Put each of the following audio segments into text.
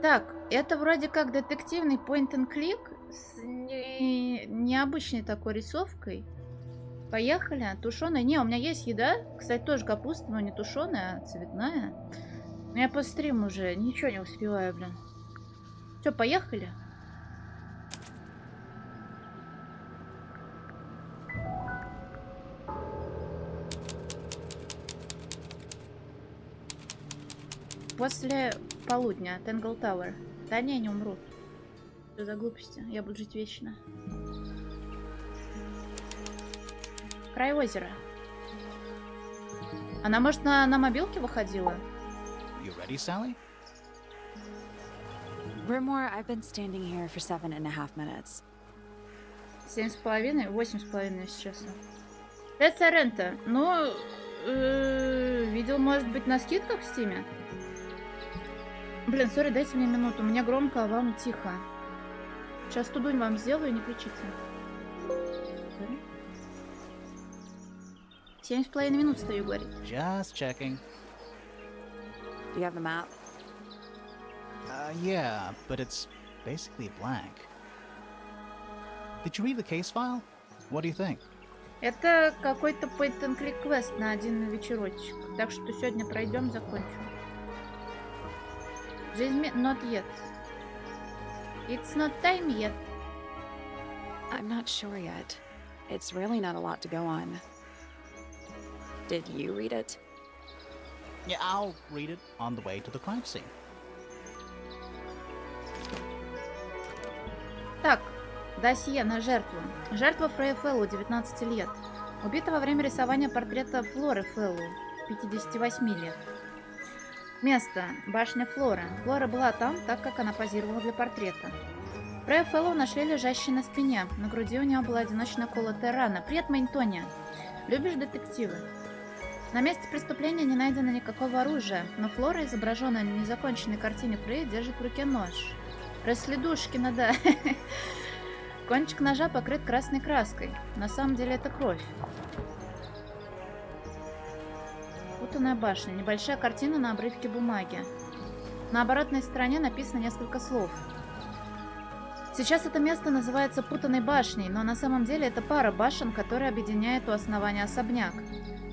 Так, это вроде как детективный point-and-click с необычной такой рисовкой. Поехали. Тушеная. Не, у меня есть еда. Кстати, тоже капуста, но не тушеная, а цветная. Но я по стриму уже ничего не успеваю, блин. Все, поехали. После полудня. Tangle Tower. Да не, не умру. Что за глупости? Я буду жить вечно. Край озера. Она, может, на мобилке выходила? You ready, Sally? Rimore, I've been standing here for 7.5 minutes. 7,5? 8,5 сейчас. Это рента. Ну, видел, может быть, на скидках в Стиме? Блин, сори, дайте мне минуту. У меня громко, а вам тихо. Сейчас тудунь вам сделаю, не кричите. 7,5 минут стою говорить. Just checking. Do you have the map? Yeah, but it's basically blank. Did you read the case file? What do you think? Это какой-то point-and-click квест на один вечерочек. Так что сегодня пройдем, закончим. Not yet. It's not time yet. I'm not sure yet. It's really not a lot to go on. Did you read it? Yeah, I'll read it on the way to the crime scene. Так, досье на жертву. Жертва Фрея Феллу, 19 лет. Убита во время рисования портрета Флоры Феллу, 58 лет. Место. Башня Флоры. Флора была там, так как она позировала для портрета. Фрея Феллу нашли лежащей на спине. На груди у нее была одиночная колотая рана. Привет, Мейнтония. Любишь детективы? На месте преступления не найдено никакого оружия, но Флора, изображенная на незаконченной картине Фрея, держит в руке нож. Расследушкина, да. Кончик ножа покрыт красной краской. На самом деле это кровь. Путанная башня. Небольшая картина на обрывке бумаги. На оборотной стороне написано несколько слов. Сейчас это место называется Путанной башней, но на самом деле это пара башен, которые объединяют у основания особняк.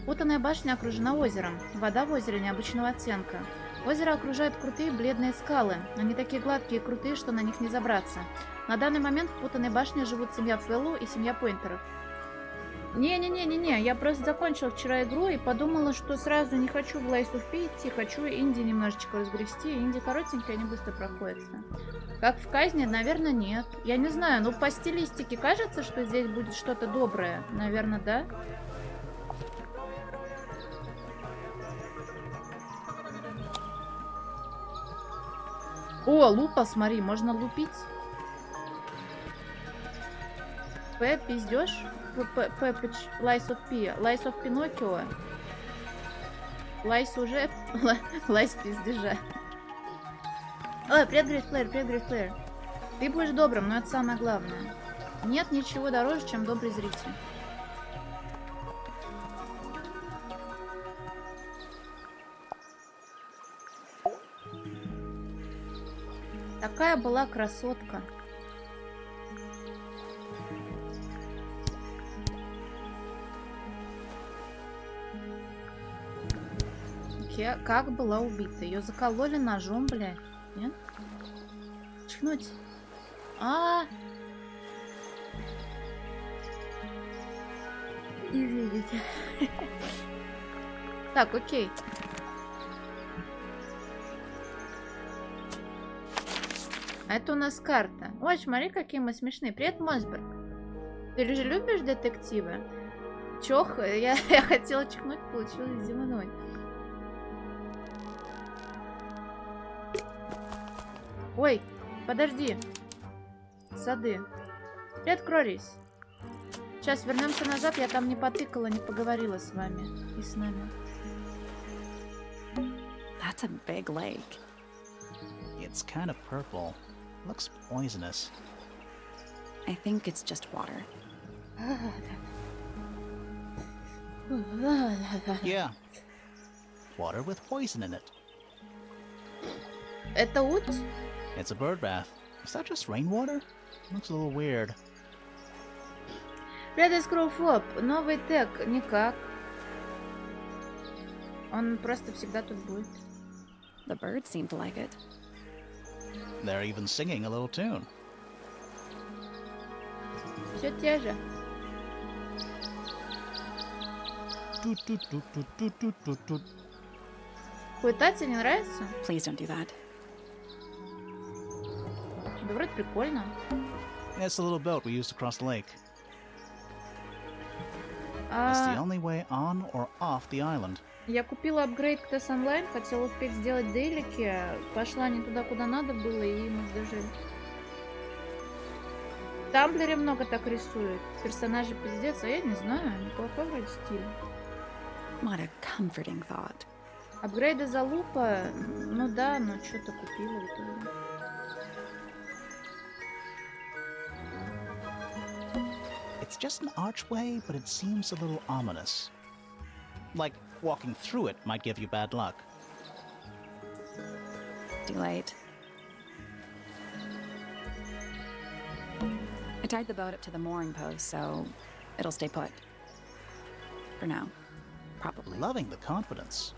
Путанная башня окружена озером. Вода в озере необычного оттенка. Озеро окружает крутые бледные скалы. Они такие гладкие и крутые, что на них не забраться. На данный момент в Путанной башне живут семья Феллу и семья Пойнтеров. Не-не-не-не-не, я просто закончила вчера игру и подумала, что сразу не хочу в Lies of P идти, хочу инди немножечко разгрести. Инди коротенькие, они быстро проходятся. Как в казни? Наверное, нет. Я не знаю, но по стилистике кажется, что здесь будет что-то доброе. Наверное, да? О, лупа, смотри, можно лупить. П, пиздёж. П, Lies of P. Lies of Pinocchio. Lies уже. Lies пиздежа. Ой, привет, Грейсплеер, привет, Грейсплеер. Ты будешь добрым, но это самое главное. Нет ничего дороже, чем добрый зритель. Такая была красотка. Как была убита? Ее закололи ножом, блядь. Нет? Чихнуть. Извините. Так, окей. А это у нас карта. Ой, смотри, какие мы смешные. Привет, Мосберг. Ты же любишь детективы? Чох, я хотела чихнуть, получилось земной. Ой, подожди. Сады. Привет, Крорис. Сейчас вернемся назад, я там не потыкала, не поговорила с вами и с нами. That's a big lake. It's kind of purple. Looks poisonous. I think it's just water. Yeah. Water with poison in it. Это уть? It's a bird bath. Is that just rainwater? Looks a little weird. Рядом с Кроуфоп. Новый тег. Никак. Он просто всегда тут будет. The birds seem to like it. They're even singing a little tune. Все те же. Toot-toot-toot-toot-toot-toot-toot. Хуета тебе не нравится? Please don't do that. Да вроде прикольно. It's the little boat we used to cross the lake. It's the А, only way on or off the island. я купила апгрейд к TES Online, хотела успеть сделать дейлики. Пошла не туда, куда надо было, и мы сдожили. В Тамблере много так рисуют. Персонажи пиздец, а я не знаю. Неплохой вроде стиль. What a comforting thought. Апгрейды за лупа, ну да, но что-то купила в итоге. It's just an archway, but it seems a little ominous. Like walking through it might give you bad luck. Too late. I tied the boat up to the mooring post, so it'll stay put. For now. Probably. Loving the confidence.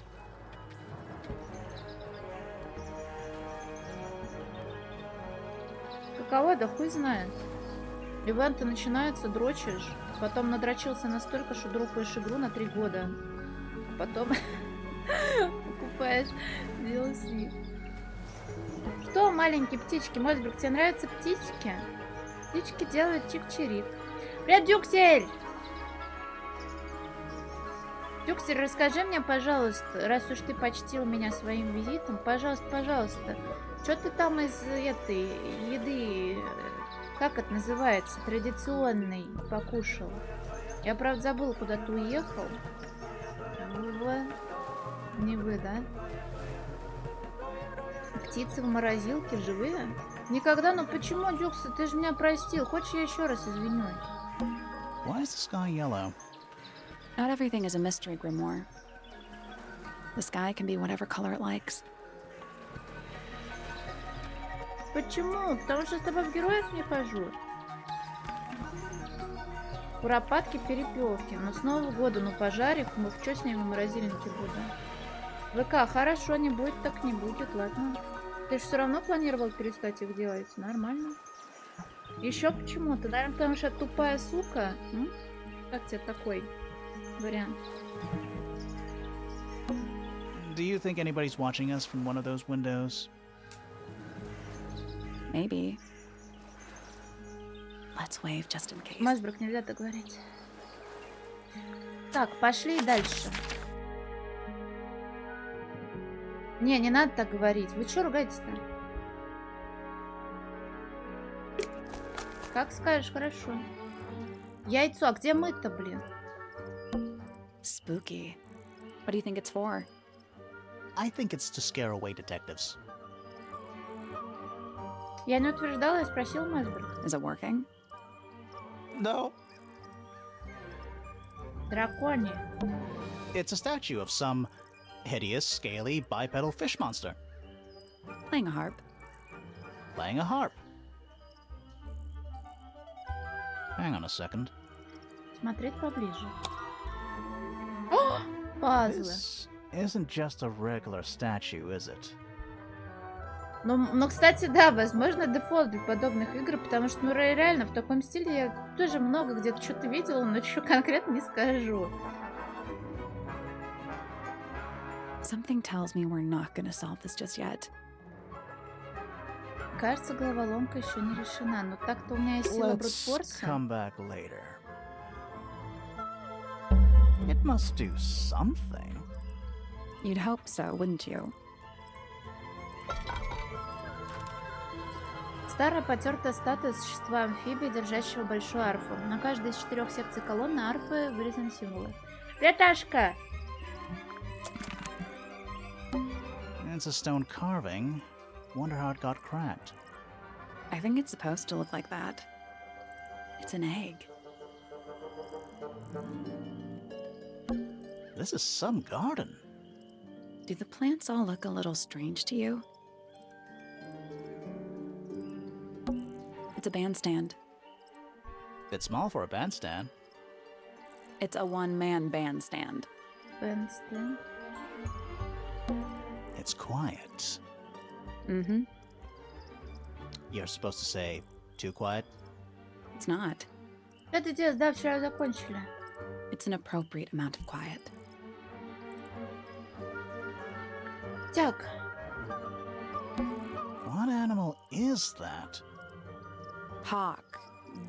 Каково, да хуй знает. Ивенты начинаются, дрочишь, потом надрочился настолько, что дропаешь игру на 3 года. А потом покупаешь DLC. Что, маленькие птички? Мозберг, тебе нравятся птички? Птички делают чик-чирик. Привет, Дюксель! Дюксель, расскажи мне, пожалуйста, раз уж ты почтил меня своим визитом, пожалуйста, что ты там из этой еды, как это называется, традиционной, покушал? Я, правда, забыла, куда ты уехал. Не вы, да? Птицы в морозилке живые? Никогда, ну почему, Дюкса, ты же меня простил. Хочешь, я еще раз извинюсь? Why is the sky yellow? Not everything is a mystery, Grimoire. The sky can be whatever color it likes. Почему? Потому что с тобой в героев не хожу. Куропатки, перепелки. Но с Нового года, ну пожарик, мы что с ними в морозильнике будем? ВК, хорошо, не будет, так не будет, ладно. Ты же все равно планировал перестать их делать, нормально. Еще почему-то, наверное, потому что я тупая сука. М? Как тебе такой вариант? Do you think anybody's watching us from one of those windows? Maybe. Let's wave just in case. Мазброк, нельзя так говорить. Так, пошли дальше. Не надо так говорить. Вы что ругаетесь-то? Как скажешь, хорошо. Яйцо, а где мы-то, блин? Spooky. What do you think it's for? I think it's to scare away detectives. Я не утверждала, я спросила Мазброк. Is it working? No. Драконий. It's a statue of some hideous, scaly, bipedal fish monster Playing a harp. playing a harp. Hang on a second. Смотреть поближе. О, пазлы. This isn't just a regular statue, is it? Ну, кстати, да, возможно, дефолт для подобных игр, потому что, ну, реально, в таком стиле я тоже много где-то что-то видела, но что конкретно не скажу. Something tells me we're not gonna solve this just yet. Кажется, головоломка еще не решена, но так-то у меня есть сила Let's брутфорса. come back later. It must do something. You'd hope so, wouldn't you? Старая потертая статуя существа амфибии, держащего большую арфу. На каждой из 4 секций колонны арфы вырезаны символы. Леташка! It's a stone carving. Wonder how it got cracked. I think it's supposed to look like that. It's an egg. This is some garden. Do the plants all look a little strange to you? It's a bandstand. Bit small for a bandstand. It's a one-man bandstand. Бенстон. It's quiet. Mm-hmm. You're supposed to say, too quiet? It's not. Это дело, да, вчера закончили. It's an appropriate amount of quiet. Так, What animal is that? Hawk.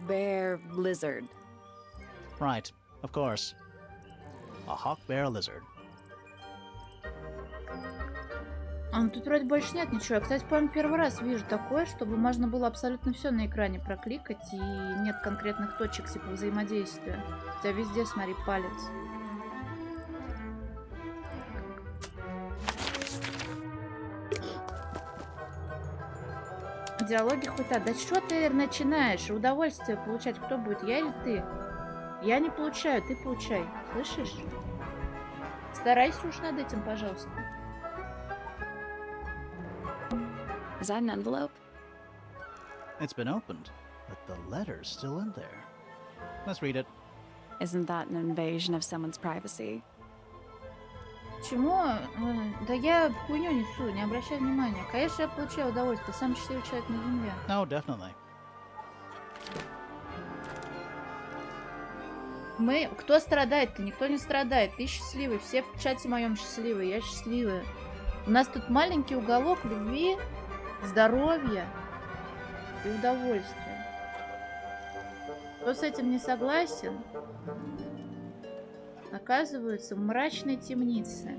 Bear. Lizard. Right, of course. A hawk bear lizard. а тут вроде больше нет ничего. Я, кстати, по-моему, первый раз вижу такое, чтобы можно было абсолютно все на экране прокликать, и нет конкретных точек типа взаимодействия. У тебя везде, смотри, палец. Диалоги хоть так. Да что ты начинаешь? Удовольствие получать кто будет, я или ты? Я не получаю, ты получай. Слышишь? Старайся уж над этим, пожалуйста. Is that an envelope? It's been opened, but the letter's still in there. Let's read it. Isn't that an invasion of someone's privacy? Почему? Да я хуйню несу, не обращай внимания. Конечно, я получаю удовольствие. Самый счастливый человек на земле. No, definitely. Кто страдает-то? Никто не страдает. Ты счастливый. Все в чате моем счастливые. Я счастливая. У нас тут маленький уголок любви, здоровья и удовольствия. Кто с этим не согласен, оказывается в мрачной темнице.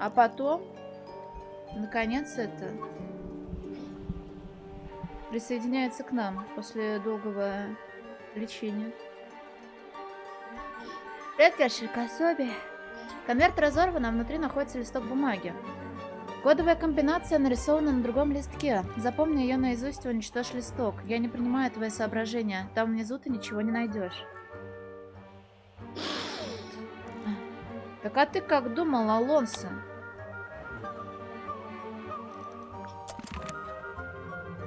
А потом, наконец, это присоединяется к нам после долгого лечения. Привет, кошелька Соби. Конверт разорван, а внутри находится листок бумаги. Кодовая комбинация нарисована на другом листке. Запомни ее наизусть и уничтожь листок. Я не принимаю твои соображения. Там внизу ты ничего не найдешь. Так а ты как думал, Алонсо?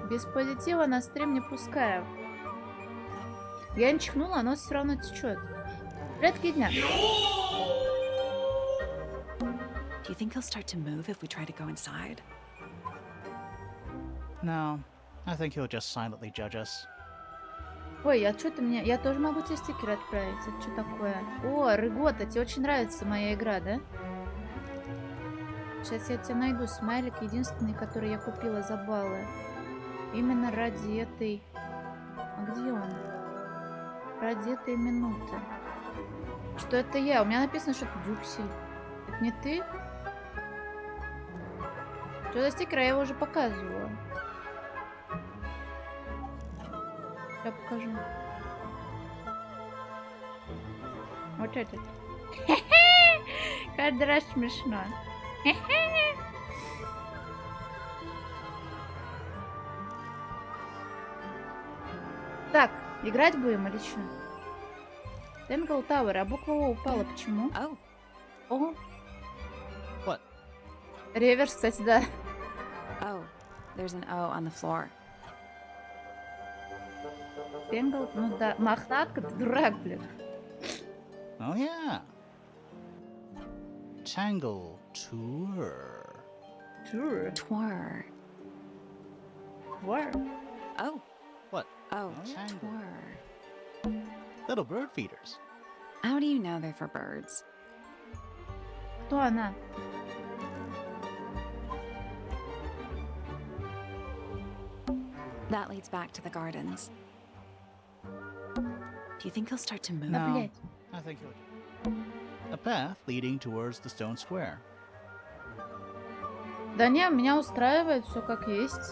Без позитива на стрим не пускаю. Я не чихнула, оно все равно течет. Привет, Кидня. Do you think he'll start to move if we try to go inside? No, I think he'll just silently judge us. Ой, а что ты мне... Я тоже могу тебе стикер отправить. Это что такое? О, Рыгота, тебе очень нравится моя игра, да? Сейчас я тебе найду смайлик, единственный, который я купила за баллы. Именно ради этой... А где он? Ради этой минуты. Что это я? У меня написано, что это Дюксель. Это не ты? Что за стикер? Я его уже показывала. Я покажу. Вот этот. Каждый раз смешно. Так, играть будем или что? Tangle Tower, а буква О упала. Почему? Oh, О. What? Реверс, кстати, да. oh, there's an O on the floor. Tangle, ну да. Мохнатка, ты дурак, блин. Oh, yeah. Tangle Tour. Sure. Twir. War. Oh, What? oh, Tangle. twir. Little bird feeders. How do you know they're for birds? Кто она? That leads back to the gardens. Do you think he'll start to move? Да, No. блядь. I think he'll... A path leading towards the stone square. Да не, меня устраивает все как есть.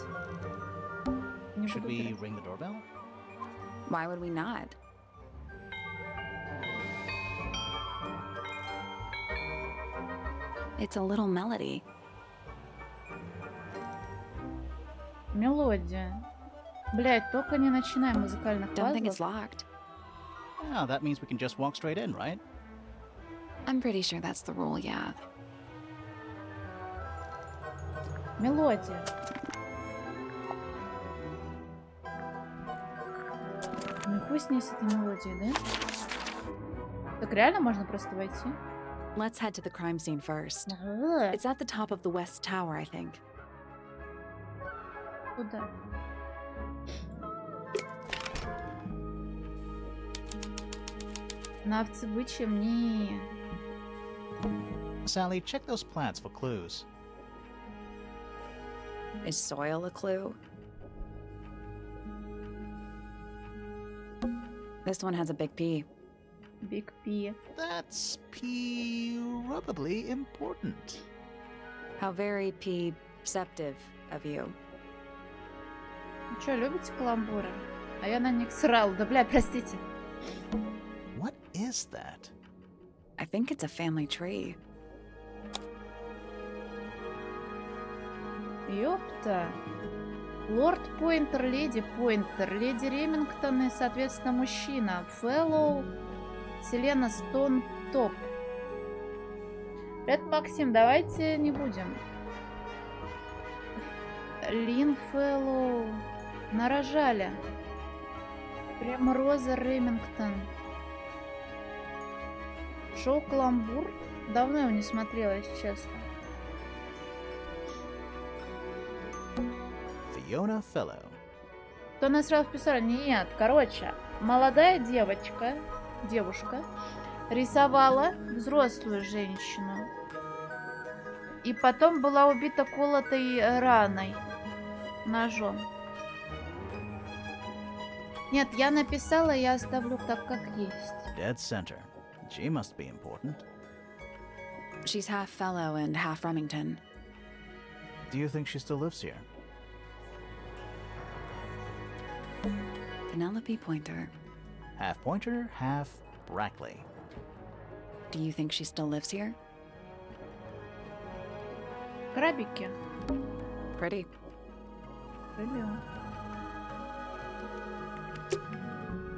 Не Should буду we играть. ring the doorbell? Why would we not? It's a little melody. Мелодия. Блядь, только не начинай музыкальных Don't think it's пазлов. locked. Yeah, that means we can just walk straight in, right? I'm pretty sure that's the rule, yeah. Мелодия. хуй с ней, с этой мелодией, да? Так реально можно просто войти? Let's head to the crime scene first. Ага, It's at the top of the West Tower, I think. куда? На овцебычьем не. Sally, check those plants for clues. Is soil a clue? This one has a big P. Big P. That's probably important. How very perceptive of you. Ну чё, любите каламбуры? А я на них срал. Да, бля, простите. What is that? I think it's a family tree. Ёпта. Лорд Пойнтер, леди Ремингтон и, соответственно, мужчина. Фэллоу, Селена Стон Топ. Привет, Максим, давайте не будем. Лин Фэллоу. Нарожали. Прямо Роза Ремингтон. Шоу «Каламбур». Давно его не смотрела, если честно. Fiona Fellow. Кто насрал в писали? Нет, короче, молодая девушка рисовала взрослую женщину. И потом была убита колотой раной ножом. Нет, я написала, я оставлю так, как есть. Dead center. She must be important. She's half fellow and half Remington. Do you think she still lives here? Penelope Pointer. Half Pointer, half Brackley. Do you think she still lives here? Крабики. Pretty. Люблю.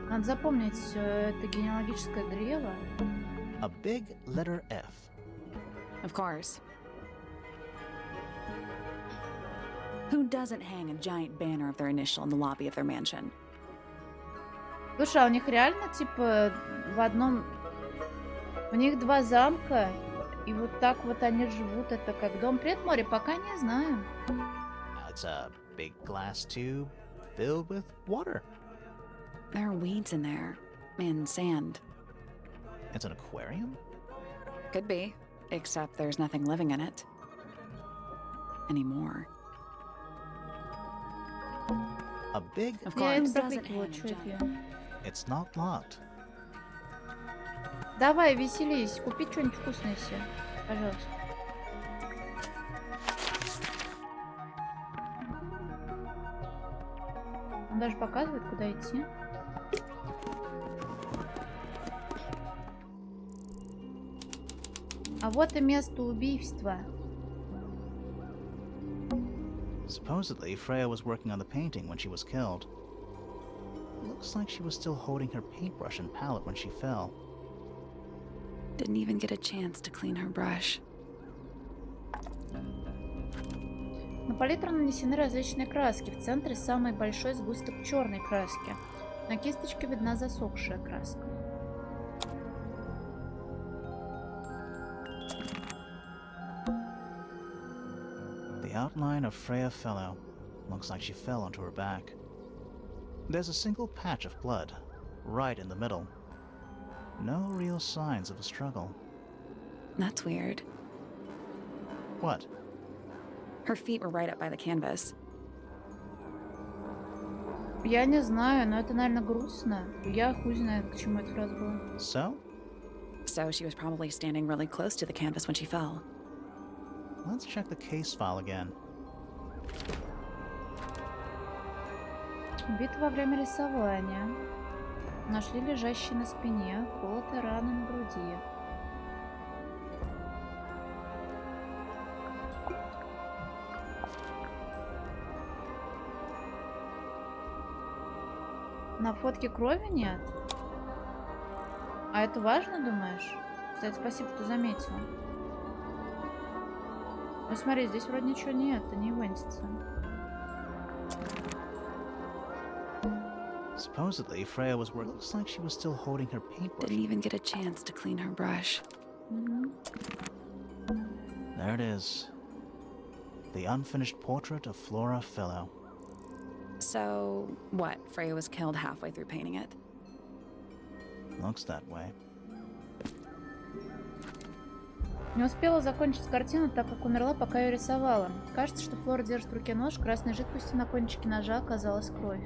Надо запомнить это генеалогическое древо. A big letter F. Of course. Who doesn't hang a giant banner of their initial in the lobby of their mansion? Слушай, а у них реально, типа, в одном... У них два замка, и вот так вот они живут. Это как дом. Привет, море, пока не знаю. It's a big glass tube filled with water. There are weeds in there. And sand. It's an aquarium? Could be. Except there's nothing living in it. Anymore. A big... Of Я course. не прокликивала, что это я. It's not locked. Давай, веселись, купи что-нибудь вкусное себе. Пожалуйста. Он даже показывает, куда идти. А вот и место убийства. Supposedly, Freya was working on the painting when she was killed. Looks like she was still holding her paintbrush and palette when she fell. Didn't even get a chance to clean her brush. На палитру нанесены различные краски. В центре самый большой сгусток черной краски. На кисточке видна засохшая краска. The outline of Freya Fellow. Looks like she fell onto her back. There's a single patch of blood, right in the middle. No real signs of a struggle. That's weird. What? Her feet were right up by the canvas. Я не знаю, но это, наверное, грустно. Я хуй знает, к чему эта фраза была. So? So she was probably standing really close to the canvas when she fell. Let's check the case file again. Убит во время рисования. Нашли лежащий на спине, колотая рана на груди. На фотке крови нет? А это важно, думаешь? Кстати, спасибо, что заметил. Ну смотри, здесь вроде ничего нет, это не вынесется. Supposedly, Freya was working. Looks like she was still holding her paintbrush. Didn't even get a chance to clean her brush. There it is. The unfinished portrait of Flora Fellow. So, what? Freya was killed halfway through painting it? Looks that way. Не успела закончить картину, так как умерла, пока ее рисовала. Кажется, что Флора держит в руке нож, красной жидкостью на кончике ножа оказалась кровь.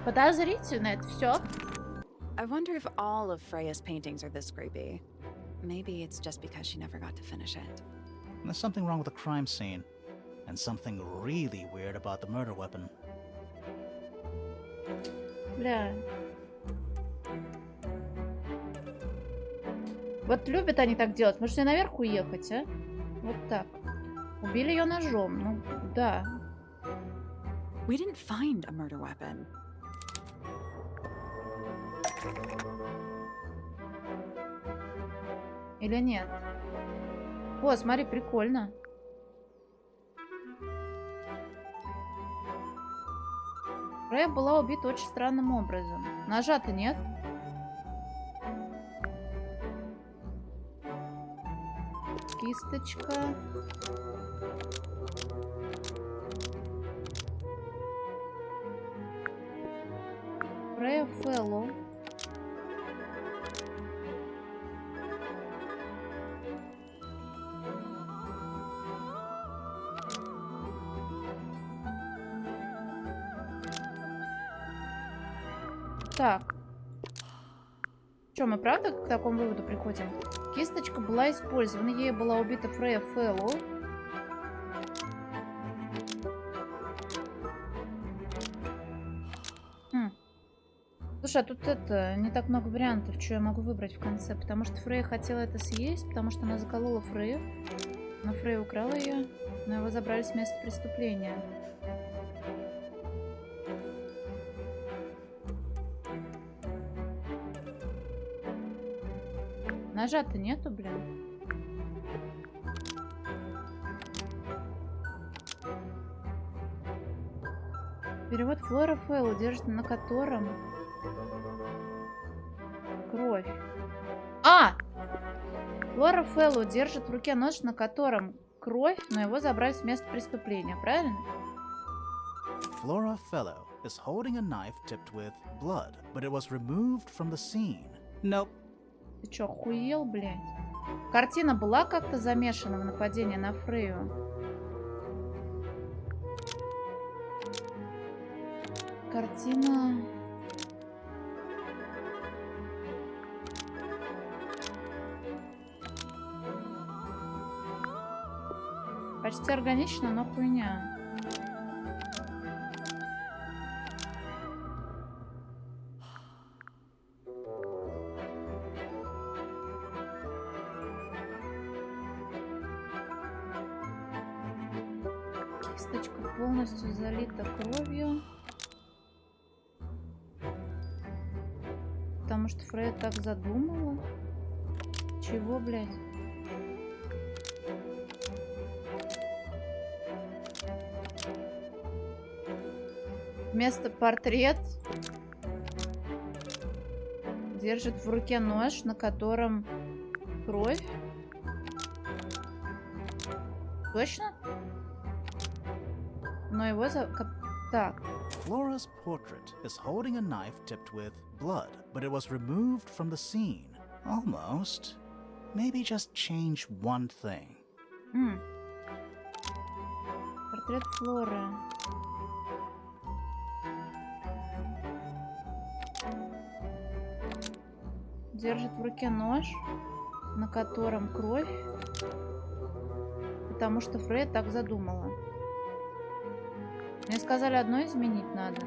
Подозрительно это все. I wonder if all of Freya's paintings are this creepy. Maybe it's just because she never got to finish it. There's something wrong with the crime scene. And something really weird about the murder weapon. Бля. Вот любят они так делать. Может, мне наверх уехать, а? Вот так. Убили ее ножом. Ну, да. We didn't find a murder weapon. Или нет? О, смотри, прикольно. Фрея была убита очень странным образом. Ножа-то нет. Кисточка. Фрея Феллоу. Так. Что, мы правда к такому выводу приходим? Кисточка была использована. Ею была убита Фрея Феллоу. Слушай, а тут это не так много вариантов, что я могу выбрать в конце. Потому что Фрея хотела это съесть, потому что она заколола Фрею. Но Фрея украла ее, но его забрали с места преступления. Ножа-то нету, блин. Перевод Флора Фэллоу держит, на котором кровь. А! Флора Фэллоу держит в руке нож, на котором кровь, но его забрали с места преступления, правильно? Flora Fellow is holding a knife tipped with blood, but it was removed from the scene. Nope. Ты чё, охуел, блядь? Картина была как-то замешана в нападении на Фрею? Картина... Почти органично, но хуйня. Кисточка полностью залита кровью. Потому что Фрея так задумала. Чего, блядь? Вместо портрет держит в руке нож, на котором кровь. Точно? Но его так. Flora's portrait is holding a knife tipped with blood, but it was removed from the scene. Almost. Maybe just change one thing. Портрет Флоры. Держит в руке нож, на котором кровь, потому что Фрея так задумала. Мне сказали, одно изменить надо.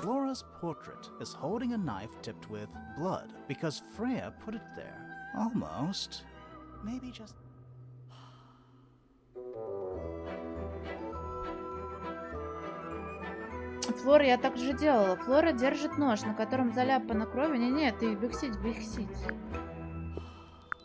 Flora's portrait is holding a knife tipped with blood because Freya put it there. Almost. Maybe just... Флора, я так же делала. Флора держит нож, на котором заляпана кровь. Не-не, ты бексить.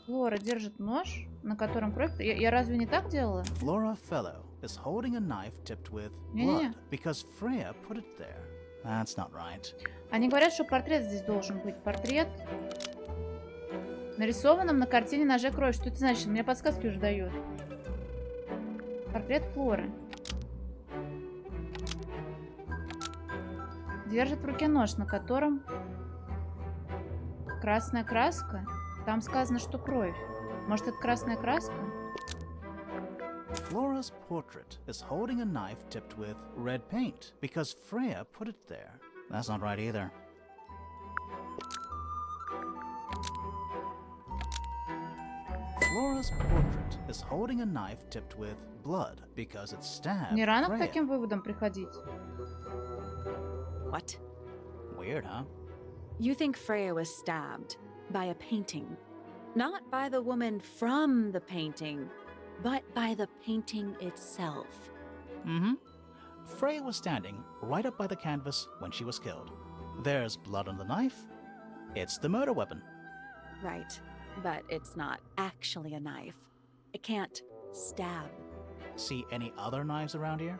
Флора держит нож, на котором кровь. Я разве не так делала? Flora Fellow is holding a knife tipped with Не-не-не. blood because Freya put it there. That's not right. Они говорят, что портрет здесь должен быть. Портрет нарисованном на картине ноже кровь. Что это значит? Мне подсказки уже дают. Портрет Флоры. Держит в руке нож, на котором красная краска. Там сказано, что кровь. Может, это красная краска? Flora's portrait is holding a knife tipped with red paint because Freya put it there. That's not right either. Flora's portrait is holding a knife tipped with blood because it stabbed Не рано к Freya. таким выводам приходить? What? Weird, huh? You think Freya was stabbed by a painting? Not by the woman from the painting, but by the painting itself. Mm-hmm. Freya was standing right up by the canvas when she was killed. There's blood on the knife. It's the murder weapon. Right, but it's not actually a knife. It can't stab. See any other knives around here?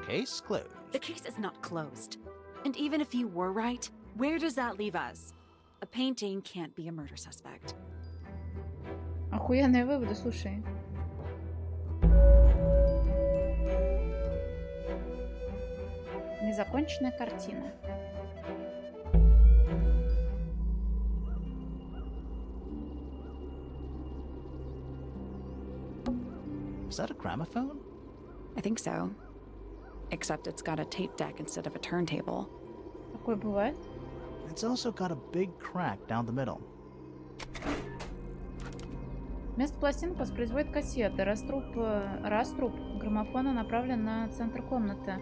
Case closed. The case is not closed. And even if you were right, where does that leave us? A painting can't be a murder suspect. Охуенные выводы, слушай. Незаконченная картина. Is that a gramophone? I think so. Except it's got a tape deck instead of a turntable. Такое бывает? It's also got a big crack down the middle. Вместо пластинок воспроизводит кассеты. Раструб граммофона направлен на центр комнаты.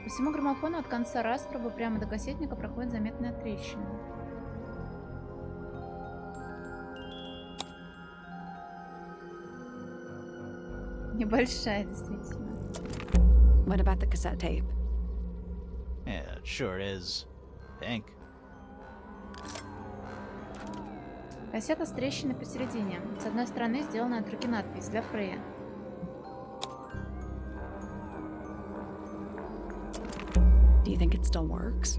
По всему граммофону от конца раструба прямо до кассетника проходит заметная трещина. Небольшая, действительно. What about the cassette tape? Yeah, it sure is pink. Кассета с трещиной посередине. С одной стороны сделана от руки надпись для Фрея. Do you think it still works?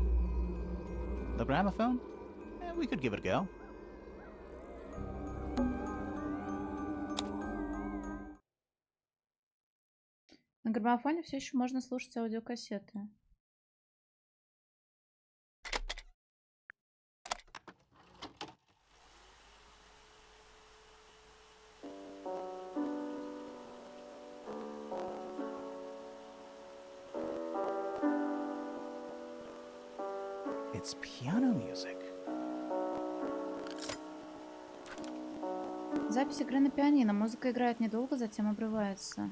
The gramophone? We could give it a go. На граммофоне все еще можно слушать аудиокассеты. It's piano music. Запись игры на пианино. Музыка играет недолго, затем обрывается.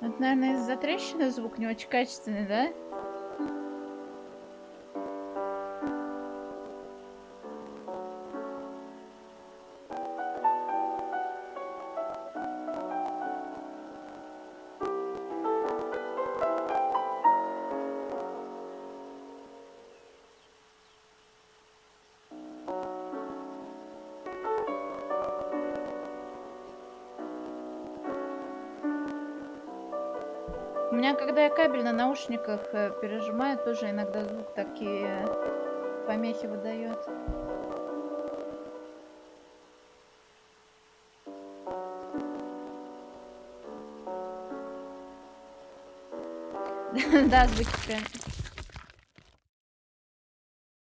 Это, наверное, из-за трещины звук не очень качественный, да? У меня, когда я кабель на наушниках пережимаю, тоже иногда звук такие помехи выдает. Да, звуки прям.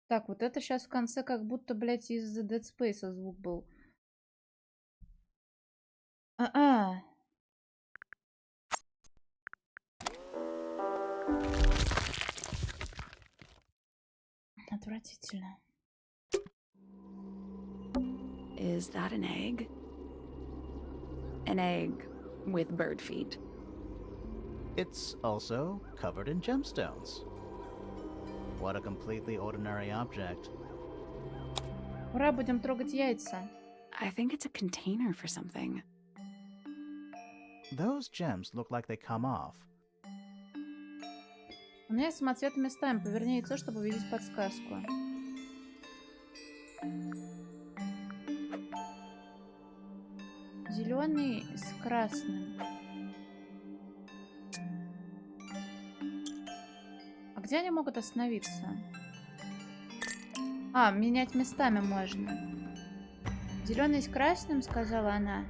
Так, вот это сейчас в конце как будто, блядь, из Dead Space звук был. А-а. Отвратительно. Is that an egg? An egg with bird feet. It's also covered in gemstones. What a completely ordinary object. Ура, будем трогать яйца. I think it's a container for something. Those gems look like they come off. У меня есть самоцветными местами. Поверни яйцо, чтобы увидеть подсказку. Зеленый с красным. А где они могут остановиться? А, менять местами можно. Зеленый с красным, сказала она.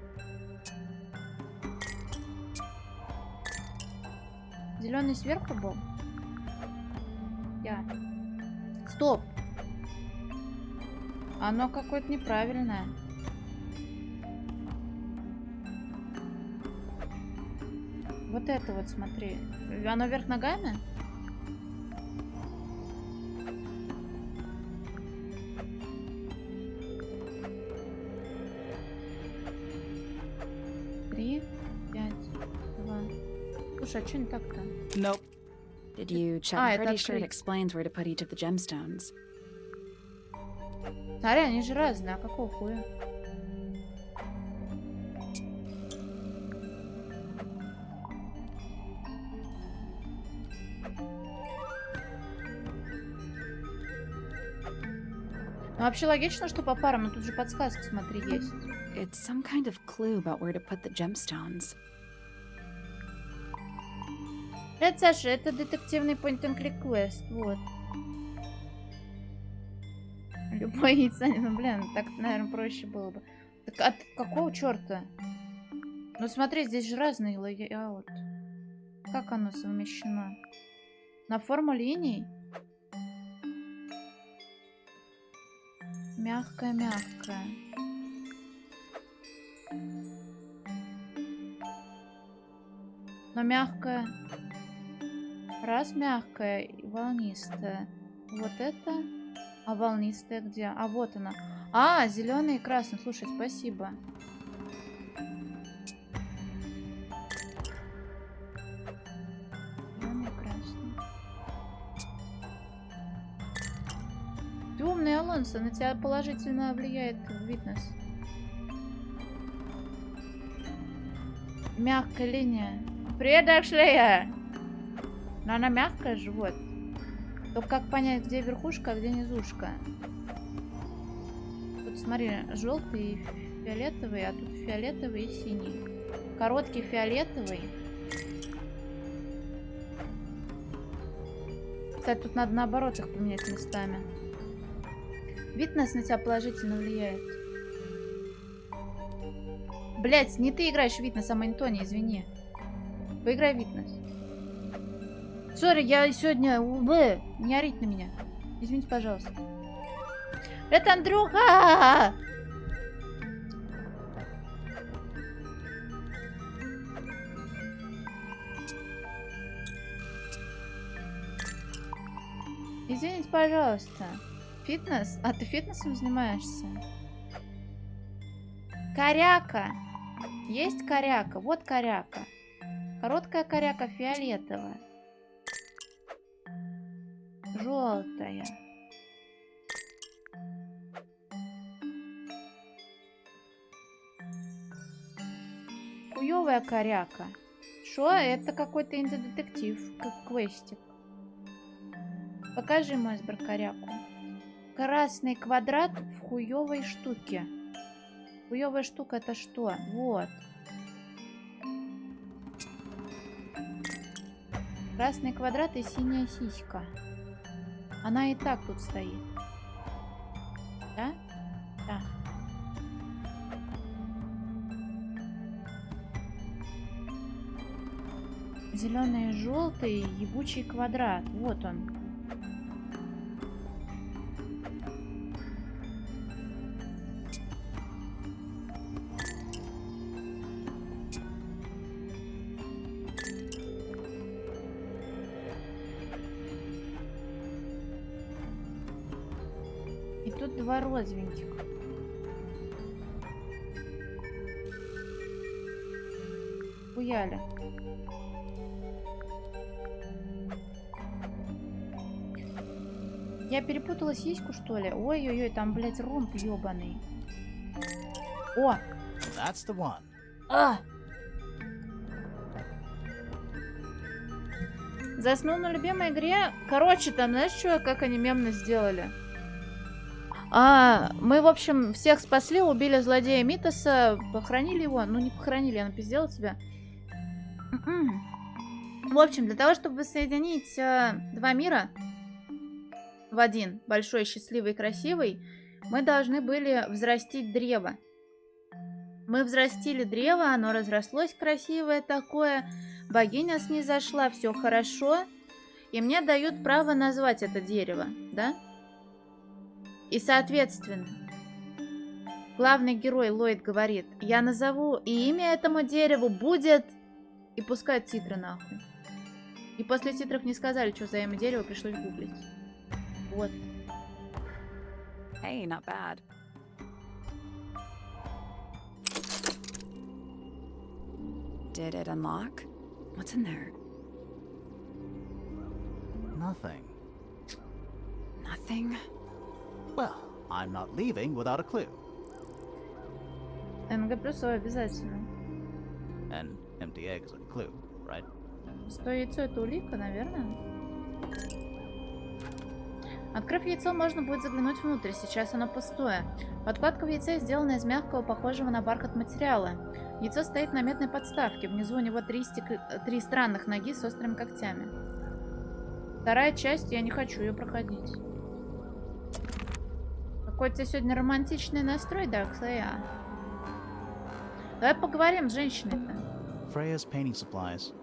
Зеленый сверху был? Я. Стоп! Оно какое-то неправильное. Вот это вот, смотри. Оно вверх ногами? Три, 5, 2. Слушай, а что не так-то? Nope. Did you check? Ah, Pretty it's sure it actually- explains where to put each of the gemstones. Смотри, они же разные, а какого хуя? Ну, вообще логично, что по парам, но тут же подсказки, смотри, есть. It's some kind of clue about where to put the gemstones. Привет, Саша, это детективный point-and-click квест, вот. Любое яйцо, ну, блин, так, наверное, проще было бы. Так от какого черта? Ну, смотри, здесь же разные лейаут. Как оно совмещено? На форму линий? Мягкая-мягкая. Но мягкая. Раз мягкая и волнистая. Вот это. А волнистая где? А вот она. А, зеленый и красный. Слушай, спасибо. Зеленый и красный. Ты умный, Алонсо. На тебя положительно влияет видность. Мягкая линия. Привет, Дакшлея! Но она мягкая же, вот. Только как понять, где верхушка, а где низушка? Тут смотри, желтый и фиолетовый, а тут фиолетовый и синий. Короткий фиолетовый. Кстати, тут надо наоборот их поменять местами. Видность на тебя положительно влияет. Блять, не ты играешь Витнес, а Антони, извини. Поиграй Витнес. Сори, я сегодня... Не орите на меня. Извините, пожалуйста. Это Андрюха! Извините, пожалуйста. Фитнес? А ты фитнесом занимаешься? Коряка. Есть коряка? Вот коряка. Короткая коряка фиолетовая. Желтая. Хуёвая коряка. Шо? Это какой-то инди-детектив. Как квестик. Покажи мой сбор коряку. Красный квадрат в хуёвой штуке. Хуёвая штука это что? Вот. Красный квадрат и синяя сиська. Она и так тут стоит. Да? Да. Зеленый и желтый ебучий квадрат. Вот он. И тут два розовеньких. Хуяли. Я перепутала сиську, что ли? Ой-ой-ой, там, блядь, ромб ёбаный. О! That's the one. А! Заснул на любимой игре. Короче, там, знаешь, что, как они мемно сделали? Мы, в общем, всех спасли, убили злодея Митоса, похоронили его. Ну, не похоронили, я напиздела тебя. В общем, для того, чтобы соединить два мира в один, большой, счастливый и красивый, мы должны были взрастить древо. Мы взрастили древо, оно разрослось красивое такое, богиня снизошла, все хорошо, и мне дают право назвать это дерево, да? И, соответственно, главный герой Ллойд говорит, я назову, и имя этому дереву будет... И пускают титры нахуй. И после титров не сказали, что за имя дерева, пришлось гуглить. Вот. Hey, not bad. Did it unlock? What's in there? Nothing. Nothing? Well, I'm not leaving without a clue. МГ плюсовый обязательно. An empty egg is a clue, right? 100 яйцо это улика, наверное. Открыв яйцо, можно будет заглянуть внутрь. Сейчас оно пустое. Подкладка в яйце сделана из мягкого, похожего на бархат материала. Яйцо стоит на медной подставке. Внизу у него три странных ноги с острыми когтями. Вторая часть, я не хочу ее проходить. Какой у тебя сегодня романтичный настрой, Дарксея? Давай поговорим с женщиной-то. Freya's painting supplies.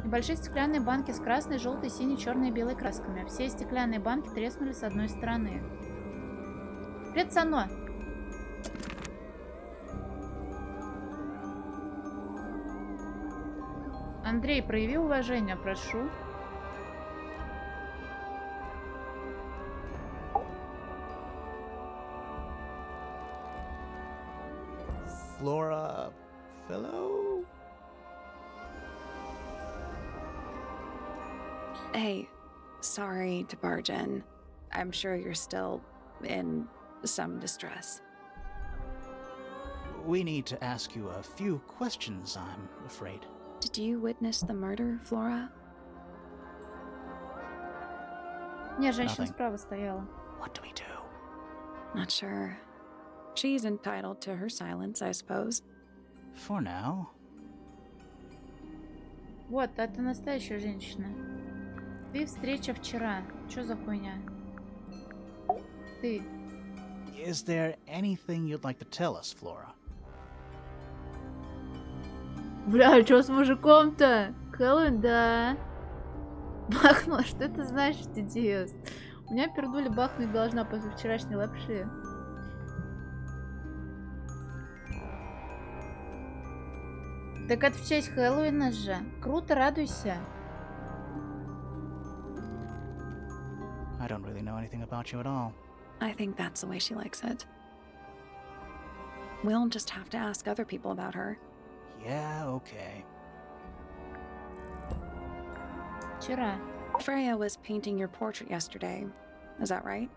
Небольшие стеклянные банки с красной, желтой, синей, черной и белой красками. Все стеклянные банки треснули с одной стороны. Привет, Сано! Андрей, прояви уважение, прошу. Flora... fellow? Hey, sorry to barge in. I'm sure you're still in some distress. We need to ask you a few questions, I'm afraid. Did you witness the murder, Flora? Не, женщина Nothing. справа стояла. What do we do? Not sure. She's entitled to her silence, I suppose. For now. Вот, это настоящая женщина. Ты встреча вчера. Что за хуйня? Ты. Is there anything you'd like to tell us, Flora? Бля, что с мужиком-то? Хэллоуин, да. Бахнула, что это значит, идиот? У меня пердуля бахнуть должна после вчерашней лапши. Так это в честь Хэллоуина же. Круто, радуйся. I don't really know anything about you at all. I think that's the way she likes it. We'll just have to ask other people about her. Yeah, okay. Вчера. Freya was painting your portrait yesterday. Is that right?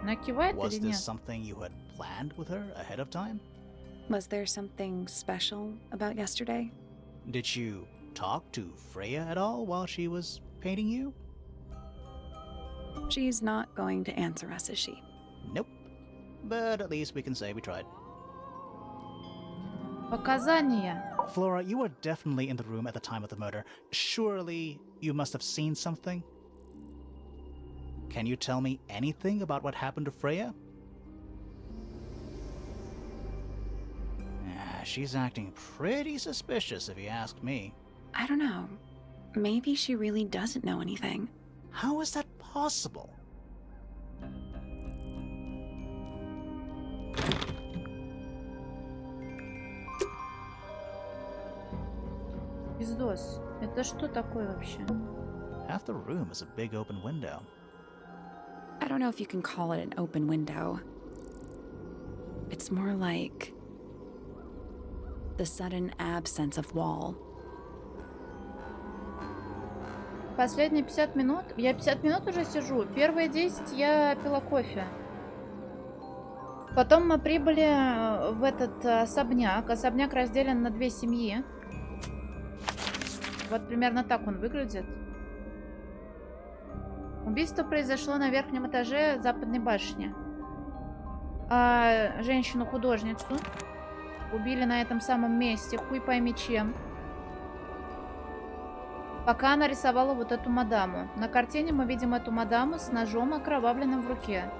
Она кивает Was или this нет? something you had planned with her ahead of time? Was there something special about yesterday? Did you talk to Freya at all while she was painting you? She's not going to answer us, is she? Nope. But at least we can say we tried. Показания. Flora, you were definitely in the room at the time of the murder. Surely you must have seen something? Can you tell me anything about what happened to Freya? She's acting pretty suspicious if you ask me. I don't know. Maybe she really doesn't know anything. How is that possible? Пиздос. Это что такое вообще? Half the room is a big open window. I don't know if you can call it an open window. It's more like the sudden absence of wall. Последние 50 минут. Я 50 минут уже сижу. Первые 10 я пила кофе. Потом мы прибыли в этот особняк. Особняк разделен на 2 семьи. Вот примерно так он выглядит. Убийство произошло на верхнем этаже западной башни. А женщину-художницу убили на этом самом месте, хуй пойми чем. Пока она рисовала вот эту мадаму. На картине мы видим эту мадаму с ножом окровавленным в руке.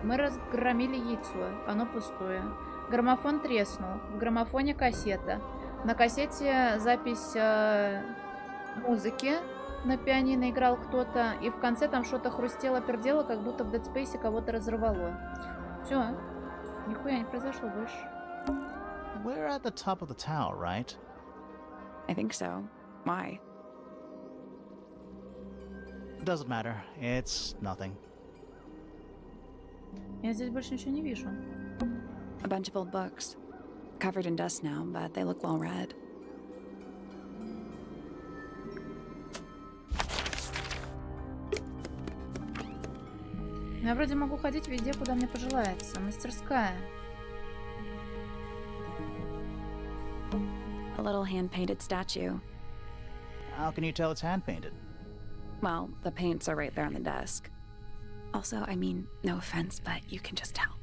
Мы разгромили яйцо. Оно пустое. Граммофон треснул. В граммофоне кассета. На кассете запись музыки. На пианино играл кто-то. И в конце там что-то хрустело-пердело, как будто в Dead Space кого-то разорвало. Все. Нихуя не произошло больше. We're at the top of the tower, right? I think so. Why? Doesn't matter. It's nothing. Я здесь больше ничего не вижу. A bunch of old books. Covered in dust now, but they look well read. Я вроде могу ходить везде, куда мне пожелается. Мастерская. A little hand-painted statue. How can you tell it's hand-painted? Well, the paints are right there on the desk. Also, I mean, no offense, but you can just tell.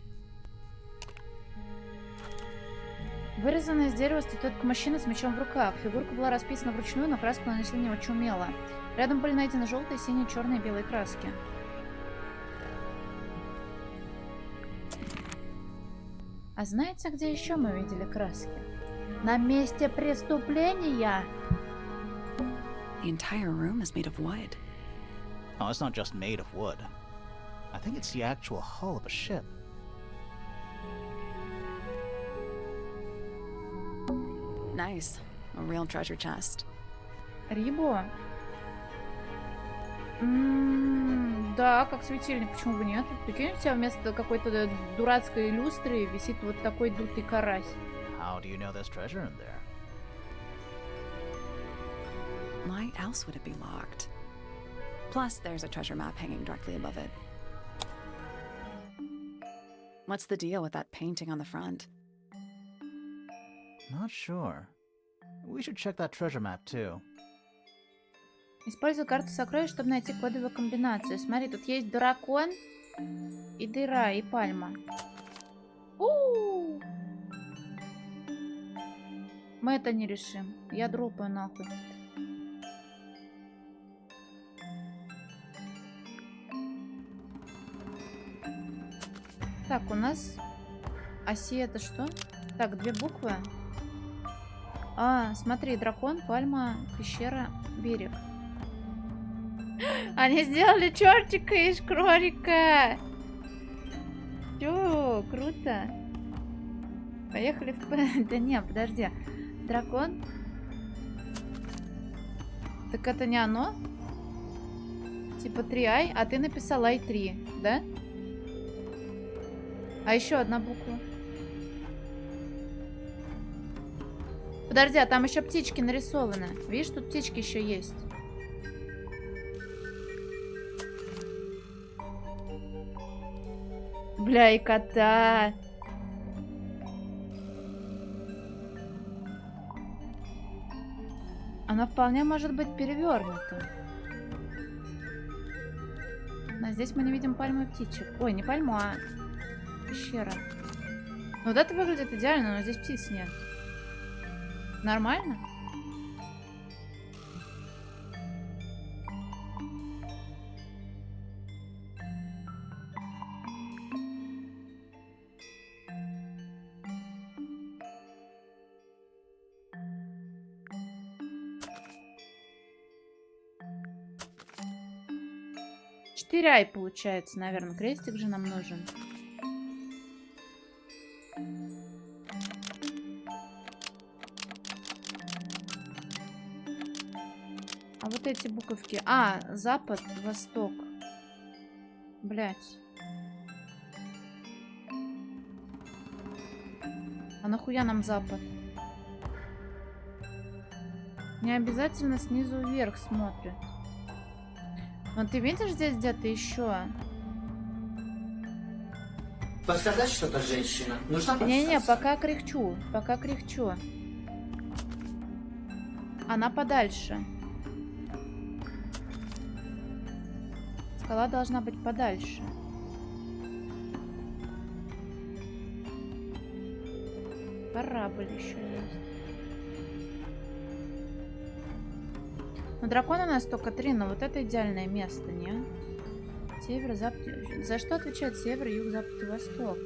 Вырезанная из дерева статуэтка мужчины с мечом в руках. Фигурка была расписана вручную, но краску нанесли не очень умело. Рядом были найдены желтые, синие, черные и белые краски. А знаете, где еще мы видели краски? На месте преступления! The entire room is made of wood. Oh, it's not just made of wood. I think it's the actual hull of a ship. Nice. A real treasure chest. Рибо? Да, как светильник, почему бы нет? Прикинь, у тебя вместо какой-то дурацкой люстры висит вот такой дутый карась. How do you know there's treasure in there? Why else would it be locked? Plus, there's a treasure map hanging directly above it. What's the deal with that painting on the front? Not sure. We should check that treasure map too. Используй карту сокровищ, чтобы найти кодовую комбинацию. Смотри, тут есть дракон и дыра, и пальма. У-у-у! Мы это не решим. Я дропаю нахуй. Так, у нас оси это что? Так, 2 буквы. А, смотри, дракон, пальма, пещера, берег. Они сделали чертика из кролика. Чё, круто. Поехали в... Да не, подожди. Дракон? Так это не оно? Типа 3i, а ты написал i3, да? А еще одна буква. Подожди, а там еще птички нарисованы. Видишь, тут птички еще есть. Бля, и кота. Она вполне может быть перевернута. Но здесь мы не видим пальму и птичек. Ой, не пальму, а пещера. Ну, вот это выглядит идеально, но здесь птиц нет. Нормально? Четыре получается, наверное. Крестик же нам нужен. А вот эти буковки. А, запад, восток. Блять. А нахуя нам запад? Не обязательно снизу вверх смотрит. Но ты видишь здесь где-то еще? Подсказать что-то, женщина? Нужна подсказка? Не-не, пока кряхчу. Пока кряхчу. Она подальше. Скала должна быть подальше. Корабль еще есть. Ну, дракон у нас только 3, но вот это идеальное место, не? Север, запад... За что отвечает север, юг, запад и восток?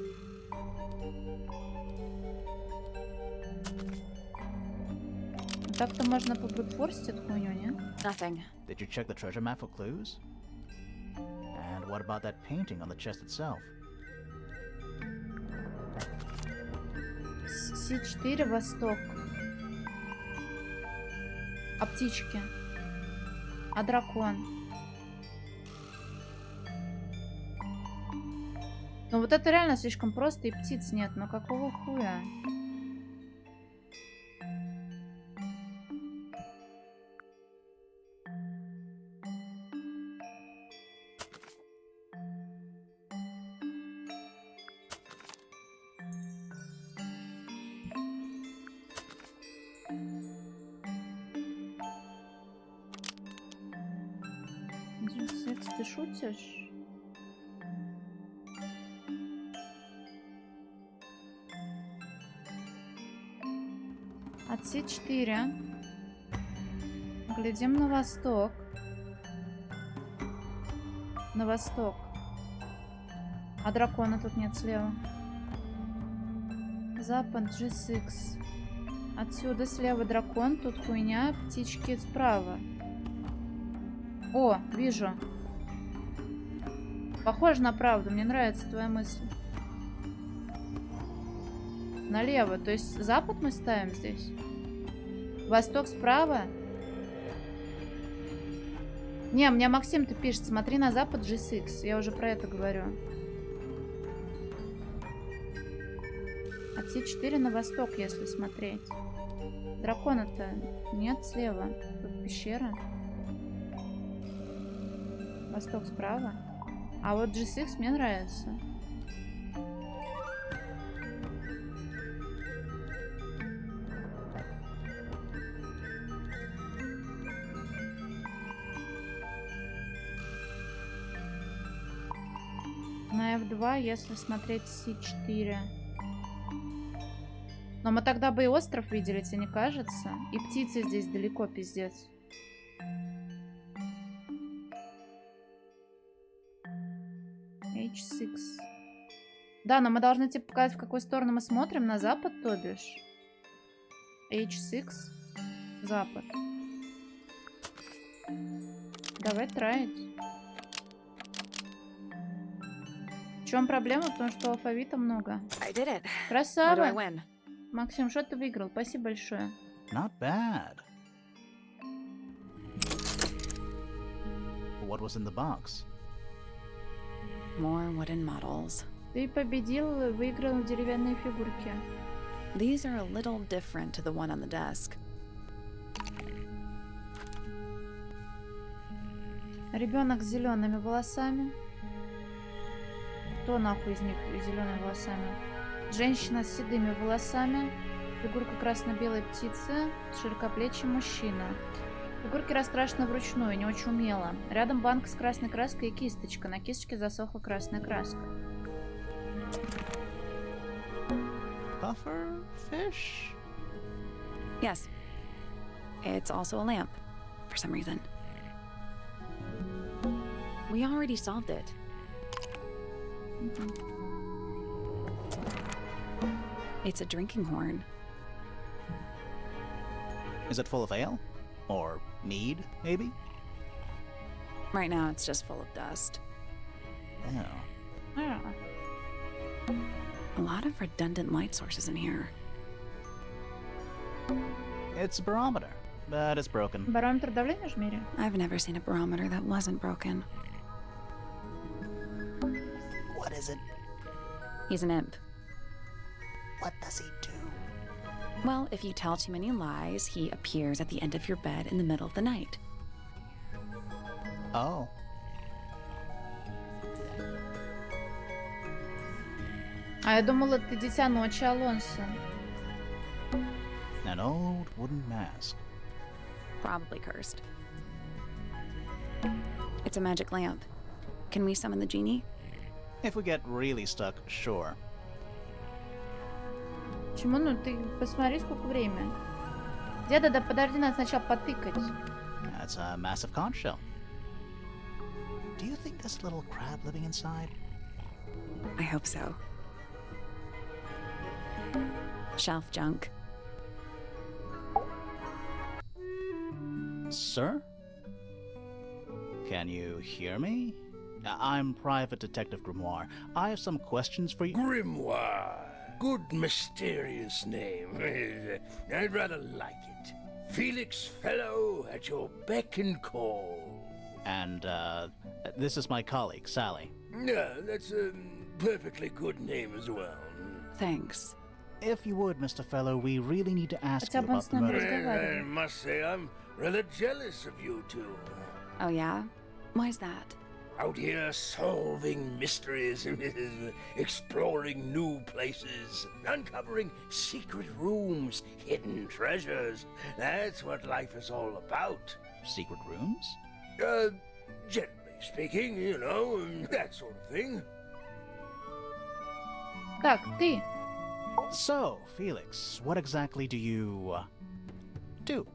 Так-то можно побрутфорсить эту хуйню, не? Nothing. Did you check the treasure map for clues? And what about that painting on the chest itself? С4, восток. А птички? А дракон? Ну вот это реально слишком просто, и птиц нет. Но какого хуя? Секс, ты шутишь? От С4. Глядим на восток. На восток. А дракона тут нет слева. Запад, G6. Отсюда слева дракон, тут хуйня, птички справа. О, вижу. Похоже на правду, мне нравится твоя мысль. Налево, то есть запад мы ставим здесь? Восток справа? Не, мне Максим-то пишет, смотри на запад G6, я уже про это говорю. От С4 на восток, если смотреть. Дракона-то нет слева, тут пещера. Восток справа. А вот G6 мне нравится. На F2, если смотреть С4. Но мы тогда бы и остров видели, тебе не кажется? И птицы здесь далеко, пиздец. H6. Да, но мы должны типа показать, в какую сторону мы смотрим. На запад, то бишь. H6. Запад. Давай траить. В чем проблема? Потому что алфавита много. I did it. What do I Красава! win? Максим, что ты выиграл? Спасибо большое. Not bad. What was in the box? More wooden models. Ты победил, выиграл деревянные фигурки. These are a little different to the one on the desk. Ребенок с зелеными волосами. Кто нахуй из них с зелеными волосами? Женщина с седыми волосами. Фигурка красно-белой птицы. Широкоплечий мужчина. Фигурки раскрашены вручную, не очень умело. Рядом банка с красной краской и кисточка. На кисточке засохла красная краска. Puffer fish? Yes. It's also a lamp, for some reason. We already solved it. It's a drinking horn. Is it full of ale? Or mead, maybe? Right now, it's just full of dust. Oh. Ah. A lot of redundant light sources in here. It's a barometer. but it's broken. Барометр давления в мире? I've never seen a barometer that wasn't broken. What is it? He's an imp. What does he do? Well, if you tell too many lies, he appears at the end of your bed in the middle of the night. Oh. А я думала, это дитя ночи, Алонсо. An old wooden mask. Probably cursed. It's a magic lamp. Can we summon the genie? If we get really stuck, sure. Почему? Ну, ты посмотри, сколько время. Деда, да подожди, надо сначала потыкать. That's a massive conch shell. Do you think there's a little crab living inside? I hope so. Shelf junk. Sir? Can you hear me? I'm Private Detective Grimoire. I have some questions for you. Grimoire. Good mysterious name. I'd rather like it. Felix Fellow at your beck and call. And, this is my colleague, Sally. Yeah, that's a perfectly good name as well. Thanks. If you would, Mr. Fellow, we really need to ask Хотя you бы он about с the нами murder. разговаривал. I must say I'm rather jealous of you two. Oh, yeah? Why's that? Out here solving mysteries, exploring new places, uncovering secret rooms, hidden treasures. That's what life is all about. Secret rooms? Generally speaking, you know, that sort of thing. Так, ты. So, Felix, what exactly do you, do?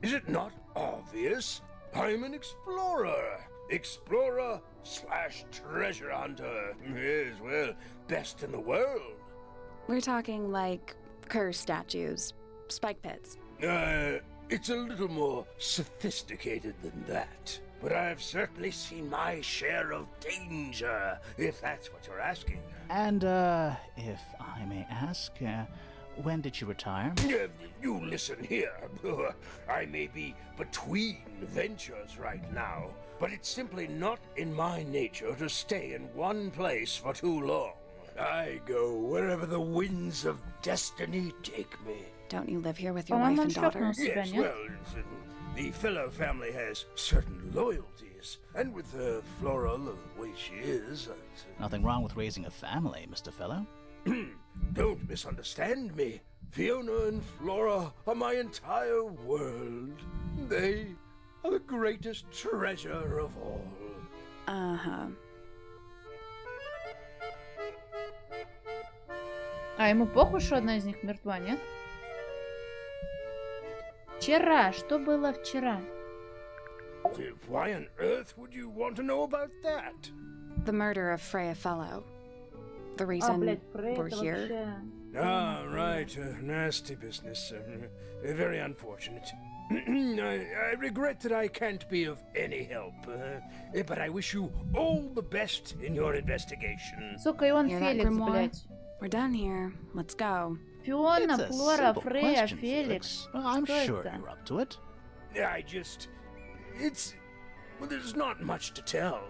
Is it not obvious? I'm an explorer. Explorer / treasure hunter. Yes, well, best in the world. We're talking like curse statues, spike pits. It's a little more sophisticated than that. But I've certainly seen my share of danger, if that's what you're asking. And, if I may ask, when did you retire? You listen here. I may be between ventures right now, but it's simply not in my nature to stay in one place for too long. I go wherever the winds of destiny take me. Don't you live here with your По-моему, wife он and daughter? шлепнул себя, Yes, нет? well, the fellow family has certain loyalties, and with Flora the way she is, Nothing wrong with raising a family, Mr. Fellow. don't misunderstand me. Fiona and Flora are my entire world. They are the greatest treasure of all. Uh-huh. А ему похуй, что одна из них мертва, нет? Вчера. Что было вчера? Why on earth would you want to know about that? The murder of Freya Fellow. The А, reason блядь, Фрей, we're это here. вообще... Ah, right. Nasty business. Very unfortunate. I regret that I can't be of any help, but I wish you all the best in your investigation. Сука, и он Hear that, Феликс, Grimoire? блядь. We're done here. Let's go. Фиона, It's a Флора, simple Фрея, question, Феликс. Felix. I'm Что sure это? you're up to it. Well, there's not much to tell.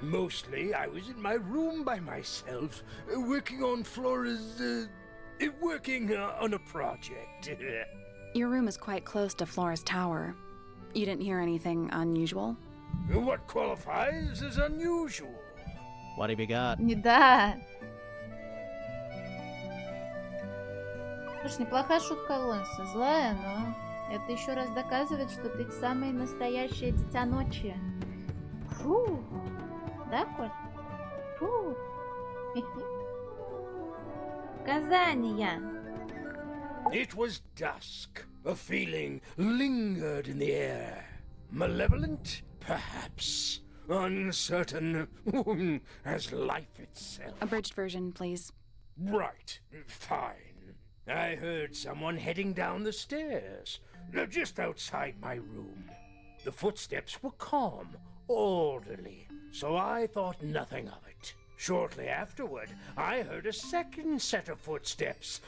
Mostly, I was in my room by myself, working on Flora's, working on a project. Your room is quite close to Flora's tower. You didn't hear anything unusual? What qualifies as unusual? What have you got? Не да. Слушай, неплохая шутка Алонсо. Злая, но это еще раз доказывает, что ты самое настоящее дитя ночи. Фу. Да, Коль? Фу. Казания. It was dusk. A feeling lingered in the air. Malevolent, perhaps. Uncertain, as life itself. Abridged version, please. Right, fine. I heard someone heading down the stairs, just outside my room. The footsteps were calm, orderly, so I thought nothing of it. Shortly afterward, I heard a second set of footsteps,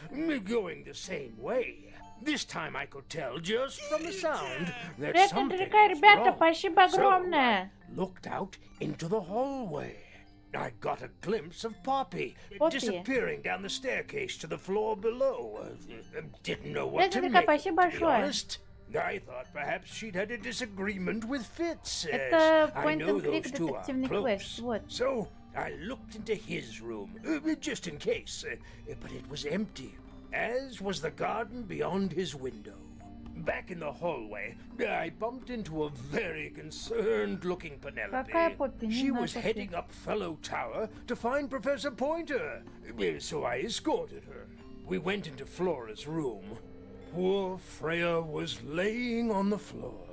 going the same way. This time I could tell just from the sound that Привет, something Андрюка, was ребята, wrong. спасибо So огромное. I looked out into the hallway. I got a glimpse of Poppy Poppy. disappearing down the staircase to the floor below. Didn't know what Привет, to Андрюка, make, спасибо to be большое. honest. I thought perhaps she'd had a disagreement with Fitz. Это I point know and click those two are детективный квест, close. вот. So I looked into his room, just in case, but it was empty, as was the garden beyond his window. Back in the hallway, I bumped into a very concerned-looking Penelope. Какая Поппи? Не She знаю was Поппи. heading up Fellow Tower to find Professor Pointer, so I escorted her. We went into Flora's room. Poor Freya was laying on the floor.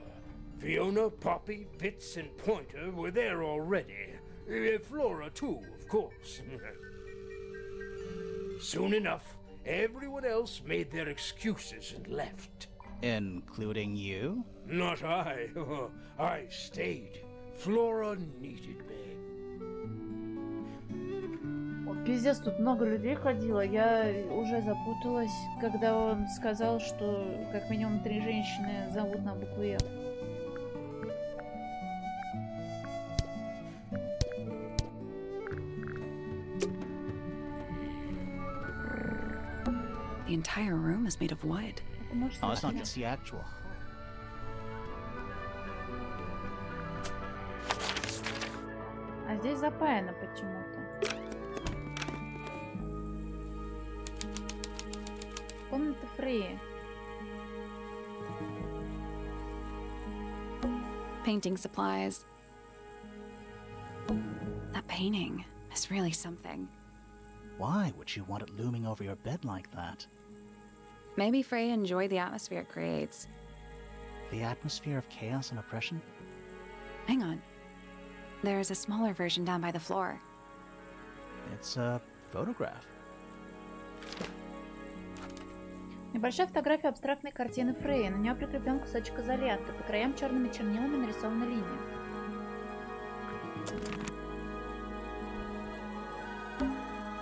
Fiona, Poppy, Fitz, and Pointer were there already. Flora, too, of course. Soon enough, everyone else made their excuses and left. Including you? Not I. I stayed. Flora needed me. Пиздец, тут много людей ходило. Я уже запуталась, когда он сказал, что как минимум 3 женщины зовут на букву «Ф». The entire room is made of wood. Это может Oh, it's not быть. just the actual. А здесь запаяно почему-то. Комната Фреи. Painting supplies. That painting is really something. Why would you want it looming over your bed like that? Maybe Freya enjoyed the atmosphere it creates. The atmosphere of chaos and oppression? Hang on. There's a smaller version down by the floor. It's a photograph. Небольшая фотография абстрактной картины Фреи. На нее прикреплен кусочек изоленты. По краям черными чернилами нарисована линия.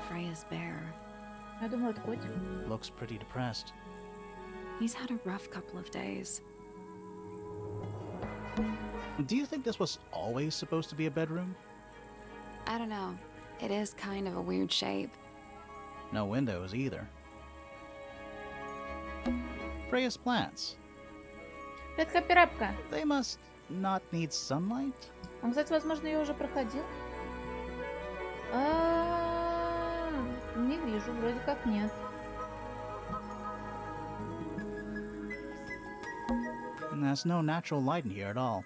Freya's bear. Я думаю, это котик. Looks pretty depressed. He's had a rough couple of days. Do you think this was always supposed to be a bedroom? I don't know. It is kind of a weird shape. No windows either. Freya's plants. Привет, Капирапка. They must not need sunlight? Он, кстати, возможно, ее уже проходил. Не вижу, вроде как нет. And there's no natural light in here at all.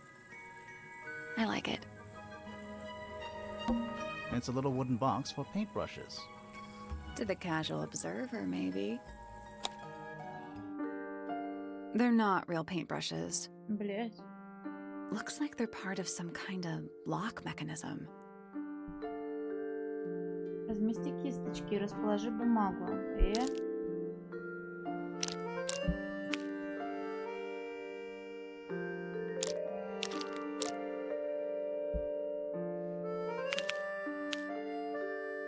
I like it. It's a little wooden box for paintbrushes. To the casual observer, maybe. They're not real paintbrushes. Блять. Looks like they're part of some kind of lock mechanism. Размести кисточки и расположи бумагу.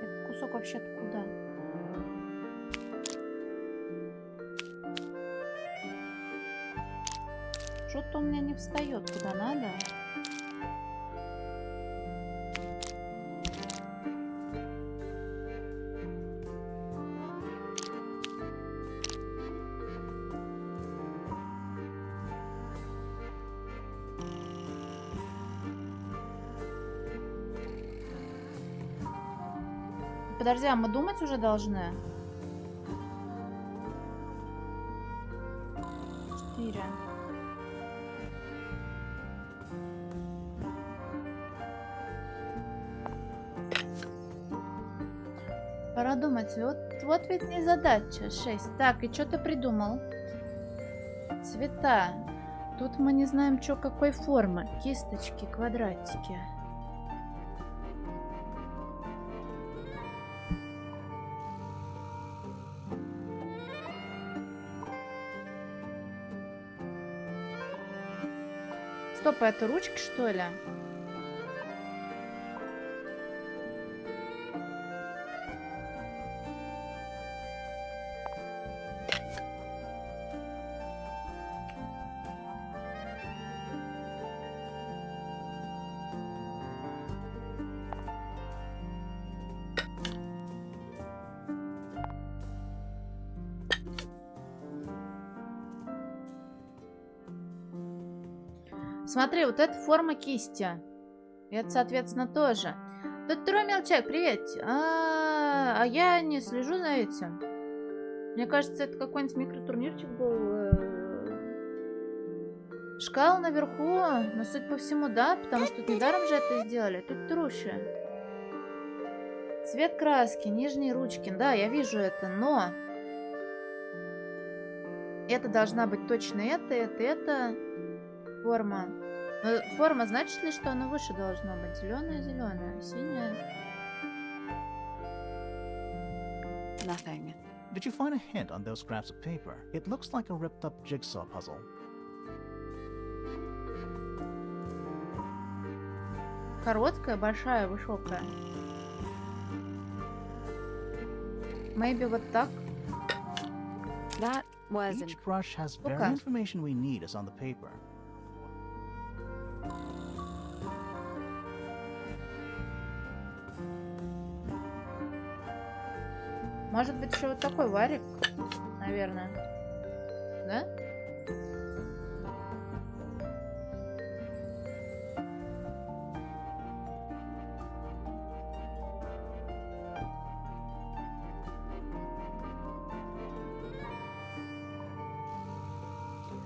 Этот кусок вообще-то куда? Что-то у меня не встает куда надо. Подожди, а мы думать уже должны? 4. Пора думать. Вот ведь не задача. 6. Так, и что ты придумал? Цвета. Тут мы не знаем, что какой формы. Кисточки, квадратики. Стоп, а это ручки, что ли? Смотри, вот это форма кисти. И это, соответственно, тоже. Тут второй мелочак, привет. А я не слежу за этим. Мне кажется, это какой-нибудь микротурнирчик был. Шкала наверху, но судя по всему, да, потому что тут недаром же это сделали. Тут труща. Цвет краски, нижние ручки. Да, я вижу это, но... Это должна быть точно это. Форма. Но форма, значит ли, что она выше должна быть? Зеленая, синяя. Nothing. Did you find a hint on those scraps of paper? It looks like a ripped up jigsaw puzzle. Короткая, большая, высокая. Maybe вот так. That was Each brush has very Okay. information we need is on the paper. Может быть, еще вот такой варик, наверное. Да?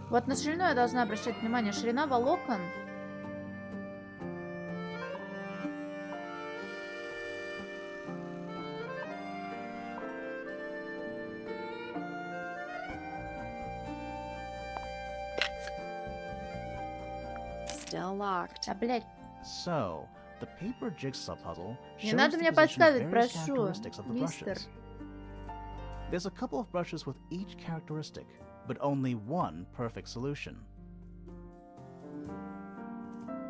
Вот на ширину я должна обращать внимание. Ширина волокон. still locked. А, блядь. So, the paper jigsaw puzzle Не shows надо the мне position of подсказывать, various прошу, characteristics of the мистер. brushes. There's a couple of brushes with each characteristic, but only one perfect solution.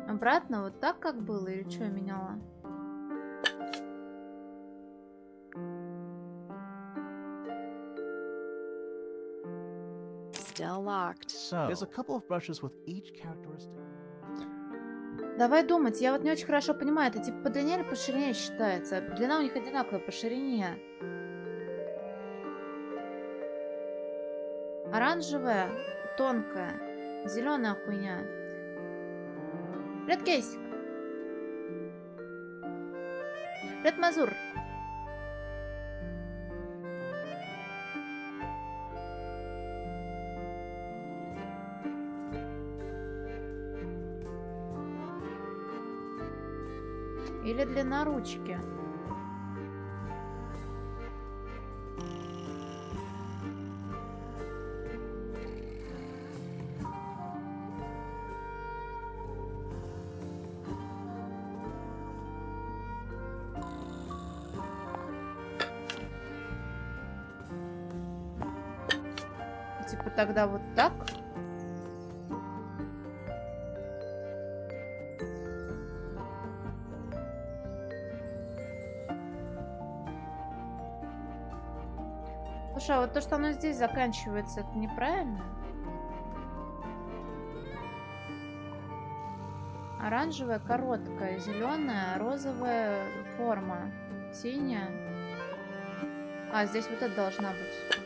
Обратно вот так как было или что я меняла? Still locked. So, there's a couple of brushes with each characteristic. Давай думать, я вот не очень хорошо понимаю, это типа по длине или по ширине считается? Длина у них одинаковая по ширине. Оранжевая, тонкая, зеленая хуйня. Привет, Кейсик. Привет, Мазур. Или длина ручки. Типа тогда вот так. Слушай, а вот то, что оно здесь заканчивается, это неправильно? Оранжевая, короткая, зеленая, розовая форма, синяя. А, здесь вот это должна быть.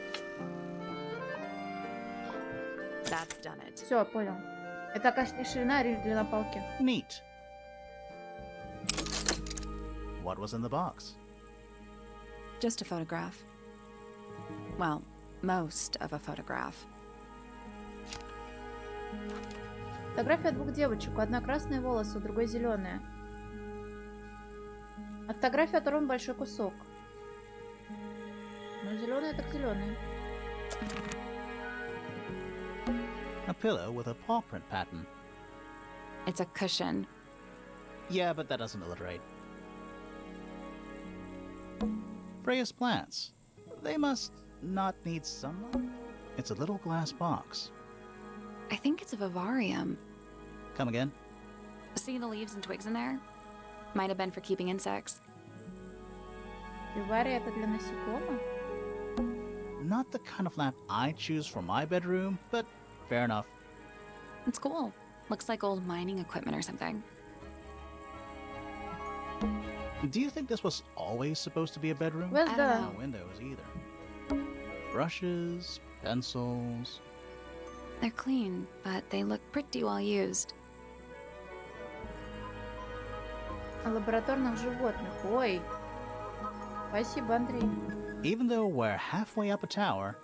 That's done it. Все, понял. Это, конечно, не ширина, а длина палки. Neat. What was in the box? Just a photograph. Well, most of a photograph. Фотография двух девочек. У одной красные волосы, у другой зеленые. От фотографии оторван большой кусок. Ну, зеленые так зеленые. A pillow with a paw print pattern. It's a cushion. Yeah, but that doesn't alliterate. Freya's plants. They must not need sunlight. It's a little glass box. I think it's a vivarium. Come again? See the leaves and twigs in there? Might have been for keeping insects. Вивария это для насекомых? Not the kind of lamp I choose for my bedroom, but fair enough. It's cool. Looks like old mining equipment or something. Do you think this was always supposed to be a bedroom? Well, I don't да. know. No windows either. Brushes, pencils. They're clean, but they look pretty well used. лабораторных животных. Ой. Спасибо, Андрей. Even though we're halfway up a tower,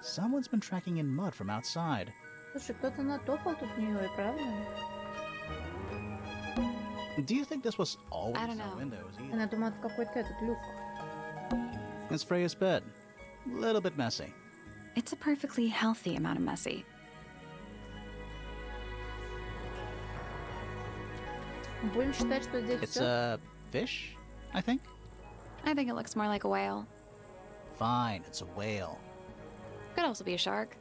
someone's been tracking in mud from outside. Слушай, кто-то натопал тут в нее, и правда? Do you think this was always I don't the know. windows either? Она думает, какой-то этот люк. It's Freya's bed. Little bit messy. It's a perfectly healthy amount of messy. Будем считать, что здесь It's все. a fish, I think? I think it looks more like a whale. Fine, it's a whale. Could also be a shark.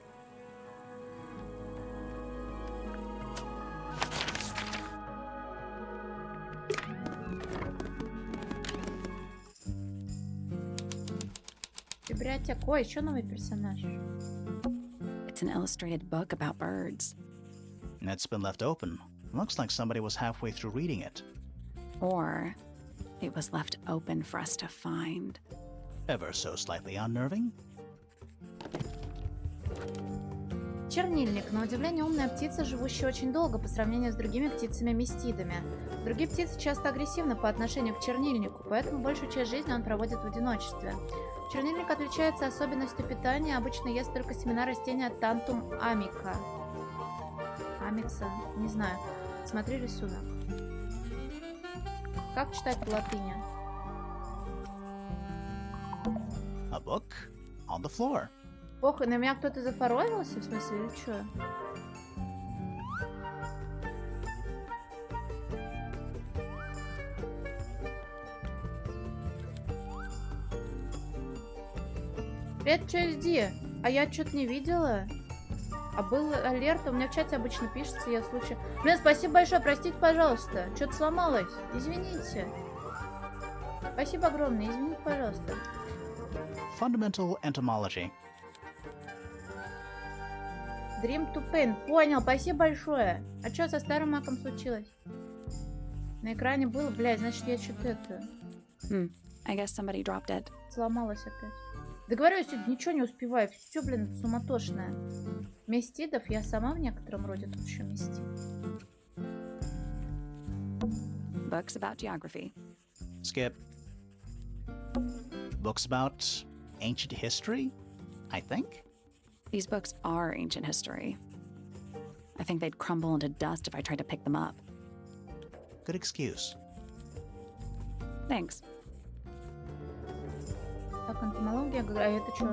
Библиотека. Ой, еще новый персонаж. It's an illustrated book about birds. It's been left open. Looks like somebody was halfway through reading it. Or it was left open for us to find. Ever so slightly unnerving. Чернильник. На удивление умная птица, живущая очень долго по сравнению с другими птицами-мистидами. Другие птицы часто агрессивны по отношению к чернильнику, поэтому большую часть жизни он проводит в одиночестве. Чернильник отличается особенностью питания, обычно ест только семена растения Тантум амика. Амица? Не знаю. Смотри рисунок. Как читать по латыни? A book on the floor. Похуй, на меня кто-то зафорозился, в смысле, или что? Привет, HSD. А я что-то не видела. А был алерт, у меня в чате обычно пишется, я слушаю. Блин, спасибо большое, простите, пожалуйста. Что-то сломалось. Извините. Спасибо огромное, извините, пожалуйста. Fundamental entomology. Dream to Pain. Понял, спасибо большое. А что со старым маком случилось? На экране было, блядь, значит, я что-то это... I guess somebody dropped it. Сломалась опять. Да говорю, я сегодня ничего не успеваю. Все, блин, суматошное. Местидов я сама в некотором роде тут еще местит. Books about geography. Skip. Books about ancient history, I think? These books are ancient history. I think they'd crumble into dust if I tried to pick them up. Good excuse. Thanks. Так, энтомология, а это что?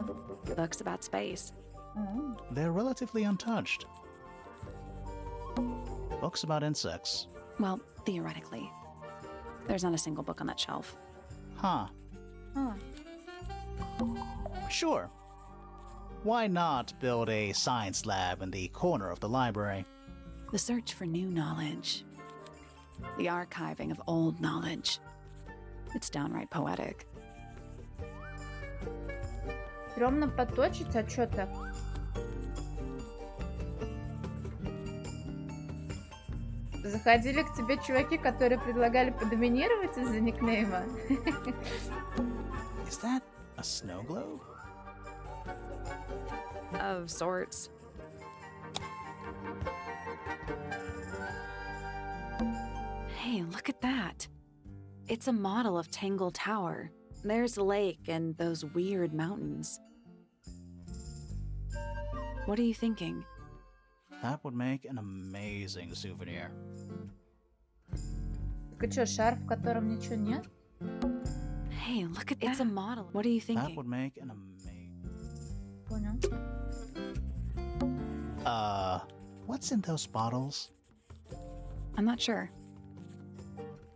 Books about space. They're relatively untouched. Books about insects. Well, theoretically. There's not a single book on that shelf. Huh. А, Sure. Why not build a science lab in the corner of the library? The search for new knowledge. The archiving of old knowledge. It's downright poetic. стрёмно поточить, а чё так? Заходили к тебе чуваки, которые предлагали подоминировать из-за никнейма? Is that a snow globe? Of sorts. Hey, look at that. It's a model of Tangle Tower. There's the lake and those weird mountains. What are you thinking? That would make an amazing souvenir. Так и чё, шар, в котором ничего нет? Hey, look at that. It's a model. What are you That thinking? would make an amazing... Понял. What's in those bottles? I'm not sure.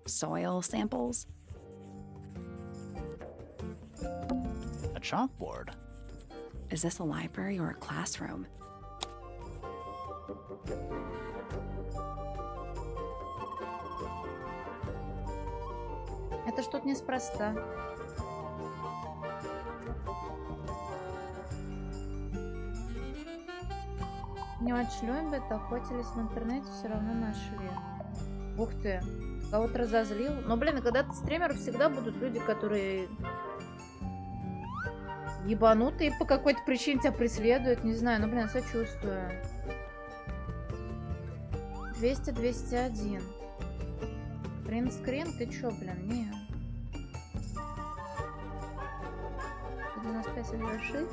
Soil samples? A chalkboard. Is this a library or a classroom? Это что-то неспроста. Не очень любят, охотились в интернете, все равно нашли. Ух ты, кого-то разозлил. Но, блин, и когда ты стример, всегда будут люди, которые ебанутые по какой-то причине тебя преследуют. Не знаю, ну, блин, сочувствую. 200-201. Принтскрин? Ты чё, блин? Не. 95 завершить.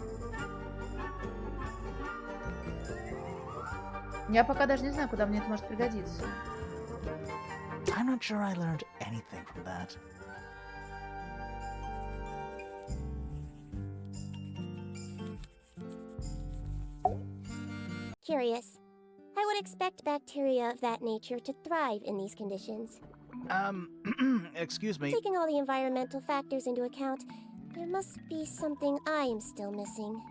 Я пока даже не знаю, куда мне это может пригодиться. I'm not sure I learned anything from that. Curious. I would expect bacteria of that nature to thrive in these conditions. Excuse me. Taking all the environmental factors into account, there must be something I am still missing.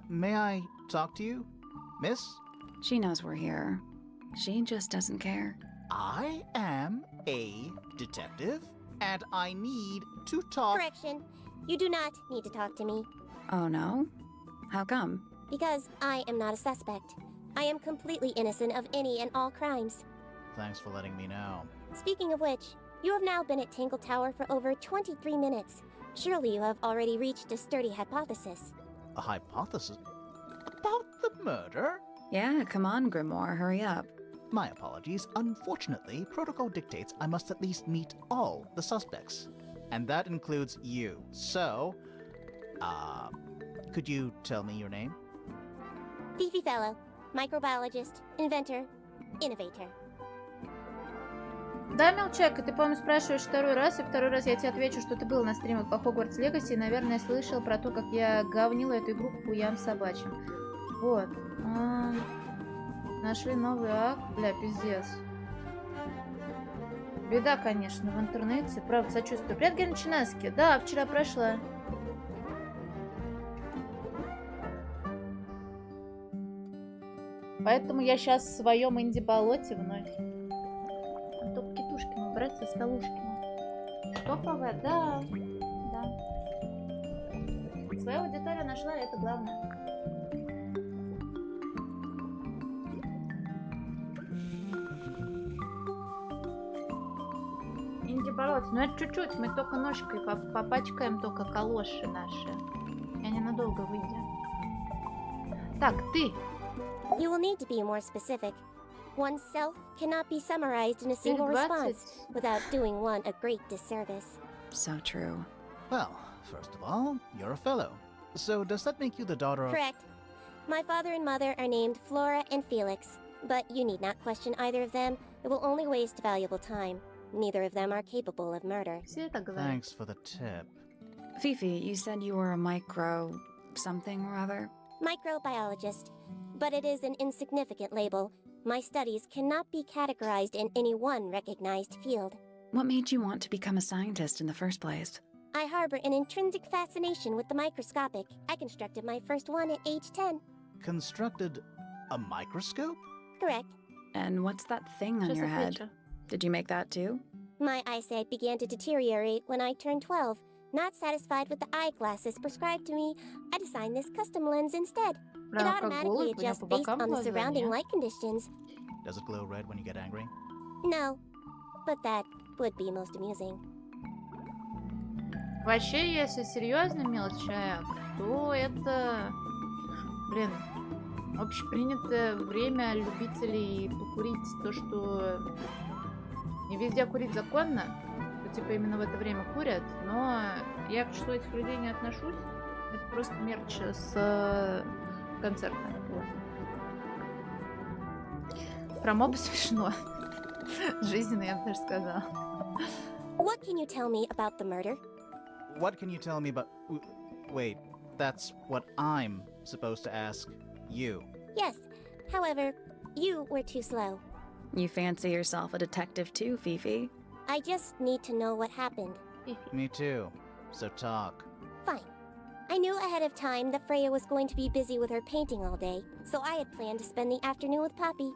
May I talk to you, miss? She knows we're here. She just doesn't care. I am a detective, and I need to talk. Correction. You do not need to talk to me, Oh no? How come? because I am not a suspect. I am completely innocent of any and all crimes. Thanks for letting me know. Speaking of which, you have now been at Tangle Tower for over 23 minutes. Surely you have already reached a sturdy hypothesis. A hypothesis? About the murder? Yeah, come on, Grimoire, hurry up. My apologies. Unfortunately, protocol dictates I must at least meet all the suspects. And that includes you. So, could you tell me your name? Fifi Fellow, microbiologist, inventor, innovator. Да, Мелчак, ты, по-моему, спрашиваешь второй раз, и второй раз я тебе отвечу, что ты был на стримах по Хогвартс Легаси, и, наверное, слышал про то, как я говнила эту игру к хуям собачьим. Вот. Нашли новый акт. Бля, пиздец. Беда, конечно, в интернете. Правда, сочувствую. Привет, Гернчинаски. Да, вчера прошла. Поэтому я сейчас в своем инди-болоте вновь. Только Китушкину убрать со Столушкина. Топовая, да. Да. Свою аудиторию нашла, и это главное. Инди-болото. Ну это чуть-чуть. Мы только ножкой попачкаем только калоши наши. И они надолго выйдем. Так, ты. You will need to be more specific. One's self cannot be summarized in a single response without doing one a great disservice. So true. Well, first of all, you're a fellow. So does that make you the daughter of... Correct. My father and mother are named Flora and Felix, but you need not question either of them. It will only waste valuable time. Neither of them are capable of murder. Все это говорят. Thanks for the tip. Fifi, you said you were a micro... something or other? Microbiologist. But it is an insignificant label. My studies cannot be categorized in any one recognized field. What made you want to become a scientist in the first place? I harbor an intrinsic fascination with the microscopic. I constructed my first one at age 10. Constructed a microscope? Correct. And what's that thing on Сейчас your head? отвечу. Did you make that too? My eyesight began to deteriorate when I turned 12. Not satisfied with the eyeglasses prescribed to me, I designed this custom lens instead. It Прям как automatically голубь, у меня adjusts по based бокам on the глаза, surrounding нет? light conditions. Does it glow red when you get angry? No, but that would be most amusing. Вообще, если серьезно, мелочая, то это, блин, общепринятое время любителей покурить. То, что не везде курить законно, то, типа, именно в это время курят, но я к числу этих людей не отношусь. Это просто мерч с концерта. Вот. Про мобы смешно. Жизненно, я бы даже сказала. What can you tell me about the murder? What can you tell me about... Wait, that's what I'm supposed to ask you. Yes, however, you were too slow. You fancy yourself a detective too, Fifi? I just need to know what happened. Me too. So talk. Fine. I knew ahead of time that Freya was going to be busy with her painting all day, so I had planned to spend the afternoon with Poppy.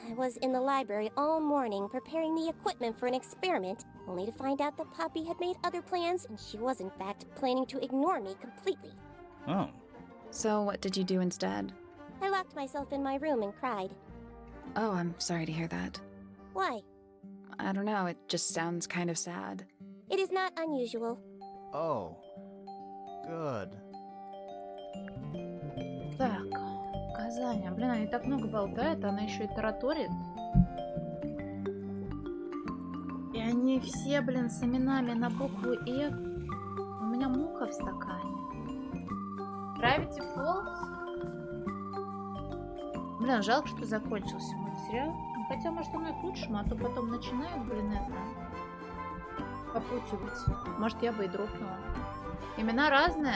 I was in the library all morning preparing the equipment for an experiment, only to find out that Poppy had made other plans and she was in fact planning to ignore me completely. Oh. So what did you do instead? I locked myself in my room and cried. Oh, I'm sorry to hear that. Why? I don't know, it just sounds kind of sad. It is not unusual. Oh. Good. Так, Казань. Блин, они так много болтают, она еще и тараторит. И они Они все, блин, с именами на букву «Э». У меня муха в стакане. Gravity Falls? Блин, жалко, что закончился мультсериал. Ну, хотя, может, оно и к лучшему, а то потом начинают, блин, это... попутивать. Может, я бы и дропнула. Имена разные?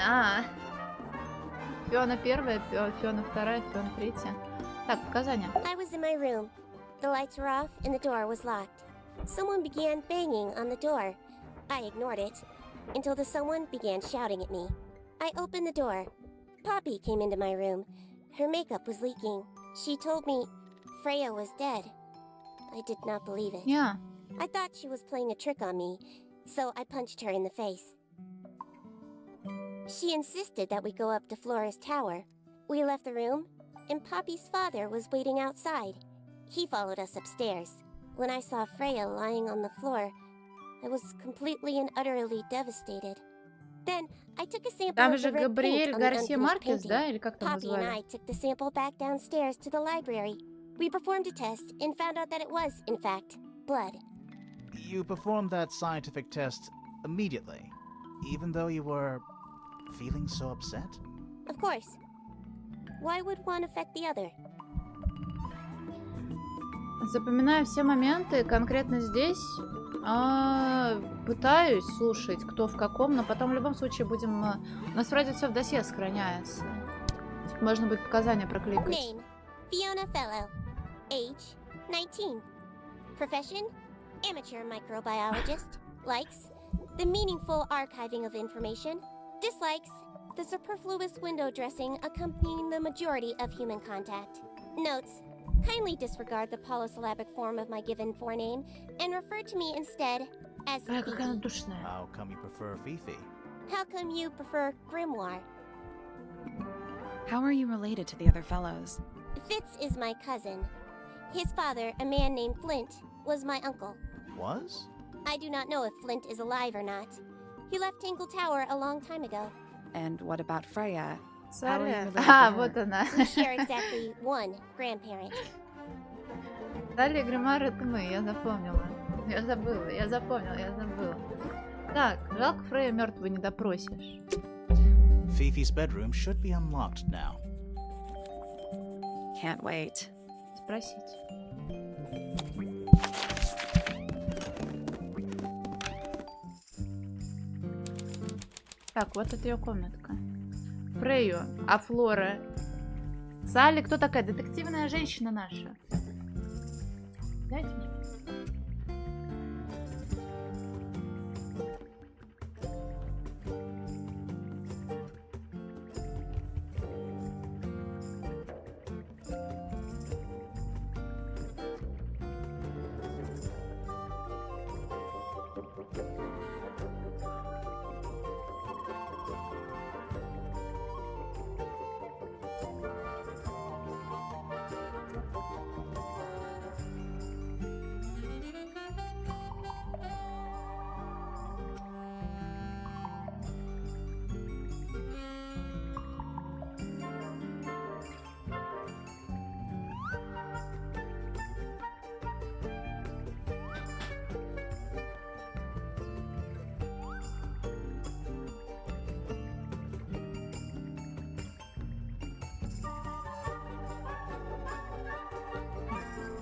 Фиона первая, Фиона вторая, Фиона третья. Так, показания. I was in my room. The lights were off and the door was locked. Someone began banging on the door. I ignored it until the someone began shouting at me. I opened the door. Poppy came into my room. Her makeup was leaking. She told me Freya was dead. I did not believe it. Yeah. I thought she was playing a trick on me, so I punched her in the face. She insisted that we go up to Flora's tower. We left the room, and Poppy's father was waiting outside. He followed us upstairs. When I saw Freya lying on the floor, I was completely and utterly devastated. Then I took a sample Там of же the red Габриэль paint on the Гарсия unfinished Маркес, painting. да? Или как там Poppy and назвали? I took the sample back downstairs to the library. We performed a test and found out that it was, in fact, blood. You performed that scientific test immediately, even though you were feeling so upset? Of course. Why would one affect the other? Запоминаю все моменты, конкретно здесь. Пытаюсь слушать, кто в каком, но потом в любом случае будем... У нас вроде все в досье сохраняется. Можно будет показания прокликать. Name: Fiona Fellow. Age: 19. Profession: amateur microbiologist. Likes: the meaningful archiving of information. Dislikes: the superfluous window dressing accompanying the majority of human contact. Notes: kindly disregard the polysyllabic form of my given forename and refer to me instead as Какая она Fifi. душная. How come you prefer Fifi? How come you prefer Grimoire? How are you related to the other fellows? Fitz is my cousin. His father, a man named Flint, was my uncle. Was? I do not know if Flint is alive or not. He left Tangle Tower a long time ago. And what about Freya? How are you Салли. related to her? Вот она. We share exactly one grandparent. Салли и Гримар — это мы, я запомнила. Я забыла. Так, жалко, Фрея мертвую не допросишь. Fifi's bedroom should be unlocked now. Can't wait. Спросить. Так, вот это ее комнатка. Фрейю, а Флора? Салли, кто такая? Детективная женщина наша. Дайте мне.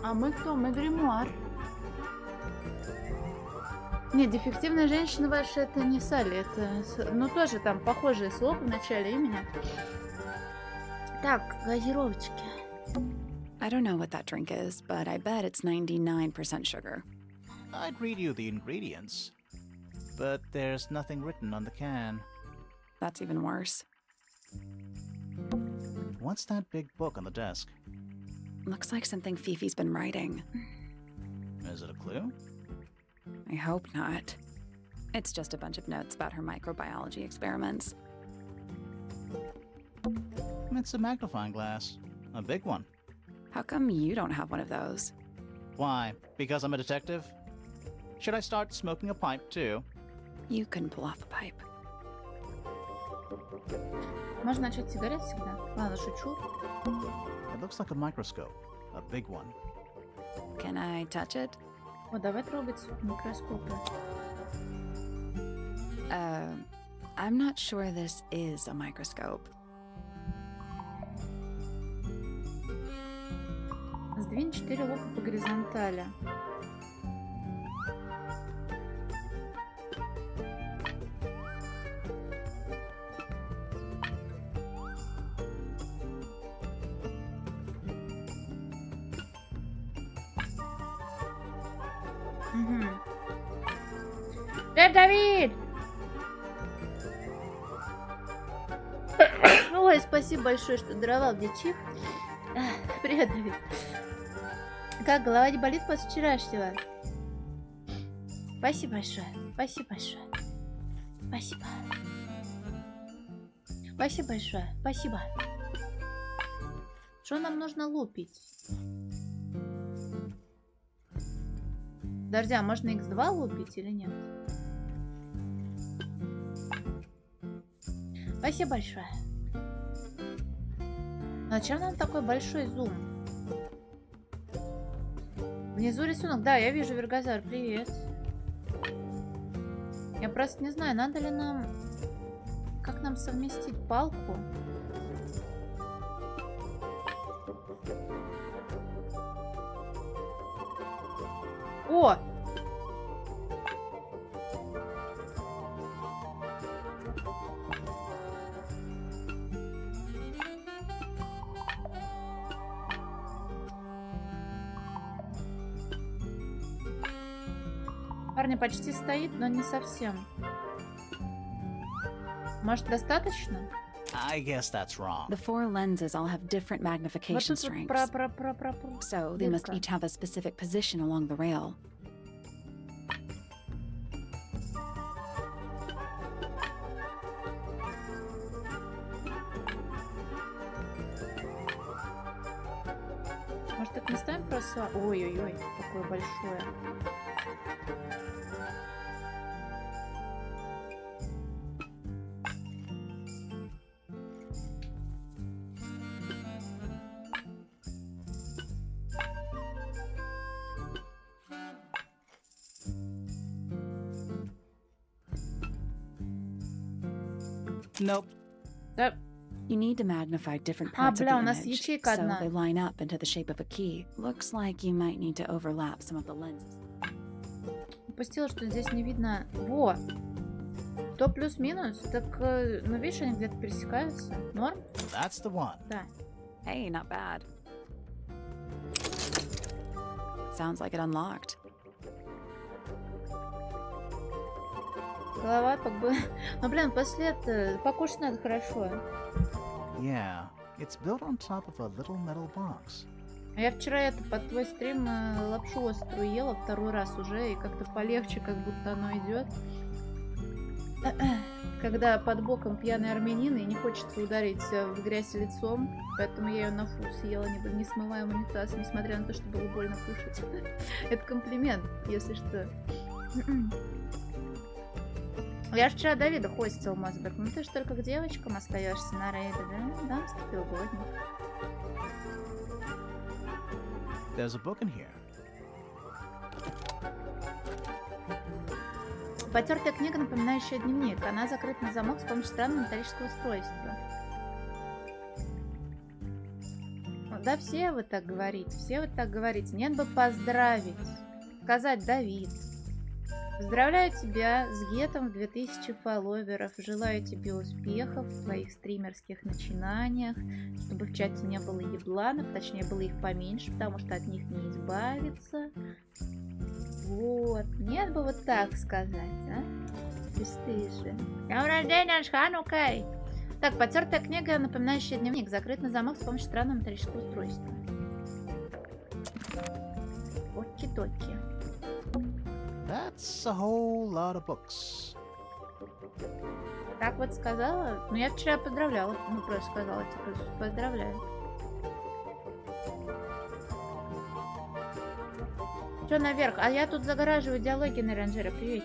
А мы кто? Мы гримуар. Нет, дефективная женщина ваша — это не Салли, это... Ну, тоже там похожее слово в начале имени. Так, газировочки. I don't know what that drink is, but I bet it's 99% sugar. I'd read you the ingredients, but there's nothing written on the can. That's even worse. What's that big book on the desk? Looks like something Fifi's been writing. Is it a clue? I hope not. It's just a bunch of notes about her microbiology experiments. It's a magnifying glass. A big one. How come you don't have one of those? Why? Because I'm a detective? Should I start smoking a pipe too? You couldn't pull off a pipe. Можно начать с сигарет всегда. Ладно, шучу. It looks like a microscope. A big one. Can I touch it? О, давай трогать микроскопы. I'm not sure this is a microscope. Сдвинь 4 лука по горизонтали. Угу. Привет, Давид! Ой, спасибо большое, что даровал мне чих. Привет, Давид. Как, голова не болит после вчерашнего? Спасибо большое. Спасибо большое. Спасибо. Спасибо большое. Спасибо. Что нам нужно лупить? Подожди, а можно x2 лупить или нет? Спасибо большое. Зачем нам такой большой зум? Внизу рисунок. Да, я вижу Вергозавр. Привет. Я просто не знаю, надо ли нам... Как нам совместить палку? О! Парня почти стоит, но не совсем. Может, достаточно? I guess that's wrong. The 4 lenses all have different Вот magnification тут вот strengths, so they must Детка. each have a specific position along the rail. Может, так не ставим просто... Ой-ой-ой, какое большое. Nope. Да, You need to magnify different А, parts of бля, the у нас image, ячейка so одна. they line up into the shape of a key. Looks like you might need to overlap some of the lenses. упустила, что здесь не видно. Во! То плюс-минус. Так, ну видишь, они где-то пересекаются. Норм? That's the one. Да. Hey, not bad. Sounds like it unlocked. Голова как бы... Ну, блин, после этого покушать надо хорошо. Yeah, it's built on top of a little metal box. А я вчера это под твой стрим лапшу острую ела второй раз уже, и как-то полегче, как будто оно идет. Когда под боком пьяный армянин, и не хочется ударить в грязь лицом, поэтому я ее на фу съела, не смывая унитаз, несмотря на то, что было больно кушать. Это комплимент, если что. Я ж вчера Давида хостил, Мосберг. Ну ты ж только к девочкам остаешься на рейде, да? Дамский ты угодник. There's a book in here. Потертая книга, напоминающая дневник. Она закрыта на замок с помощью странного металлического устройства. Ну, да, все вы так говорите. Все вы так говорите. Нет бы поздравить. Сказать: Давид, поздравляю тебя с гетом в 2000 фолловеров. Желаю тебе успехов в твоих стримерских начинаниях. Чтобы в чате не было ебланов. Точнее, было их поменьше, потому что от них не избавиться. Вот. Нет бы вот так сказать, а? Бесстыжие. Днем рождения, Ханукой! Так, потертая книга, напоминающая дневник. Закрыт на замок с помощью странного металлического устройства. Оки-доки. That's a whole lot of books. Так вот сказала. Ну, я вчера поздравляла. Ну, просто сказала, типа, поздравляю. Что наверх? А я тут загораживаю диалоги на ранжере. Привет.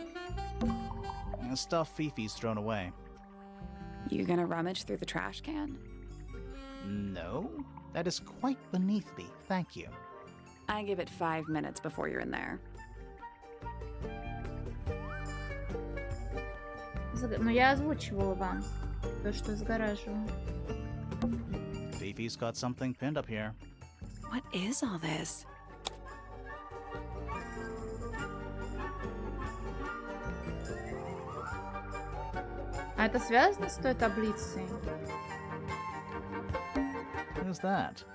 Stuff Fifi's thrown away. You gonna rummage through the trash can? No, that is quite beneath me. Thank you. I give it 5 minutes before you're in there. Но я озвучивала вам то, что загораживаю. Fifi's got something pinned up here. What is all this? А это связано с той таблицей? Who's that?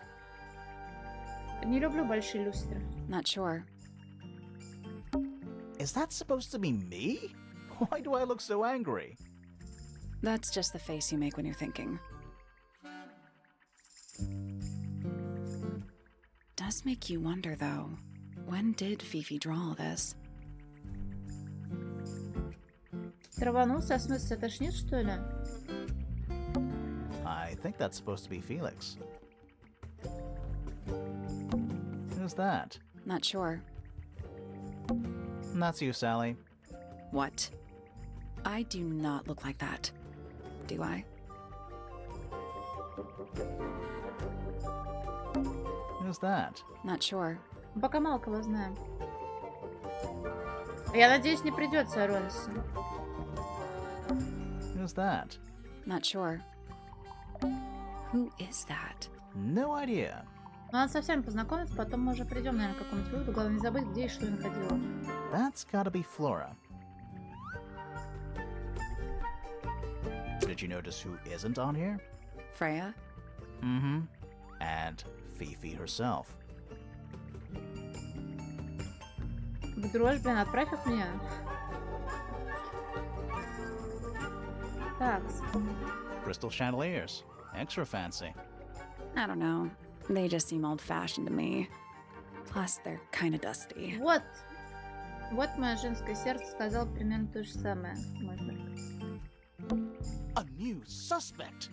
Не люблю большие люстры. Not sure. Is that supposed to be me? Why do I look so angry? That's just the face you make when you're thinking. Does make you wonder, though. When did Fifi draw all this? Траванулся, в смысле, тошнит, что ли? I think that's supposed to be Felix. Who's that? Not sure. That's you, Sally. What? I do not look like that. Do I? Who's that? Not sure. Пока мало кого знаем. Я надеюсь, не придется Ронса. Who's that? Not sure. Who is that? No idea. Ну, надо со всеми познакомиться, потом мы уже придем, наверное, к какому-нибудь выводу. Главное не забыть, где и что я находила. That's gotta be Flora. Did you notice who isn't on here? Freya? Mm-hmm. And Fifi herself. В дрожь, блин, отправь их мне. Так. Crystal chandeliers. Extra fancy. I don't know. They just seem old-fashioned to me. Plus, they're kind of dusty. Вот. Вот мое женское сердце сказало примерно то же самое. A new suspect!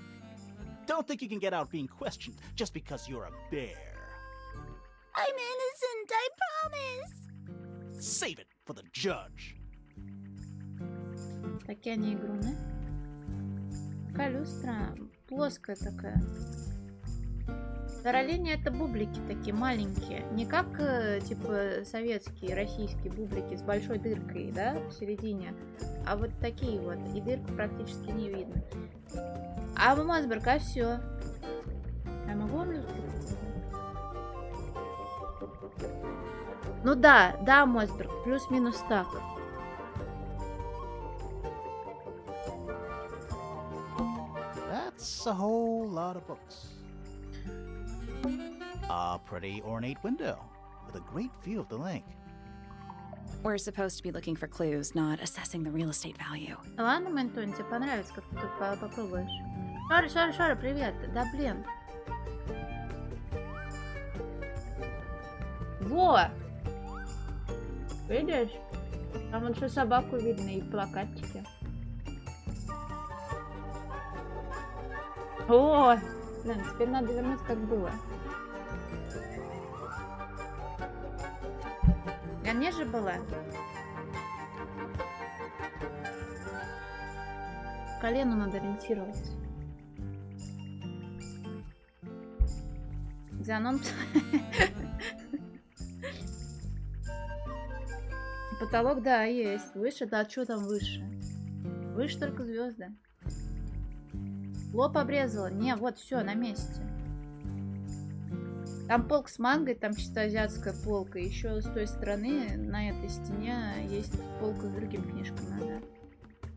Don't think you can get out being questioned just because you're a bear. I'm innocent, I promise. Save it for the judge. Такие они игруны. Такая люстра плоская такая. Таролини это бублики такие маленькие. Не как, типа, советские, российские бублики с большой дыркой, да, в середине. А вот такие вот. И дырку практически не видно. А в Мосберг, а все. Я могу вам люстру показать? Ну да, Мосберг. Плюс-минус так. That's a whole lot of books. A pretty ornate window with a great view of the lake. We're supposed to be looking for clues, not assessing the real estate value. Ладно, Мэнтон, тебе понравится, как ты тут попробуешь. Шара, привет. Да блин. Во! Видишь? Там вот еще собаку видно и плакатчики. О! Блин, теперь надо вернуть, как было. А ниже была. Колену надо ориентироваться. Дианон. Потолок, да, есть. Выше, да, что там выше? Выше только звезды. Лоб обрезала. Не, вот все, на месте. Там полка с мангой, там чисто азиатская полка. Еще с той стороны на этой стене есть полка с другими книжками.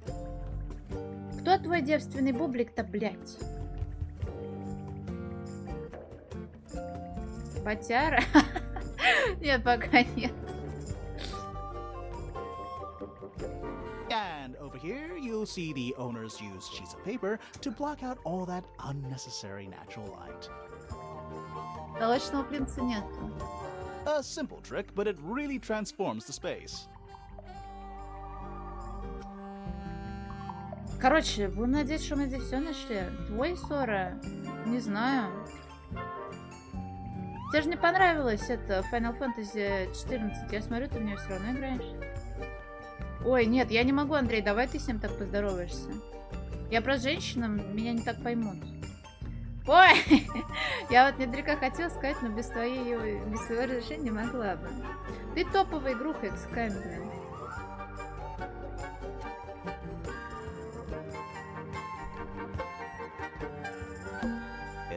Да. Кто твой девственный бублик-то, блядь? Ботяра? Нет, пока нет. And over here, you'll see the owners use sheets of paper to block out all that unnecessary natural light. Толочного принца нету. A simple trick, but it really transforms the space. Короче, будем надеяться, что мы здесь все нашли. Твой, Сора? Не знаю. Тебе же не понравилось это Final Fantasy 14. Я смотрю, ты в нее все равно играешь. Ой, нет, я не могу, Андрей, давай ты с ним так поздороваешься. Я просто женщина, меня не так поймут. Ой, я вот недалеко хотела сказать, но без твоего разрешения не могла бы. Ты топовая игруха, эксками, блин.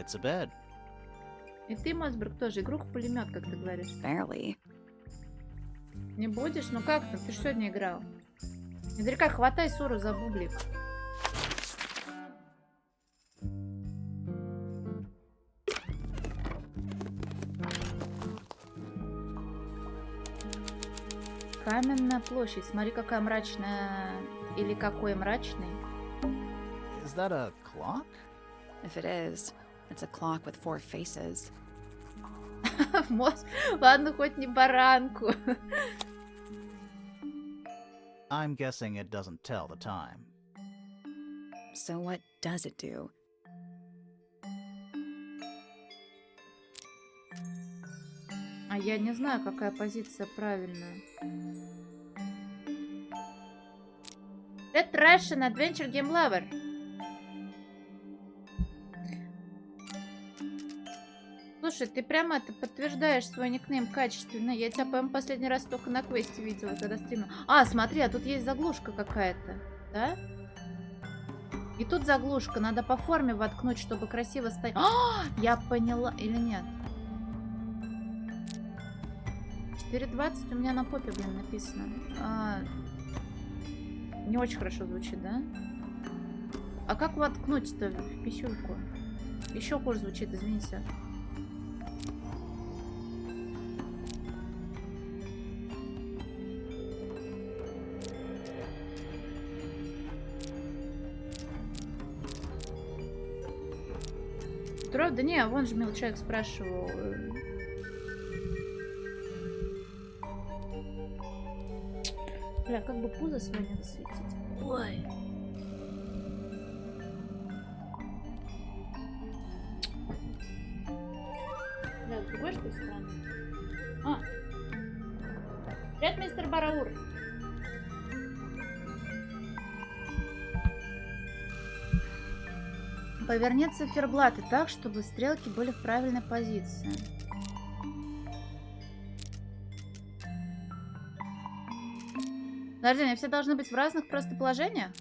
It's a bed. И ты, Мосберг, тоже игрок-пулемет, как ты говоришь. Barely. Не будешь? Ну как ты? Ты ж сегодня играл. Недалеко, хватай ссору за бублик. Каменная площадь. Смотри, какая мрачная. Или какой мрачный. Is that a clock? If it is, it's a clock with 4 faces. Ладно, хоть не баранку. I'm guessing it doesn't tell the time. So what does it do? А я не знаю, какая позиция правильная. Red Russian Adventure Game Lover. Слушай, ты прямо это подтверждаешь свой никнейм качественно. Я тебя, по-моему, последний раз только на квесте видела, когда стримила. А, смотри, а тут есть заглушка какая-то, да? И тут заглушка. Надо по форме воткнуть, чтобы красиво стоять. А, я поняла. Или нет? 4:20 у меня на попе, блин, написано. Не очень хорошо звучит, да? А как воткнуть-то в писюльку? Еще хуже звучит, извините. Да не, вон же милый человек спрашивал. Бля, как бы пузо свое не засветить. Ой. Бля, с другой что ли стороны? А. Привет, мистер Бараур. Поверни циферблаты так, чтобы стрелки были в правильной позиции. Подожди, они все должны быть в разных просто положениях?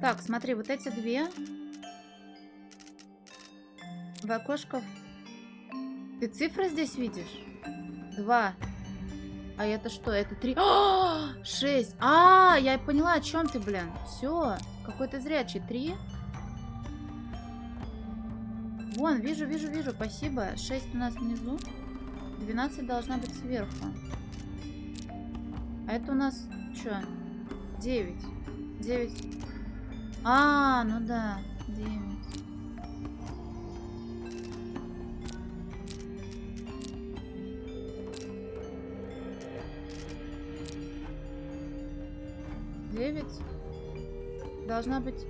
Так, смотри, вот эти две в окошко. Ты цифры здесь видишь? 2. А это что? Это 3. 6. А, я поняла, о чем ты, блин. Все. Какой-то зрячий. 3. Вон, вижу. Спасибо. 6 у нас внизу. 12 должна быть сверху. А это у нас что? 9. 9. А, ну да. 9. Должна быть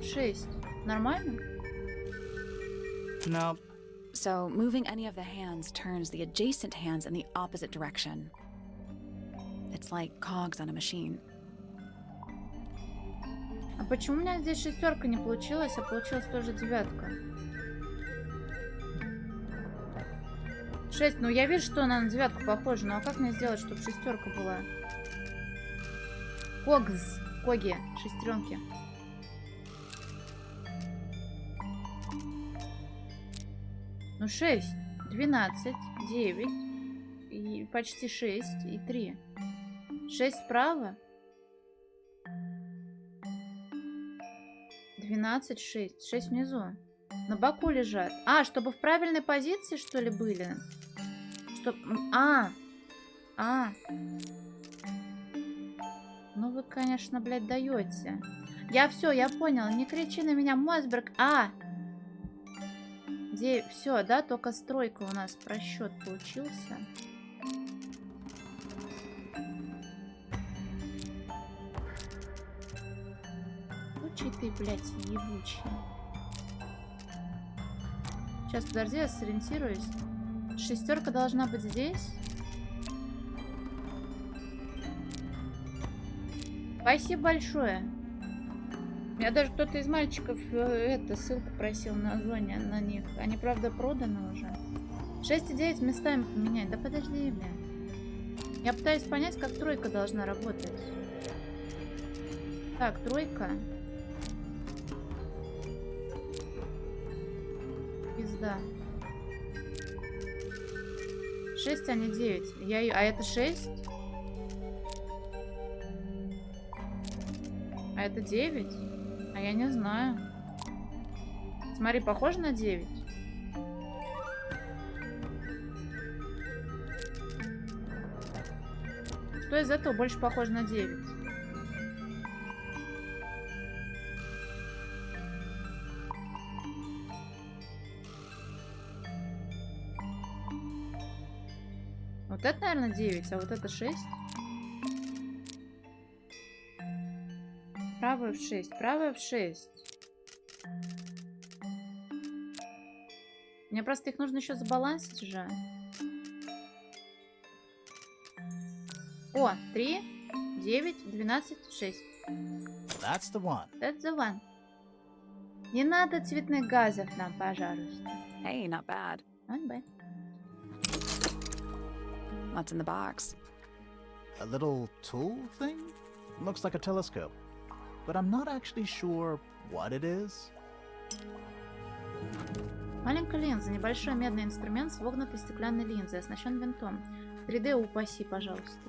6. Нормально? No. So moving any of the hands turns the adjacent hands in the opposite direction. It's like cogs on a machine. А почему у меня здесь шестерка не получилась, а получилась тоже 9? 6. Ну я вижу, что она на 9 похожа. Ну а как мне сделать, чтобы шестерка была? Когс. Коги. Шестеренки. Ну 6. 12. 9. И почти 6. И 3. 6 справа. 12, 6. 6 внизу. На боку лежат. А, чтобы в правильной позиции, что ли, были? Чтоб... Ну вы, конечно, блядь, даете. Я понял. Не кричи на меня, Мосберг. 9. Все, да, только стройка у нас просчет получился. Ебучий ты, блядь, ебучий. Сейчас, подожди, я сориентируюсь. Шестерка должна быть здесь. Спасибо большое. Меня даже кто-то из мальчиков ссылку просил на зоне на них. Они, правда, проданы уже. 6 и 9 местами поменять. Да подожди, бля. Я пытаюсь понять, как тройка должна работать. Так, тройка. Пизда. 6, а не 9. А это 6? А это 9? А я не знаю. Смотри, похоже на 9? Что из этого больше похоже на 9? Вот это, наверное, 9, а вот это 6. Правая в 6, правая в 6. Мне просто их нужно еще забалансить уже. О, 3, 9, 12, 6. That's the one. That's the one. Не надо цветных газов нам, пожалуйста. Hey, not bad. Not bad. What's in the box? A little tool thing? Looks like a telescope. But I'm not actually sure what it is. Маленькая линза. Небольшой медный инструмент с вогнутой стеклянной линзой. Оснащен винтом. 3D упаси, пожалуйста.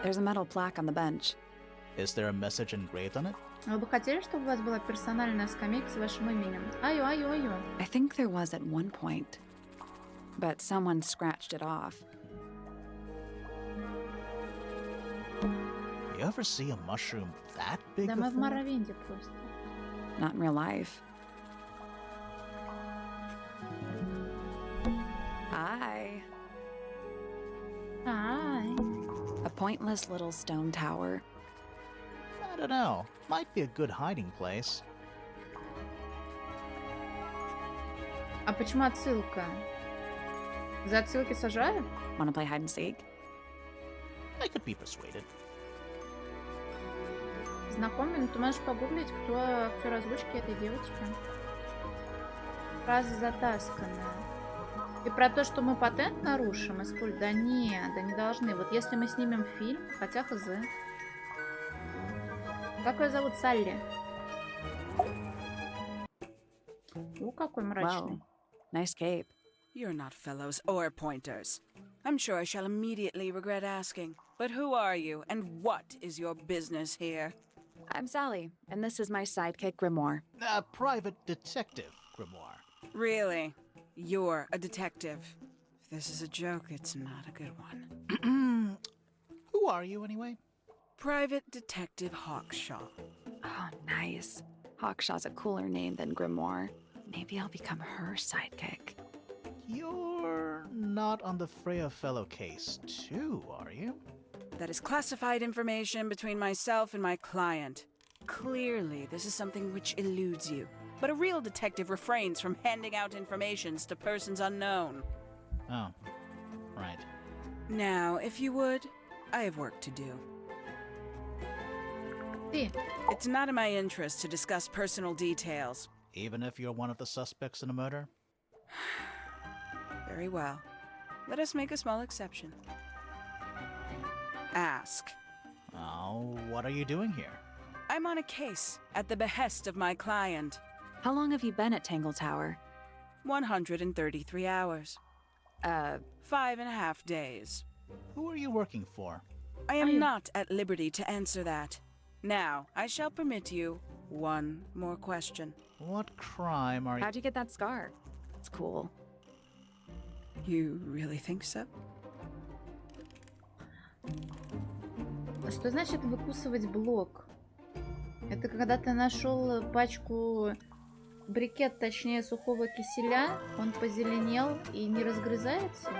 There's a metal plaque on the bench. Is there a message engraved on it? Вы бы хотели, чтобы у вас была персональная скамейка с вашим именем? Айо, айо, айо. I think there was at one point, but someone scratched it off. You ever see a mushroom that big Да мы в before? Моровинде просто. Not in real life. Hi. Ай. A pointless little stone tower. I don't know. Might be a good hiding place. А почему отсылка? За отсылки сажают? Want to play hide and seek? I could be persuaded. Знакомый, но ты можешь погуглить, кто актер озвучки этой девочки. Фраза затасканная. И про то, что мы патент нарушим, используем. Да не должны. Вот если мы снимем фильм, хотя хз. Как ее зовут? Салли. О, какой мрачный. Wow. Nice cape. You're not fellows or pointers. I'm sure I shall immediately regret asking. But who are you, and what is your business here? I'm Sally, and this is my sidekick Grimoire. A private detective, Grimoire. Really? You're a detective. If this is a joke, it's not a good one. Who are you, anyway? Private Detective Hawkshaw. Oh, nice. Hawkshaw's a cooler name than Grimoire. Maybe I'll become her sidekick. You're not on the Freya Fellow case, too, are you? That is classified information between myself and my client. Clearly, this is something which eludes you. But a real detective refrains from handing out informations to persons unknown. Oh, right. Now, if you would, I have work to do. Ты. It's not in my interest to discuss personal details. Even if you're one of the suspects in a murder? Very well. Let us make a small exception. Ask. Oh, what are you doing here? I'm on a case at the behest of my client. How long have you been at Tangle Tower? 133 hours. 5.5 days. Who are you working for? I am not at liberty to answer that. Now, I shall permit you one more question. What crime are you... How'd you get that scar? It's cool. You really think so? Что значит выкусывать блок? Это когда ты нашел пачку брикет, точнее сухого киселя, он позеленел и не разгрызается?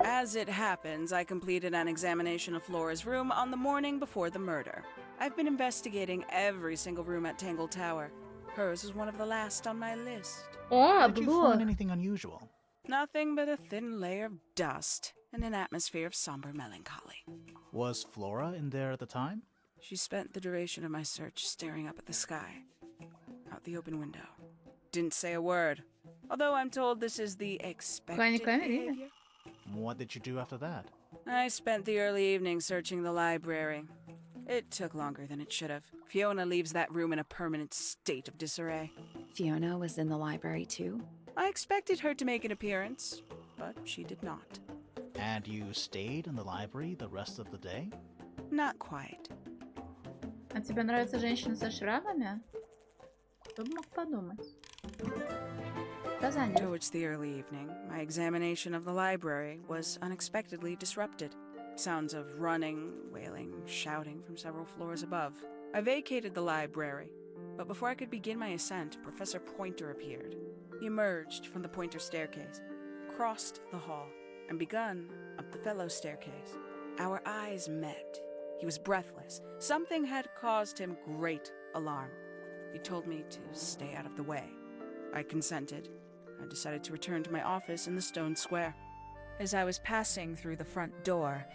As it happens, I completed an examination of Flora's room on the morning before the murder. I've been investigating every single room at Tangle Tower. Hers was one of the last on my list. О, Did you блок! find anything unusual? Nothing but a thin layer of dust and an atmosphere of somber melancholy. Was Flora in there at the time? She spent the duration of my search staring up at the sky, out the open window. Didn't say a word, although I'm told this is the expected behavior. What did you do after that? I spent the early evening searching the library. It took longer than it should have. Fiona leaves that room in a permanent state of disarray. Fiona was in the library too? I expected her to make an appearance, but she did not. And you stayed in the library the rest of the day? Not quite. А тебе нравятся женщины со шрамами? Кто бы мог подумать? Сказание. Towards the early evening, my examination of the library was unexpectedly disrupted. Sounds of running, wailing, shouting from several floors above. I vacated the library, but before I could begin my ascent, Professor Pointer appeared. He emerged from the Pointer staircase, crossed the hall, and begun up the fellow staircase. Our eyes met. He was breathless. Something had caused him great alarm. He told me to stay out of the way. I consented. I decided to return to my office in the stone square. As I was passing through the front door,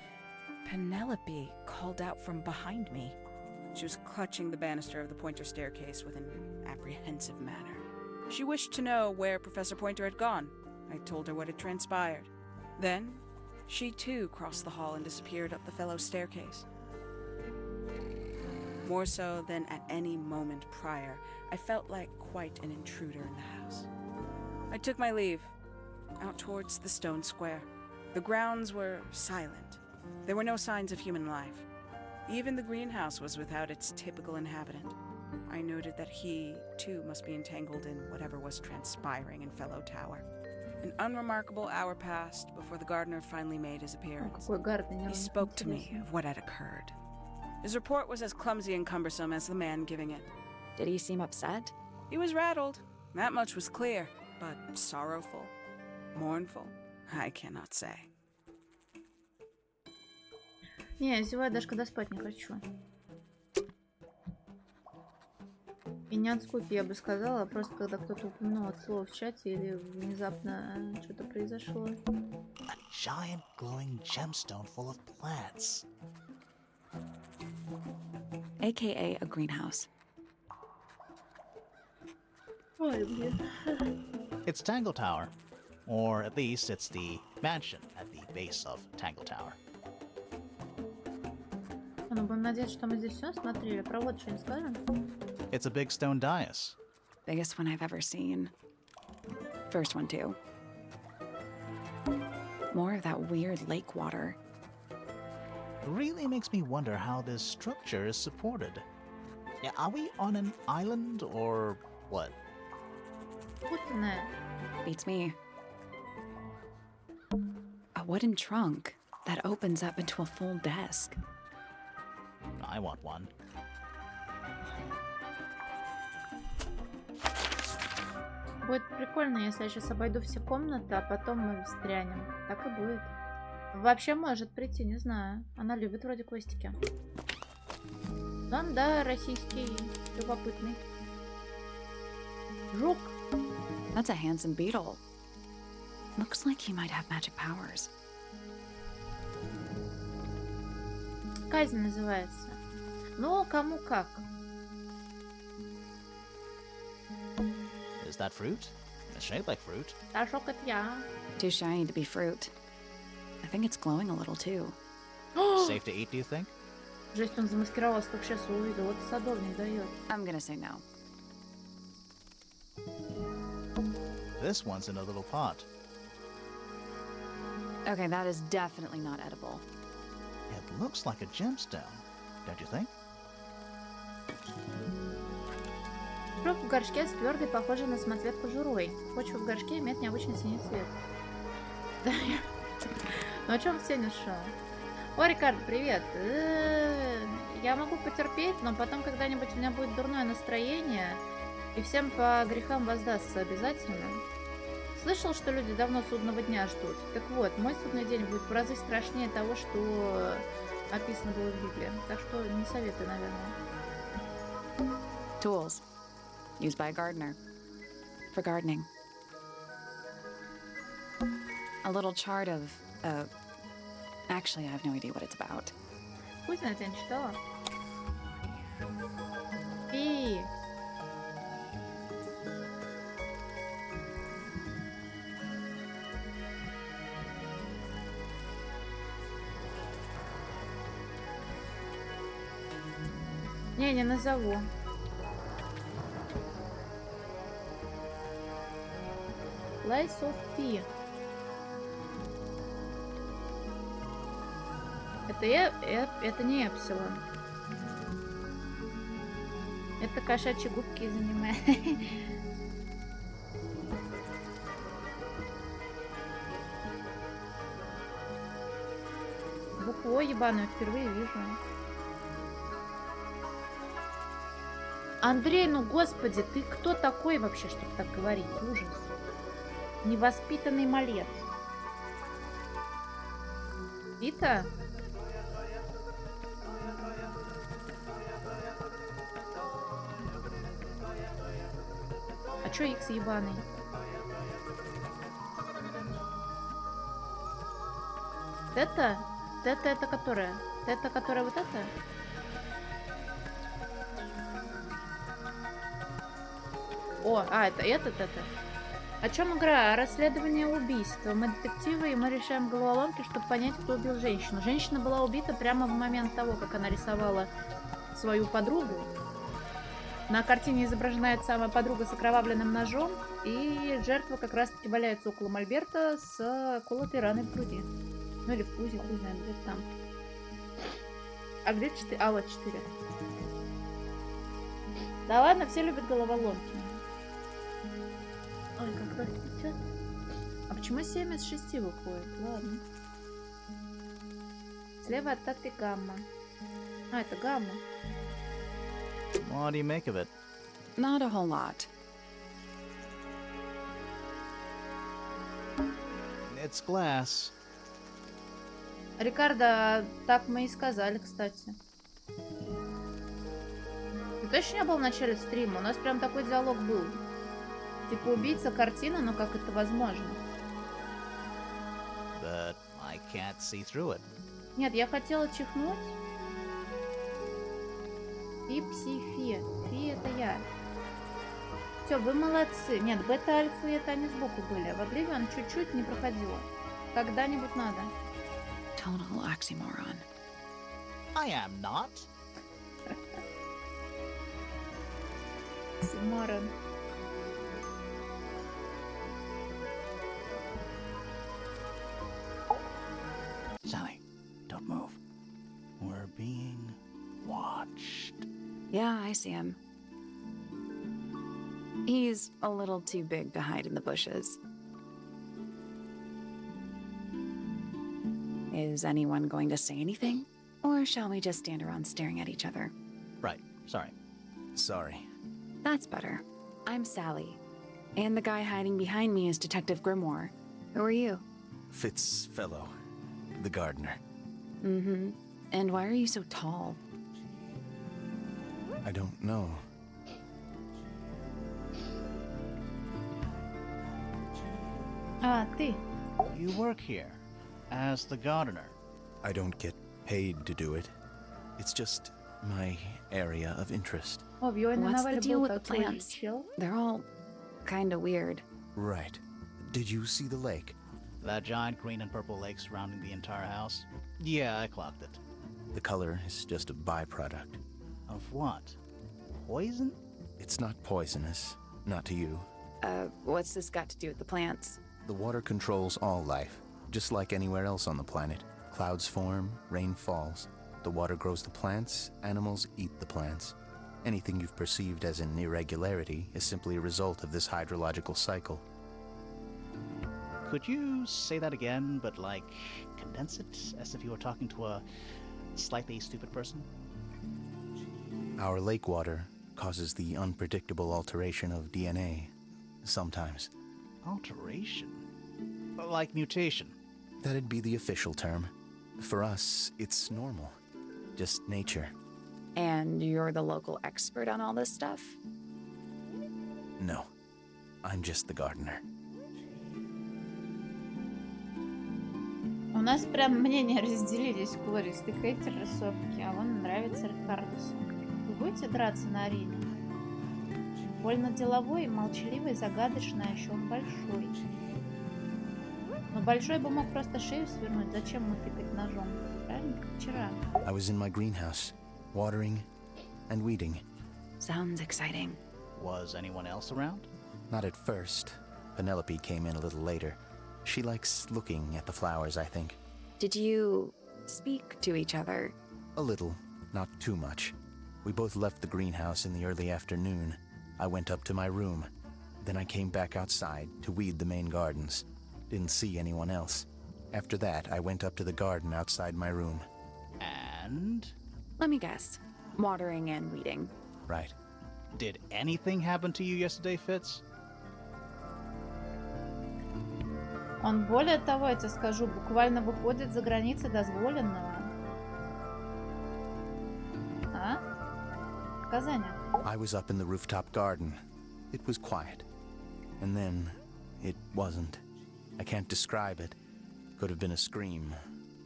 Penelope called out from behind me. She was clutching the banister of the Pointer staircase with an apprehensive manner. She wished to know where Professor Pointer had gone. I told her what had transpired. Then, she too crossed the hall and disappeared up the fellow staircase. More so than at any moment prior, I felt like quite an intruder in the house. I took my leave, out towards the stone square. The grounds were silent. There were no signs of human life. Even the greenhouse was without its typical inhabitant. I noted that he, too, must be entangled in whatever was transpiring in Fellow Tower. An unremarkable hour passed before the gardener finally made his appearance. He spoke to me of what had occurred. His report was as clumsy and cumbersome as the man giving it. Did he seem upset? He was rattled. That much was clear. But sorrowful, mournful, I cannot say. Не, я зеваю даже когда спать не хочу. И не от скуки, я бы сказала, а просто когда кто-то упомянул это слово в чате или внезапно что-то произошло. A giant glowing gemstone full of plants. AKA a greenhouse. Ой, блин. It's Tangle Tower. Or at least it's the mansion at the base of Tangle Tower. Ну, будем надеяться, что мы здесь все смотрели. Про вот что-нибудь скажем? It's a big stone dais. Biggest one I've ever seen. First one, too. More of that weird lake water. It really makes me wonder how this structure is supported. Yeah, are we on an island or what? Путанная. Beats me. A wooden trunk that opens up into a full desk. I want one. Будет прикольно, если я сейчас обойду все комнаты, а потом мы встрянем. Так и будет. Вообще может прийти, не знаю. Она любит вроде квестики. Он, да, российский, любопытный. Жук. That's a handsome beetle. Looks like he might have magic powers. Казнь называется. Ну, кому как. Is that fruit? It's shaped like fruit. Ожог это я. Too shiny to be fruit. I think it's glowing a little, too. Safe to eat, do you think? Жесть, он замаскировался, только сейчас увидел. Вот садовник дает. I'm gonna say no. This one's in a little pot. Okay, that is definitely not edible. It looks like a gemstone, don't you think? Жук в горшке с твердой, похожей на самоцвет кожурой. Почва в горшке имеет необычный синий цвет. Да, я... Ну о чем ценишь? О, Рикардо, привет. Я могу потерпеть, но потом когда-нибудь у меня будет дурное настроение, и всем по грехам воздастся обязательно. Слышал, что люди давно судного дня ждут. Так вот, мой судный день будет в разы страшнее того, что описано было в Библии. Так что не советую, наверное. Tools. Used by a gardener. For gardening. a little chart of, actually, I have no idea what it's about. Пусть знает, я не читала. И... Не назову. Lies of P. Это не Эпсилон. Это кошачьи губки из аниме. Букву О ебаную впервые вижу. Андрей, ну господи, ты кто такой вообще, чтобы так говорить? Ужас. Невоспитанный малец. Пита? А чё Икс ебаный? Тета? Тета это которая? Тета, которая вот эта? О, это этот. О чем игра? Расследование убийства. Мы детективы, и мы решаем головоломки, чтобы понять, кто убил женщину. Женщина была убита прямо в момент того, как она рисовала свою подругу. На картине изображена эта самая подруга с окровавленным ножом, и жертва как раз-таки валяется около мольберта с колотой раной в груди. Ну или в пузе, хуй знает, где-то там. А где 4? А, вот 4. Да ладно, все любят головоломки. Ой, как раз сейчас. А почему 7 из 6 выходит? Ладно. Слева от таты гамма. А, это гамма. What do you make of it? Not a whole lot. It's glass. Рикардо, так мы и сказали, кстати. Ты точно не был в начале стрима? У нас прям такой диалог был. Типа убийца картина, но как это возможно? But I can't see through it. Нет, я хотела чихнуть. Фи. Фи это я. Все, вы молодцы. Нет, бета, альфа это они сбоку были. А в Обливион чуть-чуть не проходила. Когда-нибудь надо. Total oxymoron. I am not. Симарон. Sally, don't move. We're being watched. Yeah, I see him. He's a little too big to hide in the bushes. Is anyone going to say anything? Or shall we just stand around staring at each other? Right, sorry. Sorry. That's better. I'm Sally. And the guy hiding behind me is Detective Grimoire. Who are you? Fitzfellow, the gardener. Mm-hmm. And why are you so tall? I don't know. А, ты. You work here as the gardener. I don't get paid to do it. It's just my area of interest. О, в его What's the новелле deal был with the такой plants? чел. They're all kinda weird. Right. Did you see the lake? That giant green and purple lake surrounding the entire house? Yeah, I clocked it. The color is just a byproduct. Of what? Poison? It's not poisonous. Not to you. What's this got to do with the plants? The water controls all life, just like anywhere else on the planet. Clouds form, rain falls. The water grows the plants, animals eat the plants. Anything you've perceived as an irregularity is simply a result of this hydrological cycle. Could you say that again, but like condense it as if you were talking to a slightly stupid person? Our lake water causes the unpredictable alteration of DNA. Sometimes. Alteration? Like mutation? That'd be the official term. For us, it's normal. Just nature. And you're the local expert on all this stuff? No. I'm just the gardener. У нас прям мнения разделились, Корис. Ты хейтер рисовки, а вон нравится Рикардусу. Вы будете драться на арене? Больно деловой, молчаливый, загадочный, а еще он большой. Но большой бы мог просто шею свернуть. Зачем ему тыкать ножом? Правильно? Как вчера. I was in my greenhouse, watering and weeding. Sounds exciting. Was anyone else around? Not at first. Penelope came in a little later. She likes looking at the flowers, I think. Did you speak to each other? A little, not too much. We both left the greenhouse in the early afternoon. I went up to my room. Then I came back outside to weed the main gardens. Didn't see anyone else. After that, I went up to the garden outside my room. And? Let me guess. Watering and weeding. Right. Did anything happen to you yesterday, Fitz? Он, более того, я тебе скажу, буквально выходит за границы дозволенного. А? Показания. I was up in the rooftop garden. It was quiet. And then, it wasn't. I can't describe it. Could have been a scream,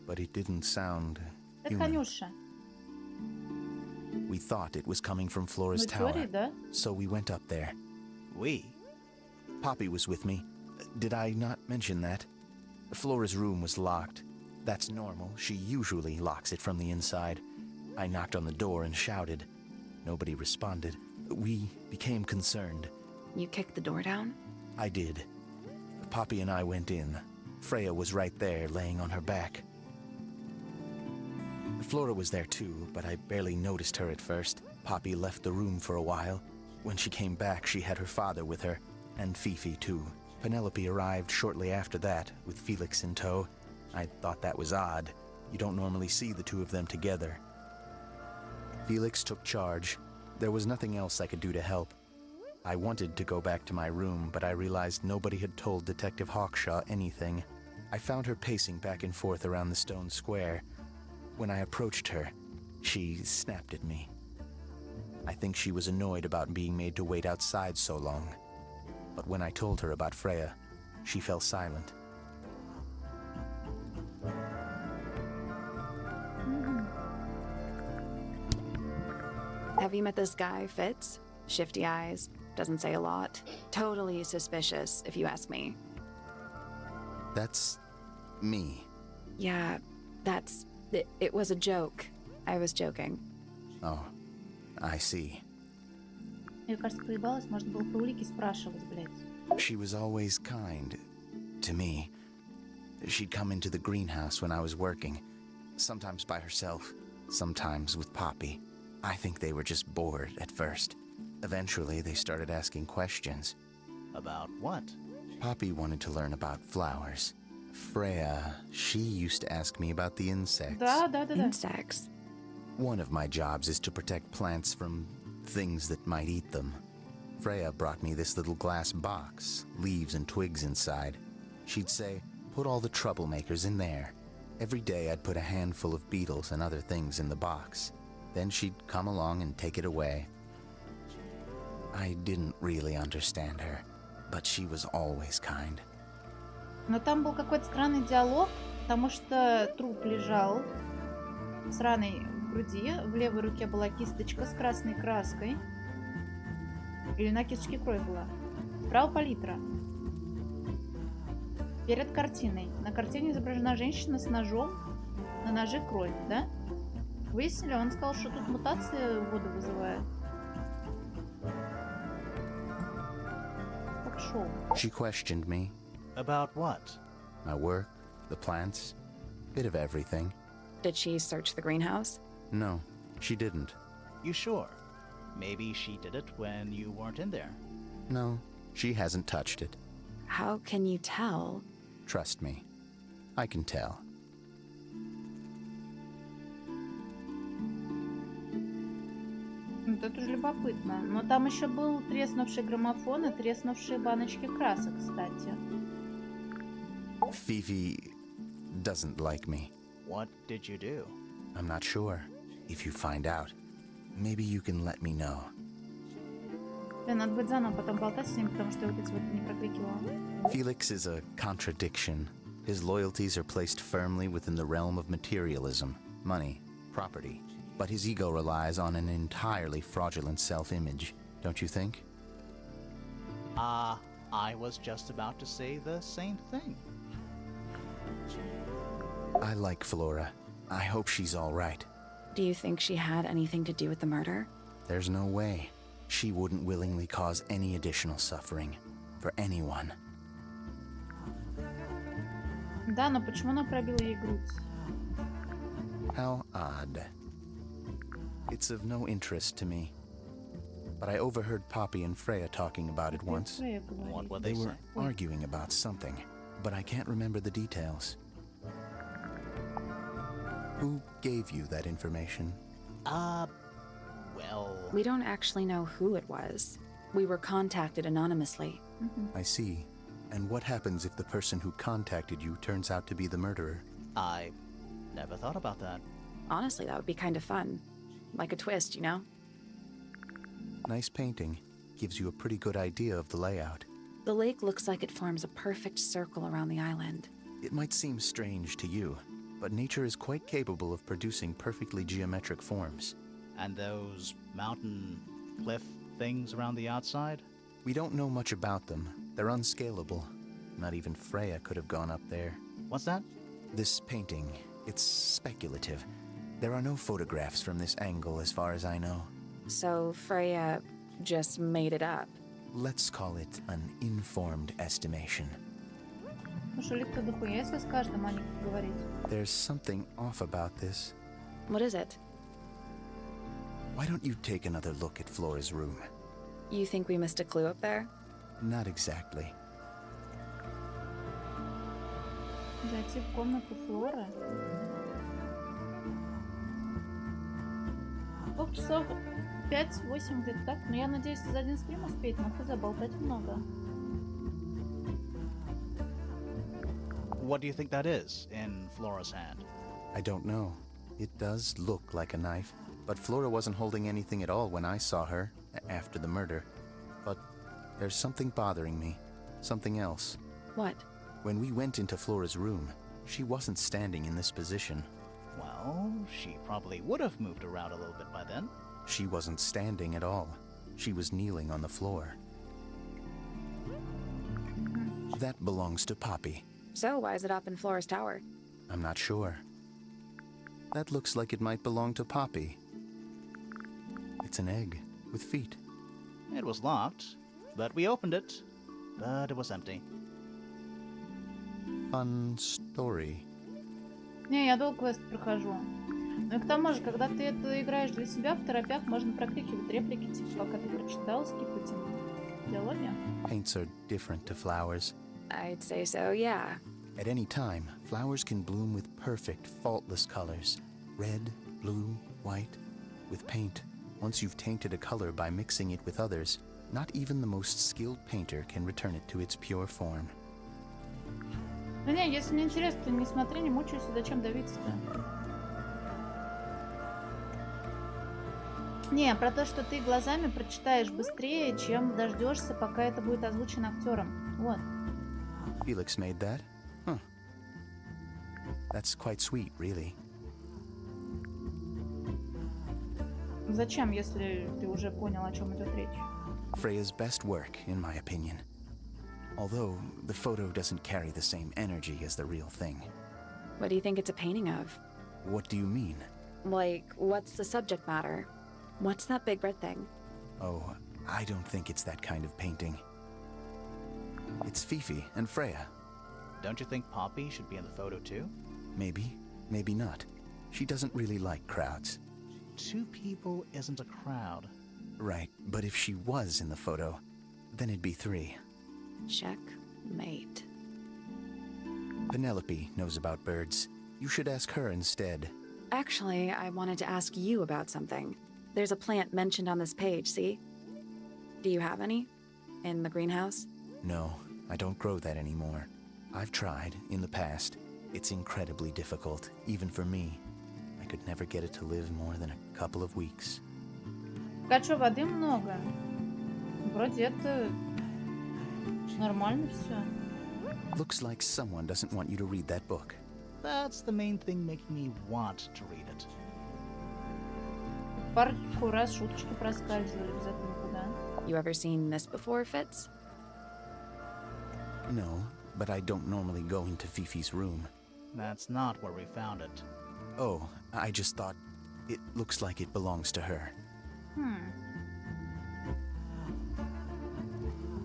but it didn't sound Это human. конюша. We thought it was coming from Flora's Ну, tower, теории, да? so we went up there. We? Poppy was with me. Did I not mention that? Flora's room was locked. That's normal. She usually locks it from the inside. I knocked on the door and shouted. Nobody responded. We became concerned. You kicked the door down? I did. Poppy and I went in. Freya was right there, laying on her back. Flora was there too, but I barely noticed her at first. Poppy left the room for a while. When she came back, she had her father with her, and Fifi too. Penelope arrived shortly after that, with Felix in tow. I thought that was odd. You don't normally see the two of them together. Felix took charge. There was nothing else I could do to help. I wanted to go back to my room, but I realized nobody had told Detective Hawkshaw anything. I found her pacing back and forth around the stone square. When I approached her, she snapped at me. I think she was annoyed about being made to wait outside so long. But when I told her about Freya, she fell silent. Have you met this guy, Fitz? Shifty eyes, doesn't say a lot. Totally suspicious, if you ask me. That's me. Yeah, that's... It was a joke. I was joking. Oh, I see. Мне кажется, поебалась, можно было по улике спрашивать, блядь. She was always kind to me. She'd come into the greenhouse when I was working, sometimes by herself, sometimes with Poppy. I think they were just bored at first. Eventually, they started asking questions. About what? Poppy wanted to learn about flowers. Freya, she used to ask me about the insects. Да, да, да, да. Insects. One of my jobs is to protect plants from things that might eat them. Freya brought me this little glass box, leaves and twigs inside. She'd say, put all the troublemakers in there. Every day I'd put a handful of beetles and other things in the box. Then she'd come along and take it away. I didn't really understand her, but she was always kind. Но там был какой-то странный диалог, потому что труп лежал с раной в груди, в левой руке была кисточка с красной краской. Или на кисточке кровь была. Справа палитра. Перед картиной. На картине изображена женщина с ножом. На ноже кровь, да? Выяснили, он сказал, что тут мутация воду вызывает. Как шоу. She questioned me. About what? My work, the plants, bit of everything. Did she search the greenhouse? No, she didn't. You sure? Maybe she did it when you weren't in there. No, she hasn't touched it. How can you tell? Trust me, I can tell. Это уже любопытно. Но там еще был треснувший граммофон и треснувшие баночки красок, кстати. Fifi doesn't like me. What did you do? I'm not sure. If you find out, maybe you can let me know. Блин, надо будет заново потом болтать с ним, потому что я вот эти вот не прокрикивала. Felix is a contradiction. His loyalties are placed firmly within the realm of materialism, money, property. But his ego relies on an entirely fraudulent self-image, don't you think? I was just about to say the same thing. I like Flora. I hope she's all right. Do you think she had anything to do with the murder? There's no way. She wouldn't willingly cause any additional suffering for anyone. Да, но почему она пробила ей грудь? How odd. It's of no interest to me. But I overheard Poppy and Freya talking about it once. Freya говорит. What were They they were saying? arguing about something, but I can't remember the details. Who gave you that information? Well... We don't actually know who it was. We were contacted anonymously. I see. And what happens if the person who contacted you turns out to be the murderer? I never thought about that. Honestly, that would be kind of fun. Like a twist, you know? Nice painting. Gives you a pretty good idea of the layout. The lake looks like it forms a perfect circle around the island. It might seem strange to you, but nature is quite capable of producing perfectly geometric forms. And those mountain cliff things around the outside? We don't know much about them. They're unscalable. Not even Freya could have gone up there. What's that? This painting, it's speculative. There are no photographs from this angle as far as I know. So Freya just made it up. Let's call it an informed estimation. Слушай, Лик-то дохуя, если с каждым о них говорить. There's something off about this. What is it? Why don't you take another look at Flora's room? You think we missed a clue up there? Not exactly. Зайти в комнату Флоры. Сколько часов? 5-8 где-то так? Но я надеюсь, за один стрим успеть, но ты заболтать много. What do you think that is in Flora's hand? I don't know. It does look like a knife, but Flora wasn't holding anything at all when I saw her after the murder. But there's something bothering me. Something else. What? When we went into Flora's room, she wasn't standing in this position. Well, she probably would have moved around a little bit by then. She wasn't standing at all. She was kneeling on the floor. That belongs to Poppy. So why is it up in Flora's tower? I'm not sure. That looks like it might belong to Poppy. It's an egg with feet. It was locked, but we opened it. But it was empty. Fun story. Не, я долг квест прохожу. Ну и к тому же, когда ты это играешь для себя, в торопях можно прокликивать реплики, типа, пока ты прочитал, скипать диалоги. Paints are different to flowers. I'd say so, yeah. At any time, flowers can bloom with perfect, faultless colors. Red, blue, white. With paint, once you've tainted a color by mixing it with others, not even the most skilled painter can return it to its pure form. Ну не, если не интересно, то не смотри, не мучайся, зачем давиться-то? Не, про то, что ты глазами прочитаешь быстрее, чем дождешься, пока это будет озвучено актером. Вот. Felix made that? Huh. That's quite sweet, really. Зачем, если ты уже понял, о чем идет речь? Freya's best work, in my opinion. Although, the photo doesn't carry the same energy as the real thing. What do you think it's a painting of? What do you mean? Like, what's the subject matter? What's that big red thing? Oh, I don't think it's that kind of painting. It's Fifi and Freya. Don't you think Poppy should be in the photo too? Maybe, maybe not. She doesn't really like crowds. 2 people isn't a crowd. Right, but if she was in the photo, then it'd be 3. Checkmate. Penelope knows about birds. You should ask her instead. Actually, I wanted to ask you about something. There's a plant mentioned on this page, see? Do you have any? In the greenhouse? No, I don't grow that anymore. I've tried, in the past. It's incredibly difficult, even for me. I could never get it to live more than a couple of weeks. А что, воды много? Вроде это нормально все. Looks like someone doesn't want you to read that book. That's the main thing making me want to read it. Пару раз шуточки проскальзывали без этого никуда. You ever seen this before, Fitz? No, but I don't normally go into Fifi's room. That's not where we found it. Oh, I just thought it looks like it belongs to her.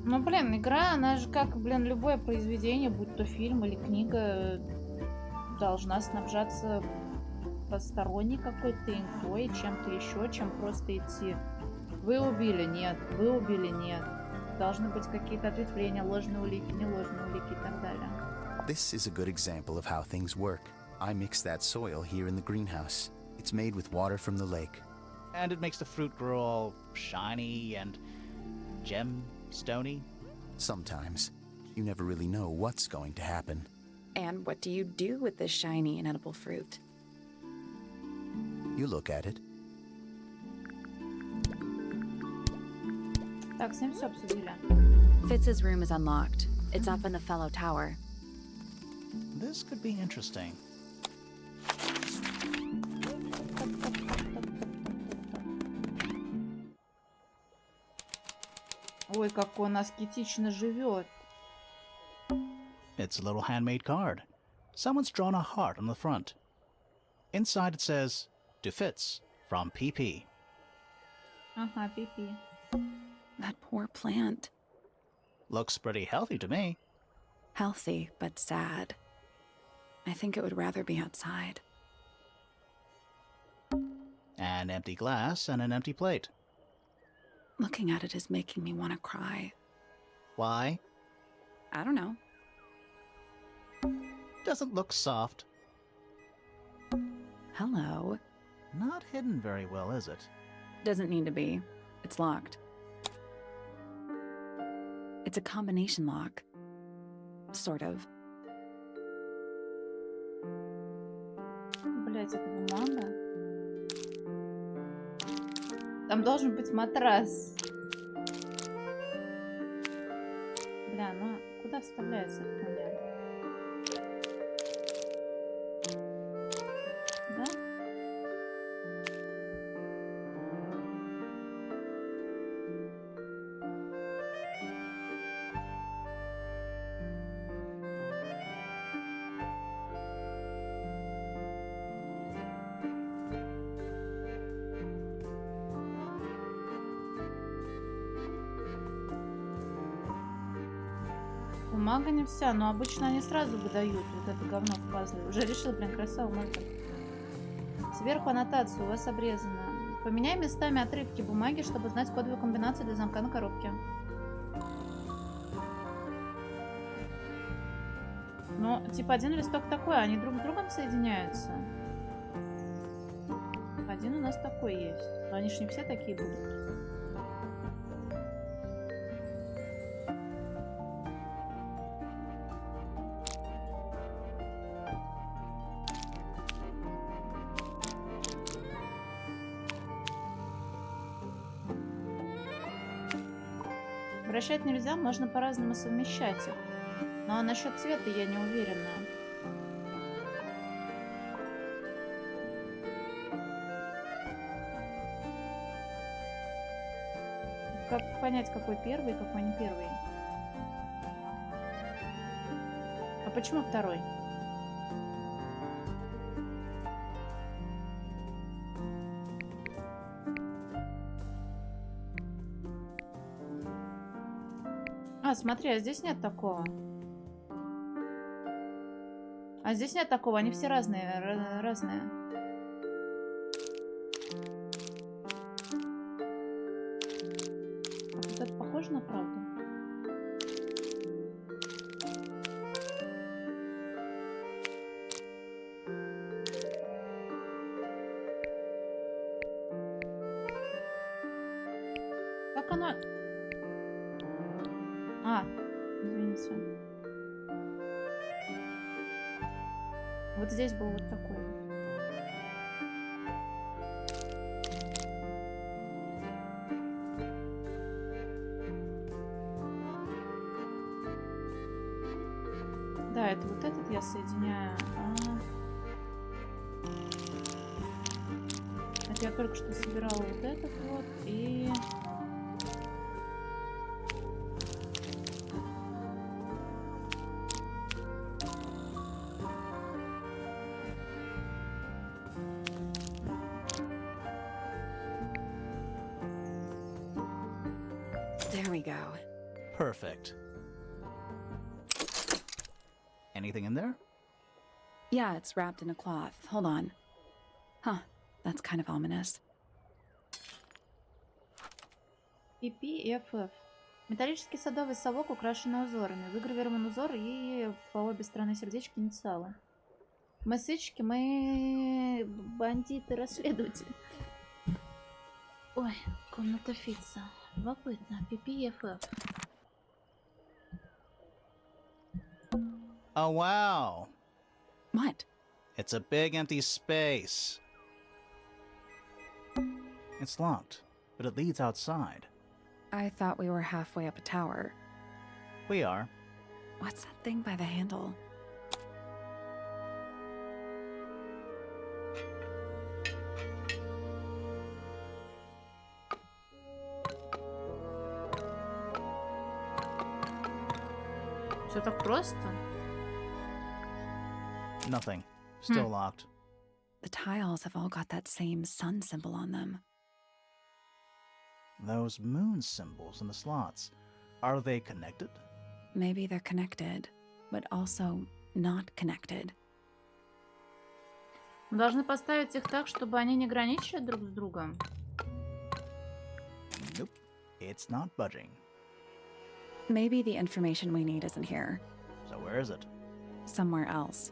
Ну, блин, игра, она же как, блин, любое произведение, будь то фильм или книга, должна снабжаться посторонней какой-то инфой, чем-то еще, чем просто идти. Вы убили, нет. Вы убили, нет. Должны быть какие-то ответвления, ложные улики, не ложные улики и так далее. This is a good example of how things work. I mix that soil here in the greenhouse. It's made with water from the lake. And it makes the fruit grow all shiny and gemstony. Sometimes. You never really know what's going to happen. And what do you do with this shiny and edible fruit? You look at it. Так, с ним все обсудили. Fitz's room is unlocked. It's up in the fellow tower. This could be interesting. Ой, как он аскетично живет. It's a little handmade card. Someone's drawn a heart on the front. Inside it says, "To Fitz, from PP." Ага, пипи. That poor plant. Looks pretty healthy to me. Healthy, but sad. I think it would rather be outside. An empty glass and an empty plate. Looking at it is making me want to cry. Why? I don't know. Doesn't look soft. Hello. Not hidden very well, is it? Doesn't need to be. It's locked. It's a combination lock. Sort of. Блять, это бумага? Там должен быть матрас. Бля, ну куда вставляется эта хуйня? Да? Бумага не вся, но обычно они сразу выдают вот это говно в пазле. Уже решил, блин, красава, мальчик. Сверху аннотацию у вас обрезана. Поменяй местами отрывки бумаги, чтобы знать кодовую комбинацию для замка на коробке. Ну, типа один листок такой, они друг с другом соединяются. Один у нас такой есть. Но они ж не все такие будут. Вращать нельзя, можно по-разному совмещать их. Но насчет цвета я не уверена. Как понять, какой первый, какой не первый? А почему второй? А, смотри, а здесь нет такого. А здесь нет такого, они все разные, разные. А вот это похоже на правду? Как оно... А, извините. Вот здесь был вот такой вот. Да, это вот этот я соединяю. Это я только что собирала вот этот вот и... There we go. Perfect. Anything in there? Yeah, it's wrapped in a cloth. Hold on. Huh, that's kind of ominous. PPFF. Металлический садовый совок, украшенный узорами. Выгравирован узор и по обе стороны сердечки инициалы. Мы сыщики, мы бандиты-расследователи. Ой, комната Фитца. Любопытно. PPFF. Oh, wow. What? It's a big empty space. It's locked, but it leads outside. I thought we were halfway up a tower. We are. What's that thing by the handle? Все так просто? Nothing. Still locked. The tiles have all got that same sun symbol on them. Those moon symbols in the slots. Are they connected? Maybe they're connected, but also not connected. Мы должны поставить их так, чтобы они не граничили друг с другом. Nope. It's not budging. Maybe the information we need isn't here. So where is it? Somewhere else.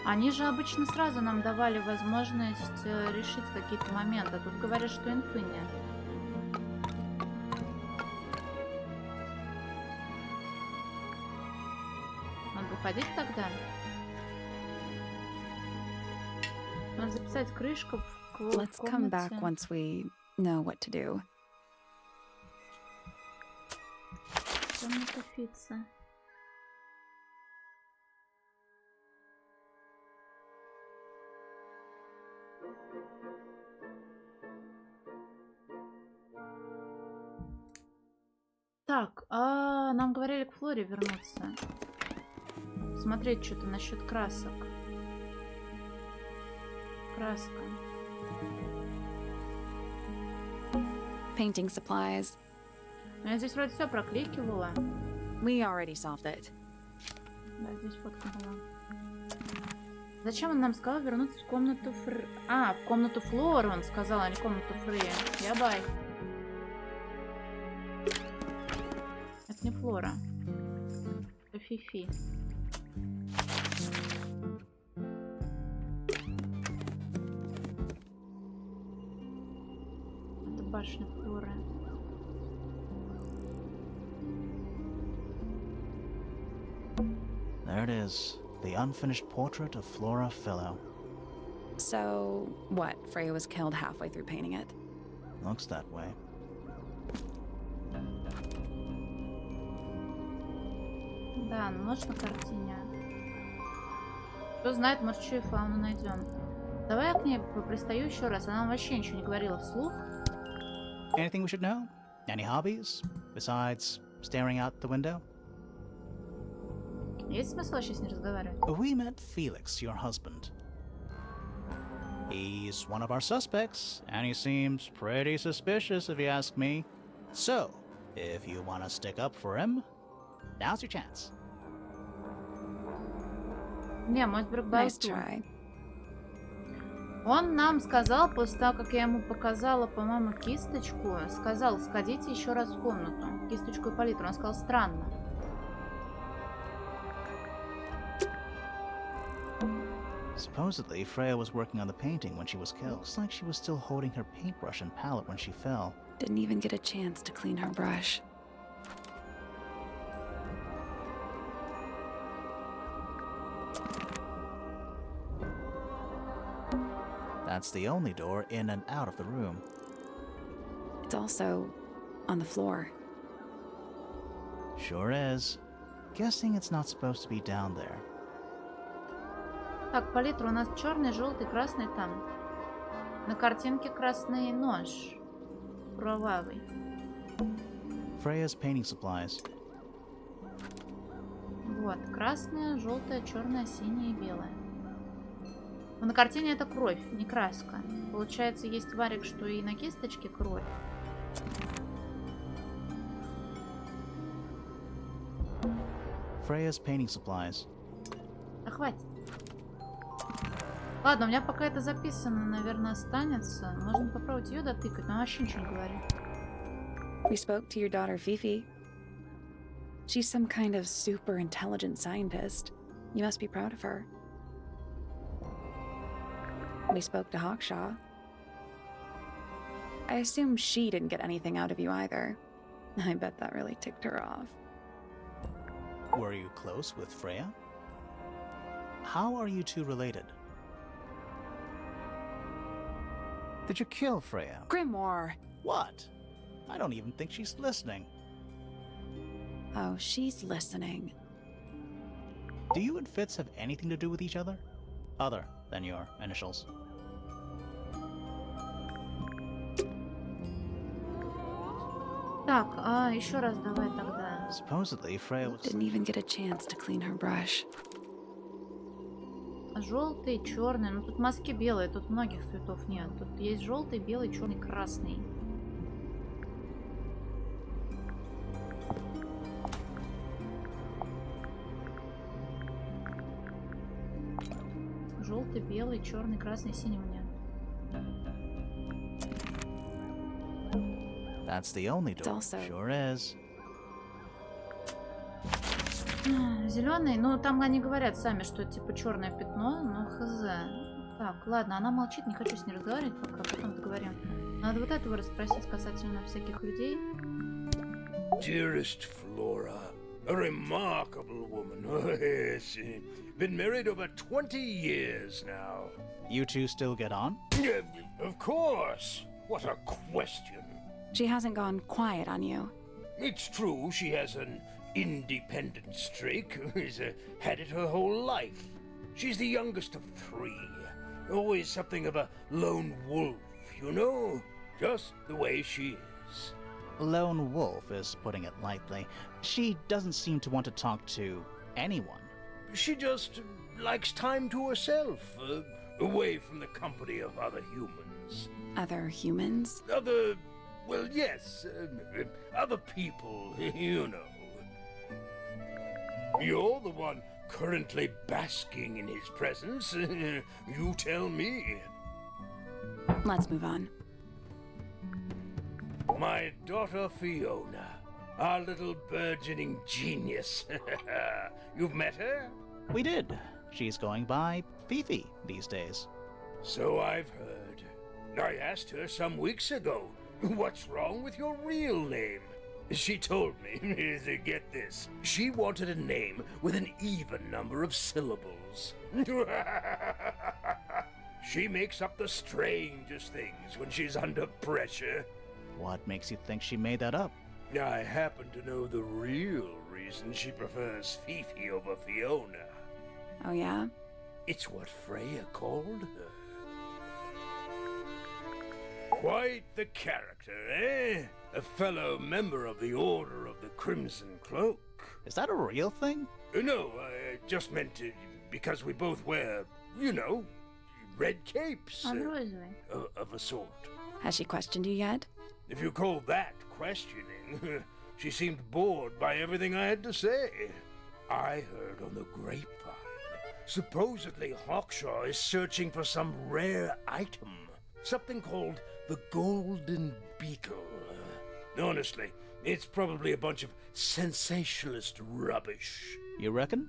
Они же обычно сразу нам давали возможность решить какие-то моменты. Тут говорят, что инфы нет. Надо выходить тогда? Надо записать крышку в Let's come back once we know what to do. Комната Фитца. Так, нам говорили к Флоре вернуться. Смотреть что-то насчет красок. Краска. Painting supplies. Ну, я здесь вроде все прокликивала. We already solved it. Да, здесь фотка была. Зачем он нам сказал вернуться в комнату в комнату Флоры он сказал, а не комнату Фрея. Я бай. Это не Флора. Это Фифи. Это башня Флоры. There it is. The unfinished portrait of Flora Fellow. So, what? Freya was killed halfway through painting it. Looks that way. Да, ночь на картине. Кто знает, может, еще и фауну найдем. Давай я к ней пристаю еще раз. Она нам вообще ничего не говорила вслух. Anything we should know? Any hobbies? Besides staring out the window? Есть смысл вообще с ней разговаривать? We met Felix, your husband. He's one of our suspects, and he seems pretty suspicious if you ask me. So, if you want to stick up for him, now's your chance. Не, может, вдруг Nice болтун. try. Он нам сказал, после того, как я ему показала, по-моему, кисточку, сказал, сходите еще раз в комнату. Кисточку и палитру. Он сказал, странно. Supposedly, Freya was working on the painting when she was killed. Looks like she was still holding her paintbrush and palette when she fell. Didn't even get a chance to clean her brush. That's the only door in and out of the room. It's also on the floor. Sure is. Guessing it's not supposed to be down there. Так, палитра у нас черный, желтый, красный там. На картинке красный нож. Кровавый. Freya's painting supplies. Вот, красная, желтая, черная, синяя и белая. Но на картине это кровь, не краска. Получается, есть варик, что и на кисточке кровь. Freya's painting supplies. Да хватит. Ладно, у меня пока это записано, наверное, останется. Можно попробовать ее дотыкать, но она вообще ничего не говорит. We spoke to your daughter Fifi. She's some kind of super intelligent scientist. You must be proud of her. We spoke to Hawkshaw. I assume she didn't get anything out of you either. I bet that really ticked her off. Were you close with Freya? How are you two related? Did you kill Freya? Grimoire! What? I don't even think she's listening. Oh, she's listening. Do you and Fitz have anything to do with each other? Other than your initials. Так, еще раз давай тогда. Supposedly, Freya was... Didn't even get a chance to clean her brush. Желтый, черный. Ну тут маски белые, тут многих цветов нет. Тут есть желтый, белый, черный, красный. Желтый, белый, черный, красный, синий нет. That's the only door. also- Sure is. Зеленый, ну там они говорят сами, что это типа черное пятно, но хз. Так, ладно, она молчит, не хочу с ней разговаривать пока, потом договорим. Надо вот этого расспросить касательно всяких людей. Dearest Flora, a remarkable woman. Oh, yes. Been married over 20 years now. You two still get on? Of course. What a question. She hasn't gone quiet on you. It's true she has an independent streak. She's had it her whole life. She's the youngest of 3. Always something of a lone wolf, you know? Just the way she is. Lone wolf is putting it lightly. She doesn't seem to want to talk to anyone. She just likes time to herself, away from the company of other humans. Other humans? Well, yes, other people, you know. You're the one currently basking in his presence. You tell me. Let's move on. My daughter Fiona, our little burgeoning genius. You've met her? We did. She's going by Fifi these days. So I've heard. I asked her some weeks ago, what's wrong with your real name? She told me, get this, she wanted a name with an even number of syllables. She makes up the strangest things when she's under pressure. What makes you think she made that up? I happen to know the real reason she prefers Fifi over Fiona. Oh, yeah? It's what Freya called her. Quite the character, eh? A fellow member of the Order of the Crimson Cloak. Is that a real thing? No, I just meant because we both wear, you know, red capes. Розовый. Of a sort. Has she questioned you yet? If you call that questioning, she seemed bored by everything I had to say. I heard on the grapevine. Supposedly Hawkshaw is searching for some rare item. Something called the Golden Beetle. Honestly, it's probably a bunch of sensationalist rubbish. You reckon?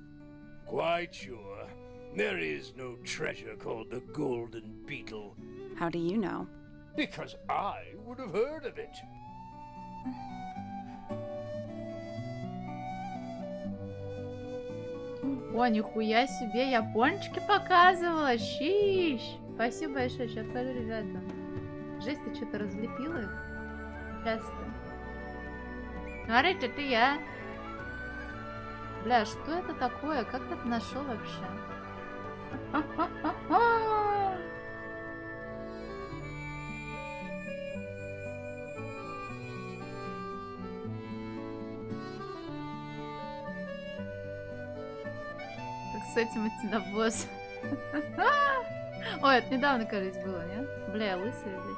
Quite sure. There is no treasure called the Golden Beetle. How do you know? Because I would have heard of it. О, нихуя себе, я пончики показывала, щищ! Спасибо большое, сейчас скажу ребятам. Жесть, ты что-то разлепила их? Часто. Смотрите, это я. Бля, что это такое? Как ты это нашел вообще? Как с этим идти на босс? Ой, это недавно, кажется, было, нет? Бля, я лысая здесь.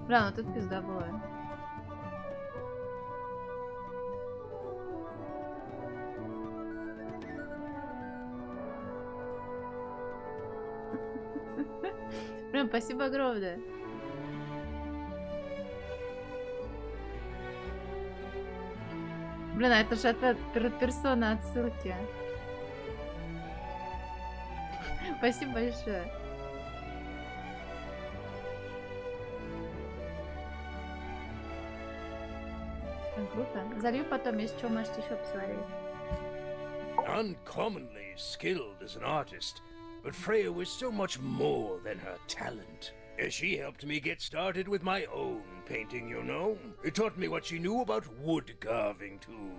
Бля, ну тут пизда была. Прям спасибо огромное. Блин, а это же от персона отсылки. Спасибо большое. Круто. Залью потом, если что, можете еще посмотреть. Uncommonly skilled as an artist, but Freya was so much more than her talent. She helped me get started with my own painting, you know. It taught me what she knew about wood carving, too.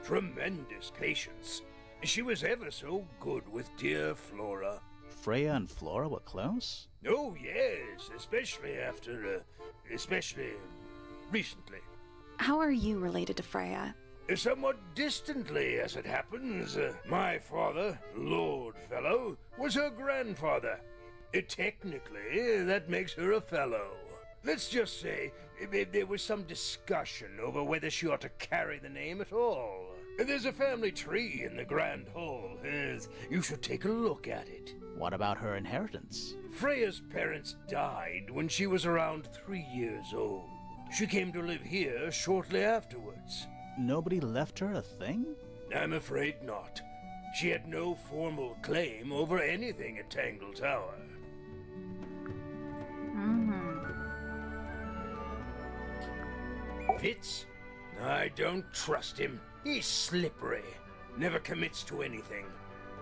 Tremendous patience. She was ever so good with dear Flora. Freya and Flora were close? Oh, yes, especially recently. How are you related to Freya? Somewhat distantly, as it happens. My father, Lord Fellow, was her grandfather. Technically, that makes her a fellow. Let's just say there was some discussion over whether she ought to carry the name at all. There's a family tree in the Grand Hall. You should take a look at it. What about her inheritance? Freya's parents died when she was around 3 years old. She came to live here shortly afterwards. Nobody left her a thing? I'm afraid not. She had no formal claim over anything at Tangle Tower. Fitz? I don't trust him. He's slippery. Never commits to anything.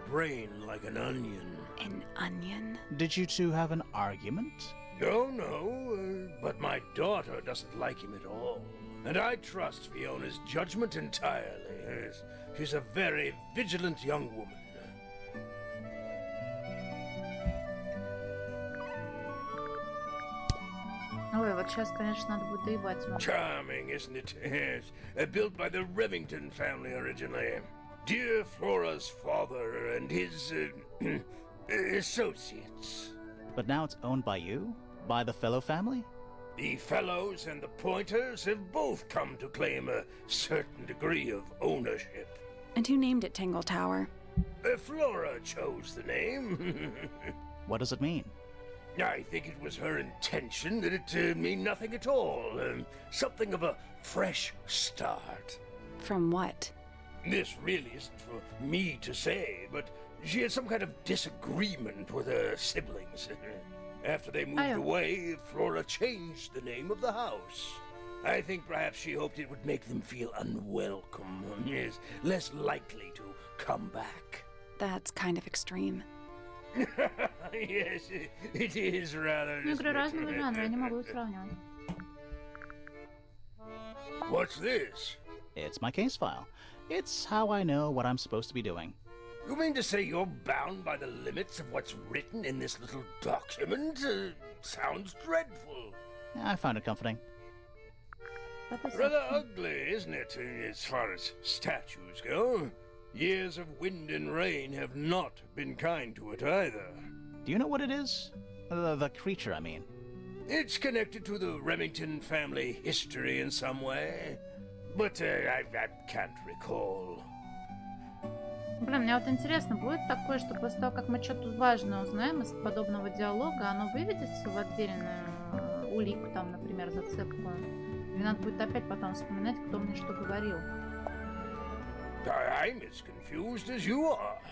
Brain like an onion. An onion? Did you two have an argument? No, but my daughter doesn't like him at all. And I trust Fiona's judgment entirely. She's a very vigilant young woman. Ой, вот сейчас, конечно, надо будет доебать его. Charming, isn't it? Yes. Built by the Remington family originally. Dear Flora's father and his associates. But now it's owned by you? By the Fellow family? The Fellows and the Pointers have both come to claim a certain degree of ownership. And who named it Tangle Tower? Flora chose the name. What does it mean? I think it was her intention that it mean nothing at all. Something of a fresh start. From what? This really isn't for me to say, but she had some kind of disagreement with her siblings. After they moved away, Flora changed the name of the house. I think perhaps she hoped it would make them feel unwelcome, yes, less likely to come back. That's kind of extreme. Yes, it is rather. Игры разного жанра, я не могу их сравнивать. What's this? It's my case file. It's how I know what I'm supposed to be doing. You mean to say you're bound by the limits of what's written in this little document? Sounds dreadful. I found it comforting. Rather ugly, isn't it, as far as statues go? Years of wind and rain have not been kind to it either. Do you know what it is? The creature, I mean. It's connected to the Remington family history in some way, but I can't recall. Блин, мне вот интересно, будет такое, что после того, как мы что-то важное узнаем из подобного диалога, оно выведется в отдельную улику, там, например, зацепку? Или надо будет опять потом вспоминать, кто мне что говорил? I'm as confused as you are.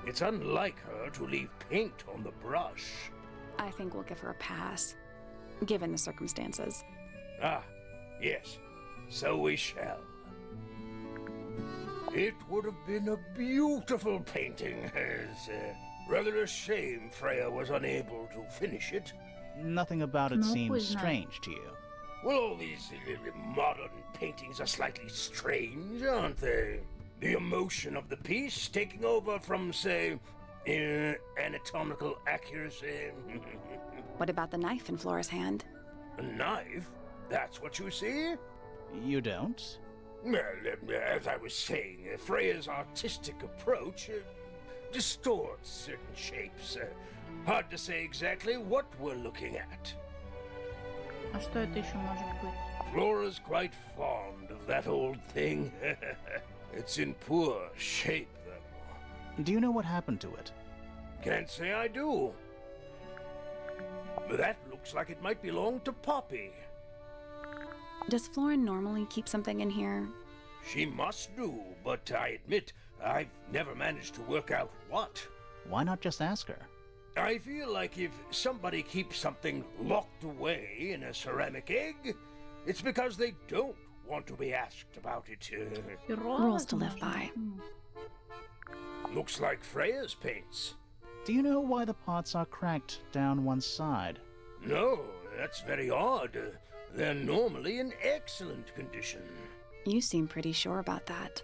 It's unlike her to leave paint on the brush. I think we'll give her a pass, given the circumstances. Ah, yes, so we shall. It would have been a beautiful painting. It's rather a shame Freya was unable to finish it. Nothing about it Ну, seems пусть знает. strange to you. Well, all these modern paintings are slightly strange, aren't they? The emotion of the piece taking over from, say, anatomical accuracy. What about the knife in Flora's hand? A knife? That's what you see? You don't? Well, as I was saying, Freya's artistic approach distorts certain shapes. Hard to say exactly what we're looking at. А что это еще может быть? Flora's quite fond of that old thing. It's in poor shape, though. Do you know what happened to it? Can't say I do. That looks like it might belong to Poppy. Does Flora normally keep something in here? She must do, but I admit I've never managed to work out what. Why not just ask her? I feel like if somebody keeps something locked away in a ceramic egg, it's because they don't want to be asked about it. Перо, Rules to live возможно? by. Looks like Freya's paints. Do you know why the pots are cracked down one side? No, that's very odd. They're normally in excellent condition. You seem pretty sure about that.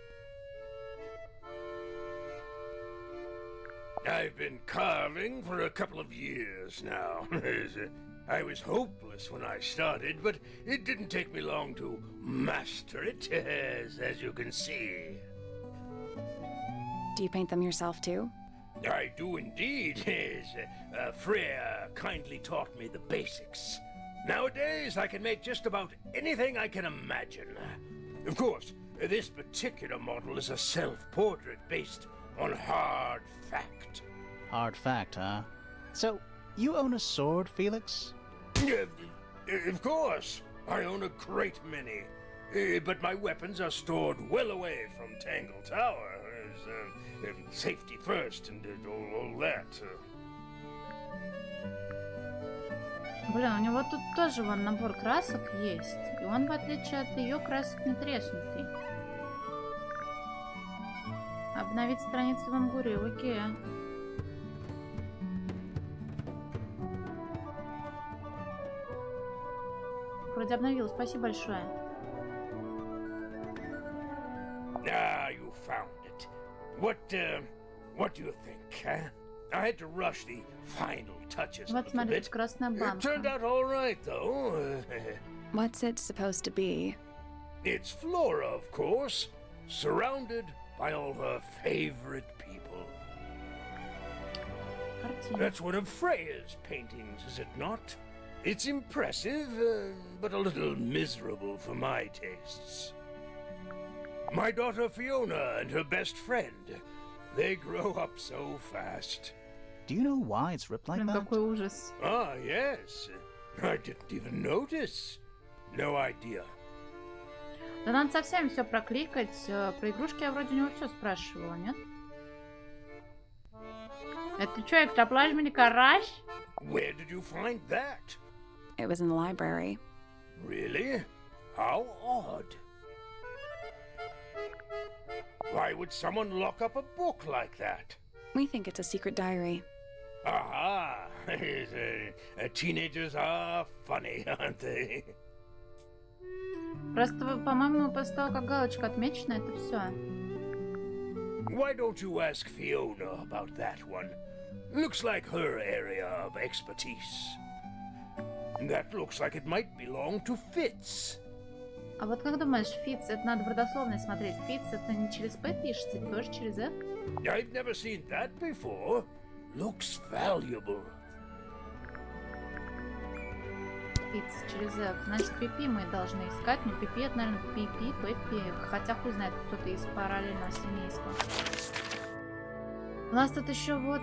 I've been carving for a couple of years now. I was hopeless when I started, but it didn't take me long to master it, as you can see. Do you paint them yourself too? I do indeed. Freya kindly taught me the basics. Nowadays, I can make just about anything I can imagine. Of course, this particular model is a self-portrait based on hard fact. Hard fact, huh? So, you own a sword, Felix? Of course, I own a great many. But my weapons are stored well away from Tangle Tower. Safety first and all that. Блин, у него тут тоже вон набор красок есть. И он, в отличие от ее красок, не треснутый. Обновить страницу в Амгуре, окей. Вроде обновил, спасибо большое. Ah, you found it. What do you think, huh? I had to rush the final touches a Вот little смотрите, bit. красная It turned банка. out all right, though. What's it supposed to be? It's Flora, of course, surrounded by all her favorite people. Картина. That's one of Freya's paintings, is it not? It's impressive, but a little miserable for my tastes. My daughter Fiona and her best friend, they grow up so fast. Do you know why it's ripped like Блин, that? какой ужас. Ah, yes. I didn't even notice. No idea. Да надо совсем все прокликать. Про игрушки я вроде у него все спрашивала, нет? Это что, эктоплазменный карась? Where did you find that? It was in the library. Really? How odd. Why would someone lock up a book like that? We think it's a secret diary. Aha! Teenagers are funny, aren't they? Просто, по-моему, после того, как галочка отмечена, это все. Why don't you ask Fiona about that one? Looks like her area of expertise. That looks like it might belong to Fitz. А вот как думаешь, Фитц, это надо в родословной смотреть. Фитц это не через П пишется, это тоже через F? I've never seen that before. Looks valuable. Фитц через F. Значит, Пипи мы должны искать. Ну, Пипи это, наверное, Пипи, Пеппи. Хотя хуй знает, кто-то из параллельного семейства. У нас тут еще вот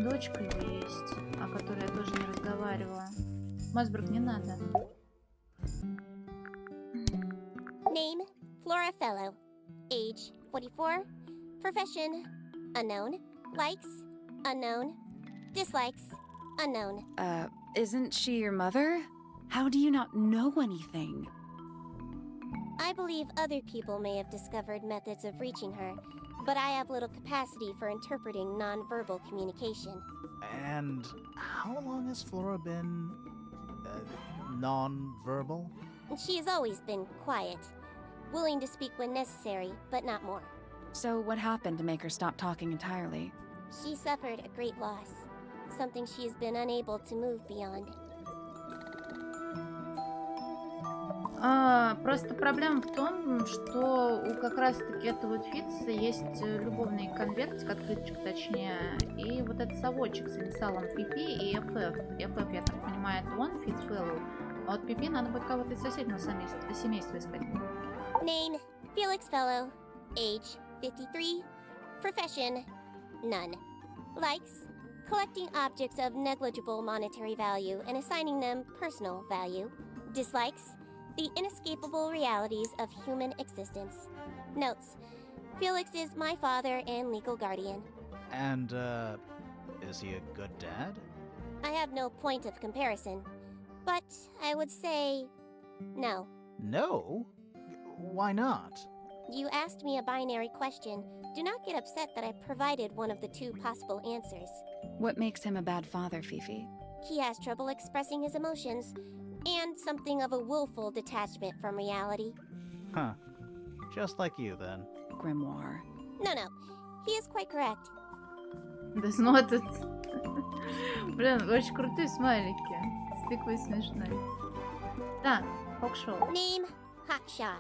дочка его есть, о которой я тоже не разговаривала. Мосберг, не надо. Name, Flora Fellow. Age, 44. Profession, unknown. Likes, unknown. Dislikes, unknown. Isn't she your mother? How do you not know anything? I believe other people may have discovered methods of reaching her. but I have little capacity for interpreting nonverbal communication. And how long has Flora been non-verbal? She has always been quiet, willing to speak when necessary, but not more. So, what happened to make her stop talking entirely? She suffered a great loss, something she has been unable to move beyond. Просто проблема в том, что у как раз-таки этого Фитца есть любовный конвертик, открыточка точнее, и вот этот совочек с инициалом PP и FF. FF, я так понимаю, это он, Фитцфеллоу, а вот PP надо будет кого-то из соседнего семейства искать. Name, Felix Fellow. Age, 53. Profession, none. Likes, collecting objects of negligible monetary value and assigning them personal value. Dislikes, the inescapable realities of human existence. Notes, Felix is my father and legal guardian. And, is he a good dad? I have no point of comparison, but I would say no. No? Why not? You asked me a binary question. Do not get upset that I provided one of the two possible answers. What makes him a bad father, Fifi? He has trouble expressing his emotions, and something of a willful detachment from reality. Huh. Just like you, then. Grimoire. No, he is quite correct. Да смотрит. Блин, очень крутые смайлики. С тыквой смешной. Да, ток-шоу. Name, Haksha.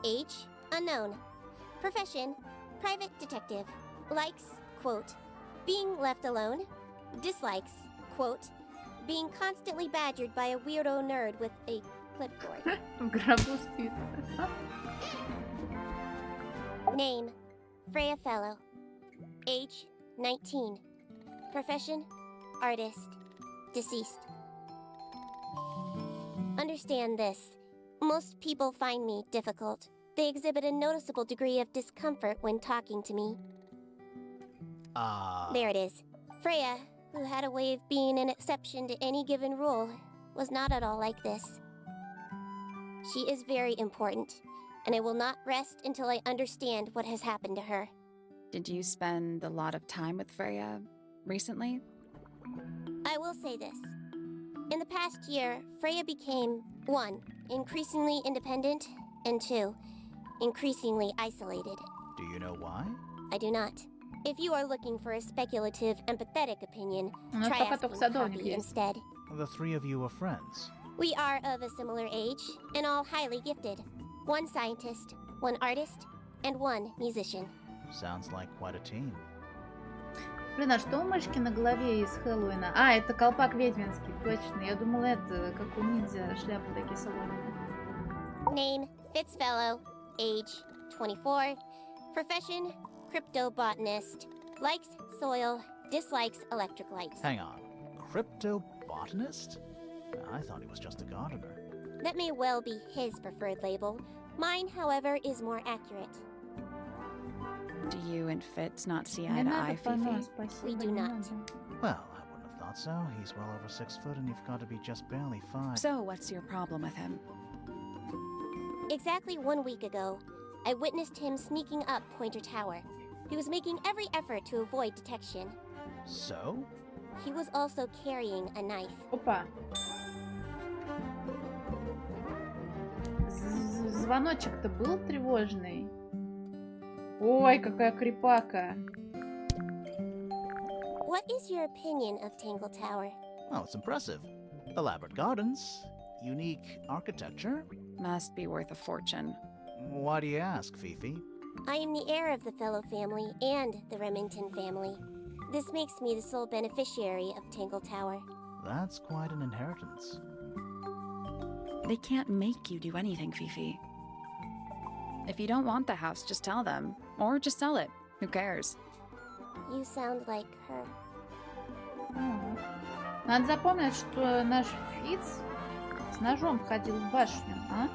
Age, unknown. Profession, private detective. Likes, quote, being left alone. Dislikes, quote, being constantly badgered by a weirdo nerd with a clipboard. В гробу спит. Name, Freya Fellow. Age, 19. Profession, artist. Deceased. Understand this. Most people find me difficult. They exhibit a noticeable degree of discomfort when talking to me. There it is. Freya, who had a way of being an exception to any given rule, was not at all like this. She is very important, and I will not rest until I understand what has happened to her. Did you spend a lot of time with Freya recently? I will say this. In the past year, Freya became, 1, increasingly independent, and 2, increasingly isolated. Do you know why? I do not. If you are looking for a speculative, empathetic opinion, У нас try пока asking только садовник Poppy есть. instead. The three of you are friends. We are of a similar age, and all highly gifted. 1 scientist, 1 artist, and 1 musician. Sounds like quite a team. Блин, а что у мышки на голове из Хэллоуина? А, это колпак ведьминский, точно. Я думала, это как у ниндзя, шляпы такие соломенные. Name, Fitzfellow. Age, 24. Profession, cryptobotanist. Likes soil, dislikes electric lights. Hang on. Cryptobotanist? I thought he was just a gardener. That may well be his preferred label. Mine, however, is more accurate. Do you and Fitz not see eye Не to надо, eye, пано, Fifi? спасибо, We do не not. надо. Well, I wouldn't have thought so. He's well over 6 foot and you've got to be just barely 5. So, what's your problem with him? Exactly 1 week ago, I witnessed him sneaking up Pointer Tower. He was making every effort to avoid detection. So? He was also carrying a knife. Опа. Звоночек-то был тревожный. Ой, какая крепака. What is your opinion of Tangle Tower? Oh, it's impressive. Elaborate gardens, unique architecture. Must be worth a fortune. Why do you ask, Fifi? I am the heir of the Fellow family and the Remington family. This makes me the sole beneficiary of Tangle Tower. That's quite an inheritance. They can't make you do anything, Fifi. If you don't want the house, just tell them. Or just sell it. Who cares? You sound like her. Надо запомнить, что наш Фиц с ножом ходил в башню, а?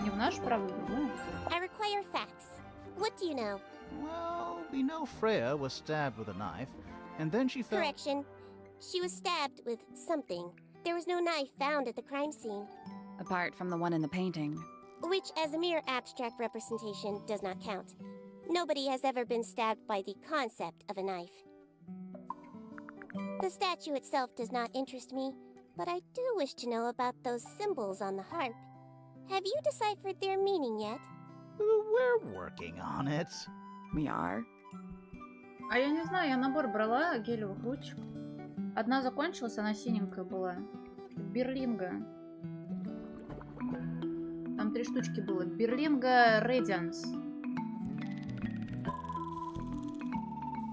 Не в нашу, правда, другую. I require facts. What do you know? Well, we know Freya was stabbed with a knife, and then she fell. Correction. She was stabbed with something. There was no knife found at the crime scene, Apart from the one in the painting. which as a mere abstract representation does not count. Nobody has ever been stabbed by the concept of a knife. The statue itself does not interest me, but I do wish to know about those symbols on the harp. Have you deciphered their meaning yet? We're working on it. We are. А я не знаю, я набор брала гелевых ручек. Одна закончилась, она синенькая была. Берлинга. Там 3 штучки было. Берлинга Radiance.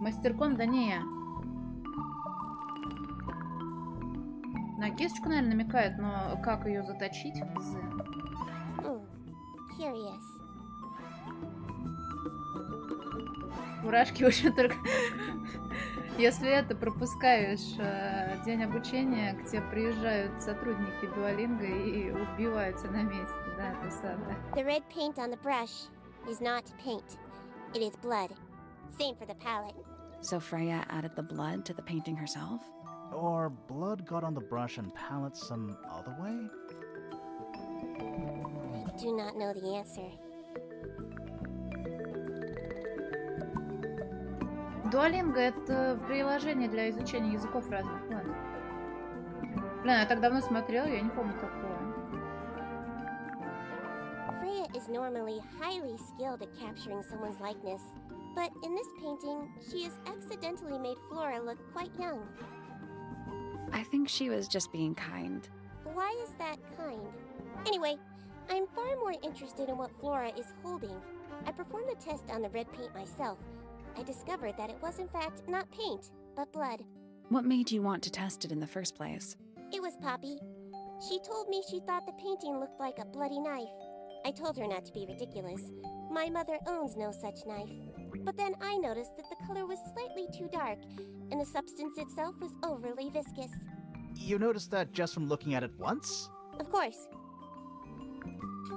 Мастерком, да не я. На кисточку, наверное, намекает, но как ее заточить? Curious. Мурашки уже только... Если это пропускаешь день обучения, к тебе приезжают сотрудники дуалинга и убиваются на месте. Да, это самое. The red paint on the brush is not paint. It is blood. Same for the palette. So Freya added the blood to the painting herself? Or blood got on the brush and palette some other way? I do not know the answer. Дуалинго — это приложение для изучения языков разных. Ладно. Блин, я так давно смотрела, я не помню такого. Freya is normally highly skilled at capturing someone's likeness, but in this painting, she has accidentally made Flora look quite young. I think she was just being kind. Why is that kind? Anyway, I'm far more interested in what Flora is holding. I performed the test on the red paint myself. I discovered that it was in fact not paint, but blood. What made you want to test it in the first place? It was Poppy. She told me she thought the painting looked like a bloody knife. I told her not to be ridiculous. My mother owns no such knife. But then I noticed that the color was slightly too dark, and the substance itself was overly viscous. You noticed that just from looking at it once? Of course.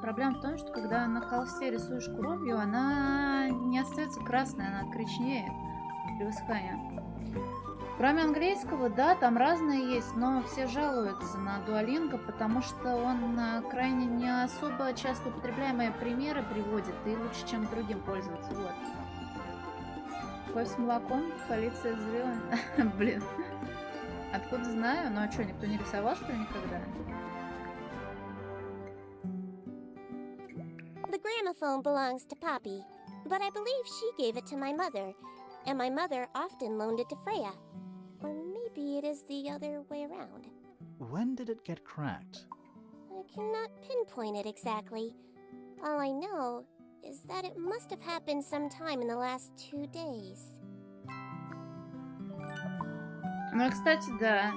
Проблема в том, что когда на холсте рисуешь кровью, она не остается красной, она коричнеет при высыхании. Кроме английского, да, там разные есть, но все жалуются на дуалинго, потому что он крайне не особо часто употребляемые примеры приводит, и лучше, чем другим пользоваться. Вот. Кофе с молоком, полиция взрыла. Блин. Откуда знаю? Ну а что, никто не рисовал, что ли, никогда? The gramophone belongs to Poppy, but I believe she gave it to my mother, and my mother often loaned it to Freya. Or maybe it is the other way around. When did it get cracked? I cannot pinpoint it exactly. All I know is that it must have happened sometime in the last 2 days. Ну и, кстати, да.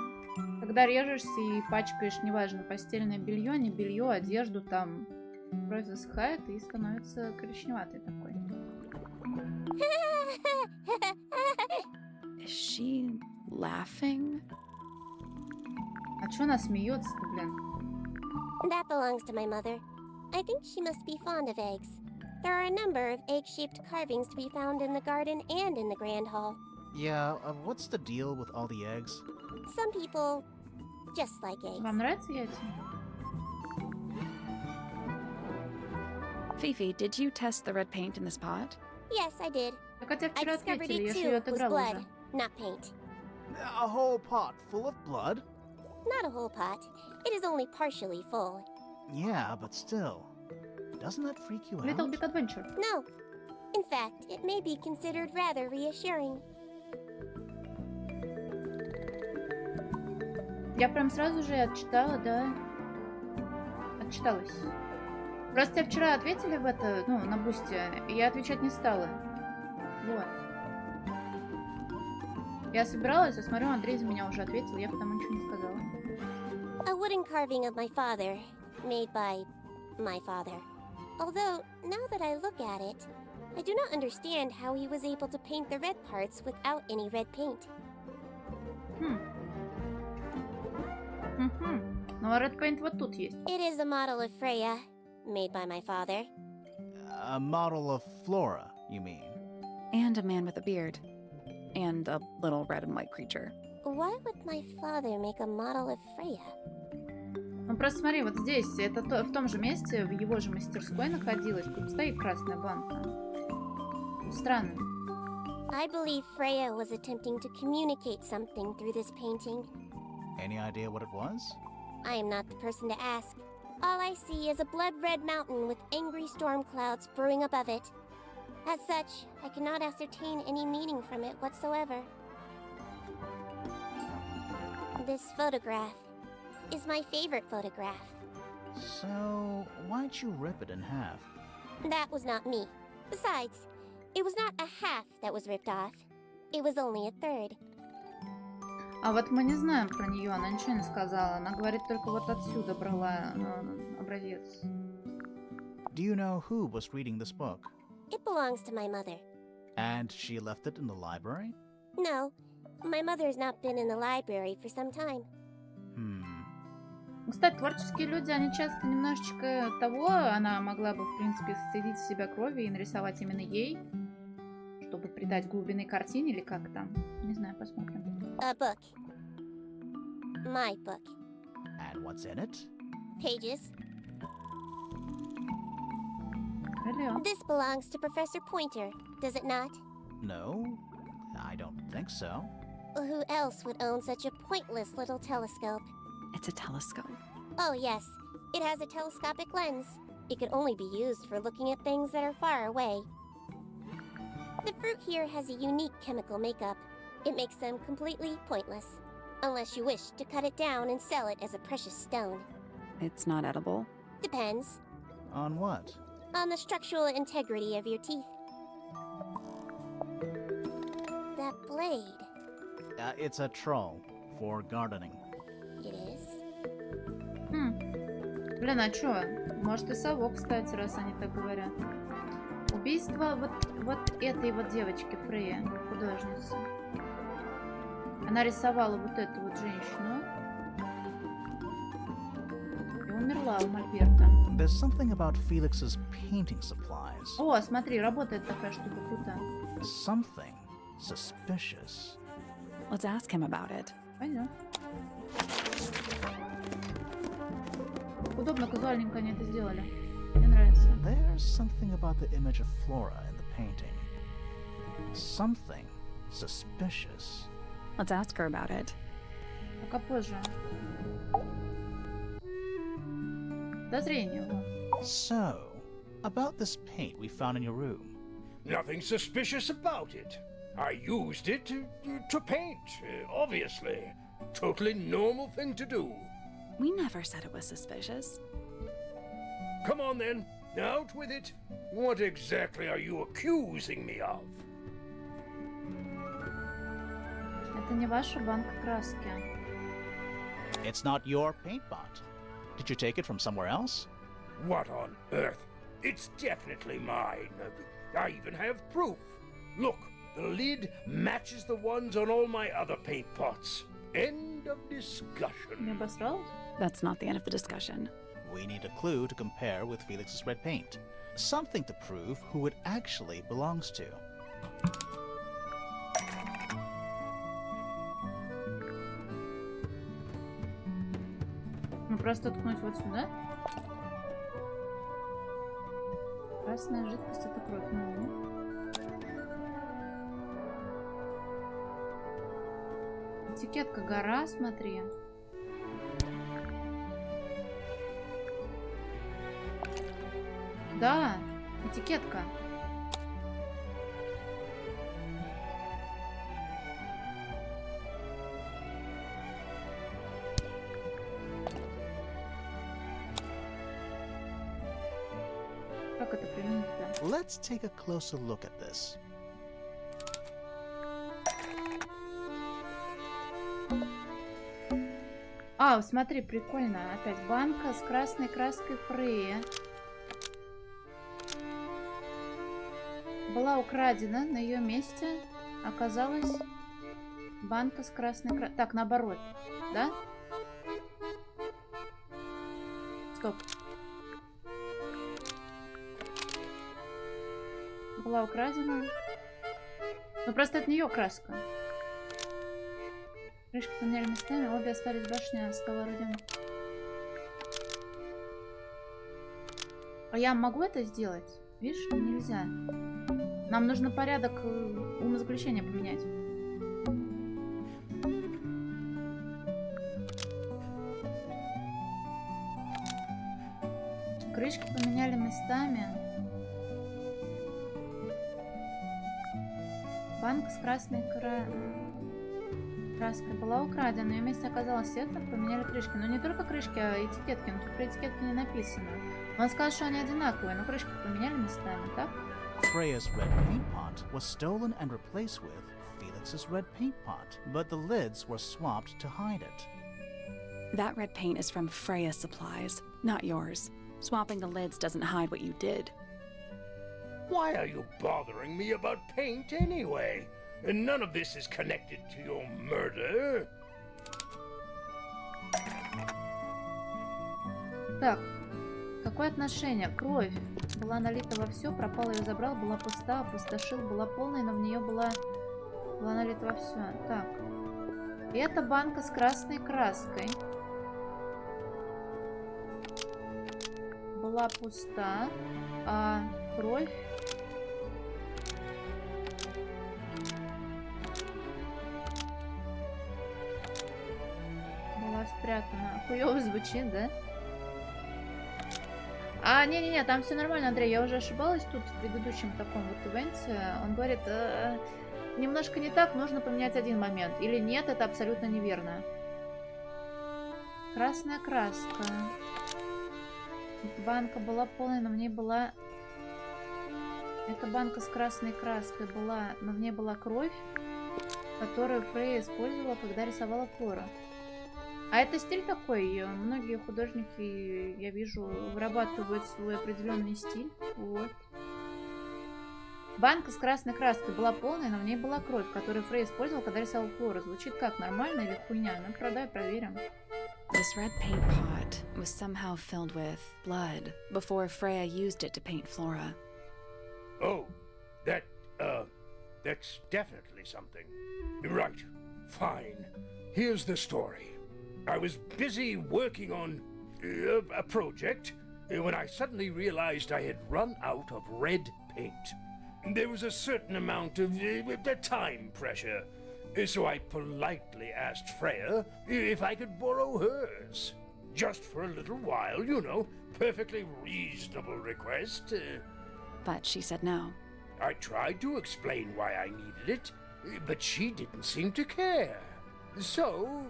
Когда режешься и пачкаешь, неважно, постельное белье, не белье, одежду, там кровь засыхает и становится коричневатой такой. Is she laughing? А чё она смеется-то, блин? That belongs to my mother. I think she must be fond of eggs. There are a number of egg-shaped carvings to be found in the garden and in the Grand Hall. Yeah, what's the deal with all the eggs? Some people just like eggs. Вам нравятся яйца? Fifi, did you test the red paint in this pot? Yes, I did. Так, а тебе I вчера discovered ответили, it я же too её was отыграла blood, уже. not paint. A whole pot full of blood? Not a whole pot. It is only partially full. Yeah, but still. Doesn't that freak you Little out? Big Adventure. No. In fact, it may be considered rather reassuring. Я прям сразу же отчитала, да. Отчиталась. Просто тебе вчера ответили в это, ну, на бусте, и я отвечать не стала. Вот. Я собиралась, а смотрю, Андрей за меня уже ответил, я потому ничего не сказала. A wooden carving of my father, made by my father. Although, now that I look at it, I do not understand how he was able to paint the red parts without any red paint. Ну, а Red Paint вот тут есть. It is a model of Freya, made by my father. A model of Flora, you mean? And a man with a beard. And a little red and white creature. Why would my father make a model of Freya? Ну, просто смотри, вот здесь, это в том же месте, в его же мастерской находилась, тут стоит красная банка. Странно. I believe Freya was attempting to communicate something through this painting. Any idea what it was? I am not the person to ask. All I see is a blood-red mountain with angry storm clouds brewing above it. As such, I cannot ascertain any meaning from it whatsoever. This photograph is my favorite photograph. So, why'd you rip it in half? That was not me. Besides, it was not a half that was ripped off. It was only a third. А вот мы не знаем про нее, она ничего не сказала. Она говорит, только вот отсюда брала образец. Do you know who was reading this book? It belongs to my mother. And she left it in the library? No, my mother has not been in the library for some time. Кстати, творческие люди, они часто немножечко того, она могла бы, в принципе, сцедить в себя крови и нарисовать именно ей, чтобы придать глубины картине или как там. Не знаю, посмотрим. A book. My book. And what's in it? Pages. Really? This belongs to Professor Pointer, does it not? No, I don't think so. Who else would own such a pointless little telescope? It's a telescope. Oh, yes. It has a telescopic lens. It could only be used for looking at things that are far away. The fruit here has a unique chemical makeup. It makes them completely pointless. Unless you wish to cut it down and sell it as a precious stone. It's not edible. Depends. On what? On the structural integrity of your teeth. That blade. It's a troll for gardening. It is. Блин, а чё? Может и совок, кстати, раз они так говорят. Убийство вот этой вот девочки, Фрея, художницы. Она рисовала вот эту вот женщину. И умерла у Мольберта. There's something about Felix's painting supplies. О, смотри, работает такая штука, круто. Something suspicious. Let's ask him about it. Пойдем. Удобно, казуальненько они это сделали. Мне нравится. There's something about the image of Flora in the painting. Something suspicious. Let's ask her about it. Пока позже. Подозрение. Во. So, about this paint we found in your room. Nothing suspicious about it. I used it to paint, obviously. Totally normal thing to do. We never said it was suspicious. Come on then, out with it. What exactly are you accusing me of? Это не ваша банка краски. It's not your paint pot. Did you take it from somewhere else? What on earth? It's definitely mine. I even have proof. Look, the lid matches the ones on all my other paint pots. End of Не discussion. обосралась? That's not the end of the discussion. We need a clue to compare with Felix's red paint. Something to prove who it actually belongs to. Ну просто ткнуть вот сюда. Красная жидкость — это кровь. Этикетка гора, смотри. Да, этикетка. Как это применить-то? Let's take a closer look at this. А, смотри, прикольно. Опять банка с красной краской Фрея. Была украдена, на ее месте оказалась банка с красной краской. Так, наоборот, да? Стоп. Была украдена. Ну, просто это не ее краска. Крышки поменяли местами, обе остались в башне, стала орудием. А я могу это сделать? Видишь, нельзя. Нам нужно порядок умозаключения поменять. Крышки поменяли местами. Банка с красной краской была украдена. На ее месте оказалась сетка, поменяли крышки. Но не только крышки, а этикетки. Но тут про этикетки не написано. Он сказал, что они одинаковые, но крышки поменяли местами, так? Freya's red paint pot was stolen and replaced with Felix's red paint pot, but the lids were swapped to hide it. That red paint is from Freya's supplies, not yours. Swapping the lids doesn't hide what you did. Why are you bothering me about paint anyway? And none of this is connected to your murder. Так, какое отношение? Кровь была налита во все, пропал ее забрал, была пуста, опустошил, была полной, но в нее была налита во все. Так, и это банка с красной краской. Была пуста, а кровь была спрятана. Хуёво звучит, да? А, не-не-не, там все нормально, Андрей. Я уже ошибалась тут в предыдущем таком вот ивенте. Он говорит, немножко не так, нужно поменять один момент. Или нет, это абсолютно неверно. Красная краска. Банка была полная, но в ней была... Эта банка с красной краской была, но в ней была кровь, которую Фрейя использовала, когда рисовала Флору. А это стиль такой. Многие художники, я вижу, вырабатывают свой определенный стиль. Вот. Банка с красной краской была полной, но в ней была кровь, которую Фрей использовал, когда рисовал Флору. Звучит как, нормально или хуйня? Ну, продай, проверим. This red paint pot was somehow filled with blood before Freya used it to paint Flora. Oh, that's definitely something. Right, fine. Here's the story. I was busy working on a project when I suddenly realized I had run out of red paint. There was a certain amount of time pressure, so I politely asked Freya if I could borrow hers. Just for a little while, you know, perfectly reasonable request. But she said no. I tried to explain why I needed it, but she didn't seem to care. So,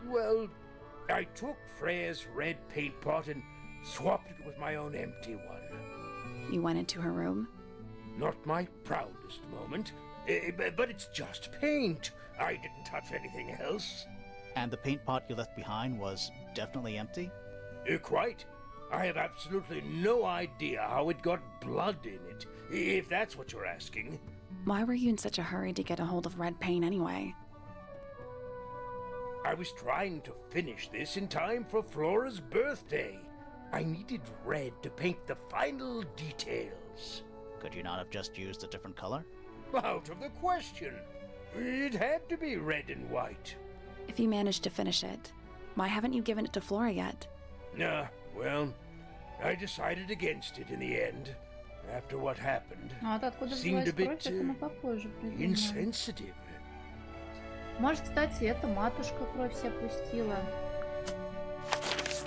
well, I took Freya's red paint pot and swapped it with my own empty one. You went into her room? Not my proudest moment, but it's just paint. I didn't touch anything else. And the paint pot you left behind was definitely empty? Quite. I have absolutely no idea how it got blood in it, if that's what you're asking. Why were you in such a hurry to get a hold of red paint anyway? I was trying to finish this in time for Flora's birthday. I needed red to paint the final details. Could you not have just used a different color? Out of the question. It had to be red and white. If you managed to finish it, why haven't you given it to Flora yet? Well, I decided against it in the end. After what happened, А вот откуда seemed a взялась кровь, bit это мы попозже придумаем. insensitive. Может, кстати, эта матушка кровь себе пустила.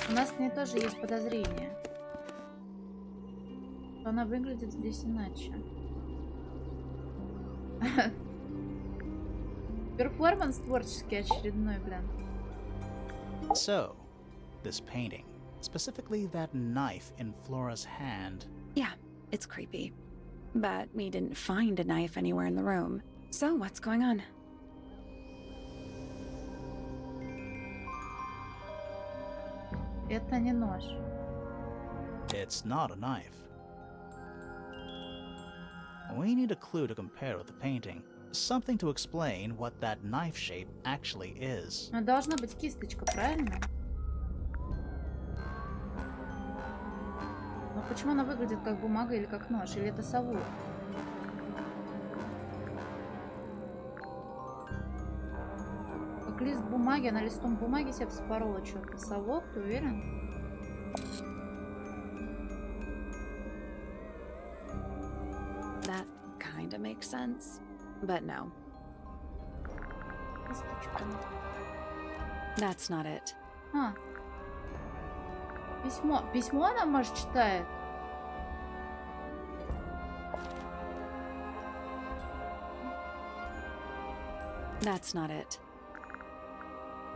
У нас к ней тоже есть подозрение. Что она выглядит здесь иначе. Перформанс творческий очередной, блин. So, this painting, specifically that knife in Flora's hand. Yeah, it's creepy. But we didn't find a knife anywhere in the room. So what's going on? Это не нож. It's not a knife. We need a clue to compare with the painting. Something to explain what that knife shape actually is. Но должна быть кисточка, правильно? Но почему она выглядит как бумага или как нож? Или это совок? Как лист бумаги, она листом бумаги себе вспорола что-то. Совок, ты уверен? That kinda makes sense, but no, Кисточка. that's not it. А. Письмо. Письмо она, может, читает? That's not it.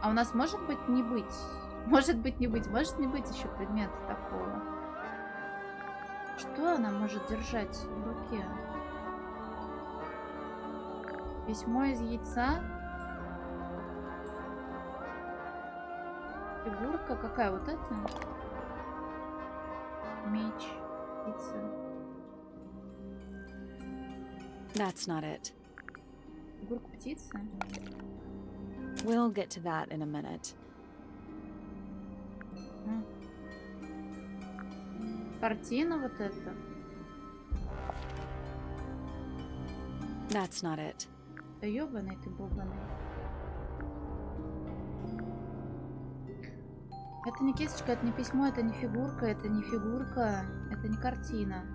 А у нас может быть не быть? Может быть не быть. Может не быть еще предмета такого. Что она может держать в руке? Письмо из яйца? Фигурка какая? Вот эта? Меч. Птица. That's not it. Фигурка птицы? We'll get to that in a minute. Картина вот эта? That's not it. Да ёбаный ты бобаный. Это не кисточка, это не письмо, это не фигурка, это не фигурка, это не картина.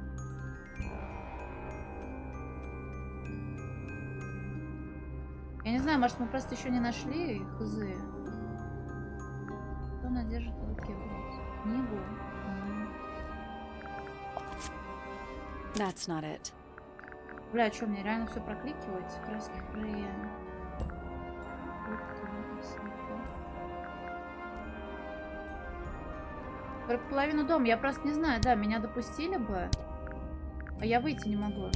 Я не знаю, может мы просто еще не нашли хз. Что она держит в руке, блядь? Книгу? That's not it. Бля, что, мне реально все прокликивать? Краски Фрея. Только половину дома. Я просто не знаю, да, меня допустили бы. А я выйти не могу.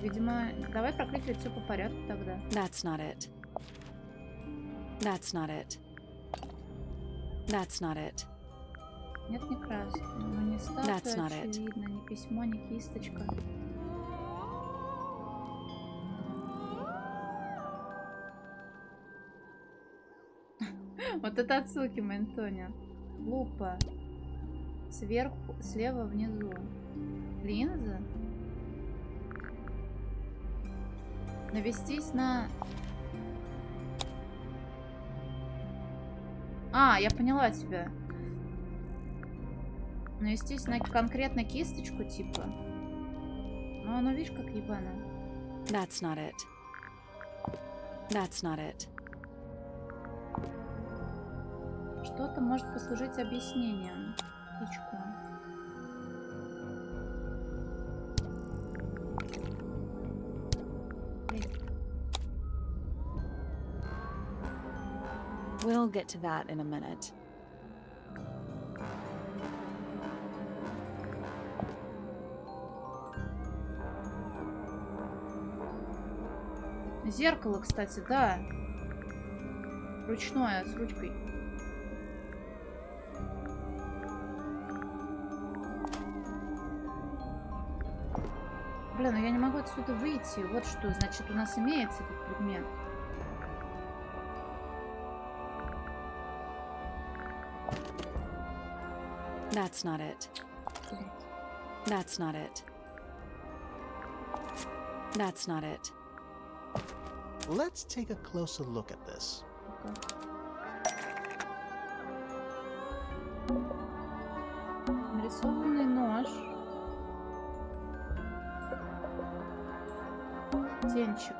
Видимо, давай прокликивать все по порядку тогда. That's not it. That's not it. That's not it. Нет, не краски. Ну, не That's not статуя, it. очевидно, ни письмо, ни кисточка. Вот это отсылки, Мэнтони. Лупа. Сверху, слева, внизу. Линза. Навестись на... А, я поняла тебя. Навестись на конкретно кисточку, типа. Ну, оно, видишь, как ебано. That's not it. That's not it. Что-то может послужить объяснением. Птичку. We'll get to that in a minute. Зеркало, кстати, да. Ручное, с ручкой. Блин, ну я не могу отсюда выйти. Вот что, значит, у нас имеется этот предмет. That's not it. That's not it. That's not it. Let's take a closer look at this. Нарисованный нож. Птенчик.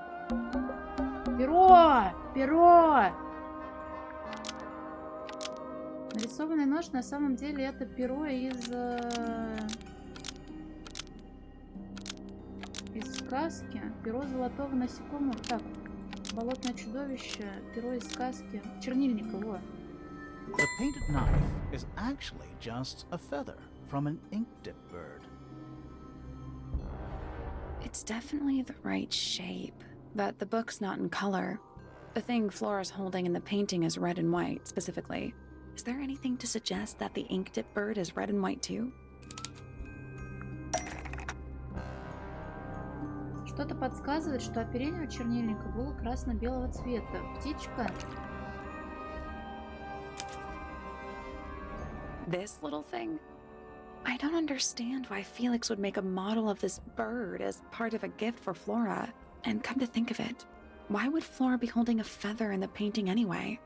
Перо! Перо! Нарисованный нож, на самом деле, это перо из сказки. Перо золотого насекомого. Так, болотное чудовище. Перо из сказки. Чернильника, вот. The painted knife is actually just a feather from an ink-dip bird. It's definitely the right shape, but the book's not in color. The thing Flora's holding in the painting is red and white, specifically. Is there anything to suggest that the ink-dip bird is red and white too? Что-то подсказывает, что оперение у чернильника было красно-белого цвета. Птичка. This little thing? I don't understand why Felix would make a model of this bird as part of a gift for Flora. And come to think of it, why would Flora be holding a feather in the painting anyway?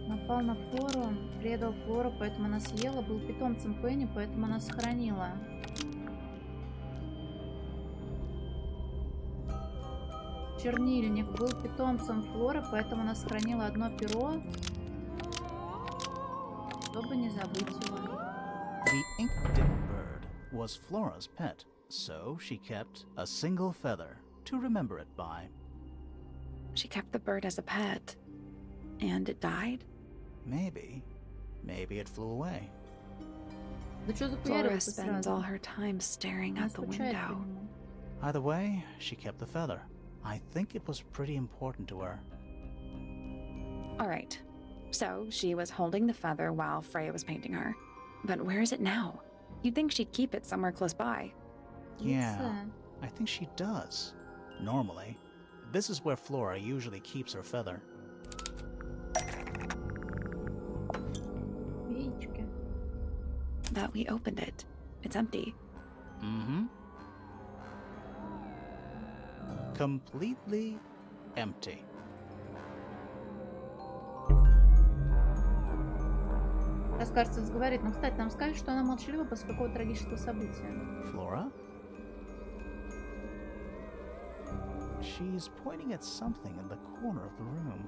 Напал на Флору, предал Флору, поэтому она съела. Был питомцем Пенни, поэтому она сохранила. чернильник был питомцем Флоры, поэтому она сохранила одно перо, чтобы не забыть его. The ink-dipped bird was Flora's pet, so she kept a single feather to remember it by. She kept the bird as a pet. And it died? Maybe it flew away. Да что за Flora хуярился spends сразу? all her time staring Она out the скучает по window. нему. Either way, she kept the feather. I think it was pretty important to her. All right. So she was holding the feather while Freya was painting her. But where is it now? You'd think she'd keep it somewhere close by. Yeah, Яйце. I think she does. Normally. This is where Flora usually keeps her feather. Яички. But we opened it. It's empty. Mm-hmm. Completely empty. Сейчас, кажется, говорит. Ну, кстати, нам сказали, что она молчалива после какого-то трагического события. Flora? She's pointing at something in the corner of the room.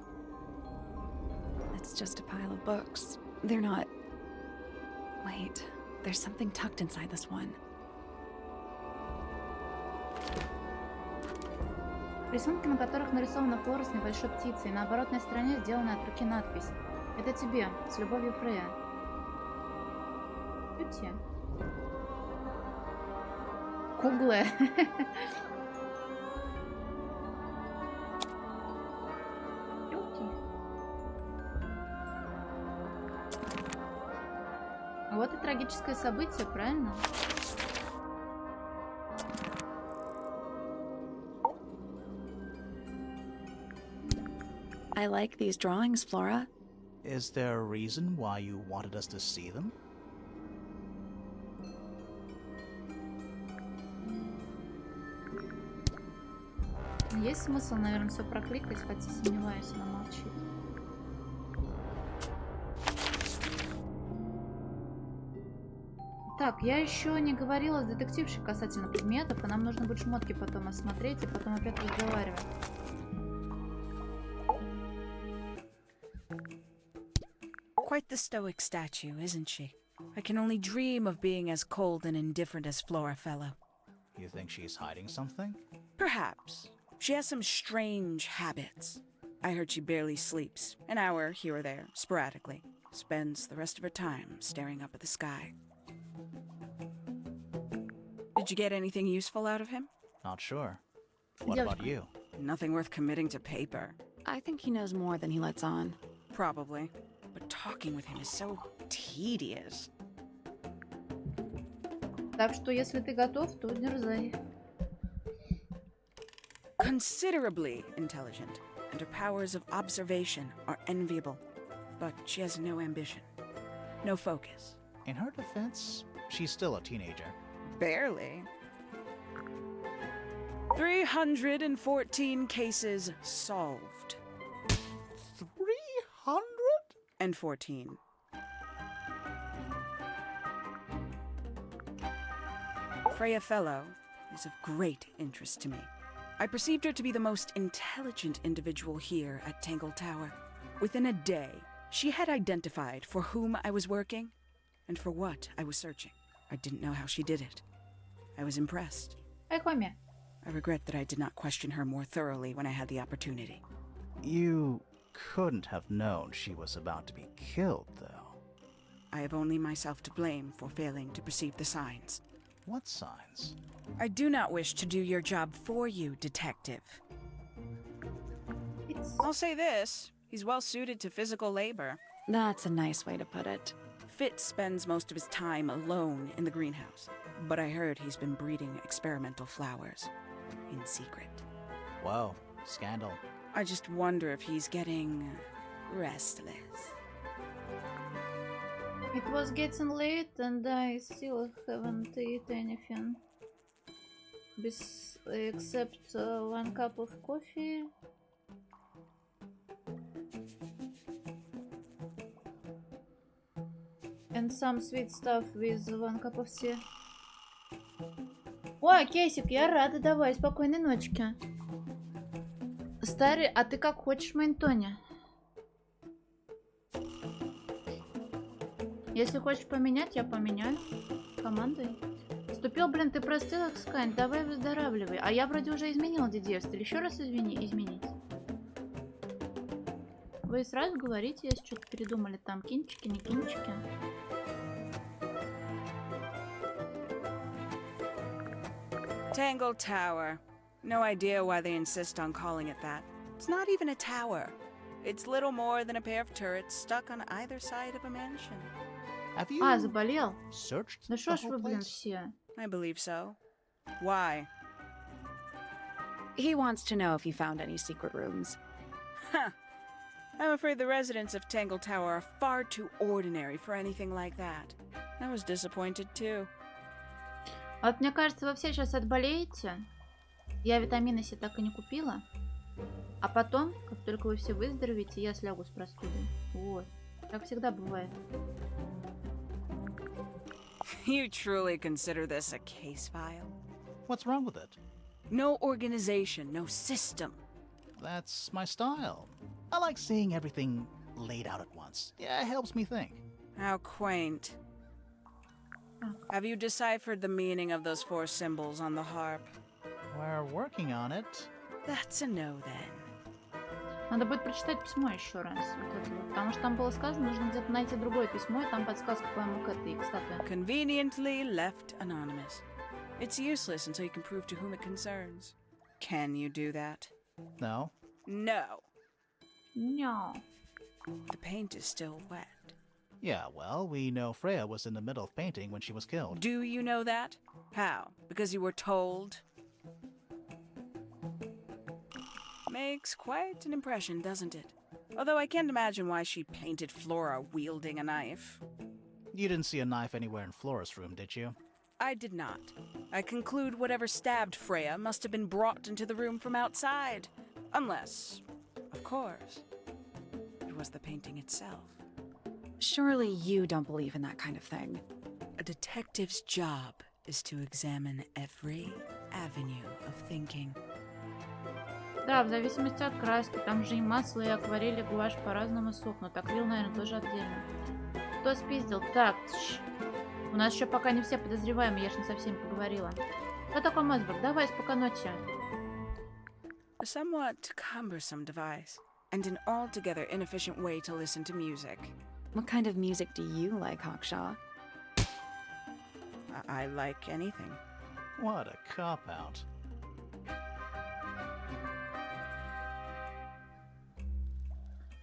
It's just a pile of books. They're not... Wait, there's something tucked inside this one. Рисунки, на которых нарисована Флора с небольшой птицей. На оборотной стороне сделана от руки надпись. Это тебе, с любовью, Фрея. Тютя. Куглая. Тютя. Вот и трагическое событие, правильно? I like these drawings, Flora. Is there a reason why you wanted us to see them? Есть смысл, наверное, все прокликать, хотя сомневаюсь, она молчит. Так, я еще не говорила с детектившей касательно предметов, и нам нужно будет шмотки потом осмотреть и потом опять разговаривать. Quite the stoic statue, isn't she? I can only dream of being as cold and indifferent as Flora Fellow. You think she's hiding something? Perhaps. She has some strange habits. I heard she barely sleeps, an hour here or there, sporadically. Spends the rest of her time staring up at the sky. Did you get anything useful out of him? Not sure. What Девочка. about you? Nothing worth committing to paper. I think he knows more than he lets on. Probably. But talking with him is so tedious. Так что, если ты готов, то дерзай. Considerably intelligent, and her powers of observation are enviable. But she has no ambition, no focus. In her defense, she's still a teenager. Barely. 314 cases solved. 300? And 14. Freya Fellow is of great interest to me. I perceived her to be the most intelligent individual here at Tangle Tower. Within a day, she had identified for whom I was working and for what I was searching. I didn't know how she did it. I was impressed. Айкоми. I regret that I did not question her more thoroughly when I had the opportunity. You couldn't have known she was about to be killed, though. I have only myself to blame for failing to perceive the signs. What signs? I do not wish to do your job for you, Detective. It's... I'll say this, he's well suited to physical labor. That's a nice way to put it. Fitz spends most of his time alone in the greenhouse, but I heard he's been breeding experimental flowers in secret. Whoa, scandal. I just wonder if he's getting restless. It was getting late and I still haven't eaten anything. Except 1 cup of coffee. And some sweet stuff with 1 cup of tea. О, Кейсик, я рада, давай, спокойной ночки. Старый, а ты как хочешь, Мейнтони? Если хочешь поменять, я поменяю. Командой. Вступил, блин, ты простыл, Скань, давай выздоравливай. А я вроде уже изменил детство. Еще раз изменить. Вы сразу говорите, если что-то передумали. Там кинчики, не кинчики. Tangle Tower. No idea why they insist on calling it that. It's not even a tower. It's little more than a pair of turrets stuck on either side of a mansion. Have you А, заболел? searched Да the шо ж whole вы, блин, place? все? I believe so. Why? He wants to know if you found any secret rooms. Huh. I'm afraid the residents of Tangle Tower are far too ordinary for anything like that. I was disappointed too. А вот мне кажется, вы все сейчас отболеете. Я витамины себе так и не купила. А потом, как только вы все выздоровеете, я слягу с простудой. Вот. Так всегда бывает. You truly consider this a case file? What's wrong with it? No organization, no system. That's my style. I like seeing everything laid out at once. Yeah, it helps me think. How quaint. Have you deciphered the meaning of those 4 symbols on the harp? We're working on it. That's a no then. Надо будет прочитать письмо еще раз. Вот это вот. Потому что там было сказано, нужно где-то найти другое письмо, и там подсказка, по-моему, к этой, к статуе. Conveniently left anonymous. It's useless until you can prove to whom it concerns. Can you do that? No. No. No. The paint is still wet. Yeah, well, we know Freya was in the middle of painting when she was killed. Do you know that? How? Because you were told? Makes quite an impression, doesn't it? Although I can't imagine why she painted Flora wielding a knife. You didn't see a knife anywhere in Flora's room, did you? I did not. I conclude whatever stabbed Freya must have been brought into the room from outside. Unless, of course, it was the painting itself. Surely you don't believe in that kind of thing. A detective's job is to examine every avenue of thinking. Да, в зависимости от краски. Там же и масло, и акварель, и гуашь по-разному сохнут. Акрил, наверное, тоже отдельно. Кто спиздил? Так, у нас еще пока не все подозреваемые, я ж не со всеми поговорила. Кто такой Мосберг? Давай, спокойной ночи. A somewhat cumbersome device, and an altogether inefficient way to listen to music. What kind of music do you like, Hawkshaw? I like anything. What a cop-out.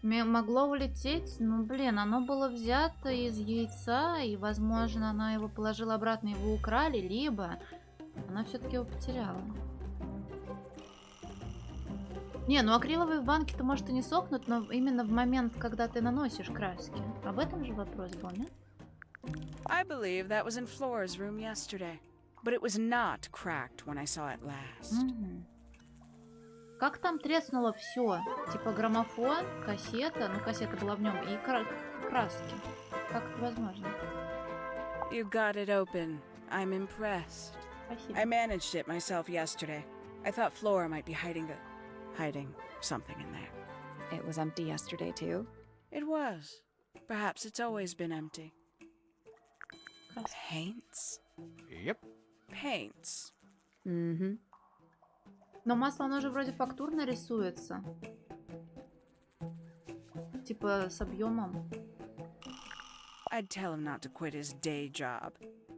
Могло улететь, ну блин, оно было взято из яйца, и, возможно, она его положила обратно, его украли, либо она все-таки его потеряла. Не, ну акриловые банки-то, может, и не сохнут, но именно в момент, когда ты наносишь краски. Об этом же вопрос был, нет? I believe that was in Flora's room yesterday, but it was not cracked when I saw it last. Угу. Как там треснуло все? Типа граммофон, кассета, ну кассета была в нем, и краски. Как это возможно? You got it open. I'm impressed. Спасибо. I managed it myself yesterday. I thought Flora might be hiding something in there. It was empty yesterday, too. It was. Perhaps it's always been empty. Краски. Paints? Yep. Paints. Mm-hmm. Но масло, оно же вроде фактурно рисуется. Типа с объемом. I'd tell him not to quit his day job.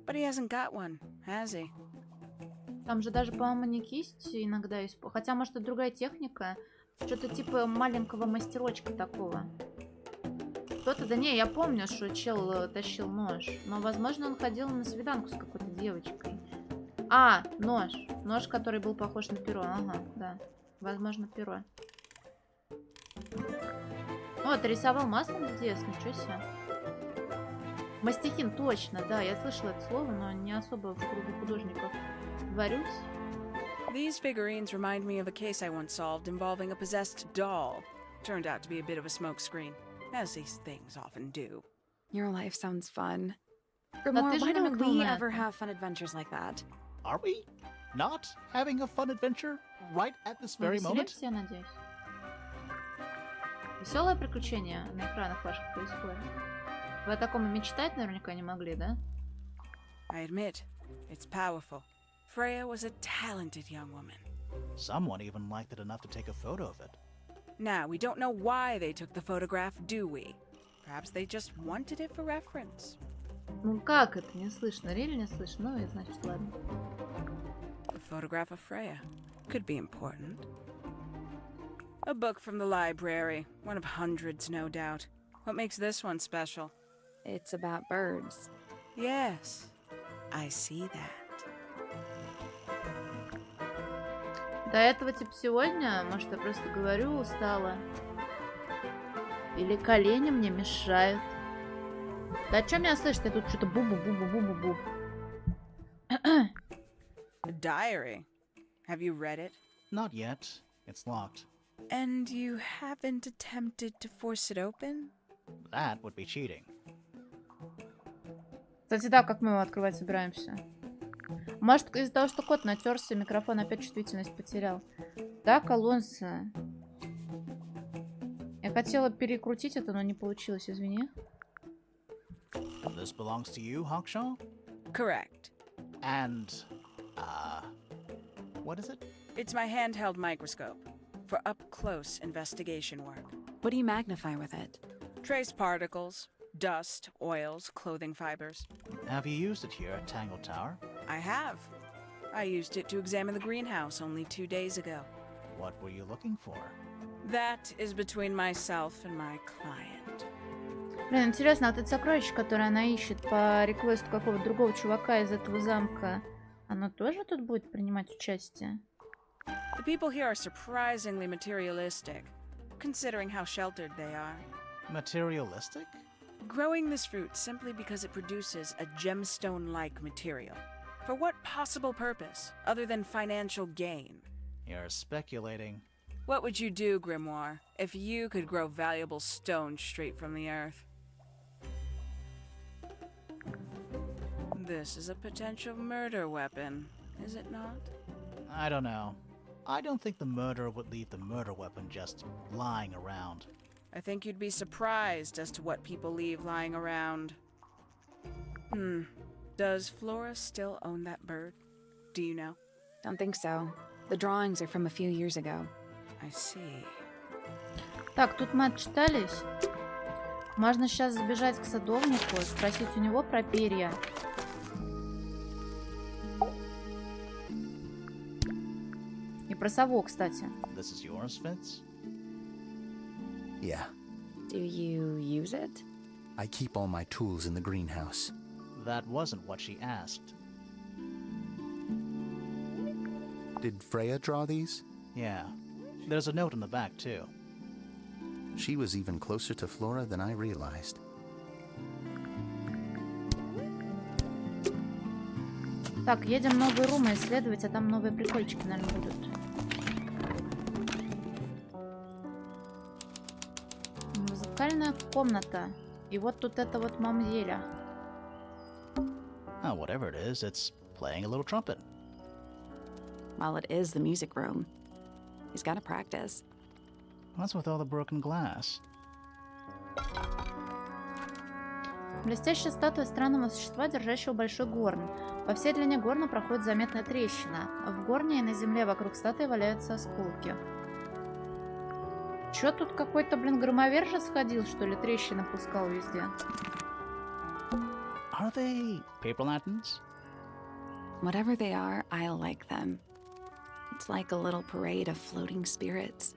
But he hasn't got one, has he? Там же даже, по-моему, не кисть иногда используют. Хотя, может, это другая техника. Что-то типа маленького мастерочка такого. Кто-то, да не, я помню, что чел тащил нож. Но, возможно, он ходил на свиданку с какой-то девочкой. А, нож. Нож, который был похож на перо. Ага, да. Возможно, перо. О, ты рисовал маслом в детстве? Ничего себе. Мастихин, точно, да. Я слышала это слово, но не особо в кругу художников. Варюсь. These figurines remind me of a case I once solved involving a possessed doll. Turned out to be a bit of a smokescreen, as these things often do. Your life sounds fun. ты Grimoire, же why don't намекнул we на ever это. have fun adventures like that? Are we not having a fun adventure right at this Мы very moment? веселимся, я надеюсь. Веселое приключение на экранах ваших происходит. Вы о таком и мечтать наверняка не могли, да? I admit, it's powerful. Freya was a talented young woman. Someone even liked it enough to take a photo of it. Now, we don't know why they took the photograph, do we? Perhaps they just wanted it for reference. Ну как это? Не слышно. Рили не слышно? Ну и значит, ладно. A photograph of Freya could be important. A book from the library. One of hundreds, no doubt. What makes this one special? It's about birds. Yes, I see that. До этого типа сегодня, может, я просто говорю, устала. Или колени мне мешают. Да что меня слышит? Я тут что-то бу-бу-бу-бу-бу-бу-бу. A diary. Have you read it? Not yet. It's locked. And you haven't attempted to force it open? That would be cheating. Кстати, да, как мы его открывать собираемся? Может, из-за того, что кот натерся, микрофон опять чувствительность потерял. Так, Алонсо. Я хотела перекрутить это, но не получилось, извини. This belongs to you, Hawkshaw? Correct. And, what is it? It's my handheld microscope for up-close investigation work. What do you magnify with it? Trace particles, dust, oils, clothing fibers. Have you used it here at Tangle Tower? I have. I used it to examine the greenhouse only 2 days ago. What were you looking for? That is between myself and my client. Блин, интересно, а вот это сокровище, которое она ищет по реквесту какого-то другого чувака из этого замка, оно тоже тут будет принимать участие? The people here are surprisingly materialistic, considering how sheltered they are. Materialistic? Growing this fruit simply because it produces a gemstone-like material. For what possible purpose, other than financial gain? You're speculating. What would you do, Grimoire, if you could grow valuable stone straight from the earth? This is a potential murder weapon, is it not? I don't know. I don't think the murderer would leave the murder weapon just lying around. I think you'd be surprised as to what people leave lying around. Does Flora still own that bird? Do you know? Don't think so. The drawings are from a few years ago. I see. Так, тут мы отчитались. Можно сейчас забежать к садовнику, спросить у него про перья. И про сову, кстати. This is yours, Fitz? Yeah, Do you use it? I keep all my tools in the greenhouse. That wasn't what she asked. Did Freya draw these? Yeah. There's a note in the back, too. She was even closer to Flora than I realized. Так, едем новые румы исследовать, а там новые прикольчики, наверное, будут. Музыкальная комната. И вот тут это вот мамзеля. Oh, whatever it is, it's playing a little trumpet. Well, it is the music room. He's got to practice. What's with all the broken glass? Блестящая статуя странного существа, держащего большой горн. По всей длине горна проходит заметная трещина. В горне и на земле вокруг статуи валяются осколки. Чё тут какой-то, блин, громовержец ходил, что ли, трещины пускал везде? Are they paper lanterns? Whatever they are, I like them. It's like a little parade of floating spirits.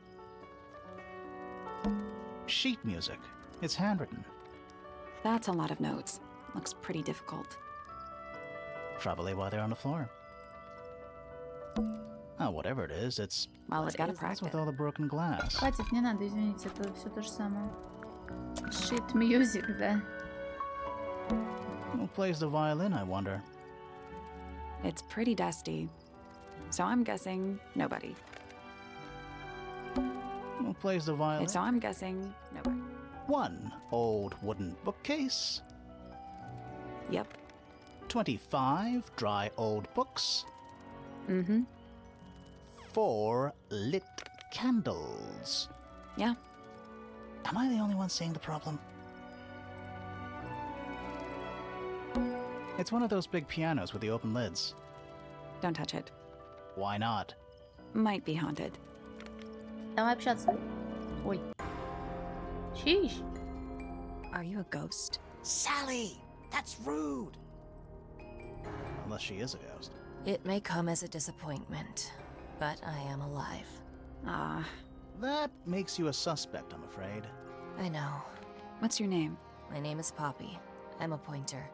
Sheet music. It's handwritten. That's a lot of notes. Looks pretty difficult. Probably why they're on the floor. Oh, whatever it is, it's... Well, it's got to What's practice. with all the broken glass? Хватит, не надо, извините, это все то же самое. Shit music, да. Who plays the violin, I wonder? It's pretty dusty. So I'm guessing nobody. Who plays the violin? And so I'm guessing nobody. One old wooden bookcase. Yep. 25 dry old books. Mm-hmm. 4 lit candles. Yeah. Am I the only one seeing the problem? It's one of those big pianos with the open lids. Don't touch it. Why not? Might be haunted. Давай общаться. Ой. Чиш. Are you a ghost? Sally! That's rude! Unless she is a ghost. It may come as a disappointment, but I am alive. Ah, That makes you a suspect, I'm afraid. I know. what's your name? My name is Poppy. I'm a pointer.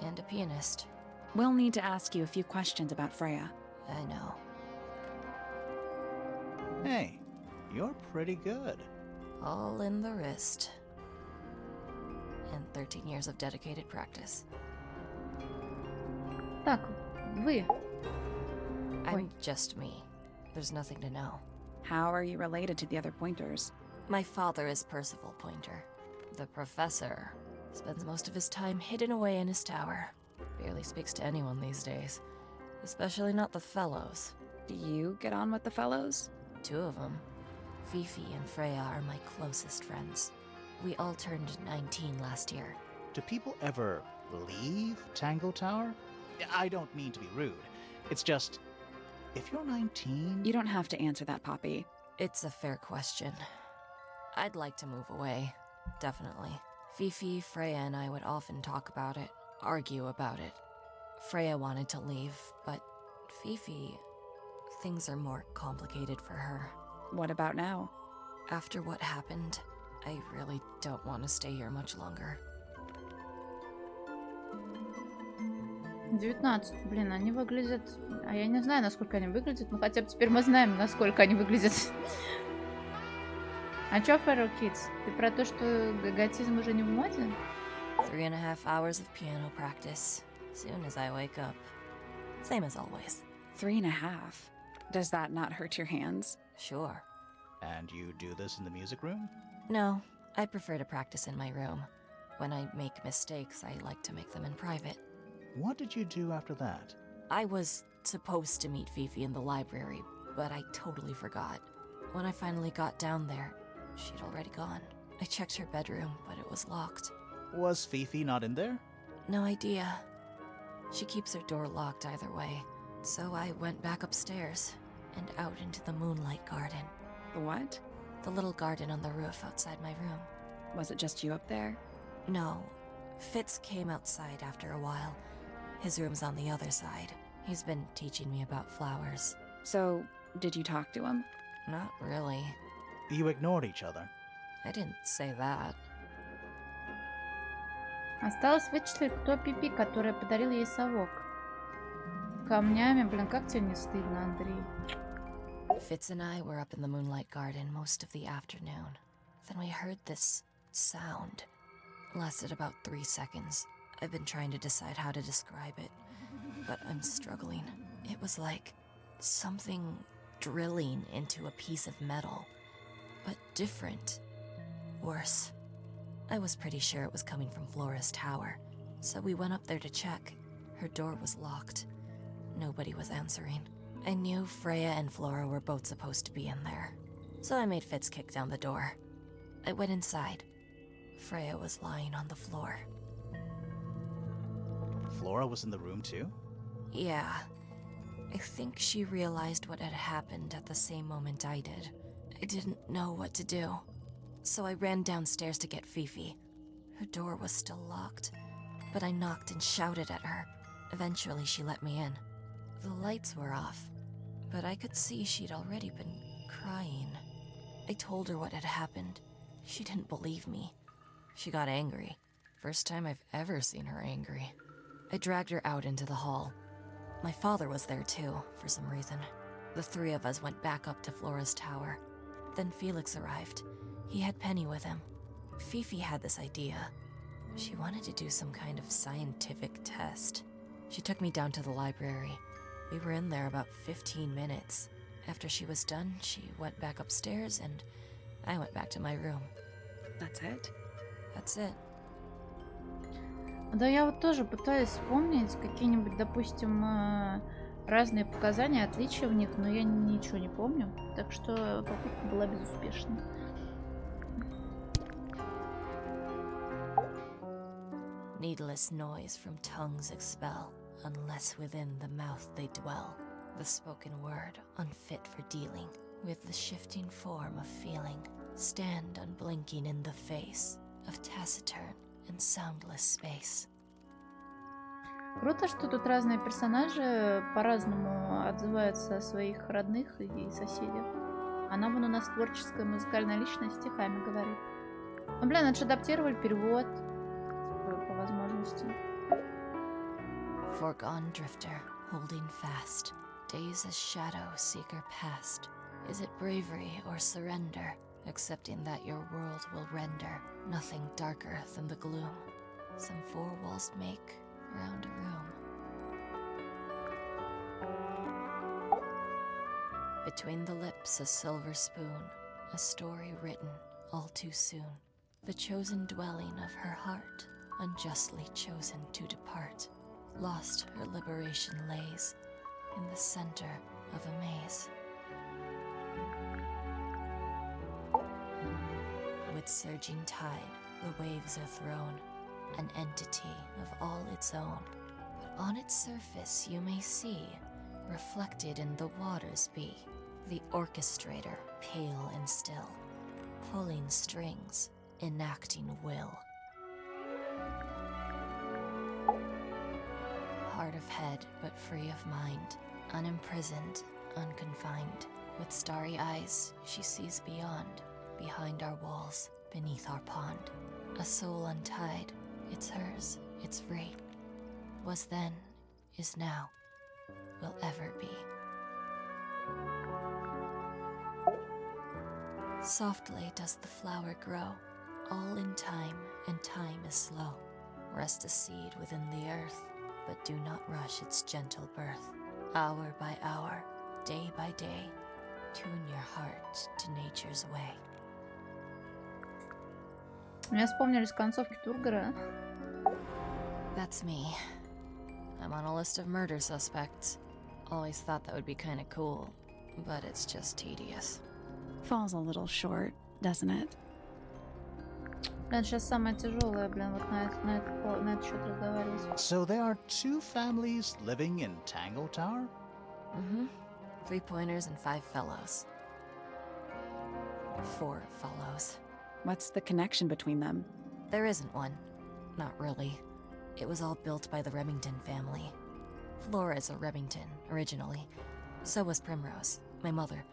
And a pianist. We'll need to ask you a few questions about Freya. I know. Hey, you're pretty good. All in the wrist. And 13 years of dedicated practice. Так, вы. I'm just me. There's nothing to know. How are you related to the other pointers? My father is Percival Pointer. The professor spends most of his time hidden away in his tower. Barely speaks to anyone these days. Especially not the fellows. Do you get on with the fellows? 2 of them. Fifi and Freya are my closest friends. We all turned 19 last year. Do people ever leave Tango Tower? I don't mean to be rude. It's just, if you're 19... You don't have to answer that, Poppy. It's a fair question. I'd like to move away. Definitely. Fifi, Freya, and I would often talk about it, argue about it. Freya wanted to leave, but Fifi... Things are more complicated for her. What about now? After what happened, I really don't want to stay here much longer. 19. Блин, они выглядят... А я не знаю, насколько они выглядят, но хотя бы теперь мы знаем, насколько они выглядят. А чё, Feral Kids? Ты про то, что готизм уже не в моде? 3.5 hours of piano practice. Soon as I wake up. Same as always. 3.5. Does that not hurt your hands? Sure. And you do this in the music room? No, I prefer to practice in my room. When I make mistakes, I like to make them in private. What did you do after that? I was supposed to meet Fifi in the library, but I totally forgot. When I finally got down there, she'd already gone. I checked her bedroom, but it was locked. Was Fifi not in there? No idea. She keeps her door locked either way. So I went back upstairs and out into the moonlight garden. The what? The little garden on the roof outside my room. Was it just you up there? No. Fitz came outside after a while. His room's on the other side. He's been teaching me about flowers. So, did you talk to him? Not really. You ignored each other. I didn't say that. Осталось вычислить, кто Пипи, которая подарила ей совок. Камнями, блин, как тебе не стыдно, Андрей? Fitz and I were up in the moonlight garden most of the afternoon. Then we heard this sound. Lasted about 3 seconds. I've been trying to decide how to describe it, but I'm struggling. It was like something drilling into a piece of metal, but different. Worse. I was pretty sure it was coming from Flora's tower, so we went up there to check. Her door was locked. Nobody was answering. I knew Freya and Flora were both supposed to be in there, so I made Fitz kick down the door. I went inside. Freya was lying on the floor. Flora was in the room too? Yeah. I think she realized what had happened at the same moment I did. I didn't know what to do, so I ran downstairs to get Fifi. Her door was still locked, but I knocked and shouted at her. Eventually, she let me in. The lights were off, but I could see she'd already been crying. I told her what had happened. She didn't believe me. She got angry. First time I've ever seen her angry. I dragged her out into the hall. My father was there too, for some reason. The 3 of us went back up to Flora's tower. Then Felix arrived. He had Penny with him. Fifi had this idea. She wanted to do some kind of scientific test. She took me down to the library. We were in there about 15 minutes. After she was done, she went back upstairs and I went back to my room. That's it? That's it. Да, я вот тоже пытаюсь вспомнить какие-нибудь, допустим, разные показания, отличия в них, но я ничего не помню. Так что попытка была безуспешной. Needless noise from tongues expel, unless within the mouth they dwell. The spoken word, unfit for dealing with the shifting form of feeling. Stand unblinking in the face of taciturn and soundless space. Круто, что тут разные персонажи по-разному отзываются о своих родных и соседях. Она вон у нас творческая музыкальная личность, стихами говорит. Ну, блин, это же адаптировали перевод по возможности. Foregone drifter, holding fast. Days as shadow seeker past. Is it bravery or surrender? Accepting that your world will render nothing darker than the gloom. Some four walls make round a room. Between the lips a silver spoon, a story written all too soon. The chosen dwelling of her heart, unjustly chosen to depart. Lost her liberation lays in the center of a maze. With surging tide, the waves are thrown, an entity of all its own. But on its surface you may see, reflected in the waters be, the orchestrator, pale and still, pulling strings, enacting will. Hard of head, but free of mind, unimprisoned, unconfined. With starry eyes, she sees beyond, behind our walls, beneath our pond. A soul untied, it's hers, it's free. Was then, is now, will ever be. Softly does the flower grow, all in time, and time is slow. Rest a seed within the earth, but do not rush its gentle birth. Hour by hour, day by day, tune your heart to nature's way. Мне вспомнились концовки Тургора. That's me. I'm on a list of murder suspects. Always thought that would be kinda cool, but it's just tedious. Falls a little short, doesn't it? Блин, сейчас самое тяжелое, блин, вот на этот счет разговаривать. So there are two families living in Tangle Tower? Mm-hmm. 3 pointers and 5 fellows. 4 fellows. What's the connection between them? There isn't one. Not really. It was all built by the Remington family. Flora's a Remington, originally. So was Primrose, my mother.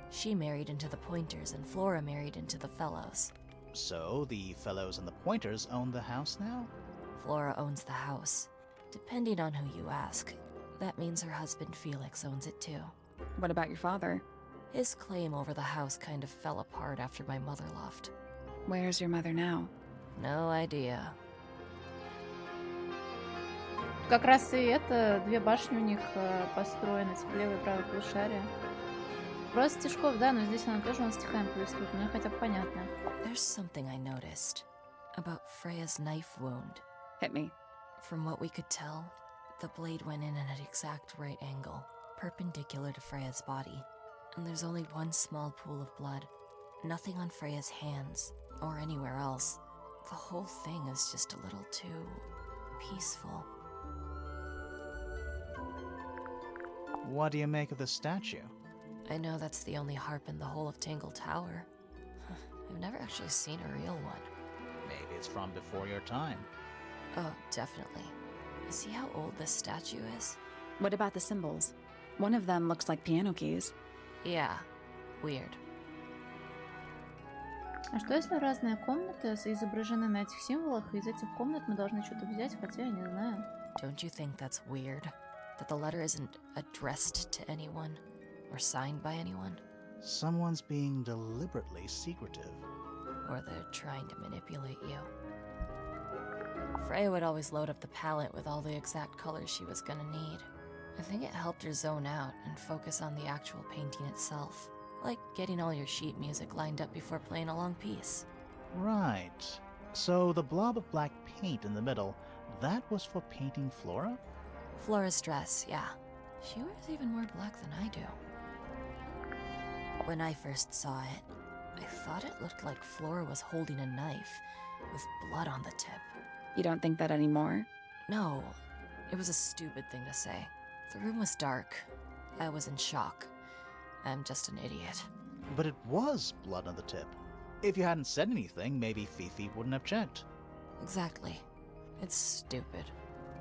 She married into the Pointers, and Flora married into the Fellows. So the Fellows and the Pointers own the house now? Flora owns the house. Depending on who you ask, that means her husband Felix owns it too. What about your father? His claim over the house kind of fell apart after my mother left. Where's your mother now? No idea. Как раз и это, 2 башни у них построены, типа левое и правое полушарие. Просто стишков, да, но здесь она тоже стихами повествует, мне хотя бы понятно. There's something I noticed about Freya's knife wound. Hit me. From what we could tell, the blade went in at an exact right angle, perpendicular to Freya's body. And there's only one small pool of blood. Nothing on Freya's hands, or anywhere else. The whole thing is just a little too peaceful. What do you make of the statue? I know that's the only harp in the whole of Tangle Tower. I've never actually seen a real one. Maybe it's from before your time. Oh, definitely. You see how old this statue is? What about the symbols? One of them looks like piano keys. Yeah, weird. А что если разные комнаты изображены на этих символах, и из этих комнат мы должны что-то взять, хотя я не знаю. Don't you think that's weird? That the letter isn't addressed to anyone, or signed by anyone? Someone's being deliberately secretive. Or they're trying to manipulate you. Freya would always load up the palette with all the exact colors she was gonna need. I think it helped her zone out and focus on the actual painting itself. Like getting all your sheet music lined up before playing a long piece. Right. So the blob of black paint in the middle, that was for painting Flora? Flora's dress, yeah. She wears even more black than I do. When I first saw it, I thought it looked like Flora was holding a knife with blood on the tip. You don't think that anymore? No, it was a stupid thing to say. The room was dark. I was in shock. I'm just an idiot. But it was blood on the tip. If you hadn't said anything, maybe Fifi wouldn't have checked. Exactly. It's stupid.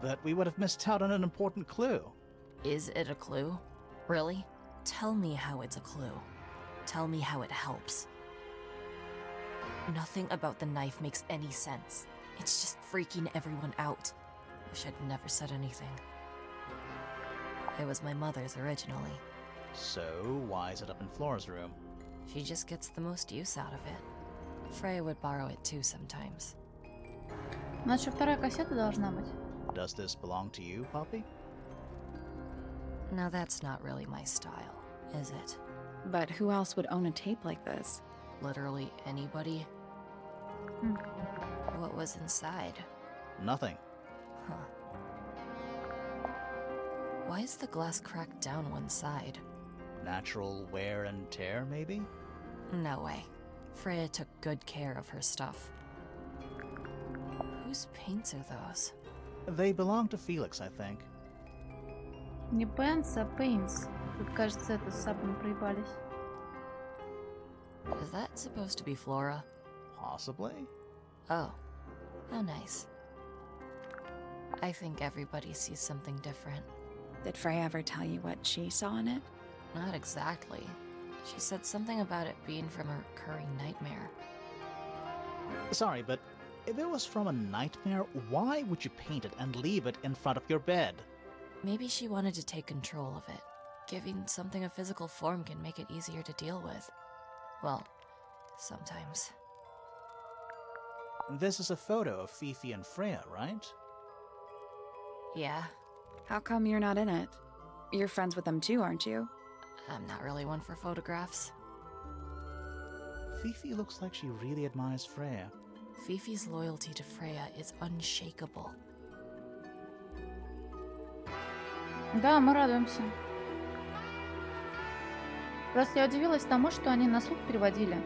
But we would have missed out on an important clue. Is it a clue? Really? Tell me how it's a clue. Tell me how it helps. Nothing about the knife makes any sense. It's just freaking everyone out. Wish I'd never said anything. It was my mother's originally. So, why is it up in Flora's room? She just gets the most use out of it. Freya would borrow it too sometimes. Значит, вторая кассета должна быть. Does this belong to you, Poppy? Now that's not really my style, is it? But who else would own a tape like this? Literally anybody? What was inside? Nothing. Huh. Why is the glass cracked down one side? Natural wear and tear, maybe? No way. Freya took good care of her stuff. Whose paints are those? They belong to Felix, I think. Не Пенс, а Пейнс. Тут, кажется, это с сабом проебались. Is that supposed to be Flora? Possibly? Oh. How nice. I think everybody sees something different. Did Freya ever tell you what she saw in it? Not exactly. She said something about it being from a recurring nightmare. Sorry, but if it was from a nightmare, why would you paint it and leave it in front of your bed? Maybe she wanted to take control of it. Giving something a physical form can make it easier to deal with. Well, sometimes. This is a photo of Fifi and Freya, right? Yeah, How come you're not in it? You're friends with them too, aren't you? I'm not really one for photographs. Fifi looks like she really admires Freya. Fifi's loyalty to Freya is unshakable. Да, мы радуемся. Просто я удивилась тому, что они на слух переводили.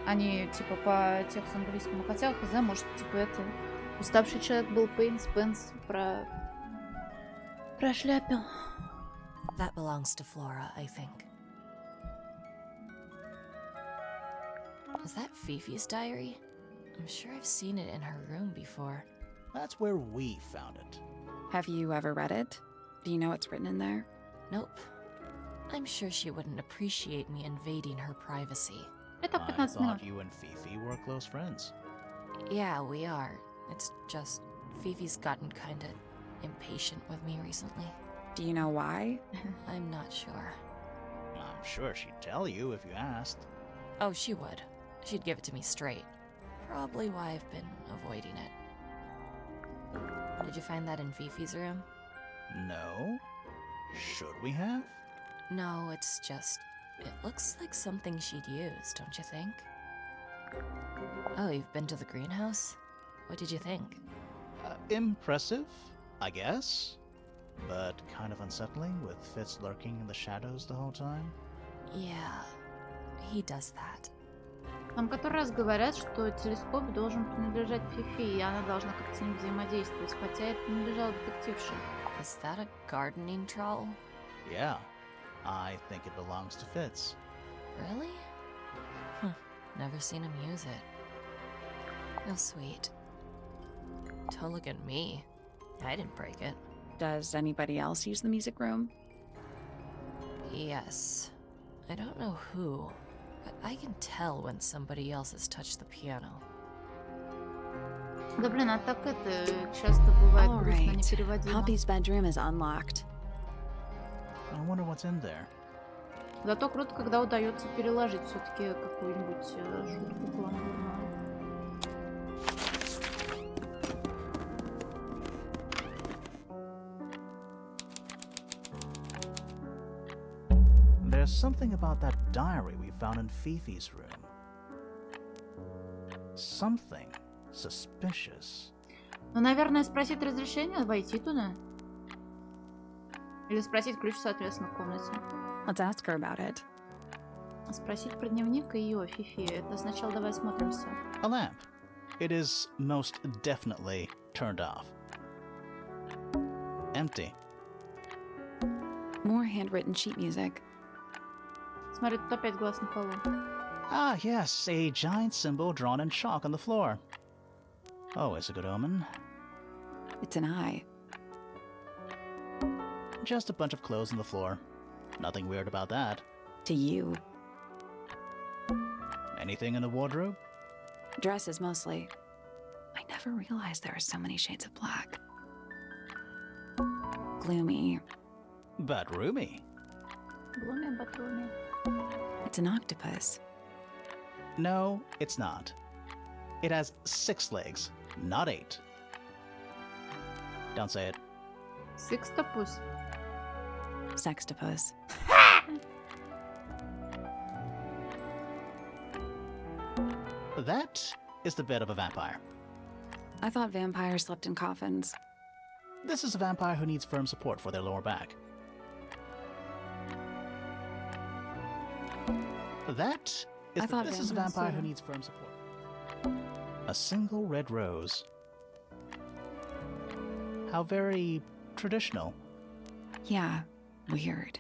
Они, типа, по тексту английскому. Хотя, хз, может, типа, это... Уставший человек был Пейнс, Пенс прошляпил. That belongs to Flora, I think. Is that Fifi's diary? I'm sure I've seen it in her room before. That's where we found it. Have you ever read it? Do you know what's written in there? Nope. I'm sure she wouldn't appreciate me invading her privacy. Это I 15 минут. thought you and Fifi were close friends. Yeah, we are. It's just Fifi's gotten kinda impatient with me recently. Do you know why? I'm not sure. I'm sure she'd tell you if you asked. Oh, she would. She'd give it to me straight. Probably why I've been avoiding it. Did you find that in Fifi's room? No? Should we have? No, it's just... It looks like something she'd use, don't you think? Oh, you've been to the greenhouse? What did you think? Impressive, I guess. But kind of unsettling with Fitz lurking in the shadows the whole time. Yeah, he does that. Нам который раз говорят, что телескоп должен принадлежать Фифи, и она должна как-то с ним взаимодействовать, хотя это принадлежало детективше. Is that a gardening trowel? Yeah, I think it belongs to Fitz. Really? Never seen him use it. How sweet. Don't look at me. I didn't break it. Does anybody else use the music room? Yes. I don't know who, but I can tell when somebody else has touched the piano. Да блин, а так это часто бывает All грустно, right. непереводимо. Poppy's bedroom is unlocked. I wonder what's in there. Зато круто, когда удается переложить все-таки какую-нибудь шутку каламбурную. There's something about that diary we found in Fifi's room. Something suspicious. Ну, наверное, спросить разрешения войти туда. Или спросить ключ, соответственно, в комнате. Let's ask her about it. Спросить про дневник и ее, Фифи. Это сначала давай осмотримся. A lamp. It is most definitely turned off. Empty. More handwritten sheet music. Смотри, тут опять глаз на полу. Ah, yes, a giant symbol drawn in chalk on the floor. Always a good omen. It's an eye. Just a bunch of clothes on the floor. Nothing weird about that. To you. Anything in the wardrobe? Dresses mostly. I never realized there are so many shades of black. Gloomy. But roomy. Глуми, батруми. It's an octopus. No, it's not. It has 6 legs, not 8. Don't say it. Sixtopus. Sextopus. That is the bed of a vampire. I thought vampires slept in coffins. This is a vampire who needs firm support for their lower back. That is this is a vampire who needs firm support. A single red rose. How very traditional. Yeah, weird.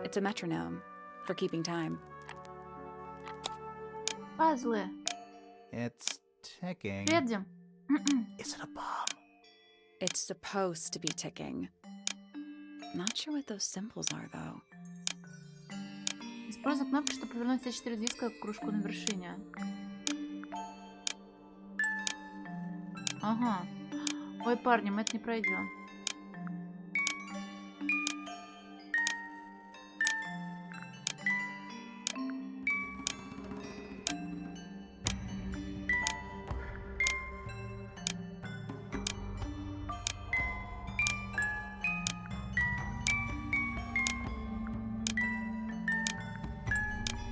It's a metronome for keeping time. Пазлы. It's ticking. Едем. Is it a bomb? It's supposed to be ticking. Not sure what those symbols are, though. Используй кнопку, чтобы повернуть все 4 диска к кружку на вершине. Ага. Ой, парни, мы это не пройдем.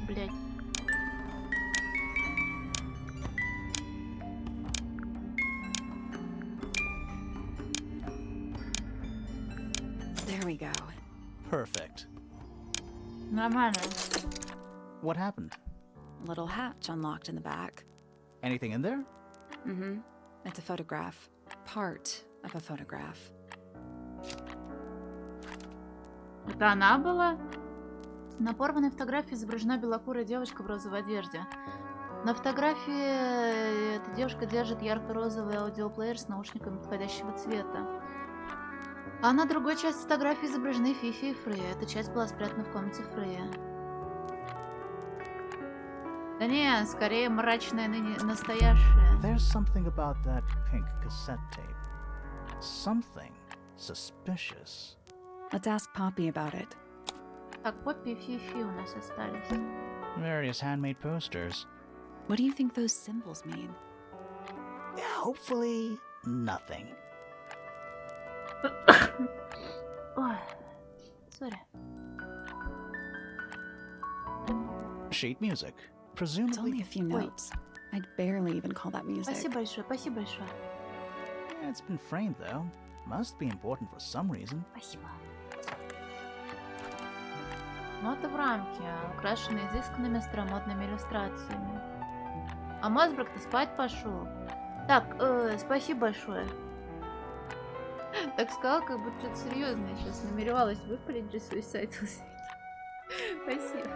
Блять. There we go. Perfect. Нормально. What happened? A little hatch unlocked in the back. Anything in there? Mm-hmm. It's a photograph. Part of a photograph. Это она была? На порванной фотографии изображена белокурая девочка в розовой одежде. На фотографии эта девушка держит ярко-розовый аудиоплеер с наушниками подходящего цвета. А на другой части фотографии изображены Фифи и Фрея. Эта часть была спрятана в комнате Фрея. Да не, скорее мрачная настоящая. There's something about that pink cassette tape. Something suspicious. Let's ask Poppy about it. Так, Поппи и Фифи у нас остались. Various handmade posters. What do you think those symbols mean? Hopefully, nothing. Ой, сори. Sheet music. It's Presumably. only a few Wait. notes. I'd barely even call that music. Спасибо большое, спасибо большое. It's been framed, though. Must be important for some reason. Спасибо. Ноты в рамке, украшенные изысканными старомодными иллюстрациями. А Мосброк-то спать пошел. Так, спасибо большое. Так сказал, как будто что-то серьезное. Сейчас намеревалась выпалить для Suicide. Спасибо.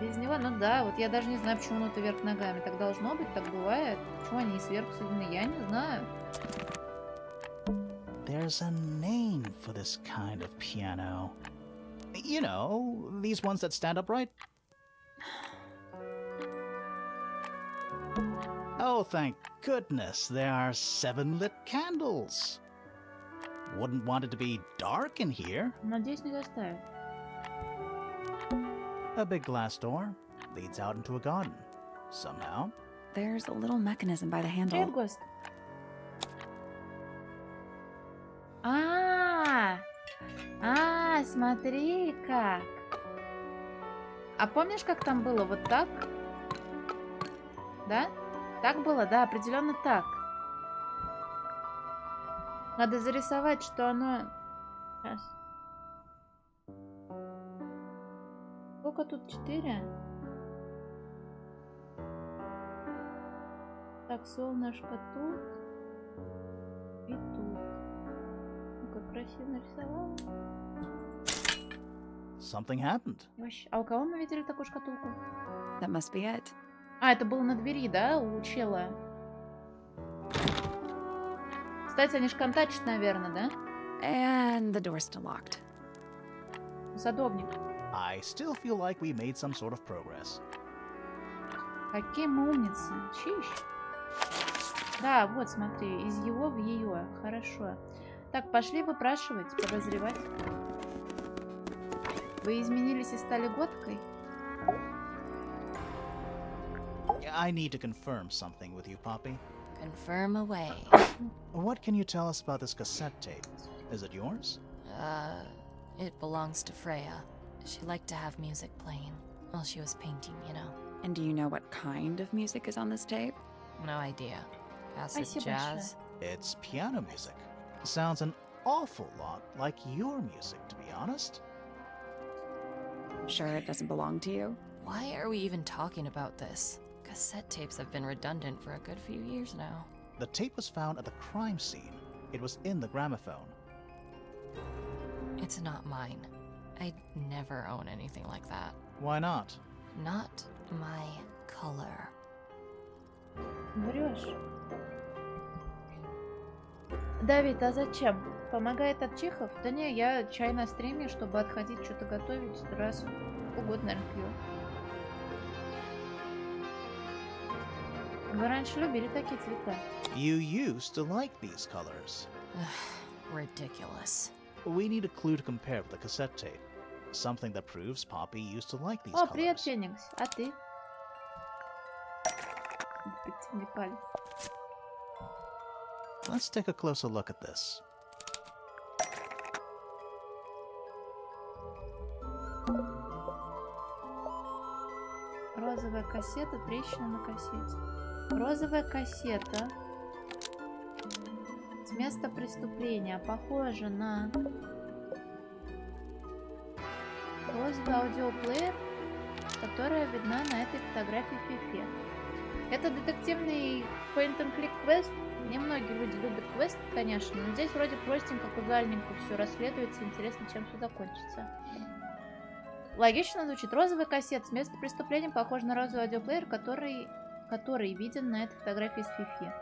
Без него, ну да, вот я даже не знаю, почему ноты вверх ногами. Так должно быть, так бывает. Почему они сверху сведены, я не знаю. There's a name for this kind of piano. You know, these ones that stand upright. Oh, thank goodness, there are 7 lit candles. Wouldn't want it to be dark in here. Надеюсь, не заставит. A big glass door leads out into a garden. Somehow. There's a little mechanism by the Привет, handle. гость. Смотри как. А помнишь, как там было? Вот так? Да? Так было? Да, определенно так. Надо зарисовать, что оно... Сейчас. Оп. Сколько тут? 4? Так, солнышко тут. И тут. Ну, как красиво нарисовала. Something happened. Вообще. А у кого мы видели такую шкатулку? That must be it. А, это было на двери, да, у чела? Кстати, они ж контачат, наверное, да? And the door's still locked. Садовник. I still feel like we made some sort of progress. Какие мы умницы. Чищ. Да, вот, смотри, из его в ее. Хорошо. Так, пошли выпрашивать, подозревать. Вы изменились и стали готкой? I need to confirm something with you, Poppy. Confirm away. What can you tell us about this cassette tape? Is it yours? It belongs to Freya. She liked to have music playing while she was painting, you know. And do you know what kind of music is on this tape? No idea. Acid Спасибо jazz? It's piano music. Sounds an awful lot like your music, to be honest. Sure it doesn't belong to you? Why are we even talking about this? Cassette tapes have been redundant for a good few years now. The tape was found at the crime scene. It was in the gramophone. It's not mine. I'd never own anything like that. Why not? Not my color. Врешь. Давид, а зачем? Помогает от чихов? Да не, я чай на стриме, чтобы отходить, что-то готовить. Раз в год, наверное, пью. Вы раньше любили такие цвета? You used to like these colors. Ridiculous. We need a clue to compare with the cassette tape. Something that proves Poppy used to like these О, привет, colors. Феникс. А ты? Мне палец. Let's take a closer look at this. Розовая кассета, трещина на кассете. Розовая кассета с места преступления. Похоже на розовый аудиоплеер, которая видна на этой фотографии Фифи. Это детективный point-and-click квест. Немногие люди любят квест, конечно, но здесь вроде простенько, казуальненько все расследуется. Интересно, чем все закончится. Логично звучит. Розовый кассет с места преступления похож на розовый аудиоплеер, который виден на этой фотографии с Фифи.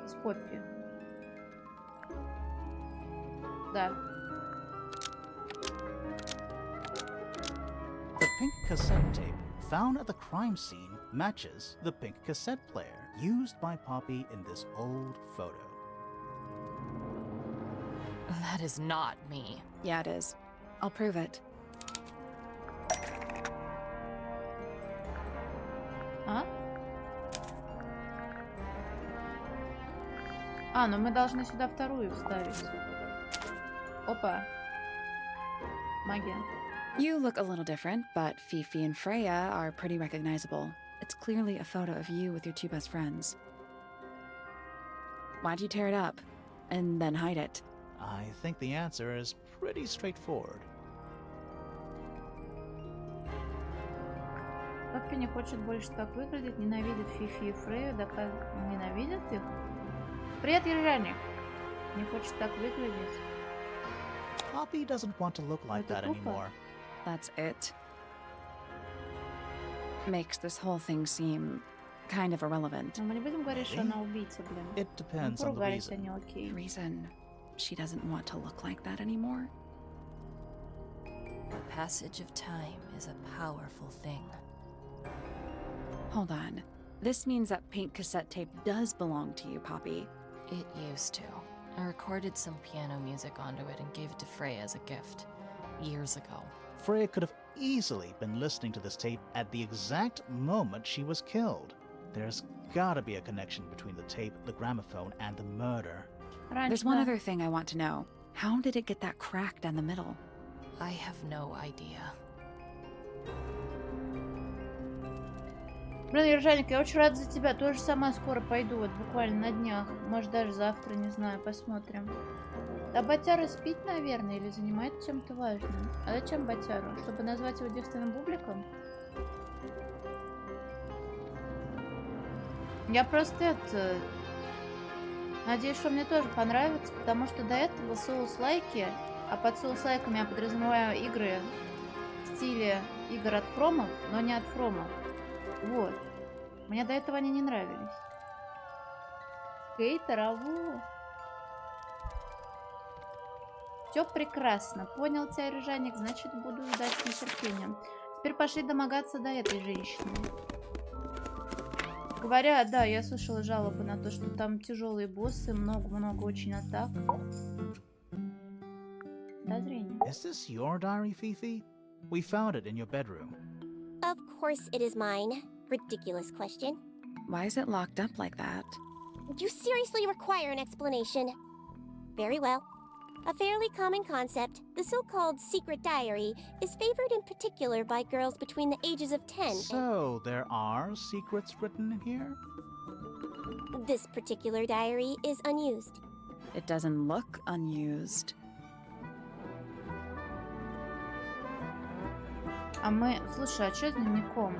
С Поппи. Да. The pink cassette tape found at the crime scene matches the pink cassette player used by Poppy in this old photo. That is not me. Yeah, it is. I'll prove it. А? А, ну мы должны сюда вторую вставить. Опа. Магия. You look a little different, but Fifi and Freya are pretty recognizable. It's clearly a photo of you with your two best friends. Why'd you tear it up? And then hide it? I think the answer is pretty straightforward. Поппи не хочет больше так выглядеть, ненавидит Фифи и Фрею, ненавидит их. Привет, Ежаник. Не хочет так выглядеть. Poppy doesn't want to look like that anymore. That's it. Makes this whole thing seem kind of irrelevant. Но мы не будем говорить, что она убийца, блин. It depends Ну, on the поругались reason. они, окей. Reason she doesn't want to look like that anymore? The passage of time is a powerful thing. Hold on. This means that pink cassette tape does belong to you, Poppy. It used to. I recorded some piano music onto it and gave it to Freya as a gift. Years ago. Freya could have easily been listening to this tape at the exact moment she was killed. There's gotta be a connection between the tape, the gramophone, and the murder. There's one other thing I want to know. How did it get that crack down the middle? I have no idea. Блин, Ержаник, я очень рада за тебя. Тоже сама скоро пойду, вот буквально на днях. Может, даже завтра, не знаю, посмотрим. А Батяру спить, наверное, или занимается чем-то важным? А зачем Батяру? Чтобы назвать его девственным бубликом? Я просто это... Надеюсь, что мне тоже понравится, потому что до этого соус-лайки, а под соус-лайками я подразумеваю игры в стиле игр от фромов, но не от фромов. Вот. Мне до этого они не нравились. Хейтер, все прекрасно. Понял тебя, Рыжаник, значит, буду ждать с нетерпением. Теперь пошли домогаться до этой женщины. Говоря, да, я слышала жалобы на то, что там тяжелые боссы, много-много очень атак. Подозрение. Is this your diary, Fifi? We found it in your bedroom. Of course it is mine. Ridiculous question. Why is it locked up like that? You seriously require an explanation. Very well. A fairly common concept, the so-called secret diary, is favored in particular by girls between the ages of 10 So, there are secrets written in here? and... This particular diary is unused. It doesn't look unused. А мы... Слушай, а что с дневником?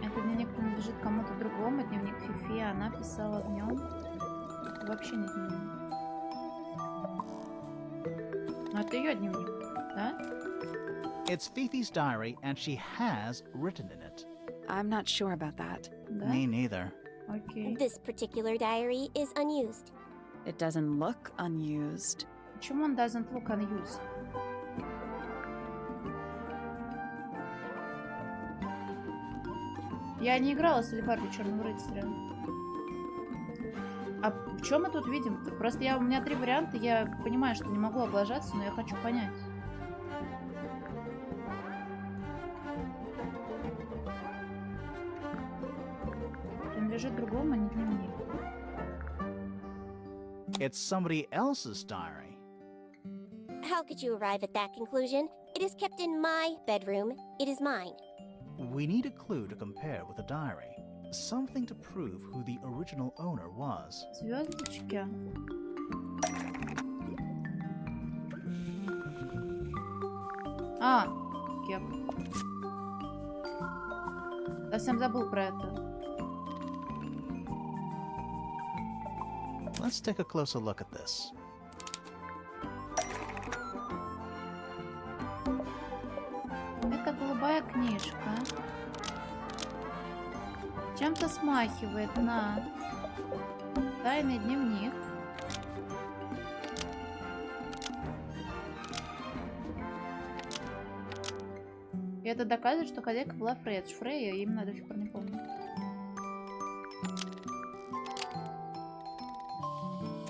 Этот дневник принадлежит кому-то другому, дневник Фифи, а она писала в нем. Это вообще не дневник. Но это ее дневник, да? It's Fifi's diary, and she has written in it. I'm not sure about that. Да? Me neither. Окей. This particular diary is unused. It doesn't look unused. Почему он doesn't look unused? Я не играла с Алибардой Черного рыцаря. А в чем мы тут видим? Просто у меня 3 варианта, я понимаю, что не могу облажаться, но я хочу понять. Принадлежит другому, а не дневник. It's somebody else's diary. How could you arrive at that conclusion? It is kept in my bedroom. It is mine. We need a clue to compare with the diary. Something to prove who the original owner was. Звездочки. А, кеп. Совсем забыл про это. Let's take a closer look at this. Это голубая книжка. Чем-то смахивает на тайный дневник. И это доказывает, что хозяйка была Фрейя. Это ж Фрейя, я именно до сих пор не помню.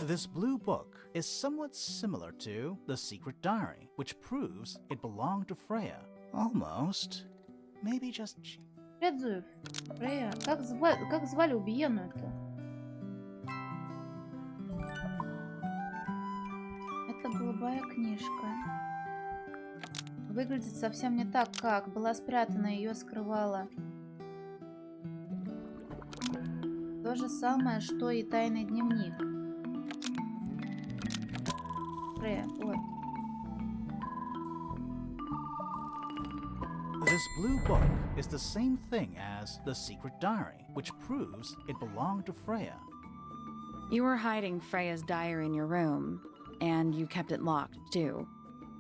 This blue book is somewhat similar to the secret diary, which proves it belonged to Freya. Almost. Maybe just... Привет, Зуев. Фрейя. Как звали убиенную-то? Это голубая книжка. Выглядит совсем не так, как была спрятана, ее скрывала. То же самое, что и тайный дневник. Фрейя, вот. This blue book is the same thing as the secret diary, which proves it belonged to Freya. You were hiding Freya's diary in your room, and you kept it locked, too.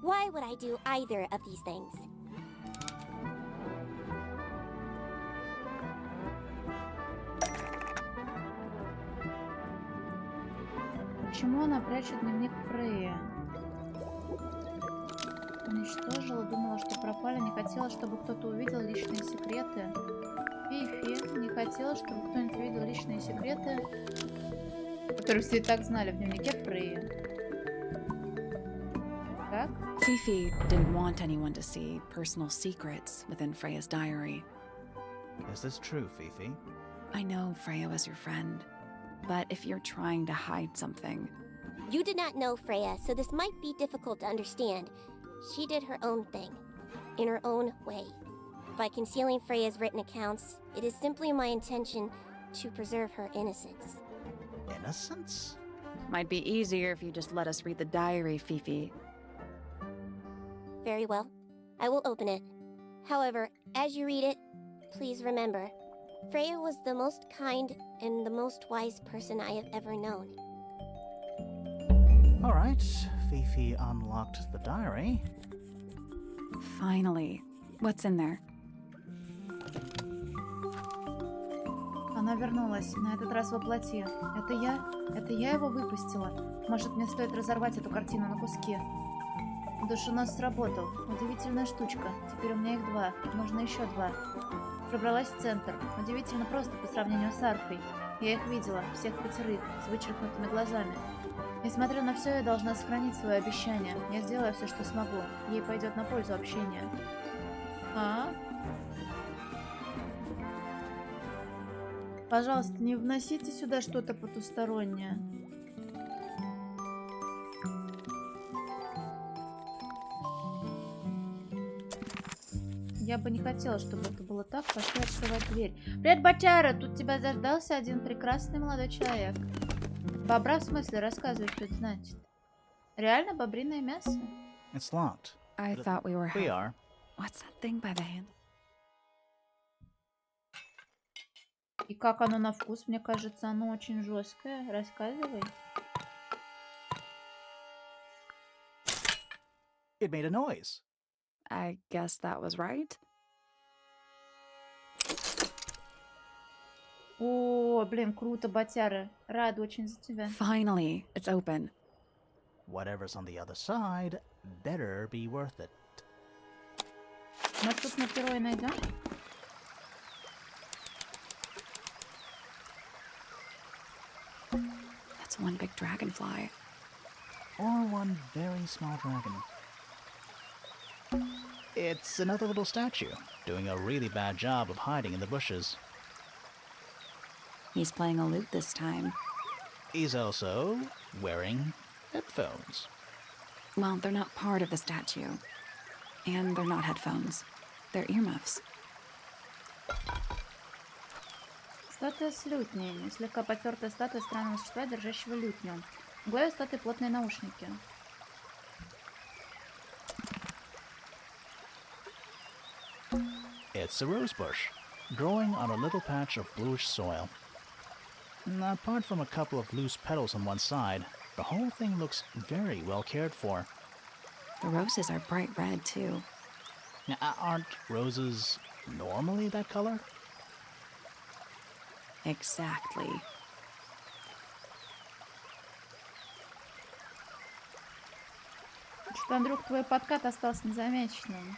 Why would I do either of these things? Почему она прячет дневник Фрейя? Уничтожила, думала, что пропали, не хотела, чтобы кто-то увидел личные секреты. Фифи не хотела, чтобы кто-нибудь увидел личные секреты, которые все и так знали в дневнике Фрейи. Так? Fifi didn't want anyone to see personal secrets within Freya's diary. Is this true, Fifi? I know Freya was your friend, but if you're trying to hide something... You did not know Freya, so this might be difficult to understand. She did her own thing, in her own way. By concealing Freya's written accounts, it is simply my intention to preserve her innocence. Innocence? Might be easier if you just let us read the diary, Fifi. Very well. I will open it. However, as you read it, please remember, Freya was the most kind and the most wise person I have ever known. Alright, Fifi unlocked the diary. Finally. What's in there? Она вернулась, на этот раз воплоти. Это я его выпустила. Может, мне стоит разорвать эту картину на куски. Душенос сработал. Удивительная штучка. Теперь у меня их 2. Нужно еще 2. Пробралась в центр. Удивительно просто по сравнению с Арфой. Я их видела, всех 5, с вычеркнутыми глазами. Несмотря на все, я должна сохранить свое обещание. Я сделаю все, что смогу. Ей пойдет на пользу общение. Пожалуйста, не вносите сюда что-то потустороннее. Я бы не хотела, чтобы это было так. Пошли открывать дверь. Привет, бочара! Тут тебя заждался один прекрасный молодой человек. Бобра, в смысле? Рассказывай, что это значит. Реально бобриное мясо? It's locked. I thought we were... We are. What's that thing by the hand? И как оно на вкус? Мне кажется, оно очень жесткое. Рассказывай. It made a noise. I guess that was right. О, блин, круто, ботяра. Рада очень за тебя. Finally, it's open. Whatever's on the other side better be worth it. Мы тут на перо и найдем? That's one big dragonfly. Or one very small dragon. It's another little statue, doing a really bad job of hiding in the bushes. He's playing a lute this time. He's also wearing headphones. Well, they're not part of the statue. And they're not headphones. They're earmuffs. Статуя с лютней. Слегка потертая статуя странного существа, держащего лютню. В голове статуи плотные наушники. It's a rose bush, growing on a little patch of bluish soil. Apart from a couple of loose petals on one side, the whole thing looks very well cared for. The roses are bright red, too. Now, aren't roses normally that color? Exactly. Что, Андрюх, твой подкат остался незамеченным.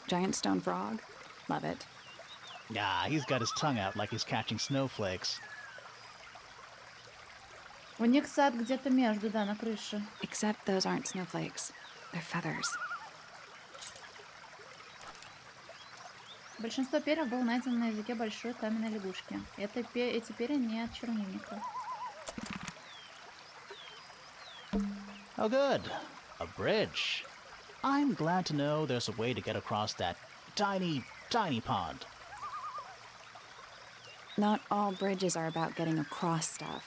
Giant stone frog. Love it. Yeah, he's got his tongue out like he's catching snowflakes. У них сад где-то между, да, на крыше. Except those aren't snowflakes. They're feathers. Большинство перьев было найдено на языке большой каменной лягушки. Эти перья не от чернильника. Oh, good. A bridge. I'm glad to know there's a way to get across that tiny, tiny pond. Not all bridges are about getting across stuff.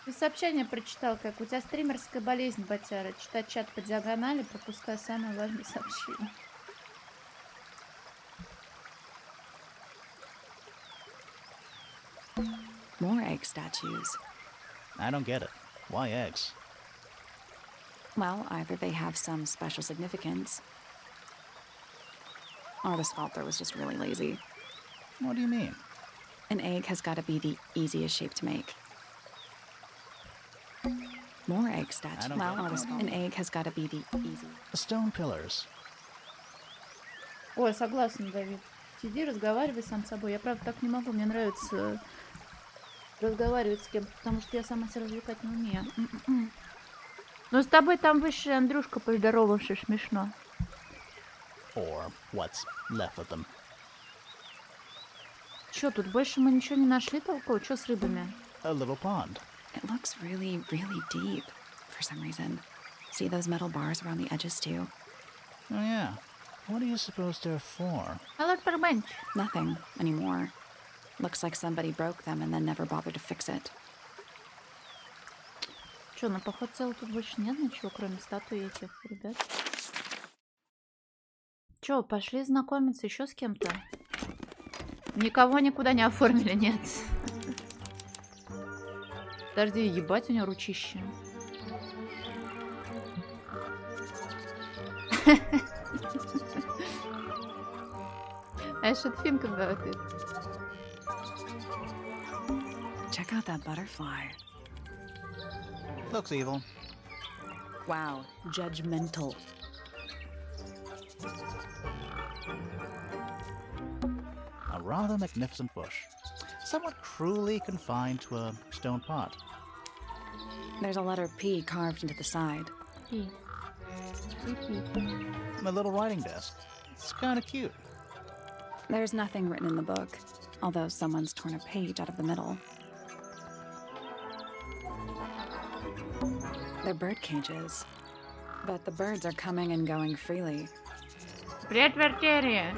Ты сообщение прочитал, как у тебя стримерская болезнь, ботяра. Читать чат по диагонали, пропуская самые важные сообщения. More egg statues. I don't get it. Why eggs? Well, either they have some special significance, or the sculptor was just really lazy. What do you mean? An egg has got to be the easiest shape to make. More egg statues. Well, an egg has got to be the easy. Stone pillars. Ой, согласна, Давид. Сиди, разговаривай сам с собой. Я, правда, так не могу. Мне нравится разговаривать с кем-то, потому что я сама себя развлекать не умею. Но с тобой там высший Андрюшка поздоровался, смешно. Or what's left of them. Чё, тут больше мы ничего не нашли толкового? Чё с рыбами? A little pond. It looks really, really deep. for some reason. See those metal bars around the edges too? Oh, yeah. What do you suppose they're for? I like per bench. Nothing anymore. Looks like somebody broke them and then never bothered to fix it. Чё, на поход цел тут больше нет ничего, кроме статуи этих ребят? Чё, пошли знакомиться еще с кем-то? Никого никуда не оформили, нет. Подожди, ебать у него ручище. I should think about it. Check out that butterfly. Looks evil. Wow, judgmental. A rather magnificent bush. Somewhat cruelly confined to a stone pot. There's a letter P carved into the side. Пи. Пи-пи. My little writing desk. It's kind of cute. There's nothing written in the book, although someone's torn a page out of the middle. They're bird cages, but the birds are coming and going freely. Привет, Валькирия!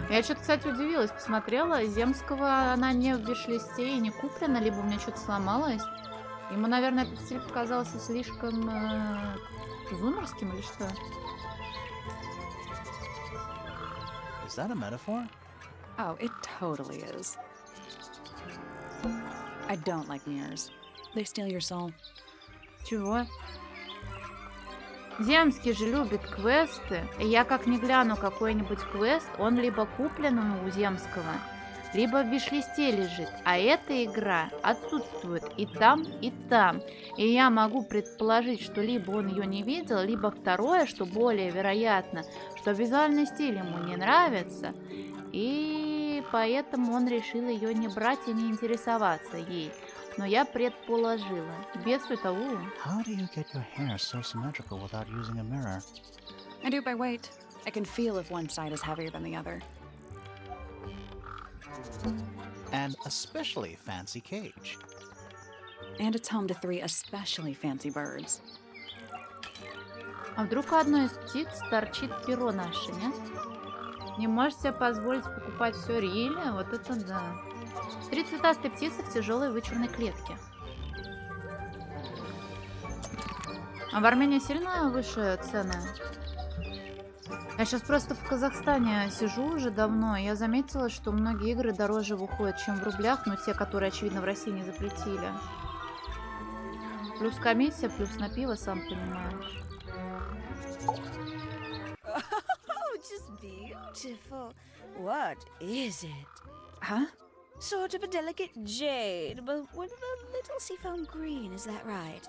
Я что-то, кстати, удивилась. Посмотрела, Земского она не в виш-листе и не куплена, либо у меня что-то сломалось. Ему, наверное, этот стиль показался слишком зумерским или что? Is that a metaphor? Oh, it totally is. I don't like mirrors. They steal your soul. Чего? Земский же любит квесты. И я как не гляну какой-нибудь квест, он либо куплен у Земского, либо в виш-листе лежит. А эта игра отсутствует и там, и там. И я могу предположить, что либо он ее не видел, либо второе, что более вероятно, что визуальный стиль ему не нравится. И поэтому он решил ее не брать и не интересоваться ей. Но я предположила. Без того. How do you get your hair so symmetrical without using a mirror? I do by weight. I can feel if one side is heavier than the other. An especially fancy cage. And it's home to 3 especially fancy birds. А вдруг у одной из птиц торчит перо наше, нет? Не можешь себе позволить покупать все рили? Вот это да. 3 цветастые птицы в тяжелой вычурной клетке. А в Армении сильно выше цены? Я сейчас просто в Казахстане сижу уже давно, и я заметила, что многие игры дороже выходят, чем в рублях, но те, которые, очевидно, в России не запретили. Плюс комиссия, плюс на пиво, сам понимаешь. Oh, just beautiful. What is it? Huh? Sort of a delicate jade, but with a little seafoam green, is that right?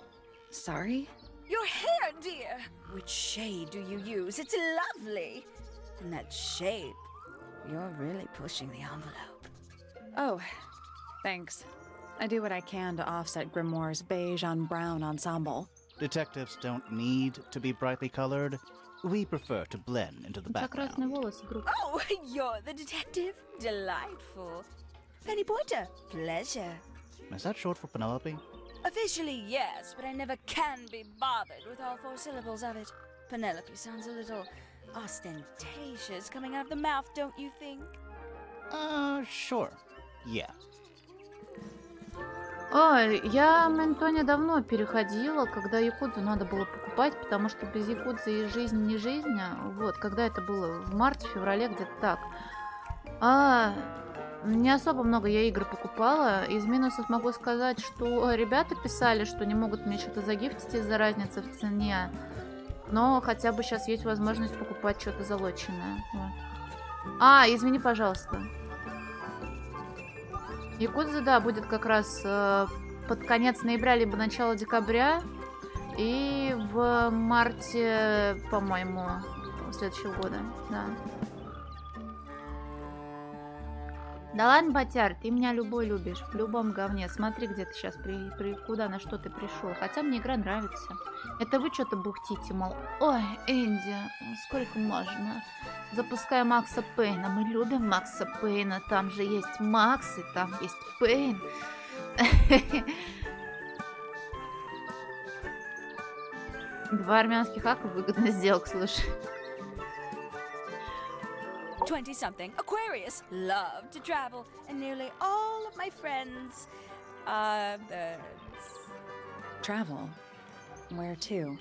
Sorry? Your hair, dear! Which shade do you use? It's lovely! And that shape, you're really pushing the envelope. Oh, thanks. I do what I can to offset Grimoire's beige on brown ensemble. Detectives don't need to be brightly colored. We prefer to blend into the У тебя красные background. волосы, группа. Oh, you're the detective? Delightful. Penny Pointer, pleasure. Is that short for Penelope? Officially, yes, but I never can be bothered with all 4 syllables of it. Penelope sounds a little ostentatious coming out of the mouth, don't you think? Sure. Yeah. Ой, я Ментоне давно переходила, когда якудзу надо было покупать, потому что без якудзы и жизнь не жизнь. Вот, когда это было? В марте, феврале, где-то так. Не особо много я игр покупала. Из минусов могу сказать, что ребята писали, что не могут мне что-то загифтить из-за разницы в цене. Но хотя бы сейчас есть возможность покупать что-то залоченное. Вот. Извини, пожалуйста. Якудза, да, будет как раз под конец ноября, либо начало декабря. И в марте, по-моему, следующего года, да. Да ладно, Батяр, ты меня любой любишь, в любом говне. Смотри, где ты сейчас, куда, на что ты пришел. Хотя мне игра нравится. Это вы что-то бухтите, мол, ой, Энди, сколько можно? Запускай Макса Пейна. Мы любим Макса Пейна. Там же есть Макс, и там есть Пейн. 2 армянских ака выгодно сделок, слушай. 20-something Aquarius love to travel, and nearly all of my friends are birds. Travel? Where to?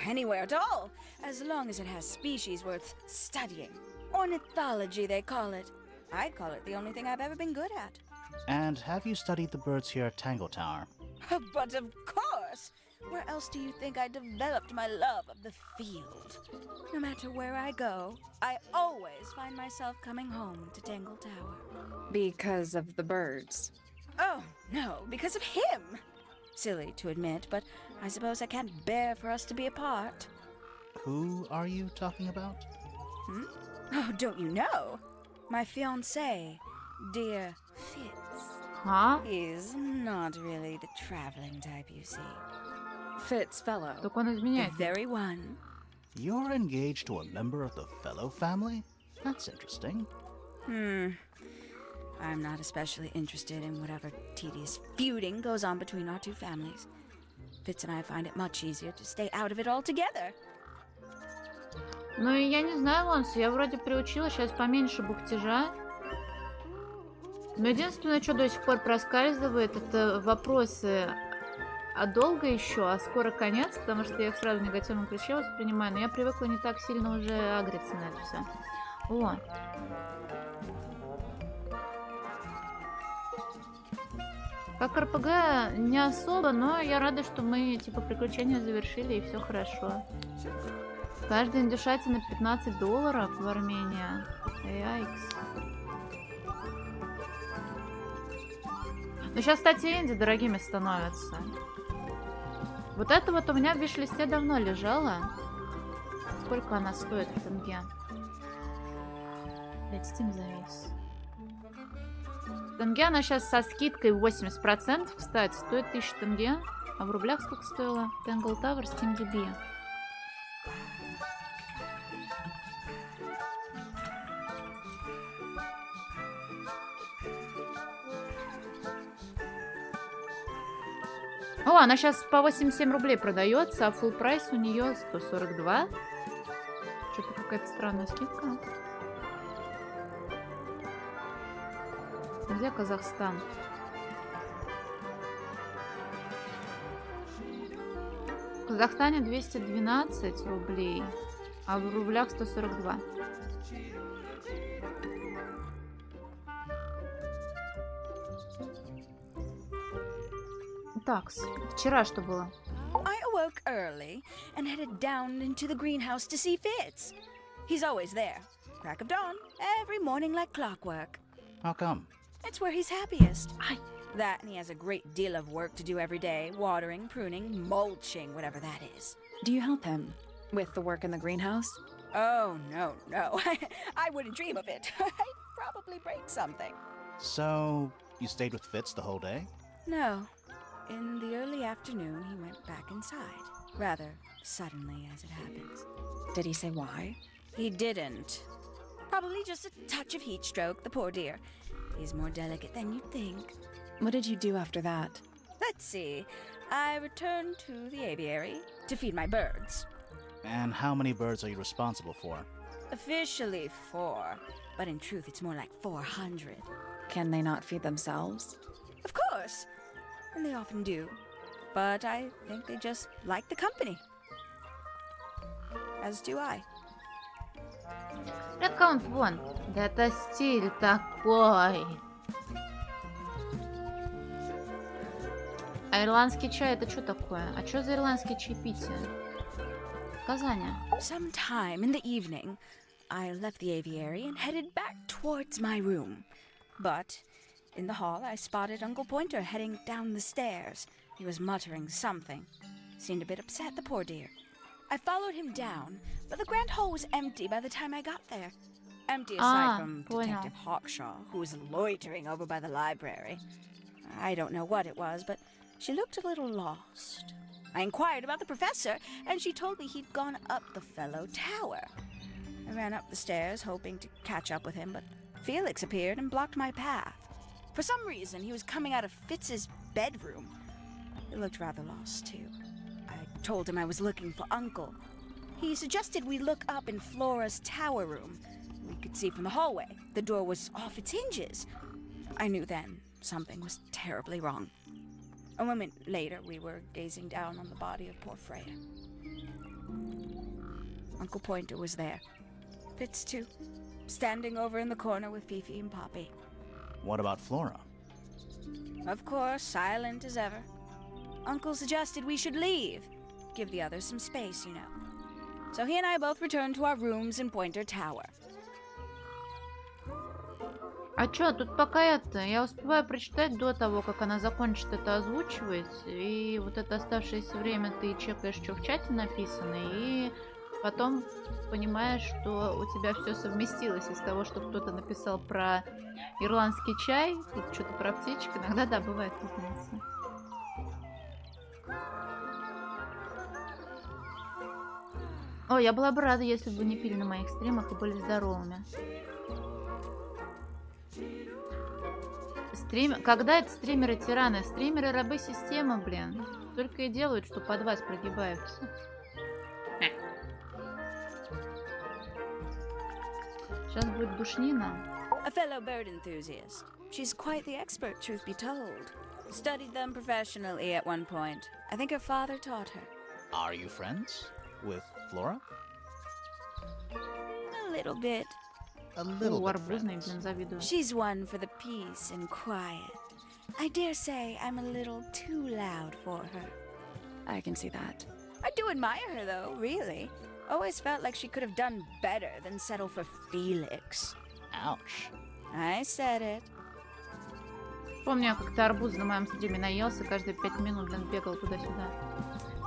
Anywhere at all, as long as it has species worth studying. Ornithology, they call it. I call it the only thing I've ever been good at. And have you studied the birds here at Tangle Tower? But of course! Where else do you think I developed my love of the field? No matter where I go, I always find myself coming home to Tangle Tower. Because of the birds. Oh, no, because of him! Silly to admit, but I suppose I can't bear for us to be apart. Who are you talking about? Oh, don't you know? My fiancé, dear Fitz. А? He's not really the traveling type, you see. Fitz fellow. Так он The изменяет. very one. You're engaged to a member of the Fellow family? That's interesting. I'm not especially interested in whatever tedious feuding goes on between our two families. Fitz and I find it much easier to stay out of it altogether. Ну и я не знаю, Лонс, я вроде приучила сейчас поменьше бухтежа. Но единственное, что до сих пор проскальзывает, это вопросы, а долго еще, а скоро конец, потому что я их сразу в негативном ключе воспринимаю, но я привыкла не так сильно уже агриться на это все. О! Как РПГ не особо, но я рада, что мы типа приключения завершили и все хорошо. Каждая индюшатина $15 в Армении. Яйкс. Но сейчас, кстати, инди дорогими становятся. Вот это вот у меня в виш-листе давно лежала. Сколько она стоит в тенге? Блять, Steam завис. В тенге она сейчас со скидкой 80%, кстати, стоит 1000 тенге. А в рублях сколько стоила? Tangle Tower Steam DB. О, она сейчас по 87 рублей продается, а full прайс у нее 142. Что-то какая-то странная скидка. Где Казахстан? В Казахстане 212 рублей, а в рублях 142. Так, вчера что было? I awoke early and headed down into the greenhouse to see Fitz. He's always there. Crack of dawn, every morning like clockwork. How come? It's where he's happiest. That and he has a great deal of work to do every day. Watering, pruning, mulching, whatever that is. Do you help him with the work in the greenhouse? Oh, no. I wouldn't dream of it. I'd probably break something. So, you stayed with Fitz the whole day? No. In the early afternoon, he went back inside. Rather suddenly, as it happens. Did he say why? He didn't. Probably just a touch of heat stroke, the poor dear. He's more delicate than you'd think. What did you do after that? Let's see. I returned to the aviary to feed my birds. And how many birds are you responsible for? Officially 4, but in truth it's more like 400. Can they not feed themselves? Of course! And they often do. But I think they just like the company. As do I. Аккаунт вон. Да это стиль такой. А ирландский чай это что такое? А что за ирландские чаепития? Сказания. Sometime in the evening, I left the aviary and headed back towards my room. But in the hall, I spotted Uncle Pointer heading down the stairs. He was muttering something. Seemed a bit upset, the poor dear. I followed him down, but the grand hall was empty by the time I got there. Empty aside from Detective Hawkshaw, who was loitering over by the library. I don't know what it was, but she looked a little lost. I inquired about the professor, and she told me he'd gone up the fellow tower. I ran up the stairs, hoping to catch up with him, but Felix appeared and blocked my path. For some reason, he was coming out of Fitz's bedroom. He looked rather lost, too. I told him I was looking for Uncle. He suggested we look up in Flora's tower room. We could see from the hallway. The door was off its hinges. I knew then something was terribly wrong. A moment later, we were gazing down on the body of poor Freya. Uncle Pointer was there. Fitz, too, standing over in the corner with Fifi and Poppy. What about Flora? Of course, silent as ever. Uncle suggested we should leave. Give the others some space, you know. So he and I both returned to our rooms in Pointer Tower. А чё, тут пока я успеваю прочитать до того, как она закончит это озвучивать, и вот это оставшееся время ты чекаешь, что в чате написано, и потом понимаешь, что у тебя все совместилось из того, что кто-то написал про ирландский чай, тут что-то про птичек, иногда, да, бывает путаница. О, я была бы рада, если бы вы не пили на моих стримах и были здоровыми. Когда это стримеры-тираны? Стримеры рабы системы, блин. Только и делают, что под вас прогибаются. Сейчас будет душнина. A fellow bird enthusiast. She's quite the expert, truth be told. Studied them professionally at one point. I think her father taught her. Are you friends with Flora? A little bit. A little bit арбузный, friends. блин, завидую. She's one for the peace and quiet. I dare say I'm a little too loud for her. I can see that. I do admire her, though, really. Always felt like she could have done better than settle for Felix. Ouch. I said it. Помню, я как-то арбуз на моем стриме наелся, каждые 5 минут, блин, бегал туда-сюда.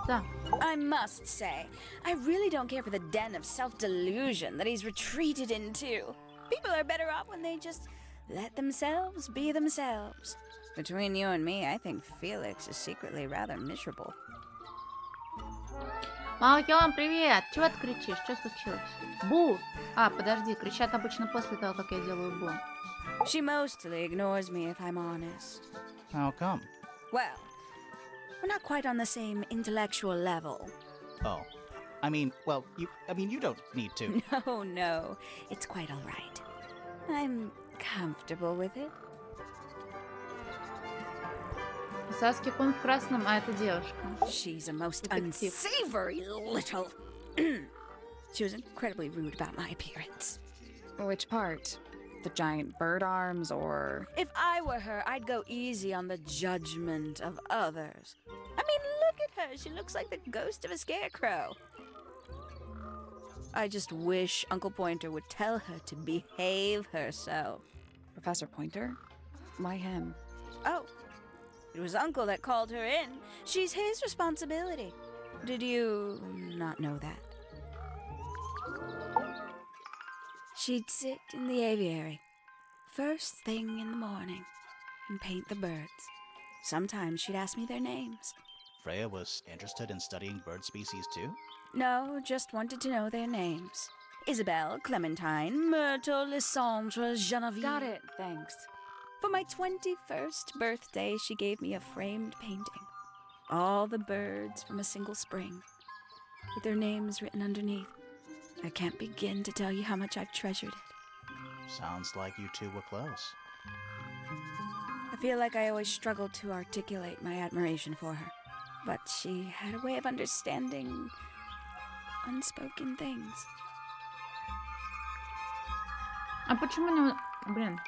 Да. I must say, I really don't care for the den of self-delusion that he's retreated into. People are better off when they just let themselves be themselves. Between you and me, I think Felix is secretly rather miserable. Малкион, привет! Чего ты кричишь? Что случилось? Бу! А, подожди, кричат обычно после того, как я делаю бу. She mostly ignores me, if I'm honest. How come? Well, we're not quite on the same intellectual level. Oh. I mean, well, you don't need to. No, it's quite all right. I'm comfortable with it. Саски Кун в красном, а это девушка. She's a most Detective. unsavory little... She was incredibly rude about my appearance. Which part? The giant bird arms, or... If I were her, I'd go easy on the judgment of others. I mean, look at her. She looks like the ghost of a scarecrow. I just wish Uncle Pointer would tell her to behave herself. Professor Pointer? Why him? Oh, it was Uncle that called her in. She's his responsibility. Did you not know that? She'd sit in the aviary, first thing in the morning, and paint the birds. Sometimes she'd ask me their names. Freya was interested in studying bird species too? No, just wanted to know their names. Isabelle, Clementine, Myrtle, Lysandre, Genevieve. Got it, thanks. For my 21st birthday, she gave me a framed painting. All the birds from a single spring, with their names written underneath. I can't begin to tell you how much I've treasured it. Sounds like you two were close. I feel like I always struggled to articulate my admiration for her. But she had a way of understanding unspoken things. А почему не... Блин.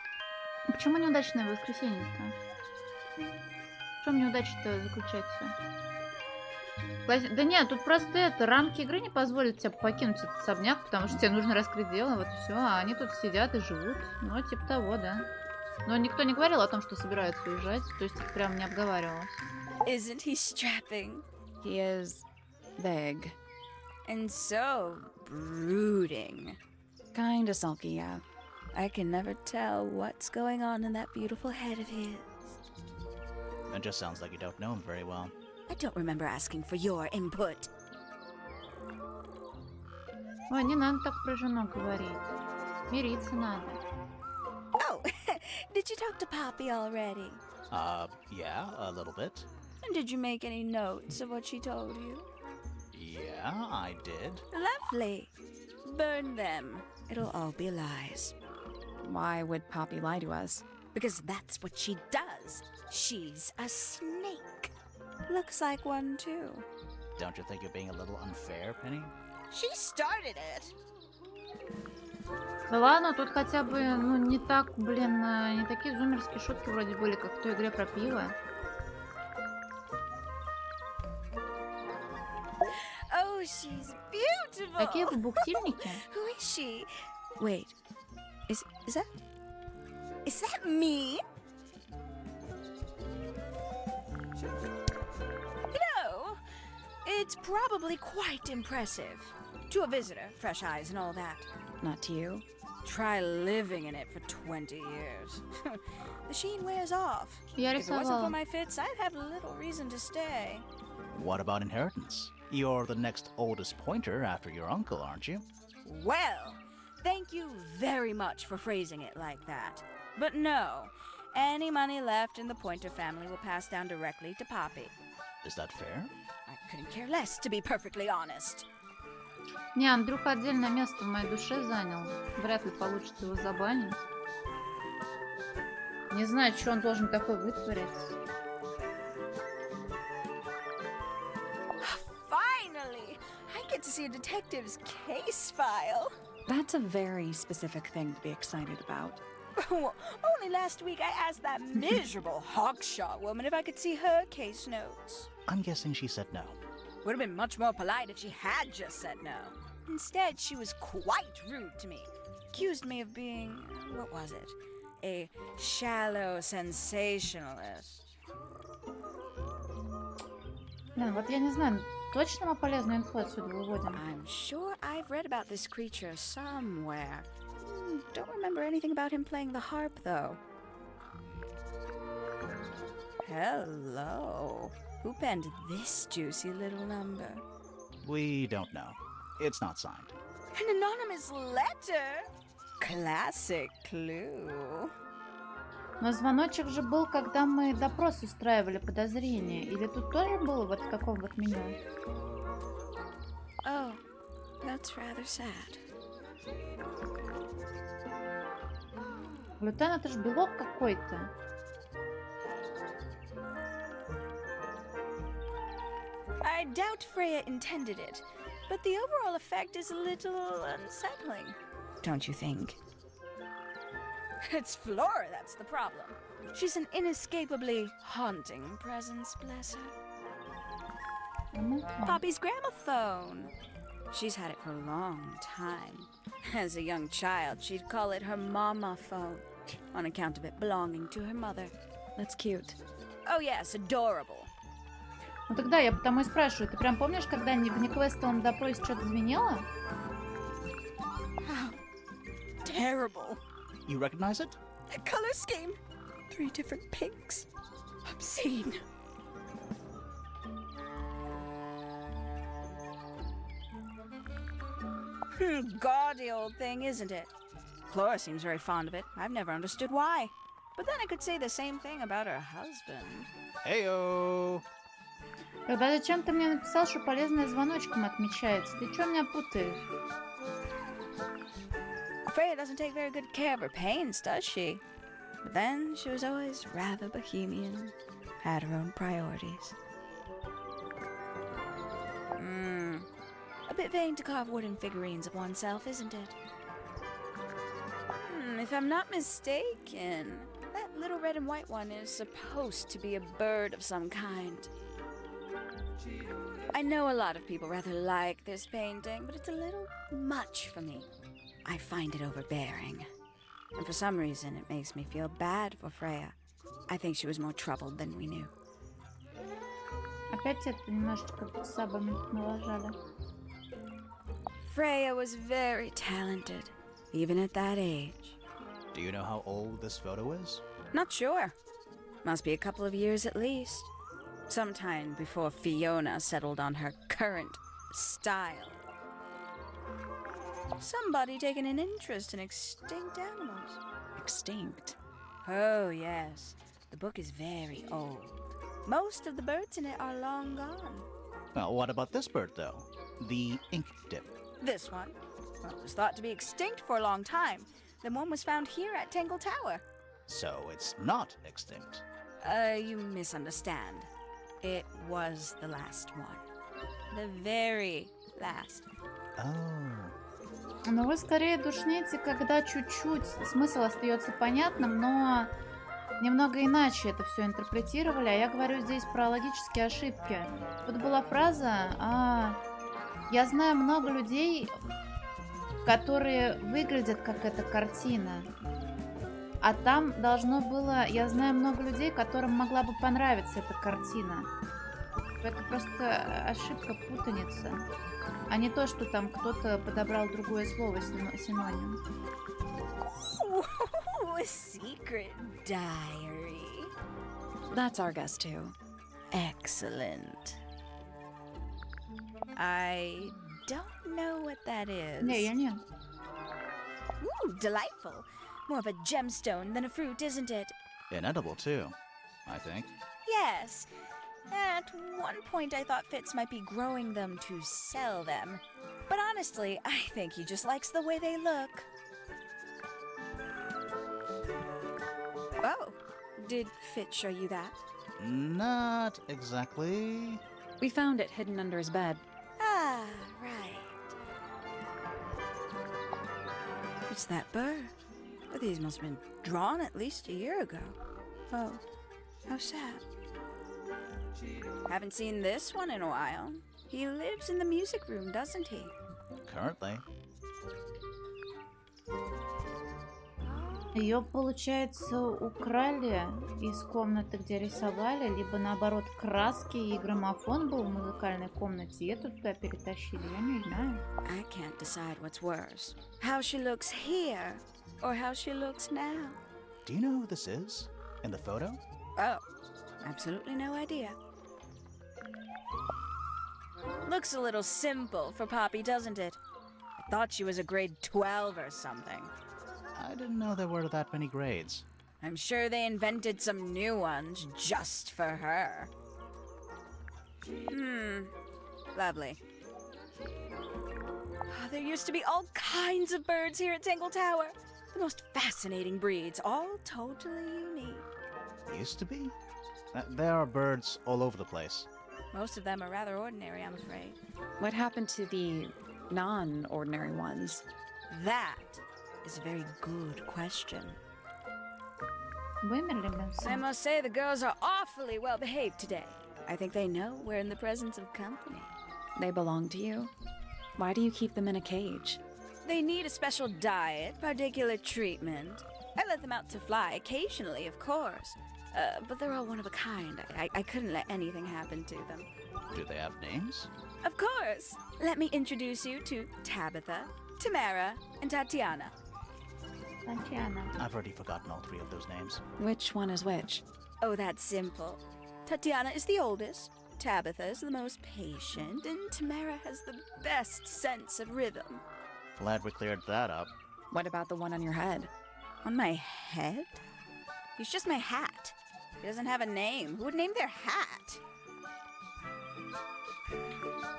Почему неудачное воскресенье-то? В чем неудача-то заключается? Да нет, тут просто это, рамки игры не позволят тебе покинуть этот особняк, потому что тебе нужно раскрыть дело, вот и все, а они тут сидят и живут, ну, типа того, да. Но никто не говорил о том, что собираются уезжать, то есть это прям не обговаривалось. Isn't he strapping? He is... vague. And so brooding. Kinda sulky, yeah. I can never tell what's going on in that beautiful head of his. It just sounds like you don't know him very well. I don't remember asking for your input. Ой, не надо так про жену говорить. Мириться надо. Oh, did you talk to Poppy already? Yeah, a little bit. And did you make any notes of what she told you? Yeah, I did. Lovely. Burn them. It'll all be lies. Why would Poppy lie to us? Because that's what she does. She's a snake. Looks like one, too. Don't you think you're being a little unfair, Penny? She started it. Да ладно, тут хотя бы, ну, не так, блин, не такие зумерские шутки вроде были, как в той игре про пиво. Oh, she's beautiful. Такие бухтильники. Who is she? Wait, is that me? No, it's probably quite impressive. To a visitor, fresh eyes and all that. Not to you. Try living in it for 20 years. The sheen wears off. Я If it wasn't for рисовала. my fits, I'd have little reason to stay. What about inheritance? You're the next oldest pointer after your uncle, aren't you? Well, thank you very much for phrasing it like that. But no, any money left in the Pointer family will pass down directly to Poppy. Is that fair? I couldn't care less, to be perfectly honest. Не, Андрюха отдельное место в моей душе занял. Вряд ли получится его забанить. Не знаю, что он должен такой вытворить. Finally! I get to see a detective's case file. That's a very specific thing to be excited about. Only last week I asked that miserable Hawkshaw woman if I could see her case notes. I'm guessing she said no. Would have been much more polite if she had just said no. Instead, she was quite rude to me. Accused me of being, what was it? A shallow sensationalist. Блин, вот я не знаю, точно мы полезную инфу отсюда выводим? I'm sure I've read about this creature somewhere. Don't remember anything about him playing the harp, though. Hello. Who penned this juicy little number? We don't know. It's not signed. An anonymous letter? Classic clue. Но звоночек же был, когда мы допрос устраивали подозрения. Или тут тоже было вот в таком вот меню? Oh, that's rather sad. Глютен — это же белок какой-то. I doubt Freya intended it, but the overall effect is a little unsettling. Don't you think? It's Flora that's the problem. She's an inescapably haunting presence, bless her. Poppy's gramophone. She's had it for a long time. As a young child, she'd call it her mama phone, on account of it belonging to her mother. That's cute. Oh yes, adorable. Ну тогда я потому и спрашиваю, ты прям помнишь, когда в неквестовом допросе что-то звенело? How terrible. You recognize it? A color scheme. 3 different pinks. Obscene. Gaudy old thing, isn't it? Flora seems very fond of it. I've never understood why. But then I could say the same thing about her husband. Heyo! Тогда зачем ты мне написал, что полезное звоночком отмечается? Ты что меня путаешь? Freya doesn't take very good care of her pains, does she? But then she was always rather bohemian, had her own priorities. A bit vain to carve wooden figurines of oneself, isn't it? If I'm not mistaken, that little red and white one is supposed to be a bird of some kind. I know a lot of people rather like this painting, but it's a little much for me. I find it overbearing. And for some reason, it makes me feel bad for Freya. I think she was more troubled than we knew. Опять это немножечко сабами налажали. Freya was very talented, even at that age. Do you know how old this photo is? Not sure. Must be a couple of years at least. Sometime before Fiona settled on her current style. Somebody taking an interest in extinct animals. Extinct. Oh, yes. The book is very old. Most of the birds in it are long gone. Well, what about this bird, though? The ink dip. This one? Well, it was thought to be extinct for a long time. Then one was found here at Tangle Tower. So it's not extinct. You misunderstand. It was the last one. The very last. Oh. Но вы скорее душните, когда чуть-чуть смысл остается понятным, но немного иначе это все интерпретировали. А я говорю здесь про логические ошибки. Тут была фраза: я знаю много людей, которые выглядят как эта картина. А там должно было: я знаю много людей, которым могла бы понравиться эта картина. Это просто ошибка, путаница. А не то, что там кто-то подобрал другое слово, синоним. Ooh, a secret diary. That's our guess, too. Excellent. I don't know what that is. Не, я не. Ooh, delightful. More of a gemstone than a fruit, isn't it? Inedible, too, I think. Yes. At one point, I thought Fitz might be growing them to sell them. But honestly, I think he just likes the way they look. Oh, did Fitz show you that? Not exactly. We found it hidden under his bed. Ah, right. It's that bird. These must have been drawn at least a year ago. Oh, how sad. Haven't seen this one in a while. He lives in the music room, doesn't he? Currently. Ее, получается, украли из комнаты, где рисовали, либо наоборот краски и граммофон был в музыкальной комнате, и эту туда перетащили, я не знаю. I can't decide what's worse. How she looks here, or how she looks now. Do you know who this is? In the photo? Oh, absolutely no idea. Looks a little simple for Poppy, doesn't it? I thought she was a grade 12 or something. I didn't know there were that many grades. I'm sure they invented some new ones just for her. Lovely. There used to be all kinds of birds here at Tangle Tower. The most fascinating breeds, all totally unique. Used to be? There are birds all over the place. Most of them are rather ordinary, I'm afraid. What happened to the non-ordinary ones? That is a very good question. Вымерли, блин, I все. must say the girls are awfully well behaved today. I think they know we're in the presence of company. They belong to you? Why do you keep them in a cage? They need a special diet, particular treatment. I let them out to fly occasionally, of course. But they're all one of a kind. I couldn't let anything happen to them. Do they have names? Of course. Let me introduce you to Tabitha, Tamara, and Tatiana. Татьяна. I've already forgotten all three of those names. Which one is which? Oh, that's simple. Tatiana is the oldest, Tabitha is the most patient, and Tamara has the best sense of rhythm. Glad we cleared that up. What about the one on your head? On my head? He's just my hat. He doesn't have a name. Who would name their hat?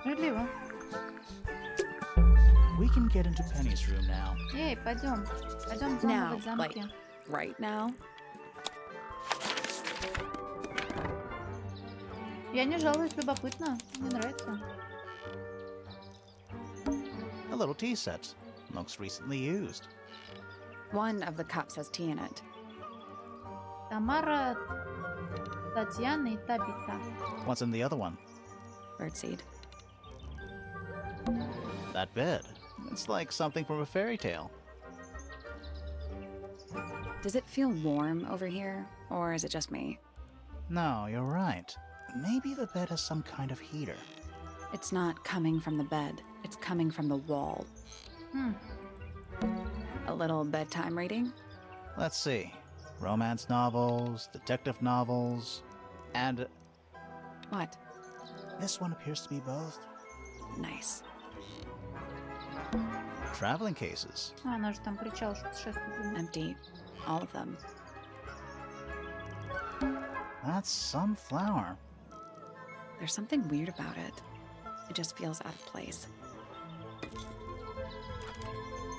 Справедливо. We can get into Penny's room now. Эй, пойдем. Пойдем Now, взламывать замки. like, right now? Я не жалуюсь, любопытно. Мне нравится. A little tea set. Looks recently used. One of the cups has tea in it. Тамара, Татьяна и Табита. What's in the other one? Birdseed. That bed. It's like something from a fairy tale. Does it feel warm over here, or is it just me? No, you're right. Maybe the bed has some kind of heater. It's not coming from the bed. It's coming from the wall. A little bedtime reading? Let's see. Romance novels, detective novels, and What? this one appears to be both. Nice. Traveling cases. Она же там кричала, что путешествует. Empty. All of them. That's some flower. There's something weird about it. It just feels out of place.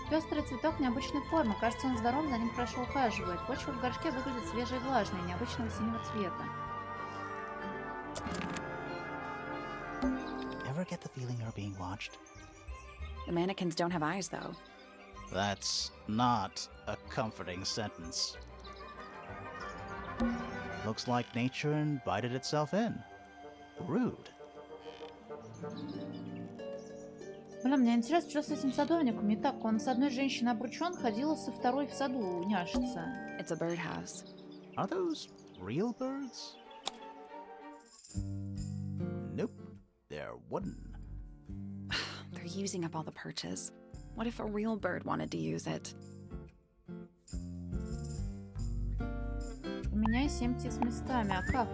Пестрый цветок необычной формы. Кажется, он здоров, за ним хорошо ухаживает. Почва в горшке выглядит свежей и влажной, необычного синего цвета. Ever get the feeling you're being watched? The mannequins don't have eyes, though. That's not a comforting sentence. Looks like nature invited itself in. Rude. Бля, мне интересно, что с этим садовником не так. Он с одной женщиной обручен, ходила со второй в саду няшиться. It's a birdhouse. Are those real birds? Nope, they're wooden. They're using up all the perches. What if a real bird wanted to use it? Поменяй 7 птиц местами. А как?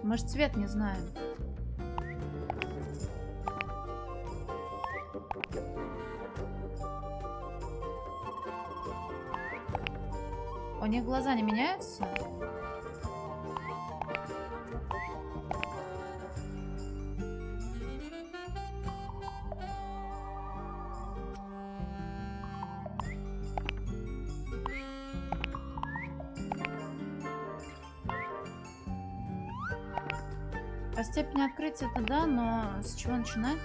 Мы ж цвет не знаем. У них глаза не меняются? По степени открытия это да, но с чего начинать?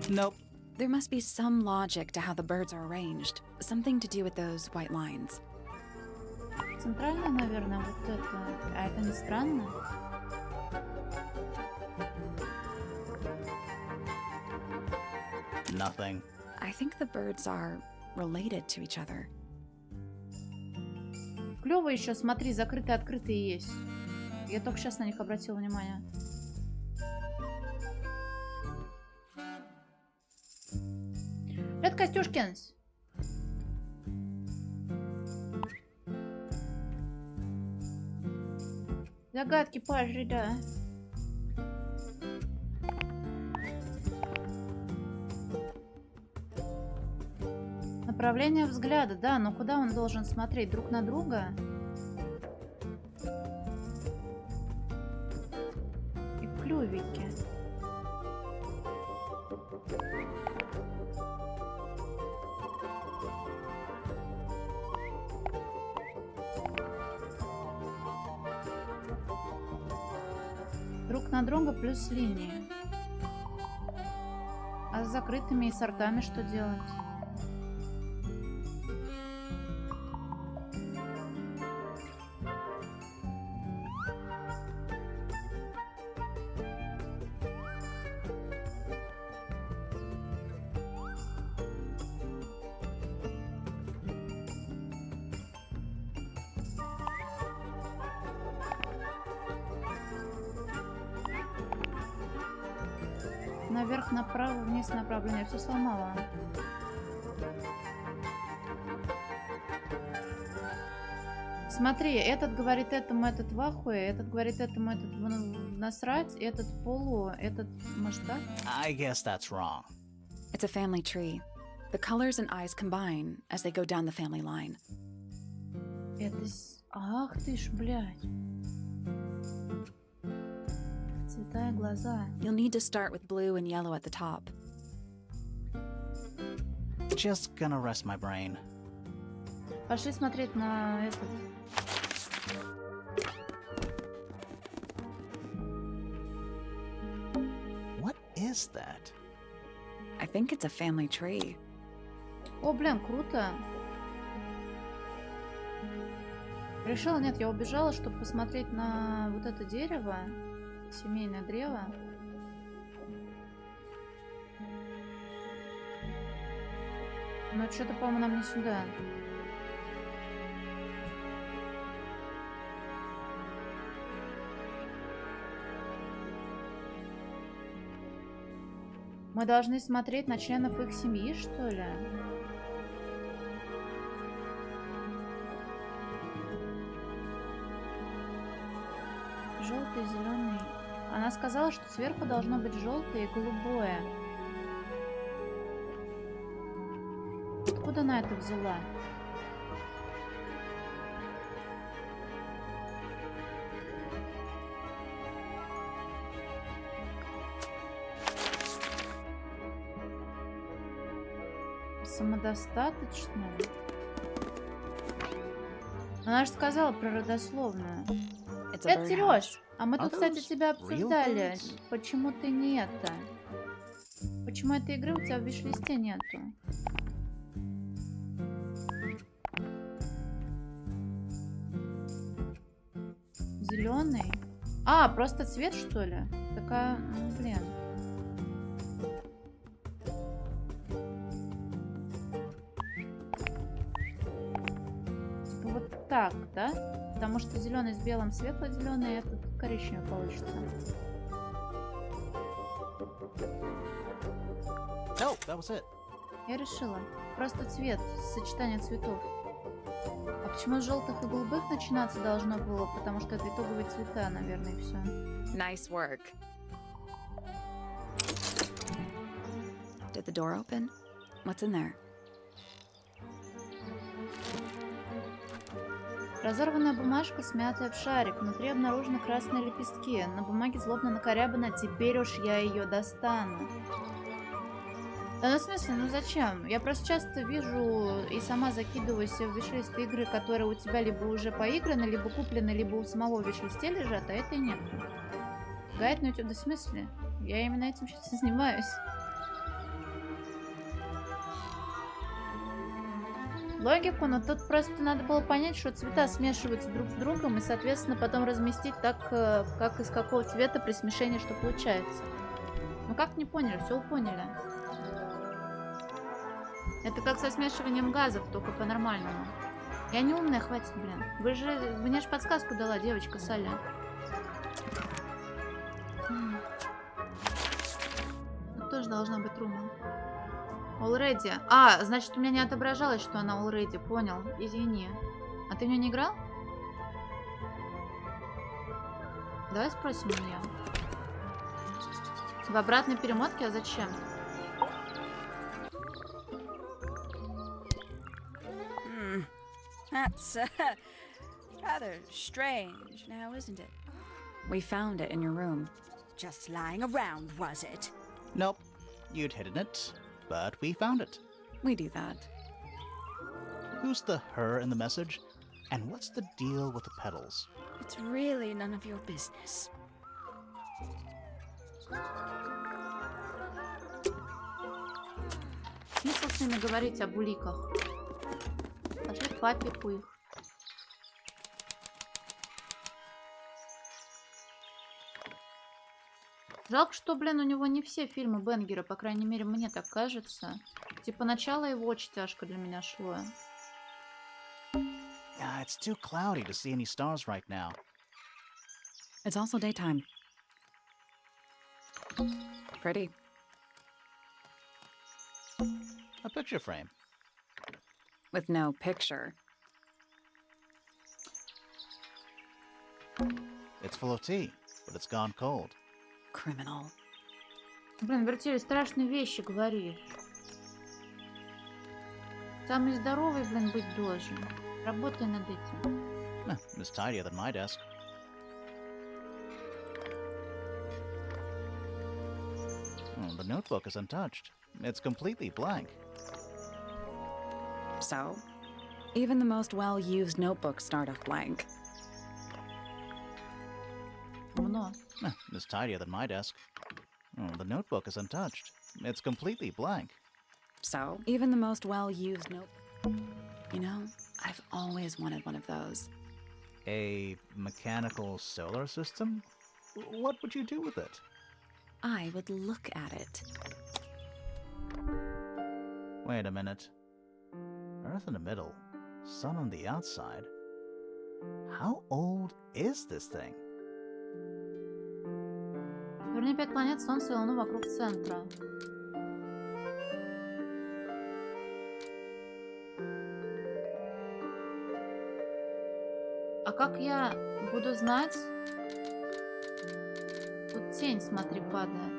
Nope. There must be some logic to how the birds are arranged. Something to do with those white lines. Центральная, наверное, вот это. А это не странно? Nothing. I think the birds are related to each other. Клёво еще, смотри, закрытые-открытые есть. Я только сейчас на них обратила внимание. Привет, Костюшкинс! Загадки пажи, да. Направление взгляда, да, но куда он должен смотреть? Друг на друга? И клювики. Друг на друга плюс линии. А с закрытыми и сортами что делать? Наверх, направо, вниз, направо. Я все сломала. Смотри, этот говорит этому, этот в ахуе, этот говорит этому, этот насрать, этот полу, этот, может, так? I guess that's wrong. It's a family tree. The colors and eyes combine as they go down the family line. Это... Ах ты ж, блядь. Цвета и глаза. You'll need to start with blue and yellow at the top. Just gonna rest my brain. Пошли смотреть на этот. What is that? I think it's a family tree. О, блин, круто. Решила, нет, я убежала, чтобы посмотреть на вот это дерево. Семейное древо. Но что-то, по-моему, нам не сюда. Мы должны смотреть на членов их семьи, что ли? Желтый, зеленый. Она сказала, что сверху должно быть желтое и голубое. Откуда она это взяла? Самодостаточная. Она же сказала про родословную. It's a Это birdhouse. Сереж, а мы Are тут, кстати, those тебя real обсуждали. birds? Почему ты не это? Почему этой игры у тебя в виш-листе нету? Зеленый? А, просто цвет, что ли? Такая, ну, блин. Типа вот так, да? Потому что зеленый с белым, светло-зеленый, этот коричневый получится. No, that was it. Я решила. Просто цвет, сочетание цветов. А почему с желтых и голубых начинаться должно было? Потому что это итоговые цвета, наверное, и все. Nice work. Did the door open? What's in there? Разорванная бумажка, смятая в шарик. Внутри обнаружены красные лепестки. На бумаге злобно накорябано: «Теперь уж я ее достану». Да, ну в смысле, ну зачем? Я просто часто вижу и сама закидываю себе в виш-лист игры, которые у тебя либо уже поиграны, либо куплены, либо у самого в виш-листе лежат, а это нет. Гайд на YouTube, да в смысле? Я именно этим сейчас и занимаюсь. Логику, но тут просто надо было понять, что цвета смешиваются друг с другом и, соответственно, потом разместить так, как из какого цвета при смешении что получается. Ну как не поняли? Все поняли. Это как со смешиванием газов, только по-нормальному. Я не умная, хватит, блин. Мне же подсказку дала девочка Саля. Тут тоже должна быть руна. Already. А, значит, у меня не отображалось, что она already. Понял. Извини. А ты в нее не играл? Давай спросим у нее. В обратной перемотке, а зачем? That's rather strange now, isn't it? We found it in your room. Just lying around, was it? Nope. You'd hidden it, but we found it. We do that. Who's the her in the message? And what's the deal with the petals? It's really none of your business. Смысл с ними говорить об уликах? Пошли к папе их. Жалко, что, блин, у него не все фильмы Бенгера, по крайней мере, мне так кажется. Типа, начало его очень тяжко для меня шло. It's too cloudy to see any stars right now. It's also daytime. Pretty. A picture frame. With no picture. It's full of tea, but it's gone cold. Criminal. Блин, Вертель, страшные вещи говоришь. Самый здоровый, блин, быть должен. Работай над этим. It's tidier than my desk. The notebook is untouched. It's completely blank. So, even the most well-used notebooks start off blank. Умно. It's tidier than my desk. The notebook is untouched. It's completely blank. So, even the most well-used notebook. You know, I've always wanted one of those. A mechanical solar system? What would you do with it? I would look at it. Wait a minute. Earth in the middle, sun on the outside. How old is this thing? Верни 5 планет, Солнце и Луну вокруг центра. А как я буду знать? Тут тень, смотри, падает.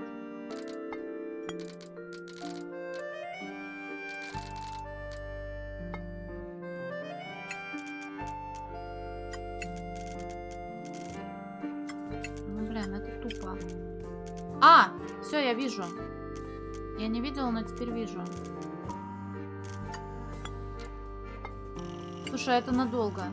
Ну, блин, это тупо. А! Все, я вижу. Я не видела, но теперь вижу. Слушай, а это надолго.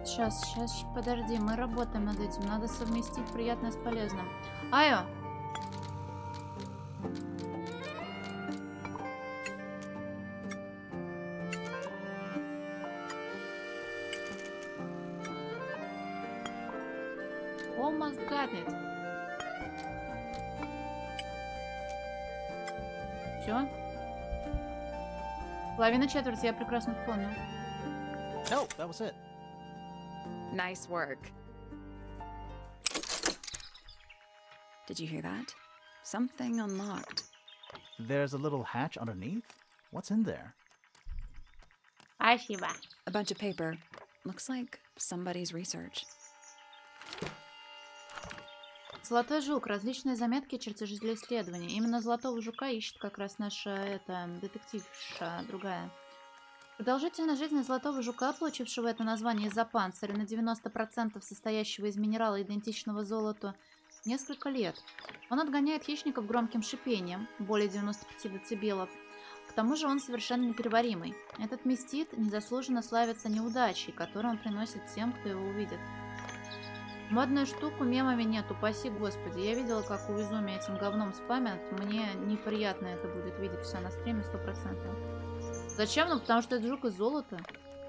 Сейчас, подожди, мы работаем над этим. Надо совместить приятное с полезным. Айо! Almost got it. Все? Половина четверти, я прекрасно помню. No, that was it. Nice work. Did you hear that? Something unlocked. There's a little hatch underneath? What's in there? Спасибо. A bunch of paper. Looks like somebody's research. Золотой жук. Различные заметки, чертежи для исследования. Именно золотого жука ищет как раз наша детективша другая. Продолжительность жизни золотого жука, получившего это название из-за панциря, на 90% состоящего из минерала, идентичного золоту, несколько лет. Он отгоняет хищников громким шипением, более 95 дБ. К тому же он совершенно непереваримый. Этот мистит незаслуженно славится неудачей, которую он приносит тем, кто его увидит. Модную штуку мемами нет, упаси господи. Я видела, как у Изуми этим говном спамят. Мне неприятно это будет видеть все на стриме 100%. Зачем? Ну, потому что это жук из золота.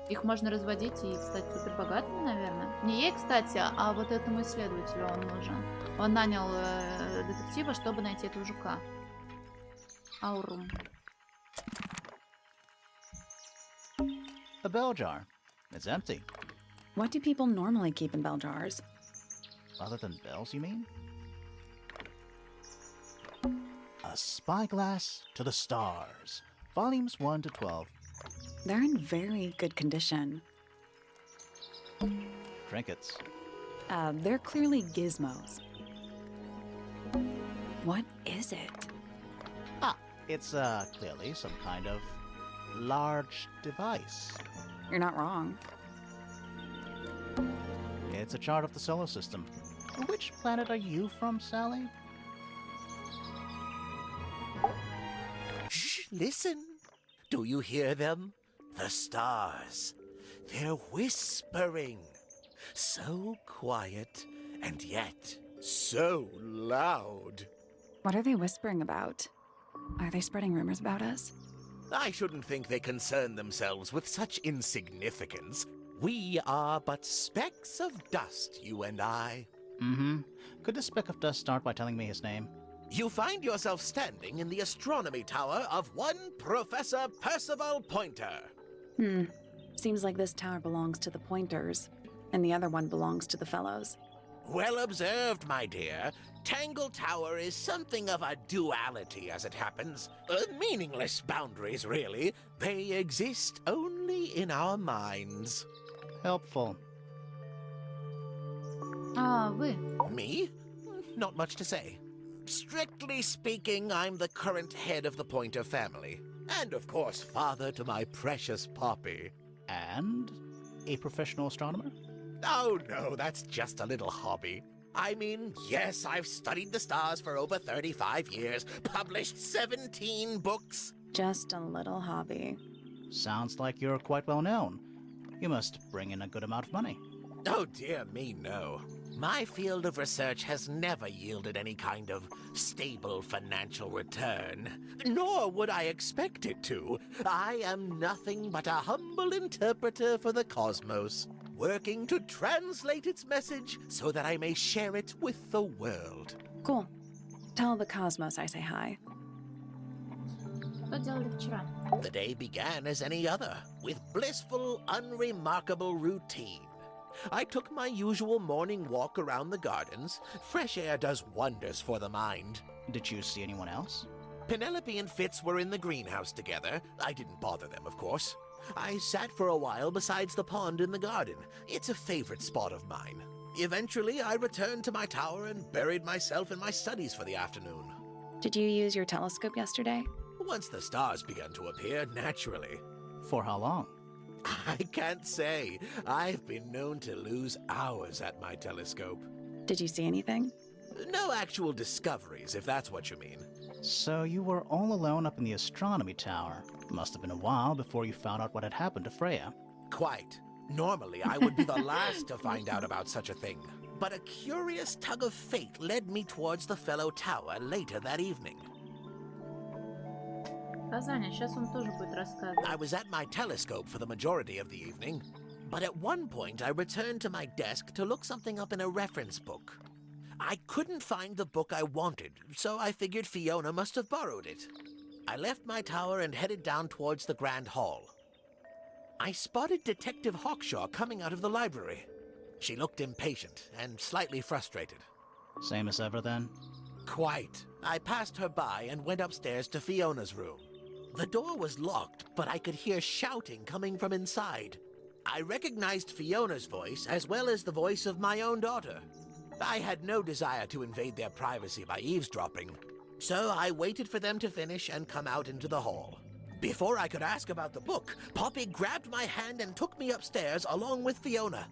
Их можно разводить и стать супер богатыми, наверное. Не ей, кстати, а вот этому исследователю он нужен. Он нанял детектива, чтобы найти этого жука. Аурум. A bell jar. It's empty. What do people normally keep in bell jars? Other than bells, you mean? A Spyglass to the Stars. Volumes 1 to 12. They're in very good condition. Trinkets. They're clearly gizmos. What is it? Ah, it's clearly some kind of large device. You're not wrong. It's a chart of the solar system. Which planet are you from, Sally? Shh, listen. Do you hear them? The stars. They're whispering. So quiet, and yet so loud. What are they whispering about? Are they spreading rumors about us? I shouldn't think they concern themselves with such insignificance. We are but specks of dust, you and I. Mm-hmm. Could this speck of dust start by telling me his name? You find yourself standing in the astronomy tower of one Professor Percival Pointer. Seems like this tower belongs to the Pointers, and the other one belongs to the Fellows. Well observed, my dear. Tangle Tower is something of a duality, as it happens. Meaningless boundaries, really. They exist only in our minds. Helpful. А, вы. Me? Not much to say. Strictly speaking, I'm the current head of the Pointer family. And of course, father to my precious Poppy. And a professional astronomer? Oh no, that's just a little hobby. I mean, yes, I've studied the stars for over 35 years, published 17 books. Just a little hobby. Sounds like you're quite well known. You must bring in a good amount of money. Oh dear me, no. My field of research has never yielded any kind of stable financial return. Nor would I expect it to. I am nothing but a humble interpreter for the cosmos, working to translate its message so that I may share it with the world. Cool. Tell the cosmos I say hi. Что делали вчера? The day began as any other, with blissful, unremarkable routine. I took my usual morning walk around the gardens. Fresh air does wonders for the mind. Did you see anyone else? Penelope and Fitz were in the greenhouse together. I didn't bother them, of course. I sat for a while besides the pond in the garden. It's a favorite spot of mine. Eventually, I returned to my tower and buried myself in my studies for the afternoon. Did you use your telescope yesterday? Once the stars began to appear, naturally. For how long? I can't say. I've been known to lose hours at my telescope. Did you see anything? No actual discoveries, if that's what you mean. So you were all alone up in the astronomy tower. Must have been a while before you found out what had happened to Freya. Quite. Normally, I would be the last to find out about such a thing. But a curious tug of fate led me towards the fellow tower later that evening. Сказание, сейчас он тоже будет рассказывать. I was at my telescope for the majority of the evening, but at one point I returned to my desk to look something up in a reference book. I couldn't find the book I wanted, so I figured Fiona must have borrowed it. I left my tower and headed down towards the Grand Hall. I spotted Detective Hawkshaw coming out of the library. She looked impatient and slightly frustrated. Same as ever then? Quite. I passed her by and went upstairs to Fiona's room. The door was locked, but I could hear shouting coming from inside. I recognized Fiona's voice as well as the voice of my own daughter. I had no desire to invade their privacy by eavesdropping, so I waited for them to finish and come out into the hall. Before I could ask about the book, Poppy grabbed my hand and took me upstairs along with Fiona.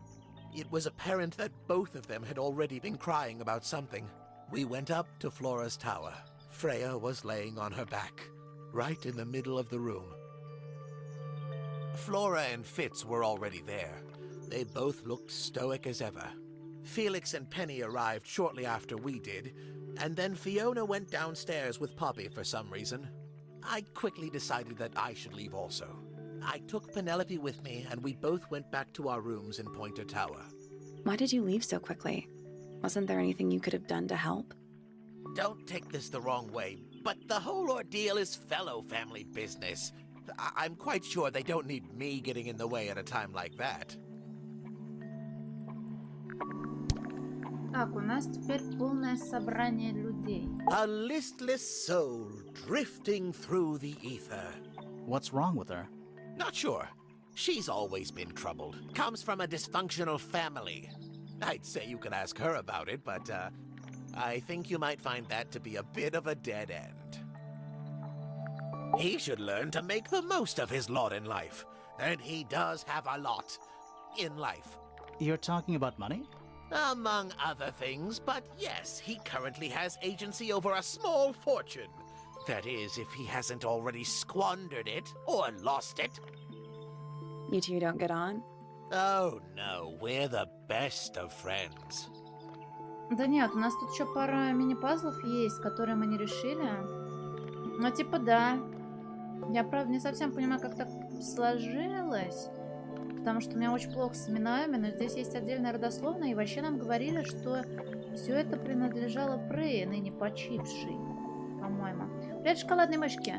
It was apparent that both of them had already been crying about something. We went up to Flora's tower. Freya was laying on her back, right in the middle of the room. Flora and Fitz were already there. They both looked stoic as ever. Felix and Penny arrived shortly after we did, and then Fiona went downstairs with Poppy for some reason. I quickly decided that I should leave also. I took Penelope with me, and we both went back to our rooms in Pointer Tower. Why did you leave so quickly? Wasn't there anything you could have done to help? Don't take this the wrong way, but the whole ordeal is fellow family business. I'm quite sure they don't need me getting in the way at a time like that. Так, у нас теперь полное собрание людей. A listless soul drifting through the ether. What's wrong with her? Not sure. She's always been troubled. Comes from a dysfunctional family. I'd say you could ask her about it, but I think you might find that to be a bit of a dead end. He should learn to make the most of his lot in life. And he does have a lot in life. You're talking about money? Among other things, but yes, he currently has agency over a small fortune. That is, if he hasn't already squandered it or lost it. You two don't get on? Oh no, we're the best of friends. Да нет, у нас тут еще пара мини-пазлов есть, которые мы не решили. Ну, типа, да. Я, правда, не совсем понимаю, как так сложилось. Потому что у меня очень плохо с именами, но здесь есть отдельная родословная, и вообще нам говорили, что все это принадлежало Фрейе, ныне почившей, по-моему. Привет, шоколадные мышки.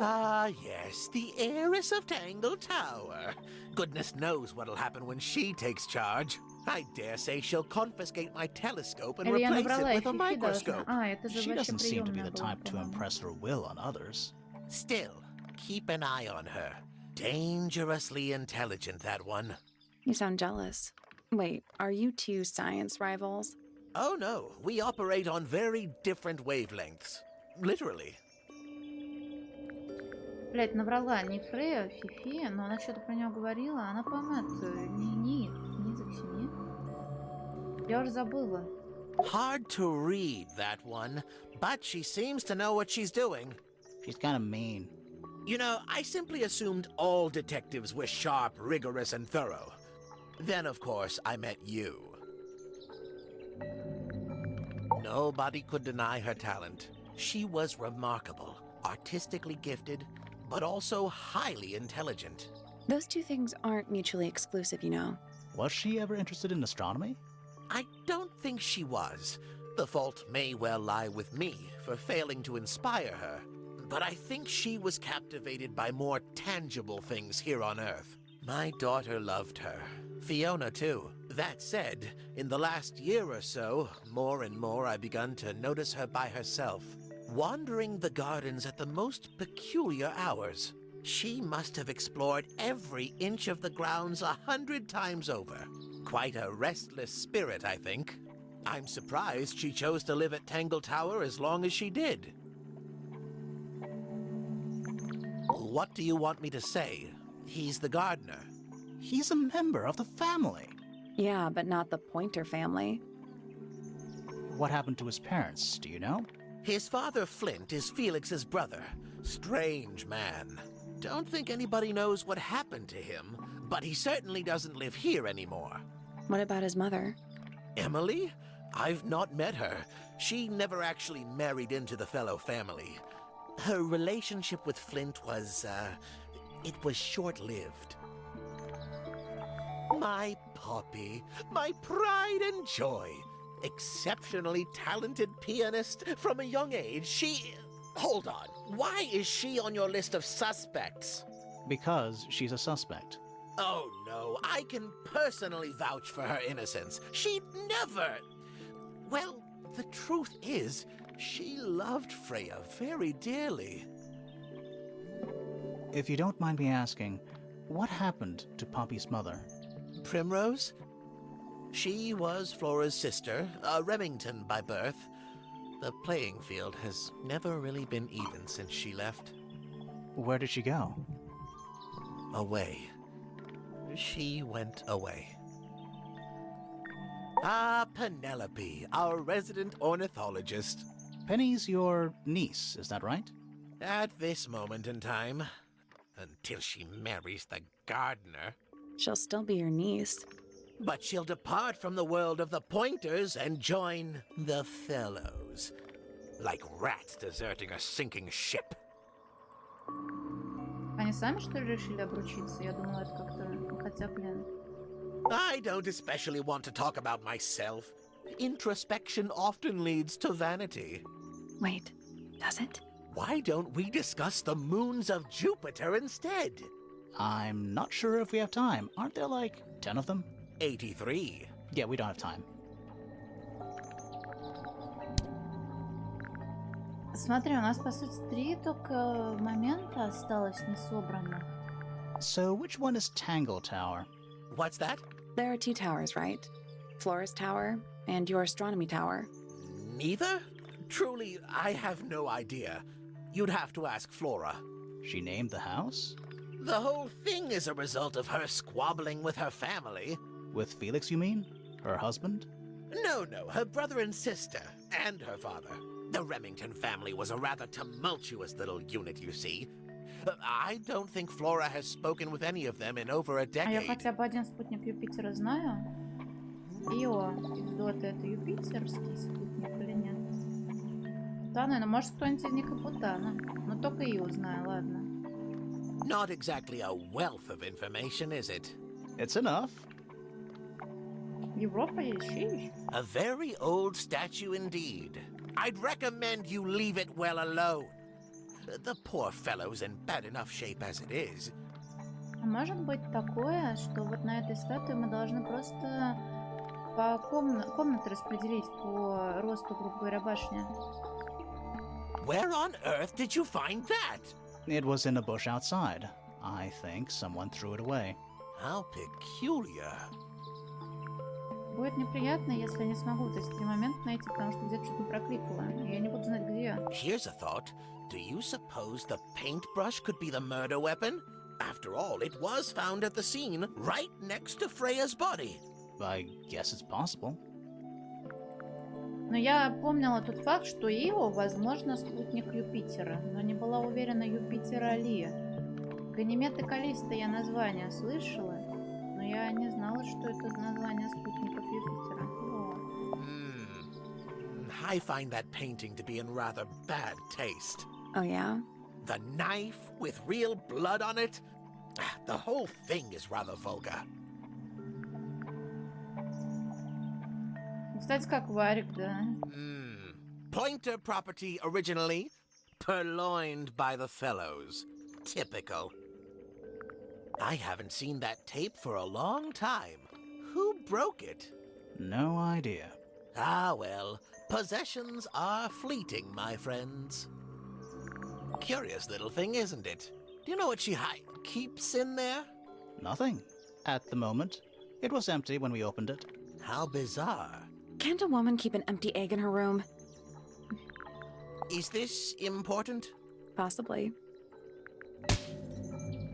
Ah, yes, the heiress of Tangle Tower. Goodness knows what'll happen when she takes charge. I dare say she'll confiscate my telescope and Или я replace набрала it with a Фифи microscope. должна. А, это же She вообще doesn't seem to be the приемная была, type to по-моему. impress her will on others. Still, keep an eye on her. Dangerously intelligent, that one. You sound jealous. Wait, are you two science rivals? Oh no, we operate on very different wavelengths. Literally. Блять, наврала не Фрея, а Фифи, но она что-то про нее говорила. Она, по-моему, это не Заксини. Я уже забыла. Hard to read, that one, but she seems to know what she's doing. She's kind of mean. You know, I simply assumed all detectives were sharp, rigorous, and thorough. Then, of course, I met you. Nobody could deny her talent. She was remarkable, artistically gifted, but also highly intelligent. Those two things aren't mutually exclusive, you know. Was she ever interested in astronomy? I don't think she was. The fault may well lie with me for failing to inspire her, but I think she was captivated by more tangible things here on Earth. My daughter loved her. Fiona, too. That said, in the last year or so, more and more I begun to notice her by herself, wandering the gardens at the most peculiar hours. She must have explored every inch of the grounds 100 times over. Quite a restless spirit, I think. I'm surprised she chose to live at Tangle Tower as long as she did. What do you want me to say? He's the gardener. He's a member of the family. Yeah, but not the Pointer family. What happened to his parents, do you know? His father, Flint, is Felix's brother. Strange man. Don't think anybody knows what happened to him, but he certainly doesn't live here anymore. What about his mother? Emily? I've not met her. She never actually married into the fellow family. Her relationship with Flint was, it was short-lived. My Poppy, my pride and joy. Exceptionally talented pianist from a young age. She... Hold on. Why is she on your list of suspects? Because she's a suspect. Oh, no. I can personally vouch for her innocence. She'd never... Well, the truth is, she loved Freya very dearly. If you don't mind me asking, what happened to Poppy's mother? Primrose? She was Flora's sister, a Remington by birth. The playing field has never really been even since she left. Where did she go? Away. She went away. Ah, Penelope, our resident ornithologist. Penny's your niece, is that right? At this moment in time. Until she marries the gardener. She'll still be your niece. But she'll depart from the world of the Pointers and join the Fellows. Like rats deserting a sinking ship. Они сами, что ли, решили обручиться? Я думала, это как-то... Хотя, блин... I don't especially want to talk about myself. Introspection often leads to vanity. Wait, does it? Why don't we discuss the moons of Jupiter instead? I'm not sure if we have time. Aren't there like 10 of them? 83. Yeah, we don't have time. Смотри, у нас, по сути, 3 только момента осталось не собрано. So which one is Tangle Tower? What's that? There are 2 towers, right? Flora's tower and your astronomy tower. Neither? Truly, I have no idea. You'd have to ask Flora. She named the house? The whole thing is a result of her squabbling with her family. With Felix, you mean? Her husband? No, her brother and sister, and her father. The Remington family was a rather tumultuous little unit, you see. I don't think Flora has spoken with any of them in over a А я decade. хотя бы один спутник Юпитера знаю. Ио, Дота, это юпитерский спутник или нет? Бутаны, ну может кто-нибудь из них и Бутана. Но только Ио знаю, ладно. Not exactly a wealth of information, is it? It's enough. Европа еще? A very old statue indeed. I'd recommend you leave it well alone. The poor fellow's in bad enough shape as it is. А может быть такое, что вот на этой статуе мы должны просто по комнаты распределить по росту, грубо говоря, башни? Where on earth did you find that? It was in a bush outside. I think someone threw it away. How peculiar. Будет неприятно, если я не смогу вот эти 3 момента найти, потому что где-то что-то прокликало. И я не буду знать, где. Here's a thought. Do you suppose the paintbrush could be the murder weapon? After all, it was found at the scene, right next to Freya's body. I guess it's possible. Но я помнила тот факт, что Ио, возможно, спутник Юпитера, но не была уверена, Юпитера ли. Ганимед и Каллиста я название слышала, но я не знала, что это название спутников Юпитера. I find that painting to be in rather bad taste. Oh, yeah? The knife with real blood on it? The whole thing is rather vulgar. Кстати, как варик, да. Pointer property originally, purloined by the fellows. Typical. I haven't seen that tape for a long time. Who broke it? No idea. Ah, well, possessions are fleeting, my friends. Curious little thing, isn't it? Do you know what she keeps in there? Nothing. At the moment. It was empty when we opened it. How bizarre. Can't a woman keep an empty egg in her room? Is this important? Possibly.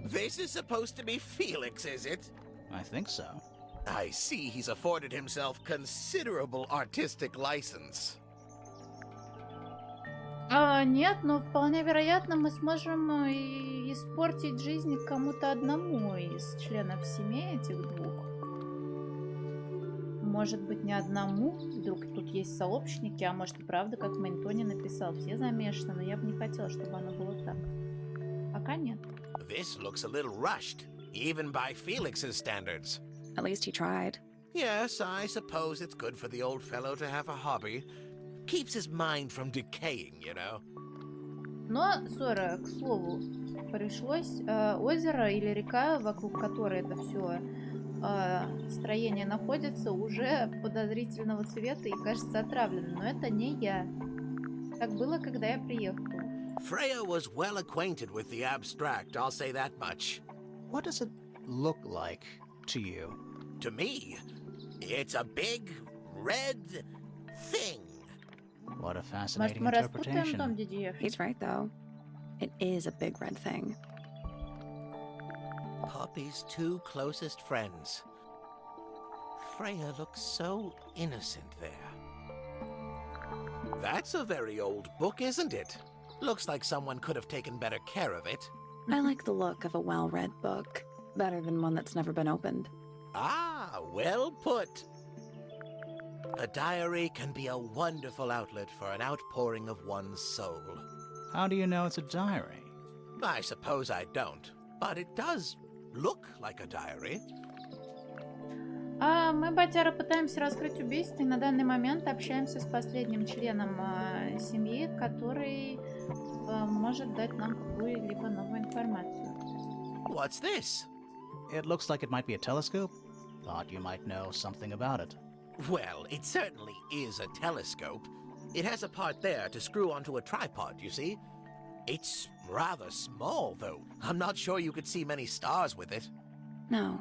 This is supposed to be Felix, is it? I think so. I see he's afforded himself considerable artistic license. Нет, но вполне вероятно, мы сможем испортить жизнь кому-то одному из членов семей этих двух. Может быть, не одному. Вдруг тут есть сообщники, а может и правда, как Мэнтони написал, все замешаны, но я бы не хотела, чтобы оно было так. Пока нет. This looks a little rushed, even by Felix's standards. At least he tried. Yes, I suppose it's good for the old fellow to have a hobby. Keeps his mind from decaying, you know. Но, Сора, к слову, пришлось озеро или река, вокруг которой это все строение находится, уже подозрительного цвета и, кажется, отравлено. Но это не я. Так было, когда я приехала. Freya was well acquainted with the abstract, I'll say that much. What does it look like to you? To me, it's a big, red thing. What a Может, fascinating мы распутаем дом interpretation. Дидьев? He's right, though. It is a big red thing. Poppy's two closest friends. Freya looks so innocent there. That's a very old book, isn't it? Looks like someone could have taken better care of it. I like the look of a well-read book. Better than one that's never been opened. Ah, well put. A diary can be a wonderful outlet for an outpouring of one's soul. How do you know it's a diary? I suppose I don't, but it does look like a diary. Мы, Батяра, пытаемся раскрыть убийство, и на данный момент общаемся с последним членом семьи, который может дать нам какую-либо новую информацию. What's this? It looks like it might be a telescope. Thought you might know something about it. Well, it certainly is a telescope. It has a part there to screw onto a tripod, you see. It's rather small, though. I'm not sure you could see many stars with it. No,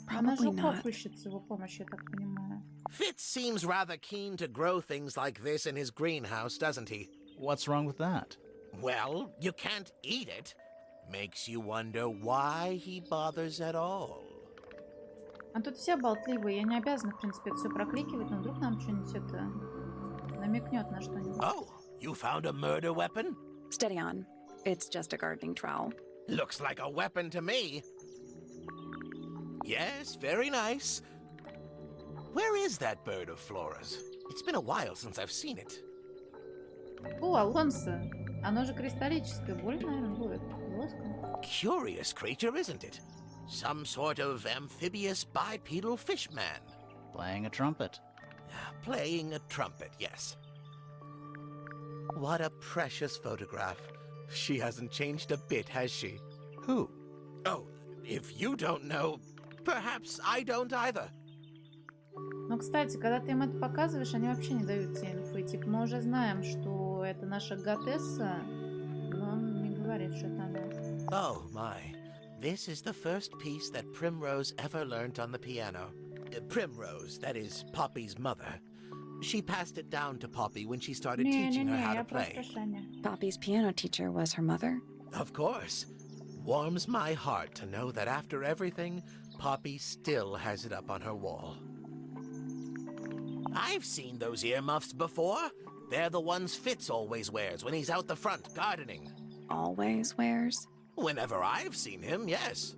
Она probably жуков not. ищет с его помощью, я так понимаю. Fitz seems rather keen to grow things like this in his greenhouse, doesn't he? What's wrong with that? Well, you can't eat it. Makes you wonder why he bothers at all. А тут все болтливые, я не обязана, в принципе, это все прокликивать, но вдруг нам что-нибудь это намекнет на что-нибудь. Oh, you found a murder weapon? Steady on. It's just a gardening trowel. Looks like a weapon to me. Yes, very nice. Where is that bird of Flora's? It's been a while since I've seen it. О, Алонсо! Оно же кристаллическое, больно, наверное, будет. Воском. Curious creature, isn't it? Some sort of amphibious bipedal fishman. Playing a trumpet. Playing a trumpet, yes. What a precious photograph. She hasn't changed a bit, has she? Who? Oh, if you don't know, perhaps I don't either. Но, кстати, когда ты им это показываешь, они вообще не дают тебе инфы. Типа, мы уже знаем, что это наша Готесса, но он не говорит, что это она. Oh, my. This is the first piece that Primrose ever learnt on the piano. Primrose, that is Poppy's mother. She passed it down to Poppy when she started teaching her how Не-не-не, to я play. просто Шаня. Poppy's piano teacher was her mother. Of course. Warms my heart to know that after everything, Poppy still has it up on her wall. I've seen those earmuffs before. They're the ones Fitz always wears when he's out the front gardening. Always wears. Whenever I've seen him, yes.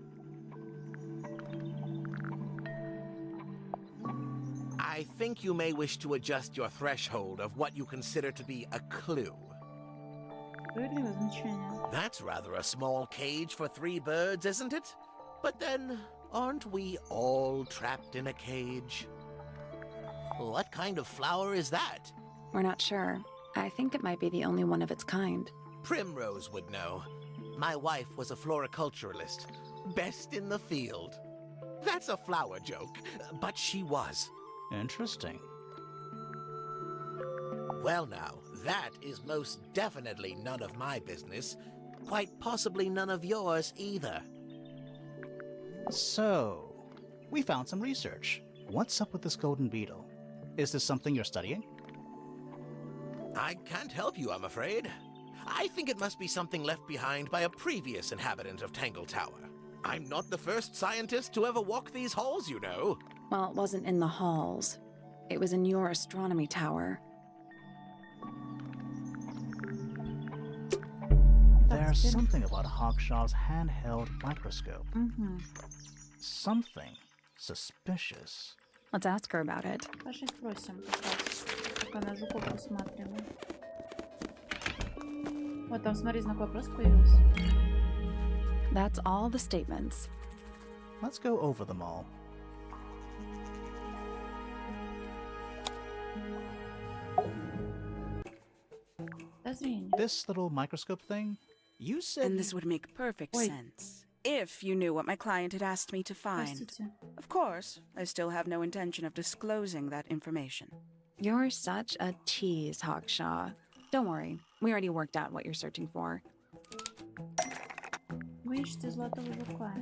I think you may wish to adjust your threshold of what you consider to be a clue. Справедливое замечание. That's rather a small cage for 3 birds, isn't it? But then, aren't we all trapped in a cage? What kind of flower is that? We're not sure. I think it might be the only one of its kind. Primrose would know. My wife was a floriculturalist. Best in the field. That's a flower joke, but she was. Interesting. Well now, that is most definitely none of my business. Quite possibly none of yours either. So, we found some research. What's up with this golden beetle? Is this something you're studying? I can't help you, I'm afraid. I think it must be something left behind by a previous inhabitant of Tangle Tower. I'm not the first scientist to ever walk these halls, you know. Well, it wasn't in the halls. It was in your astronomy tower. There's something about Hawkshaw's handheld microscope. Something suspicious. Let's ask her about it. Пошли спросим как раз, как она жуков посматривает. Вот там, смотри, знак вопроса появился. That's all the statements. Let's go over them all. Подозрение. This little microscope thing, you said... And this would make perfect Oi. sense. If you knew what my client had asked me to find. Простите. Of course, I still have no intention of disclosing that information. You're such a tease, Hawkshaw. Don't worry. We already worked out what you're searching for. Вы ищете золотого жука.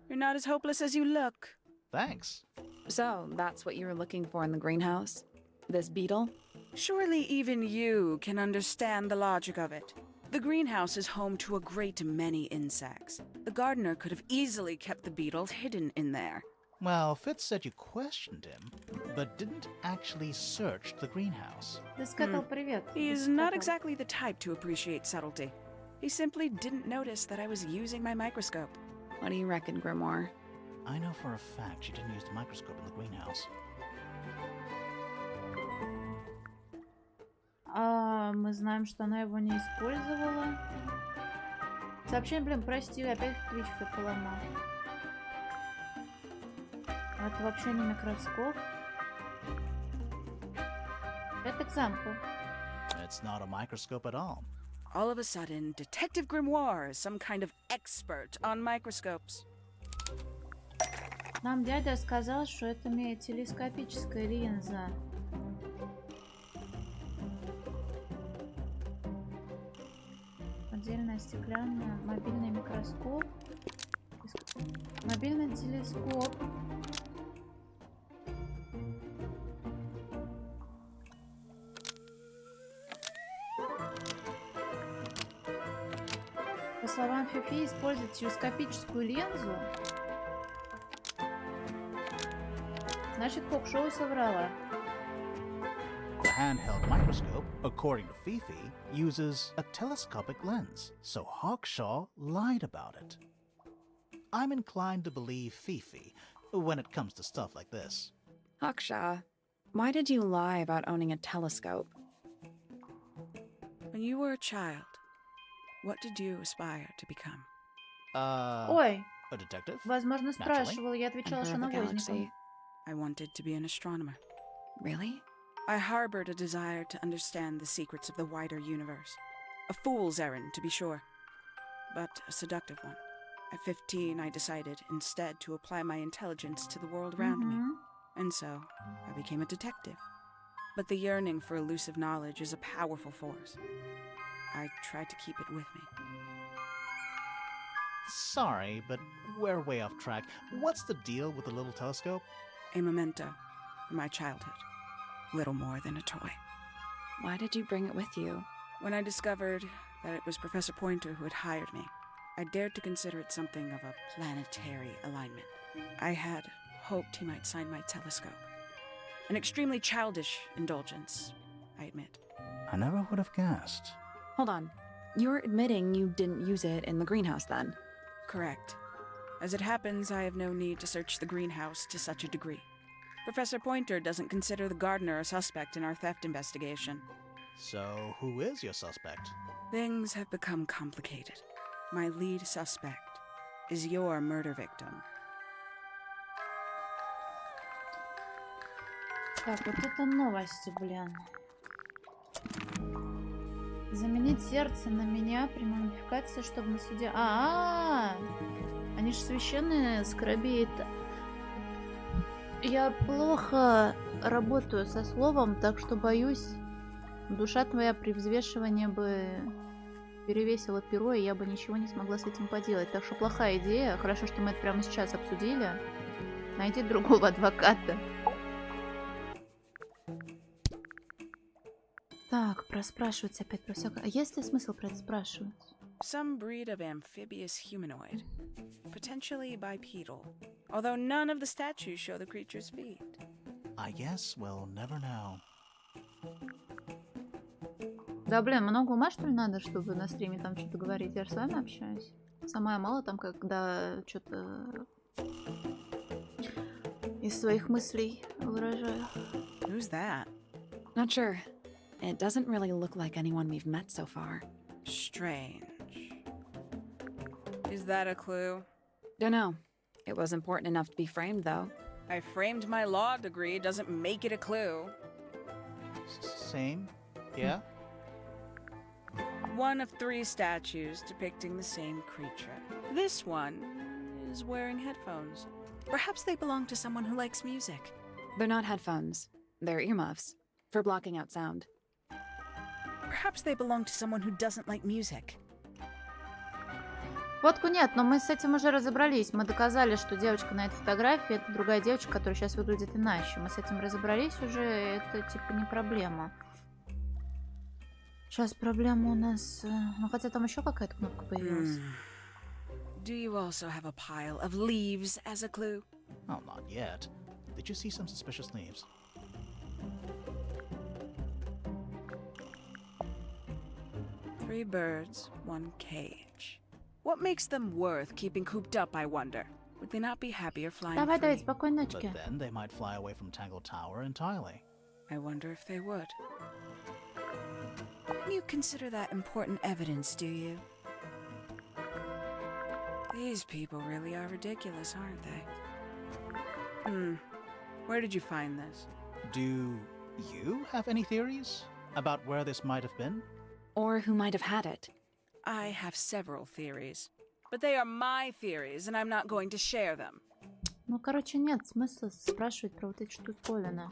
You're not as hopeless as you look. Thanks. So, that's what you were looking for in the greenhouse? This beetle? Surely even you can understand the logic of it. The greenhouse is home to a great many insects. The gardener could have easily kept the beetle hidden in there. Well, Fitz said you questioned him, but didn't actually search the greenhouse. Ты скатал привет. He Ты is not скатал. exactly the type to appreciate subtlety. He simply didn't notice that I was using my microscope. What do you reckon, Grimoire? I know for a fact she didn't use the microscope in the greenhouse. А мы знаем, что она его не использовала. Сообщение, блин, прости, опять Twitch все поломал. Это вообще не микроскоп. Это example. It's not a microscope at all. All of a sudden, Detective Grimoire is some kind of expert on microscopes. Нам дядя сказал, что это телескопическая линза. Отдельная стеклянная, мобильный микроскоп, мобильный телескоп. По словам Фифи, использовать телескопическую линзу. Значит, Хок-шоу соврала. The handheld microscope, according to Fifi, uses a telescopic lens, so Hawkshaw lied about it. I'm inclined to believe Fifi when it comes to stuff like this. Hawkshaw, why did you lie about owning a telescope? When you were a child, what did you aspire to become? Ой, A detective? возможно, Naturally. спрашивала, я отвечала, Emperor что of the навозником. Galaxy. I wanted to be an astronomer. Really? I harbored a desire to understand the secrets of the wider universe. A fool's errand, to be sure, but a seductive one. At 15, I decided instead to apply my intelligence to the world around me, and so I became a detective. But the yearning for elusive knowledge is a powerful force. I tried to keep it with me. Sorry, but we're way off track. What's the deal with the little telescope? A memento from my childhood. Little more than a toy. Why did you bring it with you? When I discovered that it was Professor Pointer who had hired me, I dared to consider it something of a planetary alignment. I had hoped he might sign my telescope. An extremely childish indulgence, I admit. I never would have guessed. Hold on. You're admitting you didn't use it in the greenhouse then? Correct. As it happens, I have no need to search the greenhouse to such a degree. Professor Pointer doesn't consider the gardener a suspect in our theft investigation. So, who is your suspect? Things have become complicated. My lead suspect is your murder victim. Так, вот это новости, блин. Заменить сердце на меня при модификации, чтобы на суде... Они же священные, скоробеи. Я плохо работаю со словом, так что боюсь, душа твоя при взвешивании бы перевесила перо, и я бы ничего не смогла с этим поделать. Так что плохая идея. Хорошо, что мы это прямо сейчас обсудили. Найди другого адвоката. Так, проспрашивать опять про всякое. А есть ли смысл про это спрашивать? Some breed of amphibious humanoid, potentially bipedal, although none of the statues show the creature's feet. I guess we'll never know. Да, блин, много ума, что ли, надо, чтобы на стриме там что-то говорить? Я же с вами общаюсь. Сама я мало там, когда что-то из своих мыслей выражаю. Who's that? Not sure. It doesn't really look like anyone we've met so far. Strange. Is that a clue? Don't know. It was important enough to be framed, though. I framed my law degree. Doesn't make it a clue. Same? Yeah? One of 3 statues depicting the same creature. This one is wearing headphones. Perhaps they belong to someone who likes music. They're not headphones. They're earmuffs. For blocking out sound. Perhaps they belong to someone who doesn't like music. Фотку нет, но мы с этим уже разобрались. Мы доказали, что девочка на этой фотографии — это другая девочка, которая сейчас выглядит иначе. Мы с этим разобрались уже, это типа не проблема. Сейчас проблема у нас... Ну, хотя там еще какая-то кнопка появилась. Do you also have a pile of leaves as a clue? Oh, not yet. Did you see some suspicious leaves? Three birds, 1 cage. What makes them worth keeping cooped up, I wonder? Would they not be happier flying Давай, Давид, free? спокойной ночки. But then they might fly away from Tangle Tower entirely. I wonder if they would. You consider that important evidence, do you? These people really are ridiculous, aren't they? Where did you find this? Do you have any theories about where this might have been? Or who might have had it. I have several theories. But they are my theories, and I'm not going to share them. Ну, короче, нет смысла спрашивать про вот эти штуковины.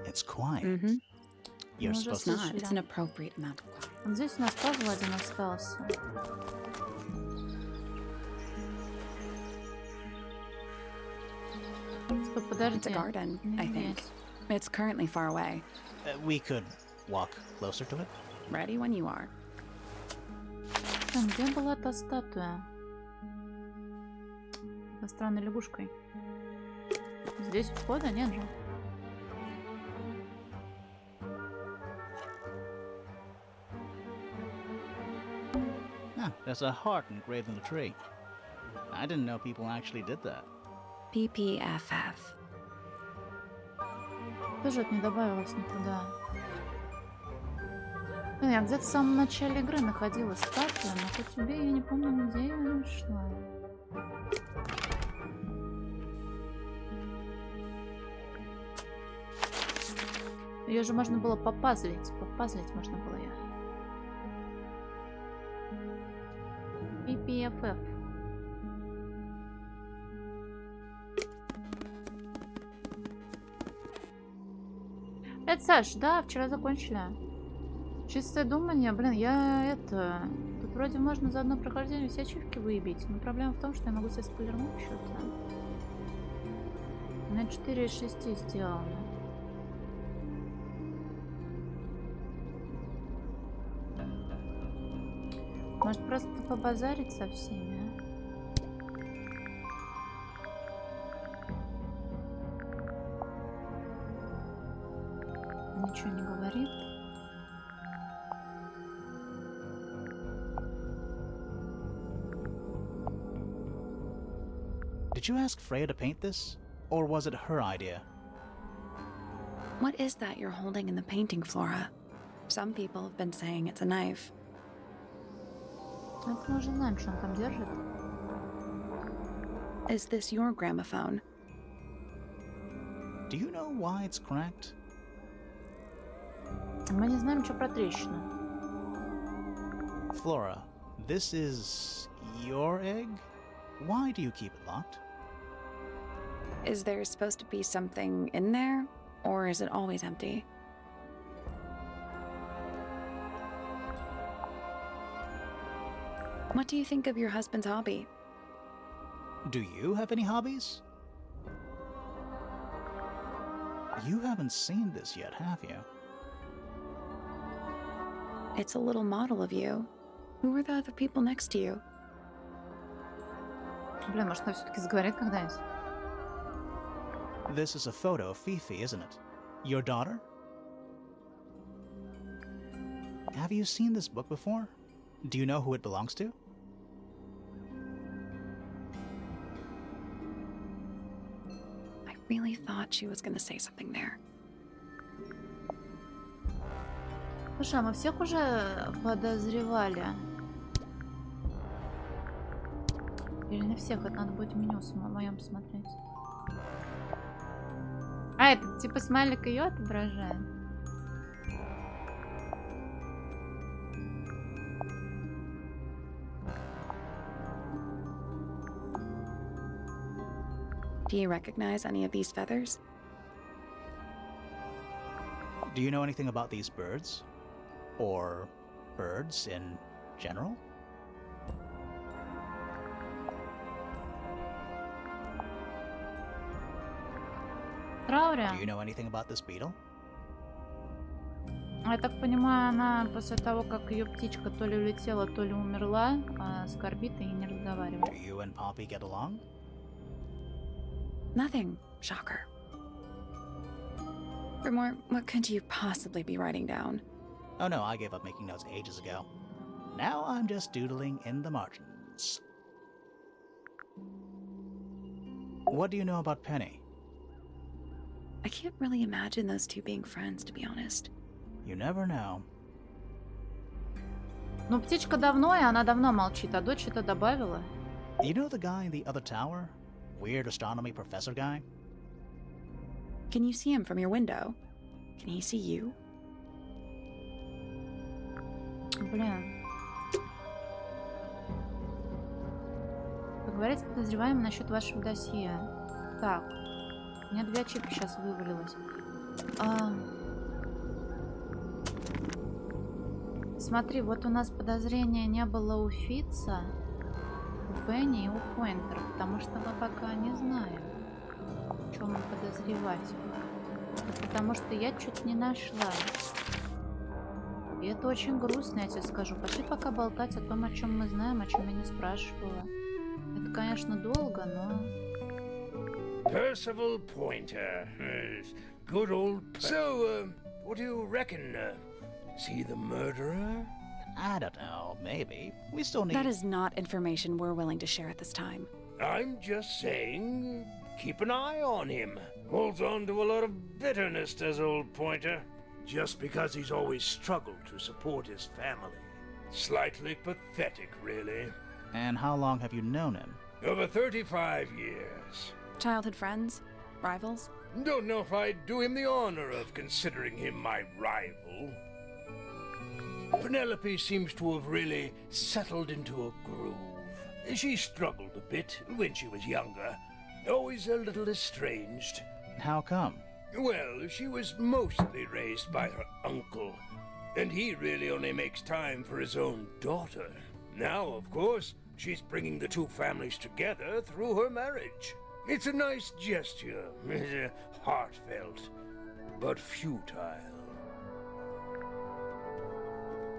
It's quiet. Mm-hmm. You're Ну, уже supposed to... It's not. слышали. It's an appropriate amount of quiet. Вот здесь у нас пазл один остался. Стоп, подожди. It's a garden, Не I think. здесь. It's currently far away. We could walk closer to it. Ready when you are. Там, где была та статуя? Со странной лягушкой. Здесь у входа нет же. Ah, there's a heart engraved in the tree. I didn't know people actually did that. PPFF. Тоже это не добавилось никуда. Блин, я где-то в самом начале игры находила статую, но хоть тебе я не помню, где я нашла. Ее же можно было попазлить. Попазлить можно было ее. PPFF. Это Саш, да, вчера закончили. Чистое думание, блин, я это... Тут вроде можно за одно прохождение все ачивки выебить, но проблема в том, что я могу себе спойлернуть что-то. У меня 4 из 6 сделано. Может просто побазарить со всеми, а? Ничего не говорит. Did you ask Freya to paint this? Or was it her idea? What is that you're holding in the painting, Flora? Some people have been saying it's a knife. Это мы уже знаем, что он там держит. Is this your gramophone? Do you know why it's cracked? Мы не знаем, что про трещину. Flora, this is your egg? Why do you keep it locked? Is there supposed to be something in there, or is it always empty? What do you think of your husband's hobby? Do you have any hobbies? You haven't seen this yet, have you? It's a little model of you. Who were the other people next to you? Блин, может, она все-таки заговорит когда-нибудь? This is a photo of Fifi, isn't it? Your daughter? Have you seen this book before? Do you know who it belongs to? I really thought she was gonna say something there. Слушай, а мы всех уже подозревали? Или не всех? Это надо будет в меню моем посмотреть. А, это типа смайлик ее отображает? Do you recognize any of these feathers? Do you know anything about these birds? Or birds in general? Трауре? Do you know anything about this beetle? Я так понимаю, она после того, как ее птичка то ли улетела, то ли умерла, скорбит и не Do разговаривает. you and Poppy get along? Nothing. Shocker. Grimoire, what could you possibly be writing down? Oh no, I gave up making notes ages ago. Now I'm just doodling in the margins. What do you know about Penny? I can't really imagine those two being friends, to be honest. You never know. Ну, птичка давно, и она давно молчит, а дочь это добавила. You know the guy in the other tower? Weird astronomy professor guy? Can you see him from your window? Can he see you? Блин. Поговорить с подозреваемым насчет вашего досье. Так. У меня 2 ачивки сейчас вывалилось. Смотри, вот у нас подозрения не было у Фитца, у Пенни и у Пойнтера, потому что мы пока не знаем, в чем им подозревать. Потому что я что-то не нашла. И это очень грустно, я тебе скажу. Пошли пока болтать о том, о чем мы знаем, о чем я не спрашивала. Это, конечно, долго, но... Percival Pointer. Good old... So, what do you reckon? Is he the murderer? I don't know, maybe. We still need... That is not information we're willing to share at this time. I'm just saying, keep an eye on him. Holds on to a lot of bitterness, does old Pointer. Just because he's always struggled to support his family. Slightly pathetic, really. And how long have you known him? Over 35 years. Childhood friends? Rivals? Don't know if I'd do him the honor of considering him my rival. Penelope seems to have really settled into a groove. She struggled a bit when she was younger. Always a little estranged. How come? Well, she was mostly raised by her uncle, and he really only makes time for his own daughter. Now, of course, she's bringing the two families together through her marriage. It's a nice gesture, heartfelt, but futile.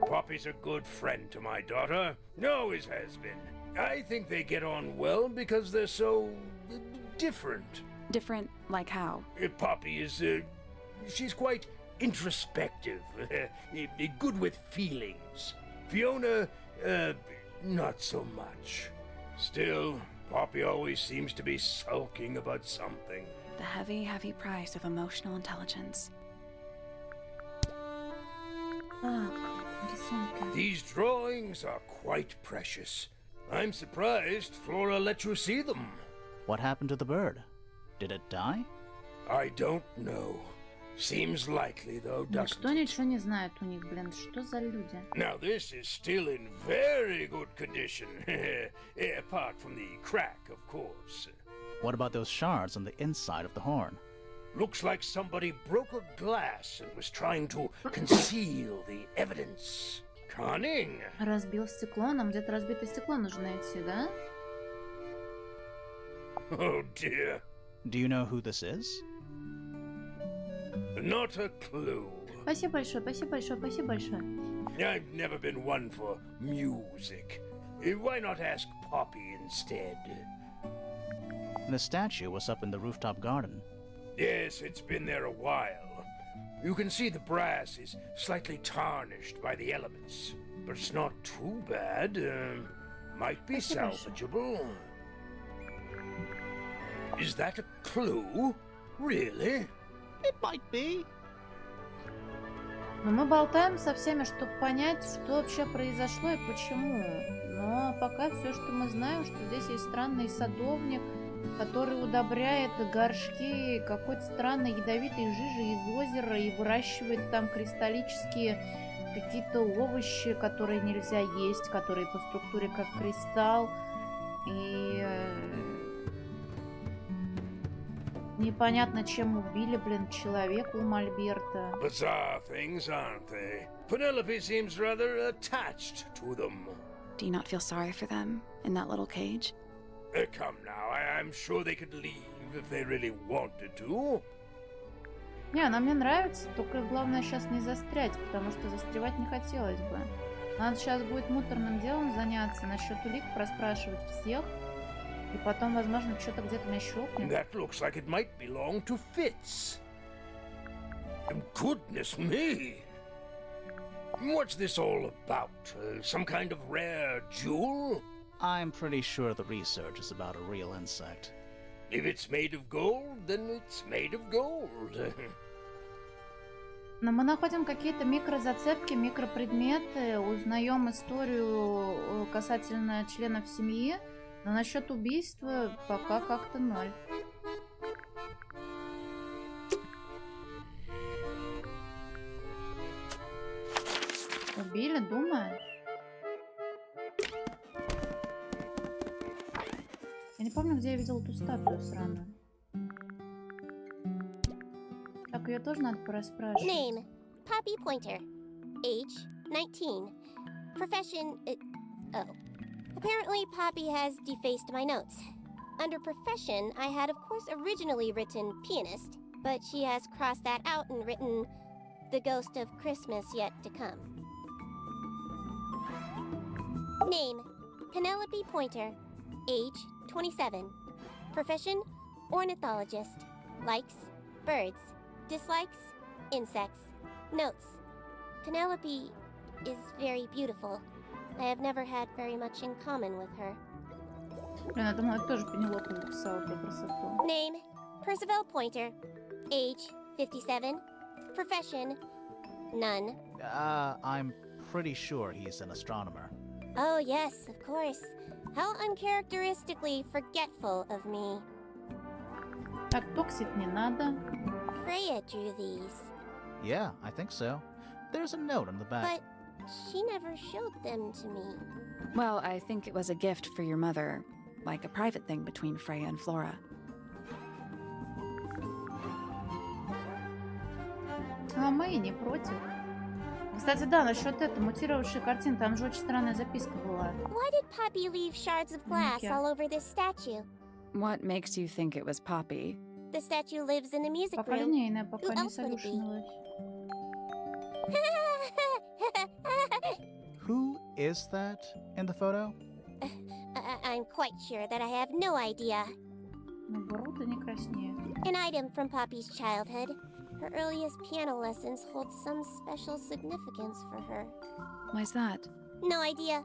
Poppy's a good friend to my daughter, always has been. I think they get on well because they're so different. Different, like how? Poppy is, she's quite introspective, good with feelings. Fiona, not so much. Still, Poppy always seems to be sulking about something. The heavy, heavy price of emotional intelligence. Так, рисунки. These drawings are quite precious. I'm surprised Flora let you see them. What happened to the bird? Did it die? I don't know. Seems likely, though, doesn't Никто it? ничего не знает у них, блин. Что за люди? Now, this is still in very good condition. Apart from the crack, of course. What about those shards on the inside of the horn? Looks like somebody broke a glass and was trying to conceal the evidence. Cunning. Разбил стекло. Нам где-то разбитое стекло нужно найти, да? Oh dear. Do you know who this is? Not a clue. Спасибо большое, спасибо большое, спасибо большое. I've never been one for music. Why not ask Poppy instead? The statue was up in the rooftop garden. Yes, it's been there a while. You can see the brass is slightly tarnished by the elements, but it's not too bad. Might be salvageable. Is that a clue? Really? It might be. Но мы болтаем со всеми, чтобы понять, что вообще произошло и почему. Но пока все, что мы знаем, что здесь есть странный садовник, который удобряет горшки какой-то странной ядовитой жижей из озера и выращивает там кристаллические какие-то овощи, которые нельзя есть, которые по структуре как кристалл. И непонятно, чем убили, блин, человека у Мольберта. Bizarre things, aren't they? Penelope seems rather attached to them. Do you not feel sorry for them in that little cage? Come now, I'm sure they could leave if they really wanted to. Не, она мне нравится, только главное сейчас не застрять, потому что застревать не хотелось бы. Надо сейчас будет муторным делом заняться, насчет улик проспрашивать всех, и потом, возможно, что-то где-то меня щелкнет. That looks like it might belong to Fitz. Goodness me! What's this all about? Some kind of rare jewel? I'm pretty sure the research is about a real insect. If it's made of gold, then it's made of gold. Но мы находим какие-то микрозацепки, микропредметы, узнаем историю касательно членов семьи, но насчет убийства пока как-то ноль. Убили, думаешь? Я не помню, где я видела ту статую сраную. Так, ее тоже надо порасспрашивать. Name, Poppy Pointer. Age, 19. Profession, oh. Apparently, Poppy has defaced my notes. Under profession, I had, of course, originally written pianist, but she has crossed that out and written the ghost of Christmas yet to come. Name, Penelope Pointer. Age, 27. Profession, ornithologist. Likes, birds. Dislikes, insects. Notes, Penelope is very beautiful. I have never had very much in common with her. Блин, я думала, это тоже Пенелопа написала про красоту. Name, Percival Pointer. Age, 57. Profession, none. I'm pretty sure he's an astronomer. Oh yes, of course. How uncharacteristically forgetful of me. Так, токсик не надо. Freya drew these, Yeah, I think so. There's a note on the back. but she never showed them to me. Well, I think it was a gift for your mother, like a private thing between Freya and Flora. А мы и не против. Кстати, да, насчет этого, мутировавшей картин, там же очень странная записка была. Why did Poppy leave shards of glass Okay. all over this statue? What makes you think it was Poppy? The statue lives in the music Пока room. линейная, пока Who не else would it be? солюшнилась. Who is that in the photo? I'm quite sure that I have no idea. Ну, врут и не краснеют. An item from Poppy's childhood. Her earliest piano lessons hold some special significance for her. Why's that? No idea.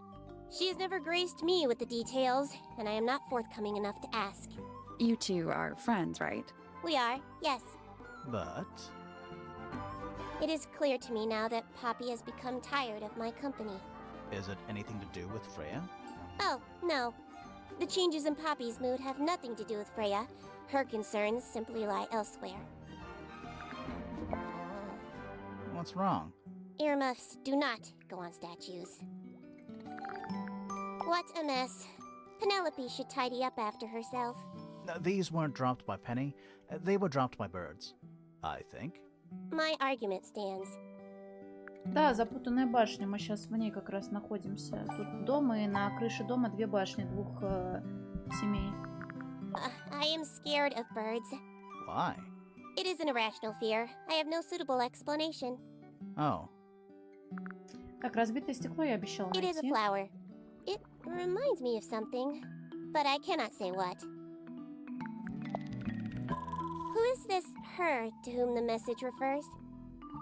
She has never graced me with the details, and I am not forthcoming enough to ask. You two are friends, right? We are, yes. But It is clear to me now that Poppy has become tired of my company. Is it anything to do with Freya? Oh, no. The changes in Poppy's mood have nothing to do with Freya. Her concerns simply lie elsewhere. What's wrong? Earmuffs do not go on statues. What a mess. Penelope should tidy up after herself. These weren't dropped by Penny. They were dropped by birds, I think. My argument stands. Да, запутанная башня. Мы сейчас в ней как раз находимся. Тут дом, и на крыше дома две башни двух семей. I am scared of birds. Why? It is an irrational fear. I have no suitable explanation. Oh. Так, разбитое стекло я обещала It is a найти. flower. It reminds me of something, but I cannot say what. Who is this her to whom the message refers?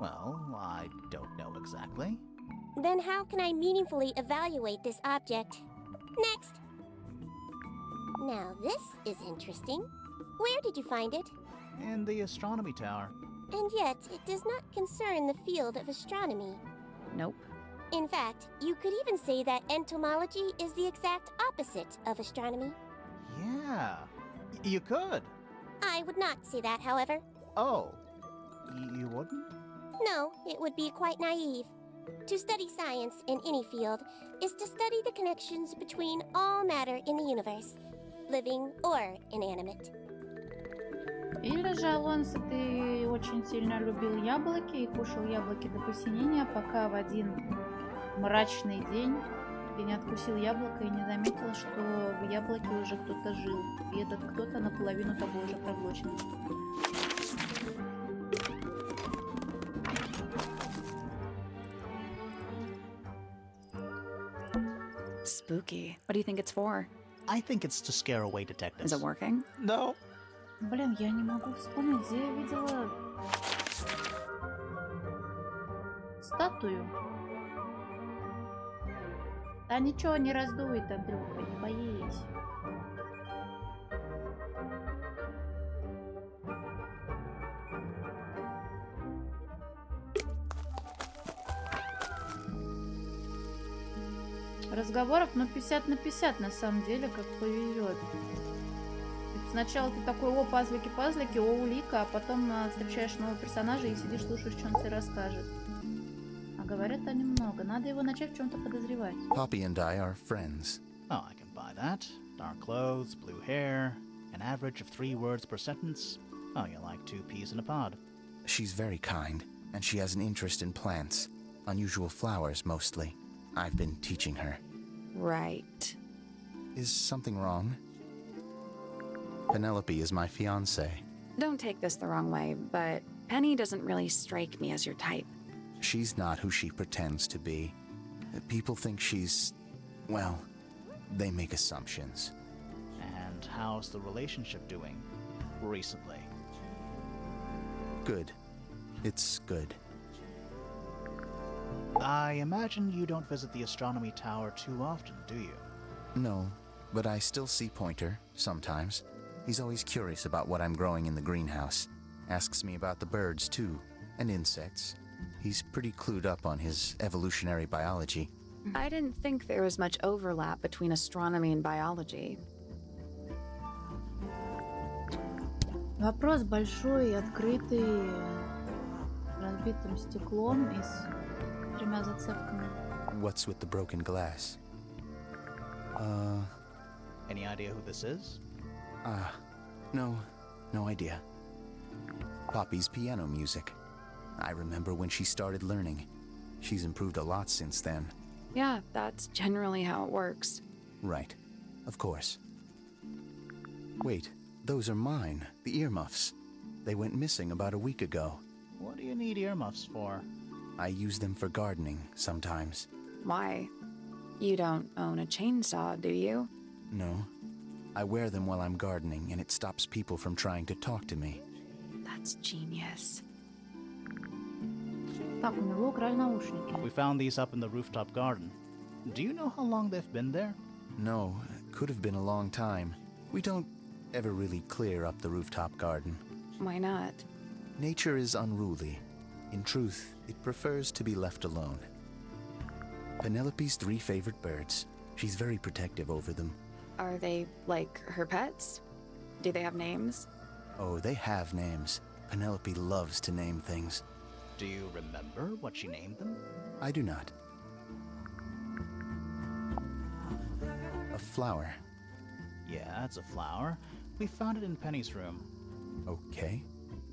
Well, I don't know exactly. Then how can I meaningfully evaluate this object? Next! Now this is interesting. Where did you find it? In the astronomy tower. And yet, it does not concern the field of astronomy. Nope. In fact, you could even say that entomology is the exact opposite of astronomy. Yeah. You could. I would not say that, however. Oh. You wouldn't? No, it would be quite naive. To study science in any field is to study the connections between all matter in the universe, living or inanimate. Или же, Алонсо, ты очень сильно любил яблоки и кушал яблоки до посинения, пока в один мрачный день ты не откусил яблоко и не заметил, что в яблоке уже кто-то жил. И этот кто-то наполовину тобой уже проглочен. Spooky. What do you think it's for? I think it's to scare away detectives. Is it working? No. Блин, я не могу вспомнить, где я видела статую. Да ничего не раздует, Андрюха, не боись. Разговоров, ну, 50 на 50, на самом деле, как повезет. Сначала ты такой, о, пазлики, о, улика, а потом встречаешь нового персонажа и сидишь, слушаешь, что он тебе расскажет. А говорят они много. Надо его начать в чем-то подозревать. Poppy and I are friends. Oh, I can buy that. Dark clothes, blue hair, an average of 3 words per sentence. Oh, you're like 2 peas in a pod. She's very kind, and she has an interest in plants. Unusual flowers, mostly. I've been teaching her. Right. Is something wrong? Penelope is my fiancée. Don't take this the wrong way, but Penny doesn't really strike me as your type. She's not who she pretends to be. People think she's... well, they make assumptions. And how's the relationship doing recently? Good. It's good. I imagine you don't visit the astronomy tower too often, do you? No, but I still see Pointer, sometimes. He's always curious about what I'm growing in the greenhouse. Asks me about the birds, too, and insects. He's pretty clued up on his evolutionary biology. I didn't think there was much overlap between astronomy and biology. Вопрос большой, открытый, разбитым стеклом и с 3 зацепками. What's with the broken glass? Any idea who this is? No idea. Poppy's piano music. I remember when she started learning. She's improved a lot since then. Yeah, that's generally how it works. Right. Of course. Wait, those are mine, the earmuffs. They went missing about a week ago. What do you need earmuffs for? I use them for gardening sometimes. Why? You don't own a chainsaw, do you? No. I wear them while I'm gardening, and it stops people from trying to talk to me. That's genius. Так, у него украли наушники. We found these up in the rooftop garden. Do you know how long they've been there? No, could have been a long time. We don't ever really clear up the rooftop garden. Why not? Nature is unruly. In truth, it prefers to be left alone. Penelope's 3 favorite birds. She's very protective over them. Are they like her pets? Do they have names? Oh, they have names. Penelope loves to name things. Do you remember what she named them? I do not. A flower. Yeah, it's a flower. We found it in Penny's room. Okay.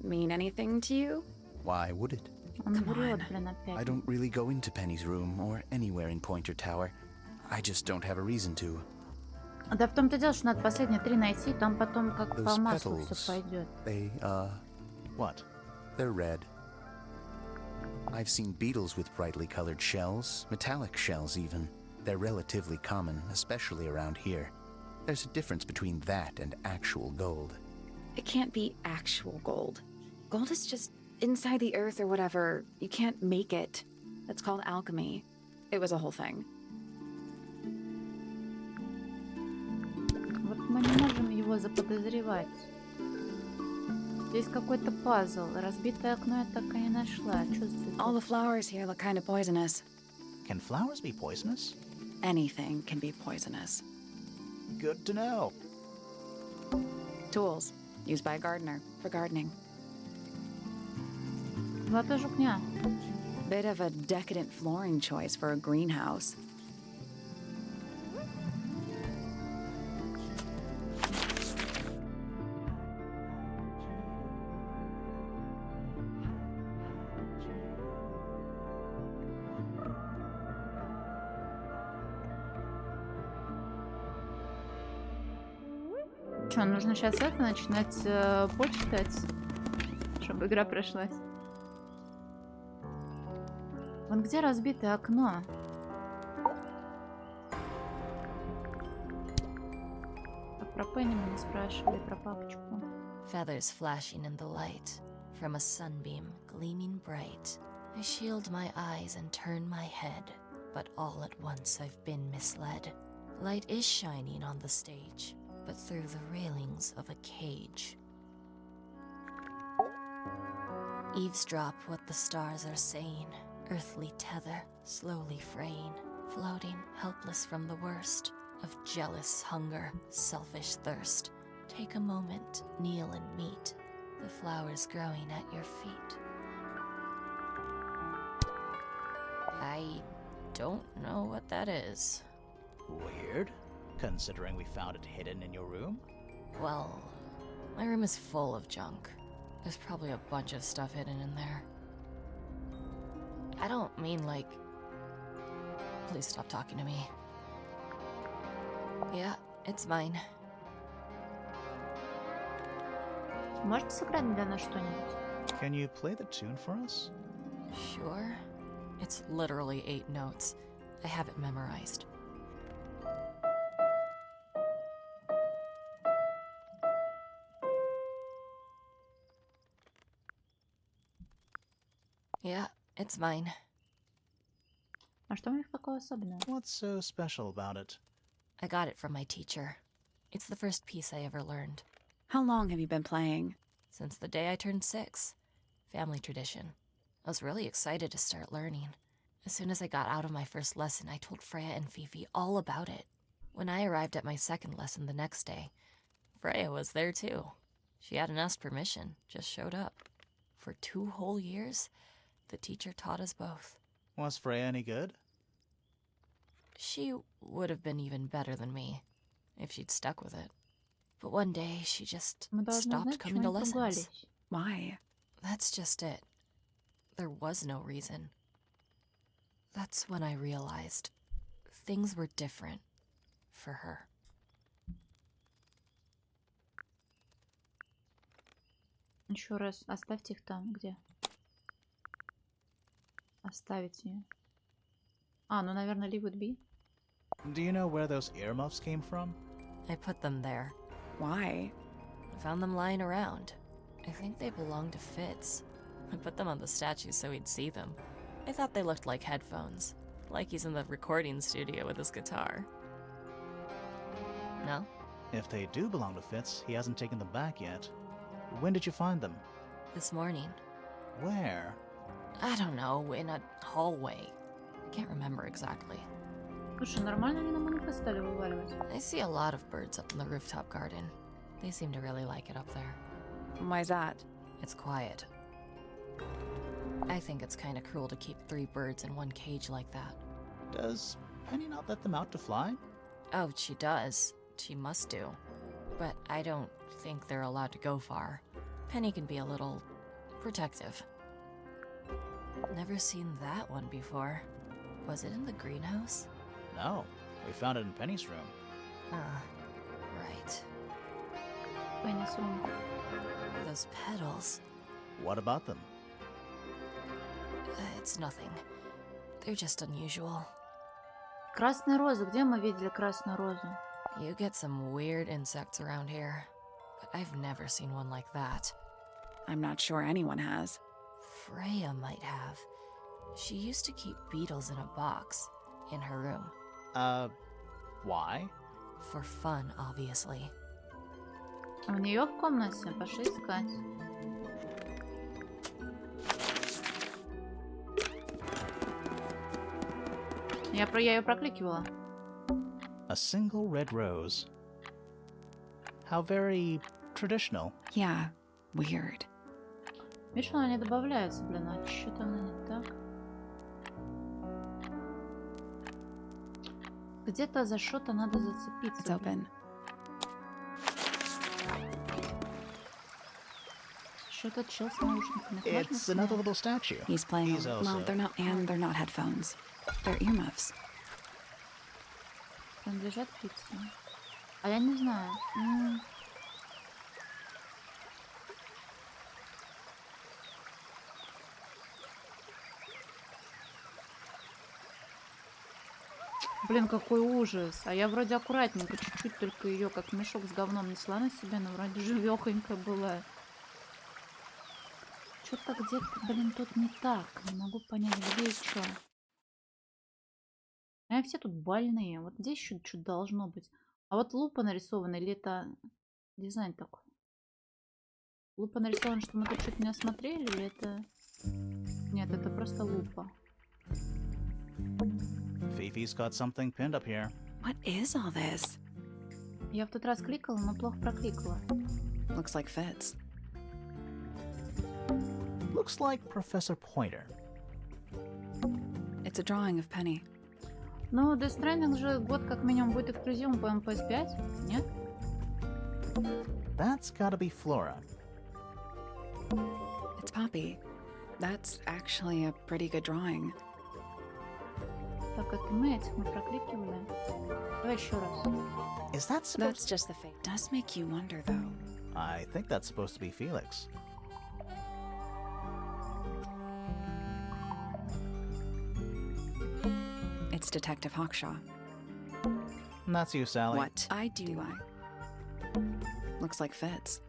Mean anything to you? Why would it? Он Come врет, on. блин, опять. I don't really go into Penny's room or anywhere in Pointer Tower. I just don't have a reason to. Да в том-то дело, что надо последние 3 найти, там потом как по Those маслу petals, все пойдет. they, What? they're red. I've seen beetles with brightly colored shells, metallic shells even. They're relatively common, especially around here. There's a difference between that and actual gold. It can't be actual gold. Gold is just inside the earth or whatever. You can't make it. It's called alchemy. It was a whole thing. Вот мы не можем его заподозревать. Здесь какой-то пазл. Разбитое окно я так и не нашла. Что за All the flowers here look kind of poisonous. Can flowers be poisonous? Anything can be poisonous. Good to know. Tools used by a gardener for gardening. Золотой жукня. Bit of a decadent flooring choice for a greenhouse. Что, нужно сейчас это начинать почитать, чтобы игра прошлась? Вон где разбитое окно? А про Пенни мы не спрашивали, про папочку. Feathers flashing in the light, from a sunbeam gleaming bright. I shield my eyes and turn my head, but all at once I've been misled. Light is shining on the stage, but through the railings of a cage. Eavesdrop what the stars are saying, earthly tether, slowly fraying, floating helpless from the worst of jealous hunger, selfish thirst. Take a moment, kneel and meet the flowers growing at your feet. I don't know what that is. Weird, considering we found it hidden in your room. Well, my room is full of junk. There's probably a bunch of stuff hidden in there. I don't mean like... Please stop talking to me. Yeah, it's mine. Можете сыграть для нас что-нибудь? Can you play the tune for us? Sure. It's literally 8 notes. I have it memorized. Yeah, it's mine. А что у них такого особенного? What's so special about it? I got it from my teacher. It's the first piece I ever learned. How long have you been playing? Since the day I turned 6. Family tradition. I was really excited to start learning. As soon as I got out of my first lesson, I told Freya and Fifi all about it. When I arrived at my second lesson the next day, Freya was there too. She hadn't asked permission, just showed up. For 2 whole years, the teacher taught us both. Was Freya any good? She would have been even better than me, if she'd stuck with it. But one day, she just Мы должны stopped знать, coming чего to они lessons. пугались. Why? That's just it. There was no reason. That's when I realized things were different for her. Еще раз, оставьте их там, где? Оставить ее. А, ну, наверное, leave would be. Do you know where those earmuffs came from? I put them there. Why? I found them lying around. I think they belonged to Fitz. I put them on the statue so he'd see them. I thought they looked like headphones, like he's in the recording studio with his guitar. No? If they do belong to Fitz, he hasn't taken them back yet. When did you find them? This morning. Where? I don't know, in a hallway. I can't remember exactly. Слушай, нормально они нам инфы стали вываливать. I see a lot of birds up in the rooftop garden. They seem to really like it up there. Why's that? It's quiet. I think it's kind of cruel to keep 3 birds in one cage like that. Does Penny not let them out to fly? Oh, she does. She must do. But I don't think they're allowed to go far. Penny can be a little protective. Never seen that one before. Was it in the greenhouse? No. We found it in Penny's room. Right. Penny's room. Those petals. What about them? It's nothing. They're just unusual. Красная роза. Где мы видели красную розу? You get some weird insects around here, but I've never seen one like that. I'm not sure anyone has. Freya might have. She used to keep beetles in a box in her room. Why? For fun, obviously. У нее в комнате. Пошли искать. Я ее прокликивала. A single red rose. How very traditional. Yeah, weird. Видишь, она не добавляется, блин, а что-то она не так. Где-то за что-то надо зацепиться. It's open. Что этот чел с наушниками? It's another little statue. He's playing. He's also... Well, they're not headphones. They're earmuffs. Принадлежат пицце. А я не знаю. Блин, какой ужас. А я вроде аккуратненько, чуть-чуть только ее как мешок с говном несла на себе, но вроде живехонько была. Что-то где-то, блин, тут не так. Не могу понять, где и что. Они все тут больные. Вот здесь еще что-то должно быть. А вот лупа нарисована, или это дизайн такой? Лупа нарисована, что мы тут что-то не осмотрели, или это... Нет, это просто лупа. Fifi's got something pinned up here. What is all this? Я в тот раз кликала, но плохо прокликала. Looks like fits. Looks like Professor Pointer. It's a drawing of Penny. Ну, Death Stranding же год как минимум будет эксклюзивом по PS5, нет? That's gotta be Flora. It's Poppy. That's actually a pretty good drawing. Так, это мы этих мы прокликивали. Давай еще раз. Is that supposed... That's just the fate. Does make you wonder, though. I think that's supposed to be Felix. It's Detective Hawkshaw. That's you, Sally. What? I do. Looks like fits.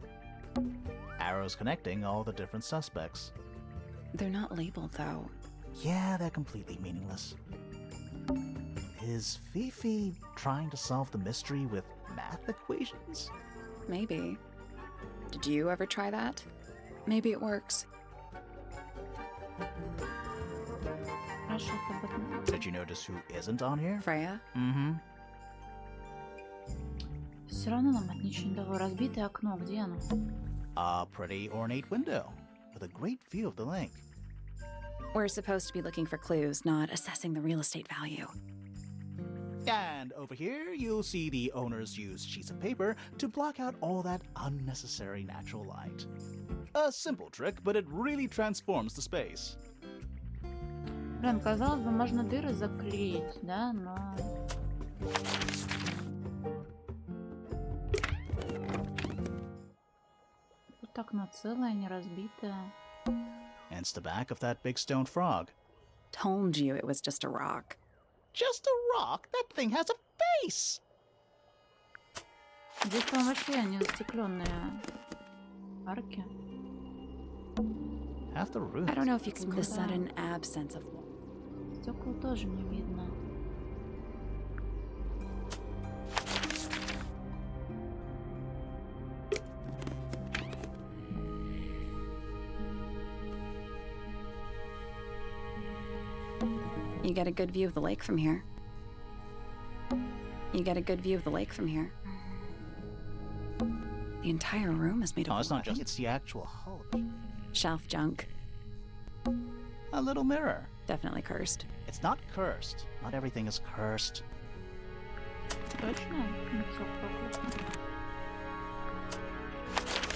Arrows connecting all the different suspects. They're not labeled, though. Yeah, they're completely meaningless. Is Fifi trying to solve the mystery with math equations? Maybe. Did you ever try that? Maybe it works. Did you notice who isn't on here? Freya? Mm-hmm. Все равно нам это ничего не дало. Разбитое окно, где оно? A pretty ornate window with a great view of the lake. We're supposed to be looking for clues, not assessing the real estate value. And over here, you'll see the owners use sheets of paper to block out all that unnecessary natural light. A simple trick, but it really transforms the space. Блин, казалось бы, можно дыры заклеить, да, но... Тут окно целое, не разбитое. And it's the back of that big stone frog. Told you it was just a rock. Just a rock? That thing has a face! Здесь, по-моему, вообще не застекленные арки. Half the roof. I don't know if you can the sudden absence of... Стекла тоже не видно. You get a good view of the lake from here. You get a good view of the lake from here. The entire room is made of Oh, it's not wood. just, it's the actual hull of it. Shelf junk. A little mirror. Definitely cursed. It's not cursed. Not everything is cursed. Точно? Лицо проклято.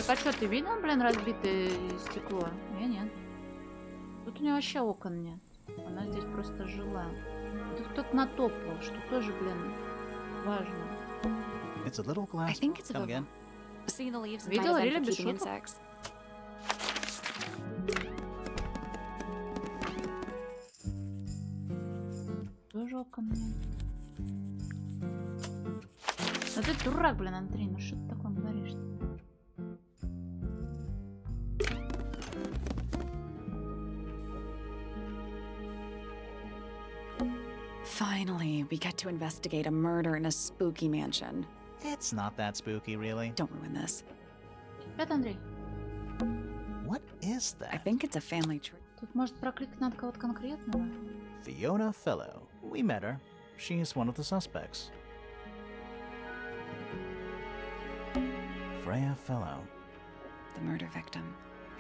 Так а что, ты видел, блин, разбитое стекло? Я нет. Тут у нее вообще окон нет. Она здесь просто жила. Тут кто-то натопал, что тоже, блин, важно. It's a little glass. I think it's a Come bubble. again. See, the leaves Видела, might have Лиля, been for без keeping шуток? insects. Тоже окон нет. Ну ты дурак, блин, Андрей, ну что ты такое говоришь-то? Finally, we get to investigate a murder in a spooky mansion. It's not that spooky, really. Don't ruin this. Привет, Андрей. What is that? I think it's a family tree. Тут может прокликать надо кого-то конкретного. Fiona Fellow. We met her. She's one of the suspects. Freya Fellow. The murder victim.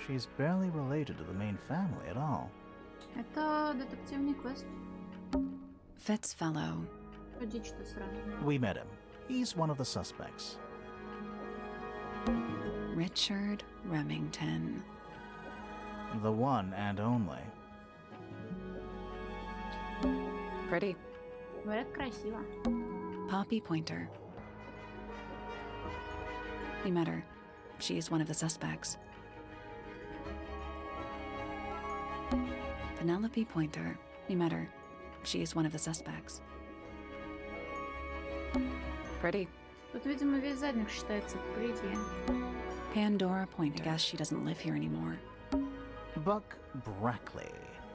She's barely related to the main family at all. Это детективный квест. Fitzfellow. Дичь-то сразу. We met him. He's one of the suspects. Richard Remington. The one and only. Pretty. Говорят, красиво. Poppy Pointer. We met her. She is one of the suspects. Penelope Pointer. We met her. She is one of the suspects. Pretty. Тут, видимо, весь задник считается pretty. Pandora Pointer. I guess she doesn't live here anymore. Buck Brackley.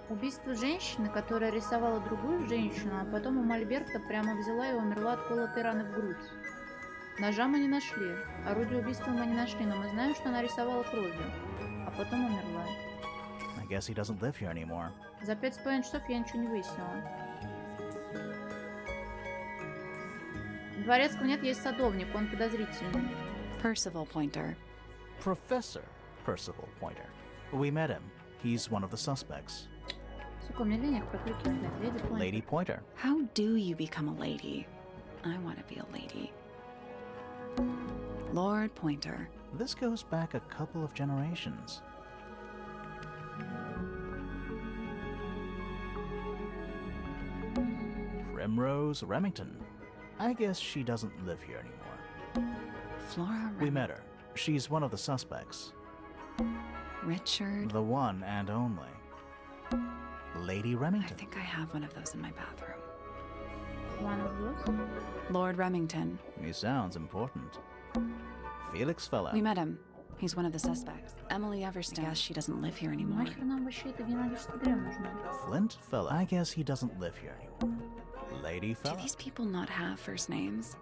Убийство женщины, которая рисовала другую женщину, а потом у Мольберта прямо взяла и умерла от колотой раны в грудь. Ножа мы не нашли. Орудие убийства мы не нашли, но мы знаем, что она рисовала кровью. А потом умерла. I guess he doesn't live here anymore. За 5,5 часов я ничего не выяснила. Дворецкого нет, есть садовник, он подозрительный. Percival Pointer. Professor Percival Pointer. We met him. He's one of the suspects. Сука, мне лень их прокликивать, Леди Поинтер. Lady Pointer. How do you become a lady? I want to be a lady. Lord Pointer. This goes back a couple of generations. Primrose Remington. I guess she doesn't live here anymore. Flora We met her. She's one of the suspects. Richard. The one and only. Lady I Remington. think I have one of those in my bathroom. One of those? Lord Remington. He sounds important. Felix Fellow. We met him. He's one of the suspects. Emily Everstone. I guess she doesn't live here anymore. Нахер нам вообще это генеалогическое древо нужно? Flint Fellow. I guess he doesn't live here anymore. Lady Do Fellow. these people not have first names?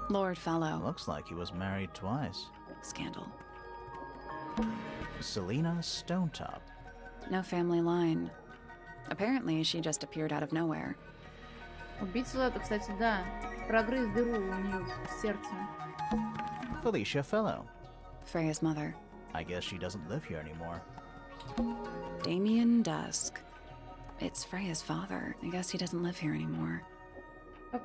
Lord Fellow. Looks like he was married twice. Scandal. Selena Stonetop. No family line. Apparently, she just appeared out of nowhere. Убийца это, кстати, да. Прогрыз дыру у нее в сердце. Felicia Fellow. Freya's mother. I guess she doesn't live here anymore. Damien Dusk. It's Freya's father. I guess he doesn't live here anymore.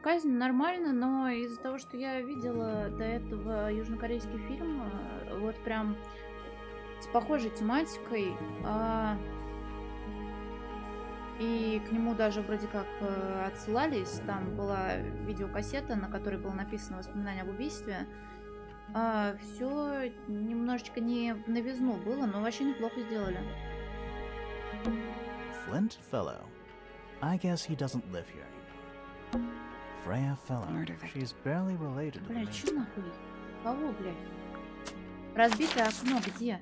Казнь нормально, но из-за того, что я видела до этого южнокорейский фильм, вот прям с похожей тематикой, и к нему даже вроде как отсылались, там была видеокассета, на которой было написано воспоминание об убийстве, все немножечко не в новизну было, но вообще неплохо сделали. Flint Fellow. I guess he doesn't live here anymore. Freya Fellow. Murder victim. She's barely related to the Блядь, main. чё нахуй? Кого, блядь? Разбитое окно где?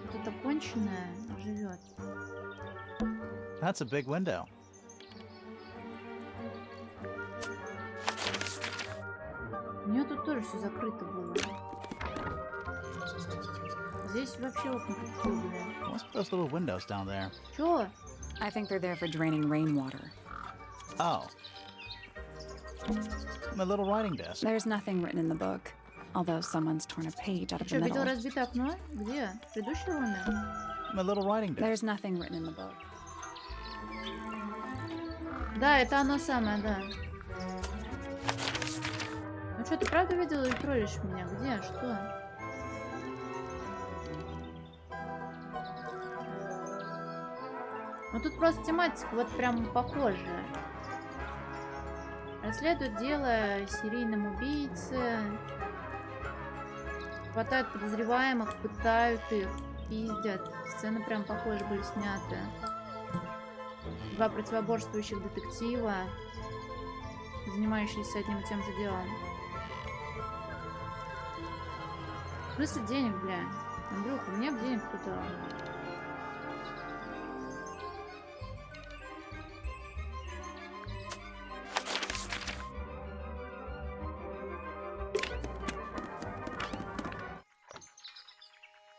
Вот это конченое живет. That's a big window. У нее тут тоже все закрыто было. Здесь вообще окна какие, бля. What's with those little windows down there? Чё? I think they're there for draining rainwater. Oh. My little writing desk. There's nothing written in the book, although someone's torn a page out of the Чё, видел middle. разбитое окно? Где? В предыдущем руме? My little writing desk. There's nothing written in the book. Да, это оно самое, да. Ну что, ты правда видел или троллишь меня? Где? Что? Ну тут просто тематика вот прям похожая. Расследуют дело о серийном убийце. Хватают подозреваемых, пытают их, пиздят. Сцены прям похожие были сняты. Два противоборствующих детектива, занимающиеся одним и тем же делом. В смысле денег, бля? Андрюха, мне б денег кто дал.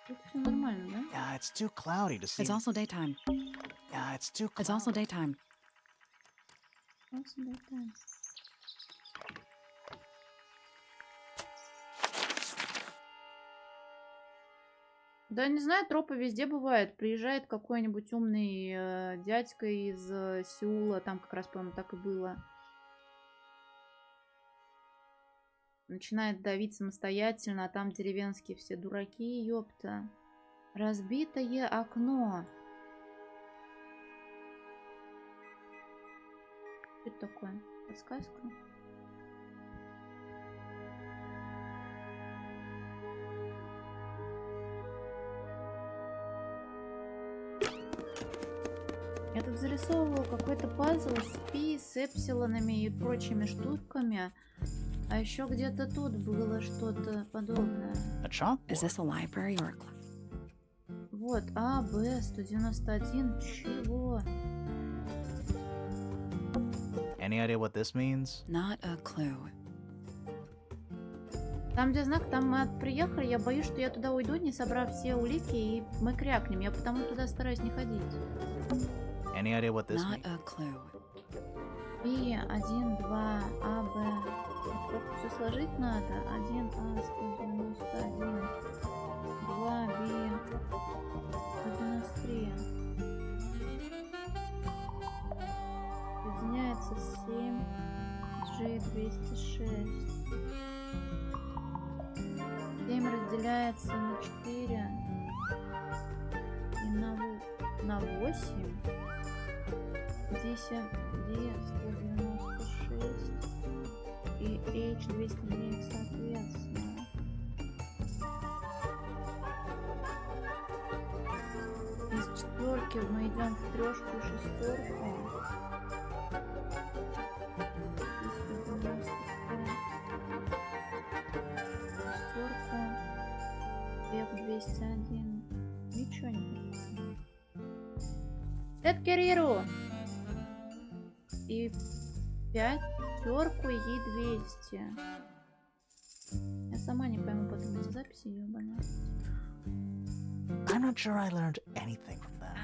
Тут все нормально, да? Yeah, it's too cloudy to see. It's also daytime. Yeah, it's too cloudy. It's also daytime. Also daytime. Да, не знаю, тропы везде бывают. Приезжает какой-нибудь умный дядька из Сеула, там как раз, по-моему, так и было. Начинает давить самостоятельно, а там деревенские все дураки, ёпта. Разбитое окно. Что это такое? Подсказка? Я тут зарисовывала какой-то пазл с пи, с эпсилонами и прочими штуками. А еще где-то тут было что-то подобное. A chalkboard. Is this a library or a club? Вот, А, Б, 191. Чего? Any idea what this means? Not a clue. Там, где знак, там мы приехали. Я боюсь, что я туда уйду, не собрав все улики, и мы крякнем. Я потому туда стараюсь не ходить. Any idea what this Not means? a clue. Пи, 1, 2, А, Б. Сколько все сложить надо? 1, А, 191. 2, Б, 193. Соединяется 7, G, 206. 7 разделяется на 4 и на 8. 10, D, 196 и H, 209 соответственно. Из четверки мы идем в трешку и шестерку. Шестерку. Век 201. Ничего не понятно. Эткериру! И пятерку и 200. Я сама не пойму потом эти записи, ёбаные. I'm not sure I learned anything from that.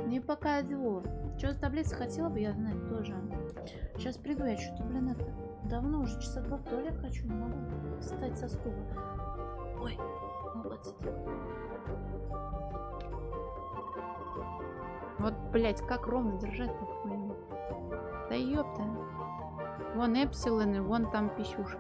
Не покажу. Что за таблицы хотела бы я знать тоже. Сейчас приду, я что-то, блин, это... Давно уже часа 2 в туалет хочу, не могу встать со стула. Ой, молодец. Вот, блять, как ровно держать-то? Да ёпта. Вон эпсилоны, вон там пищушки.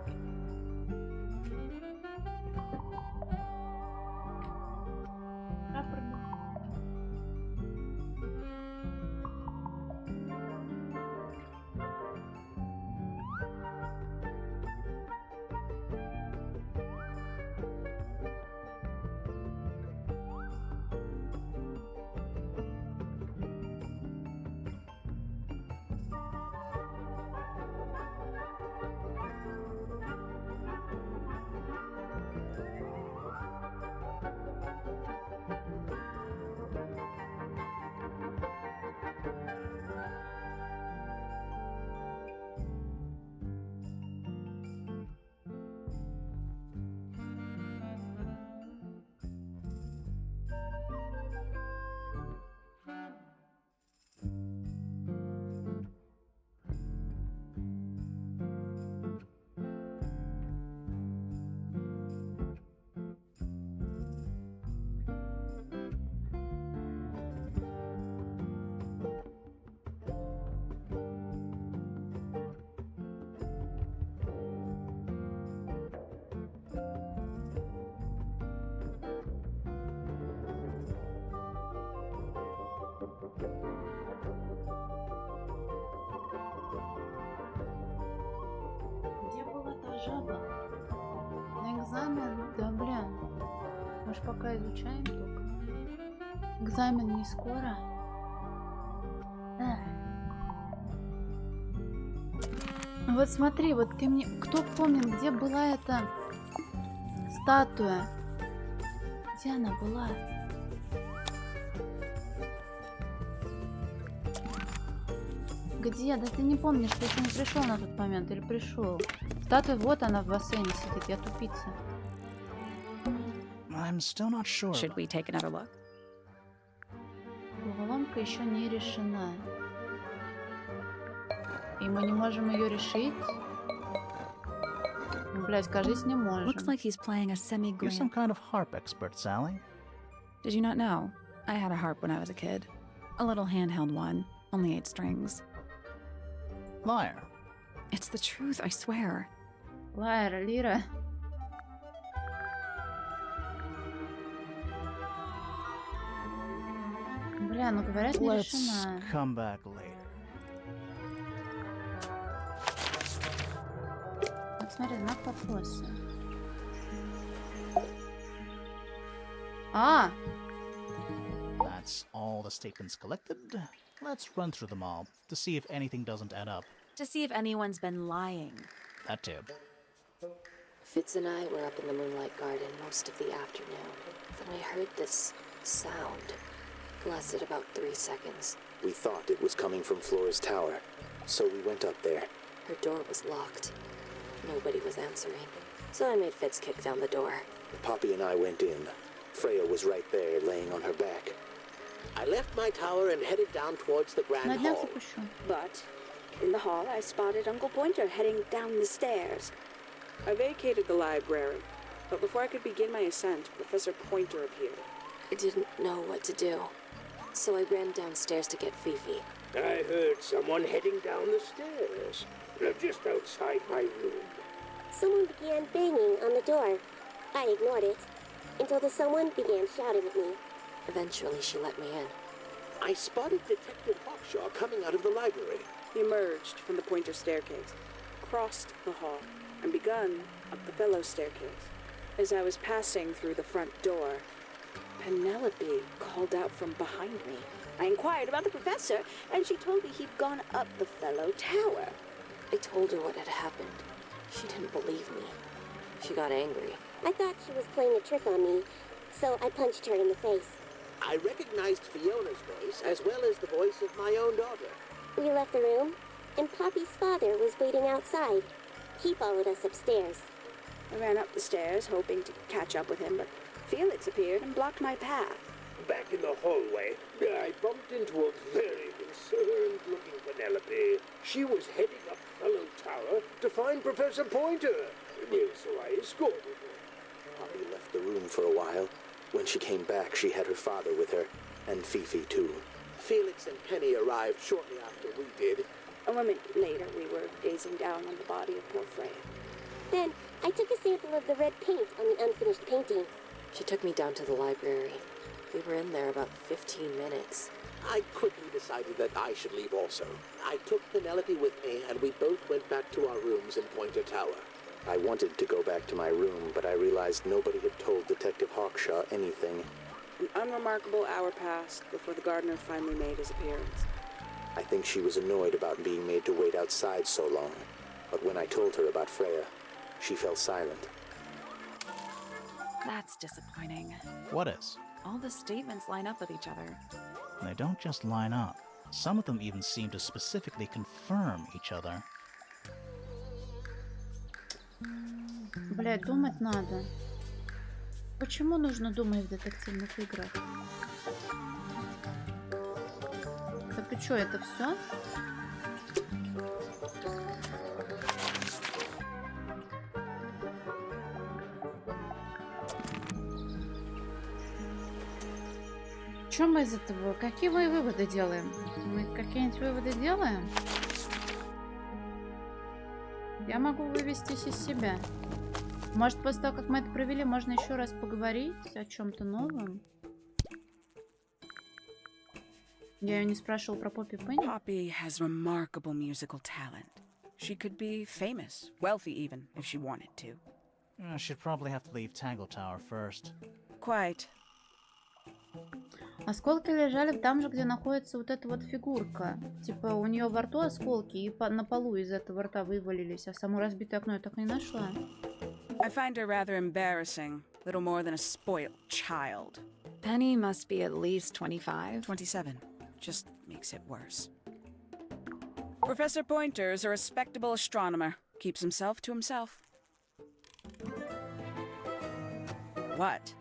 Где была та жаба? На экзамен? Да блин. Мы ж пока изучаем только. Экзамен не скоро. Эх. Вот смотри, вот ты мне... Кто помнит, где была эта статуя? Где она была? Где? Да ты не помнишь, ты еще не пришел на тот момент или пришел? Статуя, вот она в бассейне сидит, я тупица. I'm still not sure. Should we take another look? Головоломка еще не решена. И мы не можем ее решить. Блять, кажись, не можем. Looks like he's playing a You're some semi-grand. kind of harp expert, Sally. Did you not know? I had a harp when I was a kid. A little handheld one, only 8 strings. Liar. It's the truth, I swear. Лайра, Лира. Бля, ну говорят, не Let's решена. come back later. Вот смотри, знак вопроса. А! That's all the statements collected. Let's run through them all to see if anything doesn't add up. To see if anyone's been lying. That too. Fitz and I were up in the Moonlight Garden most of the afternoon. Then we heard this sound. Lasted about 3 seconds. We thought it was coming from Flora's tower, so we went up there. Her door was locked. Nobody was answering. So I made Fitz kick down the door. Poppy and I went in. Freya was right there, laying on her back. I left my tower and headed down towards the На Grand днях Hall. запущу. But in the hall, I spotted Uncle Pointer heading down the stairs. I vacated the library, but before I could begin my ascent, Professor Pointer appeared. I didn't know what to do. So I ran downstairs to get Fifi. I heard someone heading down the stairs. Just outside my room. Someone began banging on the door. I ignored it until the someone began shouting at me. Eventually, she let me in. I spotted Detective Hawkshaw coming out of the library. He emerged from the Pointer staircase, crossed the hall, and begun up the fellow staircase. As I was passing through the front door, Penelope called out from behind me. I inquired about the professor, and she told me he'd gone up the fellow tower. I told her what had happened. She didn't believe me. She got angry. I thought she was playing a trick on me, so I punched her in the face. I recognized Fiona's voice as well as the voice of my own daughter. We left the room, and Poppy's father was waiting outside. He followed us upstairs. I ran up the stairs, hoping to catch up with him, but Felix appeared and blocked my path. Back in the hallway, I bumped into a very concerned-looking Penelope. She was heading up Fellow Tower to find Professor Pointer. So I escorted her. Poppy left the room for a while. When she came back, she had her father with her, and Fifi too. Felix and Penny arrived shortly after we did. A moment later, we were gazing down on the body of poor Freya. Then I took a sample of the red paint on the unfinished painting. She took me down to the library. We were in there about 15 minutes. I quickly decided that I should leave also. I took Penelope with me, and we both went back to our rooms in Pointer Tower. I wanted to go back to my room, but I realized nobody had told Detective Hawkshaw anything. An unremarkable hour passed before the gardener finally made his appearance. I think she was annoyed about being made to wait outside so long. But when I told her about Freya, she fell silent. That's disappointing. What is? All the statements line up with each other. They don't just line up. Some of them even seem to specifically confirm each other. Блять, думать надо. Почему нужно думать в детективных играх? Так и чё, это все? Что мы из этого? Какие выводы делаем? Мы какие-нибудь выводы делаем? Я могу вывестись из себя. Может, после того, как мы это провели, можно еще раз поговорить о чем-то новом? Я ее не спрашивал про Поппи Пенни. Poppy has remarkable musical talent. She could be famous, wealthy even, if she wanted to. She'd probably have to leave Tangle Tower first. Quite. Осколки лежали там же, где находится вот эта вот фигурка. Типа у нее во рту осколки, и на полу из этого рта вывалились, а само разбитое окно я так и не нашла. I find her rather embarrassing. Little more than a spoiled child. Penny must be at least 25. 27. Just makes it worse. Professor Pointer is a respectable astronomer. Keeps himself to himself. What?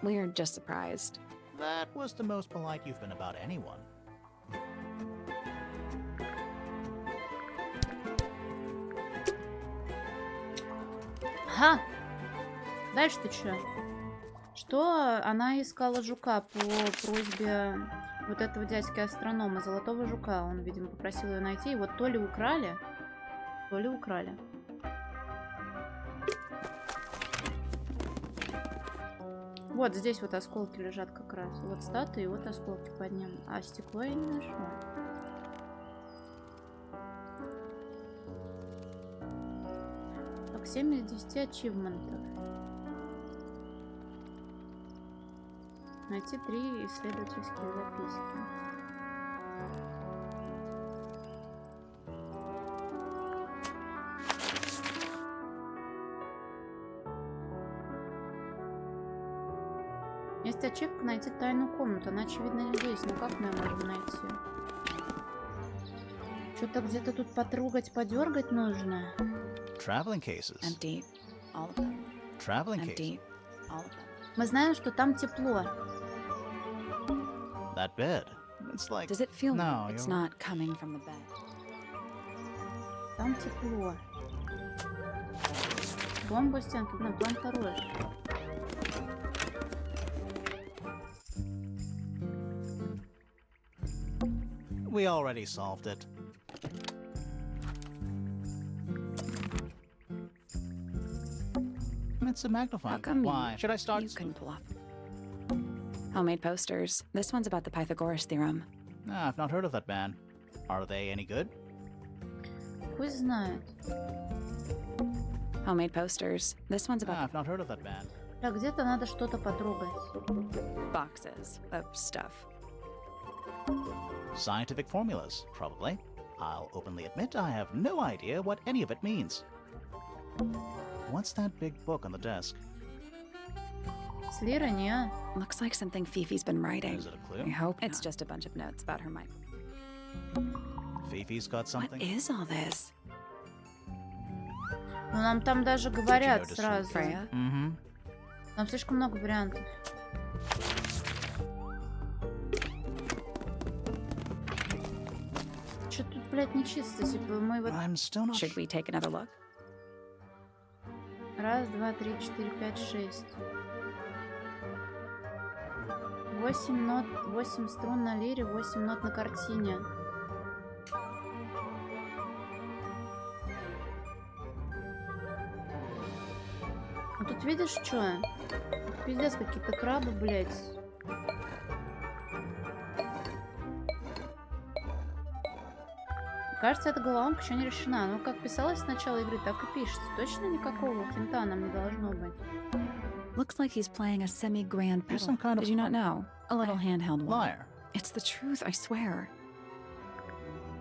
We're just surprised. That was the most polite you've been about anyone. Ха! Дальше-то что? Что она искала жука по просьбе вот этого дядьки-астронома, золотого жука. Он, видимо, попросил ее найти. И вот то ли украли, то ли украли. Вот здесь вот осколки лежат как раз. Вот статуи, вот осколки под ним. А стекло я не нашла. Так, 7 из 10 ачивментов. Найти 3 исследовательские записки. Есть ачивка найти тайную комнату. Она, очевидно, здесь. Но как мы ее можем найти? Что-то где-то тут потрогать, подергать нужно. Traveling cases. Empty. All of them. Traveling Empty. cases. All of them. Мы знаем, что там тепло. That bed. It's like... Does it feel No, it's you're- not coming from the bed? Там тепло. Бомба у стенки. Ну, план хорош. We already solved it. It's a How magnifying. come Why? Should I start? you can bluff? Homemade posters. This one's about the Pythagoras theorem. Ah, I've not heard of that band. Are they any good? Пусть знает. Homemade posters. This one's Ah, about I've not heard of that band. Так, где-то надо что-то потрогать. boxes of stuff. Scientific formulas, probably. I'll openly admit I have no idea what any of it means. What's that big book on the desk? Слира, не. Looks like something Fifi's been writing. Is it a I clue? hope it's just a bunch of notes about her mic. Fifi's got What something. is all this? Ну, нам там даже говорят notice сразу. Freya? Mm-hmm. Там слишком много вариантов. Что тут, блядь, нечисто? Типа, мы вот... I'm still not Should we take another look? Раз, два, три, четыре, пять, шесть. 8 нот, 8 струн на лире, 8 нот на картине. А тут видишь, что? Пиздец, какие-то крабы, блядь. Кажется, эта головоломка еще не решена. Но как писалось с начала игры, так и пишется. Точно никакого финта нам не должно быть. Looks like he's playing a semi-grand You're pedal. some kind of Did you not know? A little handheld one. liar. It's the truth, I swear.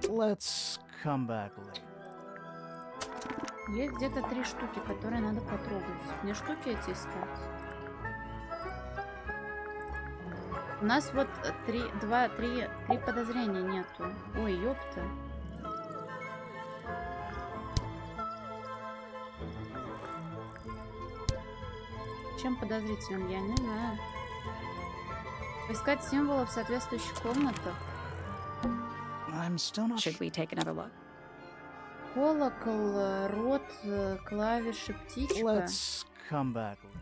Let's come back later. Есть где-то 3 штуки, которые надо потрогать. Мне штуки эти искать. У нас вот 3 подозрения нету. Ой, ёпта. Чем подозрителен, я не знаю. Искать символы в соответствующих комнатах. I'm still not Should we take another look? Колокол, рот, клавиши, птичка. Let's come back later.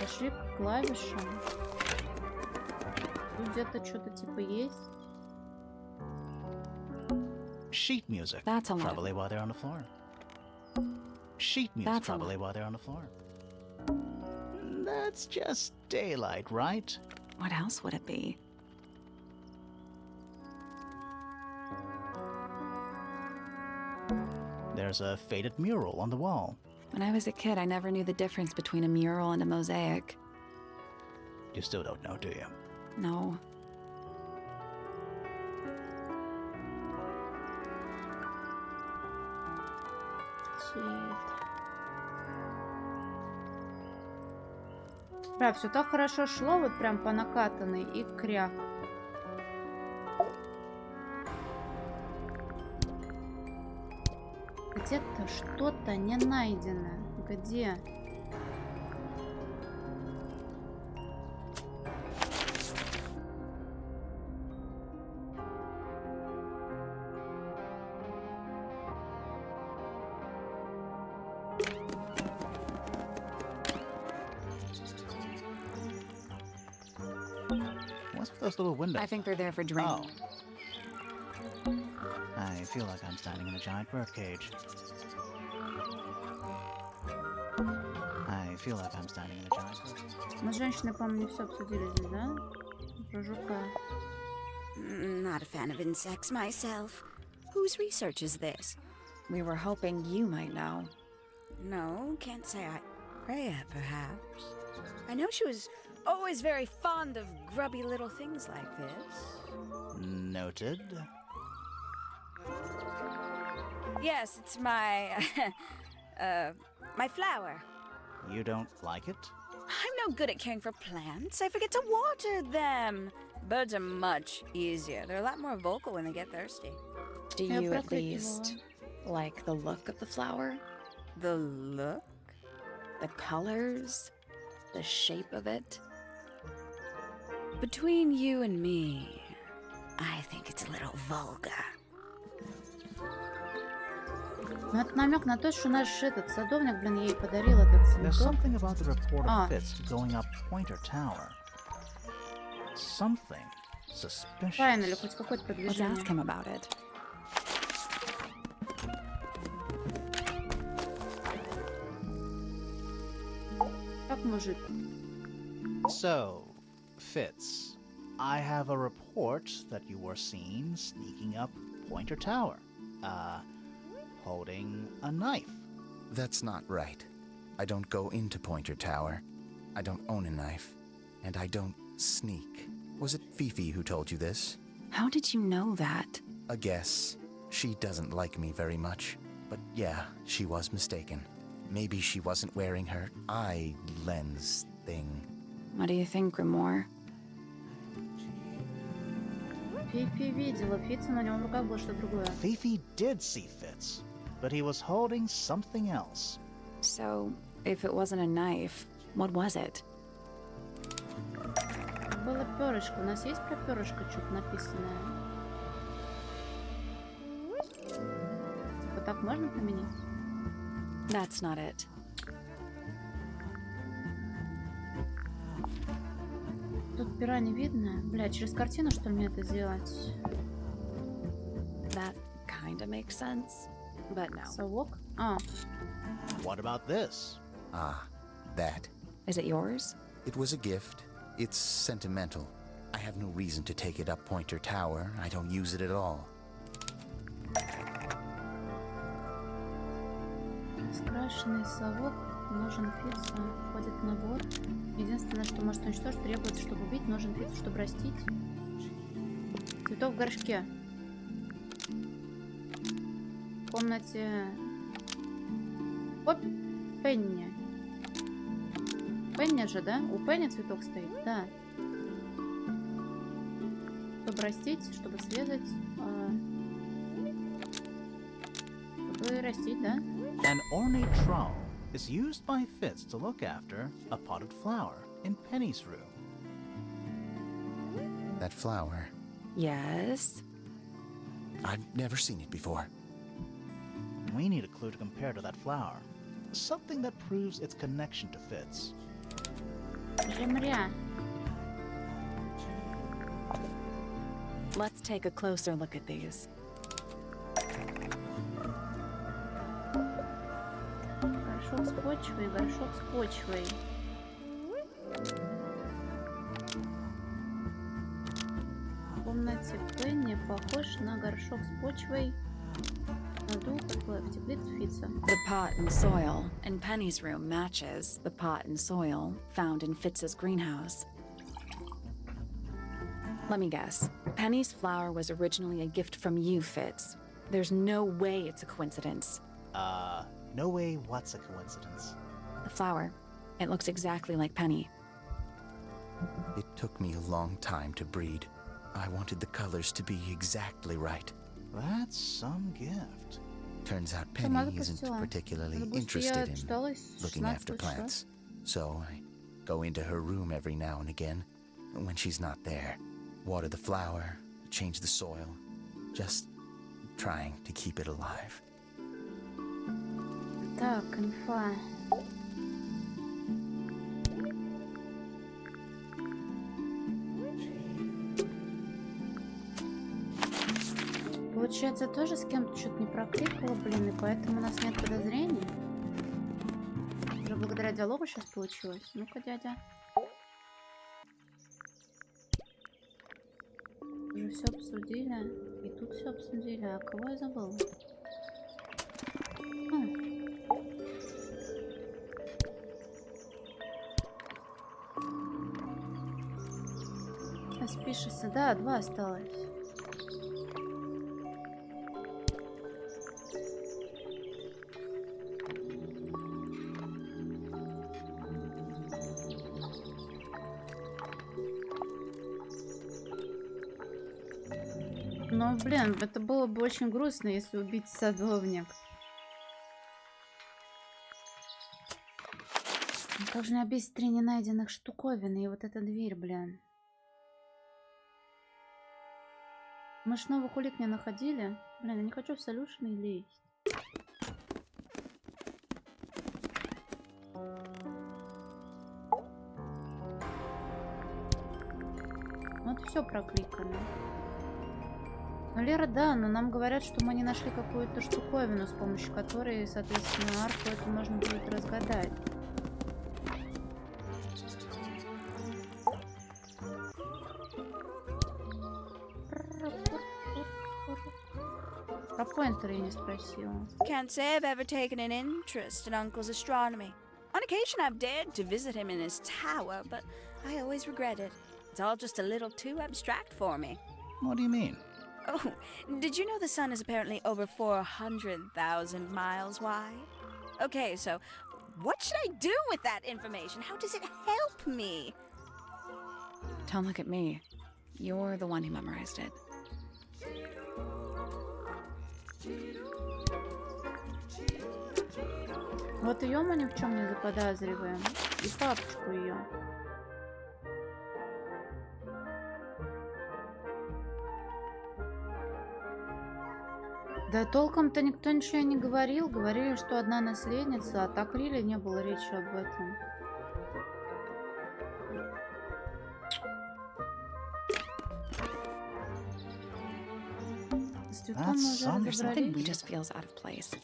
Пошли к клавишам. Тут где-то что-то типа есть. Sheet music. That's a lot. Probably why they're on the floor. Sheet music. That's a Probably lot. why they're on the floor. That's just daylight, right? What else would it be? There's a faded mural on the wall. When I was a kid, I never knew the difference between a mural and a mosaic. You still don't know, do you? No. Бля, все так хорошо шло, вот прям по накатанной, и кряк. Где-то что-то не найдено. Где? What's with those little windows? I think they're there for draining. Oh. I feel like I'm standing in a giant birdcage. I feel like I'm standing in a giant birdcage. Мы с женщиной, по-моему, не все обсудили здесь, да? Про жука. Not a fan of insects myself. Whose research is this? We were hoping you might know. No, can't say I... Freya, perhaps. I know she was always very fond of grubby little things like this. Noted. Yes, it's my... my flower. You don't like it? I'm no good at caring for plants. I forget to water them. Birds are much easier. They're a lot more vocal when they get thirsty. Do Я you at прокрикивала. least like the look of the flower? The look? The colors? The shape of it? Between you and me, I think it's a little vulgar. Ну, это намек на то, что наш этот садовник, блин, ей подарил этот There's цветок. something about the report Ah. of Fitz going up Pointer Tower. Something Правильно ли, suspicious. хоть какое-то Let's продвижение? ask him about it. Как мужик? So, Fitz, I have a report that you were seen sneaking up Pointer Tower. Holding a knife. That's not right. I don't go into Pointer Tower. I don't own a knife. And I don't sneak. Was it Fifi who told you this? How did you know that? A guess. She doesn't like me very much. But yeah, she was mistaken. Maybe she wasn't wearing her eye lens thing. What do you think, Grimoire? Фифи видела Фитца, но у него в руках было что-то другое. Fifi did see Fitz, but he was holding something else. So, if it wasn't a knife, what was it? Было перышко. У нас есть про перышко что-то написанное? Типа так можно применить? That's not it. Тут пера не видно. Бля, через картину, что ли, мне это сделать? That kinda makes sense, but no. Совок? А, What about this? Ah, that. Is it yours? It was a gift. It's sentimental. I have no reason to take it up Pointer Tower. I don't use it at all. скрашенный совок нужен Фитцу. Входит в набор. Единственное, что может уничтожить, требуется, чтобы убить, нужен Фитцу, чтобы растить. Цветок в горшке. В комнате... Оп, Пенни. Пенни же, да? У Пенни цветок стоит, да. Чтобы растить, чтобы срезать. Чтобы растить, да? An ornate trowel is used by Fitz to look after a potted flower in Penny's room. That flower. Yes. I've never seen it before. We need a clue to compare to that flower. Something that proves its connection to Fitz. Земля. Let's take a closer look at these. Горшок с почвой, горшок с почвой. В комнате Пенни похож на горшок с почвой. The pot and soil in Penny's room matches the pot and soil found in Fitz's greenhouse. Let me guess. Penny's flower was originally a gift from you, Fitz. There's no way it's a coincidence. No way what's a coincidence? The flower. It looks exactly like Penny. It took me a long time to breed. I wanted the colors to be exactly right. That's some gift. Turns out Penny isn't particularly interested in looking after plants. So I go into her room every now and again, when she's not there. Water the flower, change the soil, just trying to keep it alive. Так, инфа. Получается, я тоже с кем-то что-то не прокликала, блин, и поэтому у нас нет подозрений. Уже благодаря диалогу сейчас получилось. Ну-ка, дядя. Уже все обсудили. И тут все обсудили. А кого я забыла? Спишется, да, 2 осталось. Ну, блин, это было бы очень грустно, если убить садовник. Как же объяснить 3 ненайденных штуковины и вот эта дверь, блин. Мы ж новых улик не находили. Блин, я не хочу в солюшены лезть. Вот все прокликано. Ну, Лера, да, но нам говорят, что мы не нашли какую-то штуковину, с помощью которой, соответственно, арку эту можно будет разгадать. Про поинтеры я не спросила. Can't say I've ever taken an interest in Uncle's astronomy. On occasion I've dared to visit him in his tower, but I always regret it. It's all just a little too abstract for me. What do you mean? Oh, did you know the sun is apparently over 400,000 miles wide? Okay, so what should I do with that information? How does it help me? Don't look at me. You're the one who memorized it. Вот ее мы ни в чем не заподозриваем. И папочку ее. Да толком-то никто ничего не говорил. Говорили, что одна наследница, а так Рили не было речи об этом. С цветком мы уже Something разобрались. just feels out of place.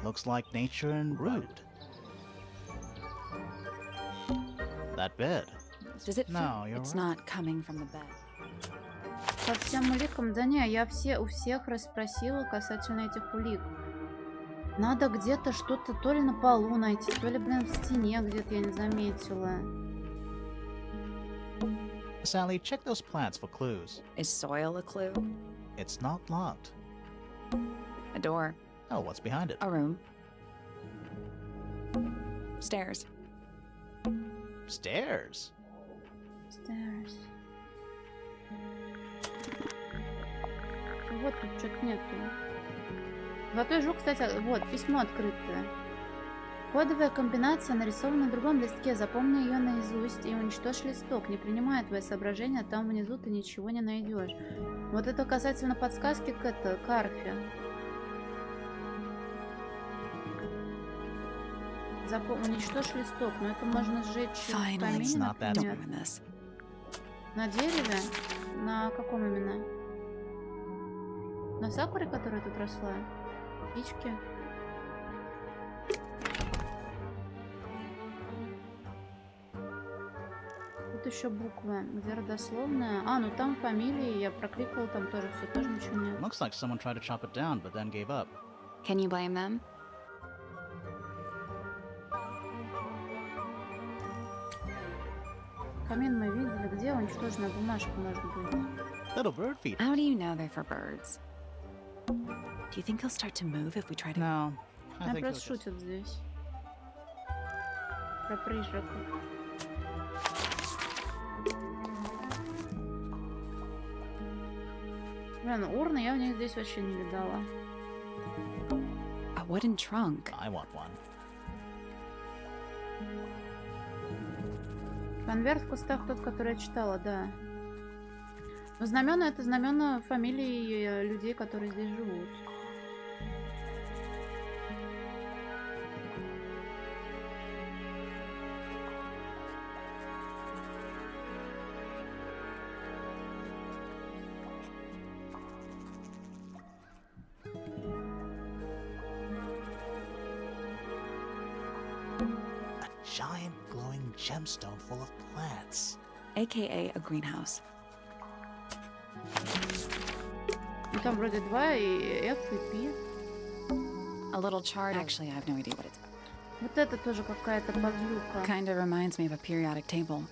Looks like nature and rude. That bed. Does it feel? No, you're It's right. not coming from the bed. По всем уликам, да не, я у всех расспросила касательно этих улик. Надо где-то что-то то ли на полу найти, то ли, блин, в стене где-то я не заметила. Sally, check those plants for clues. Is soil a clue? It's not locked. A door. Oh, what's behind it? A room. Stairs. Stairs. Stairs. Вот тут что-то нету. Золотой жук, кстати, вот, письмо открытое. Кодовая комбинация нарисована на другом листке. Запомни ее наизусть и уничтожь листок. Не принимая твои соображения, там внизу ты ничего не найдешь. Вот это касательно подсказки к арфе. Уничтожь листок, но это можно сжечь в камине, например. На дереве? На каком именно? На сакуре, которая тут росла? Птички? тут еще буквы. Где родословная? А, ну там фамилии, я прокликала, там тоже все, тоже ничего нет. Looks like someone tried to chop it down, but then gave up. Can you blame them? Камин мы видели, где уничтоженная бумажка может быть? Little bird feet. How do you know they're for birds? Do you think he'll start to move if we try to... No, I Она think просто he'll just- шутит здесь. Про призраков. Блин, урны я у них здесь вообще не видала. A wooden trunk. I want one. Конверт в кустах тот, который я читала, да. Но знамена — это знамена фамилий людей, которые здесь живут. A giant glowing gemstone full of plants. AKA a greenhouse. Ну там вроде два, и F, и P. A little chart. Actually, I have no idea what it's... Вот это тоже какая-то подлюка. Kind of reminds me of a periodic table.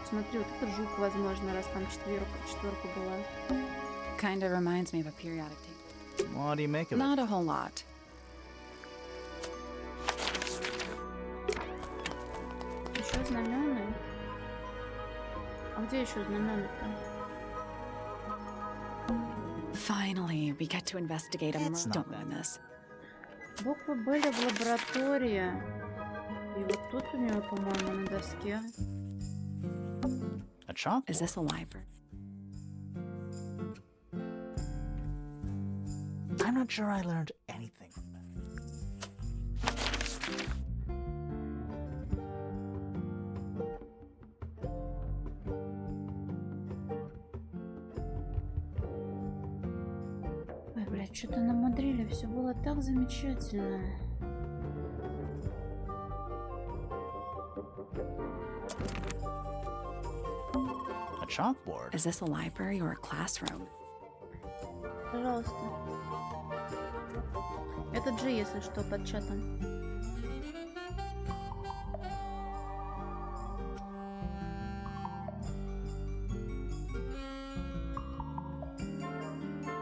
Смотри, вот это жук, возможно, раз там четверка была. Kind of reminds me of a periodic table. What do you make of it? Not a whole lot. Еще знамена. А где еще знамена-то? Finally, we get to investigate a It's murder. not Don't that. ruin this. Буквы были в лаборатории. И вот тут у нее, по-моему, на доске. A chalkboard. Is this a library? I'm not sure I learned anything from that. Ой, блядь, что-то намудрили. Все было так замечательно. A chalkboard? Is this a library or a classroom? Пожалуйста. Это G, если что, под чатом.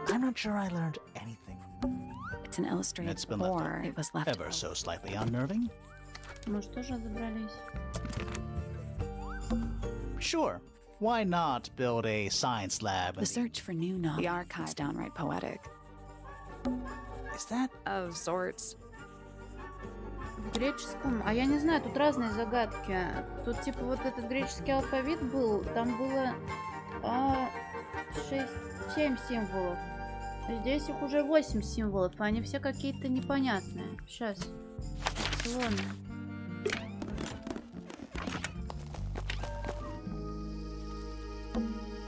I'm not sure I learned anything from It's an illustrated It's been left or over. it was left that. Ever so slightly unnerving? Может, тоже забрались? Sure. Why not build a science lab? The in search for new knowledge. The archive's downright poetic. Is that? Of sorts. В греческом? А я не знаю, тут разные загадки. Тут типа вот этот греческий алфавит был, там было 7 символов. Здесь их уже 8 символов, а они все какие-то непонятные. Сейчас. Ладно.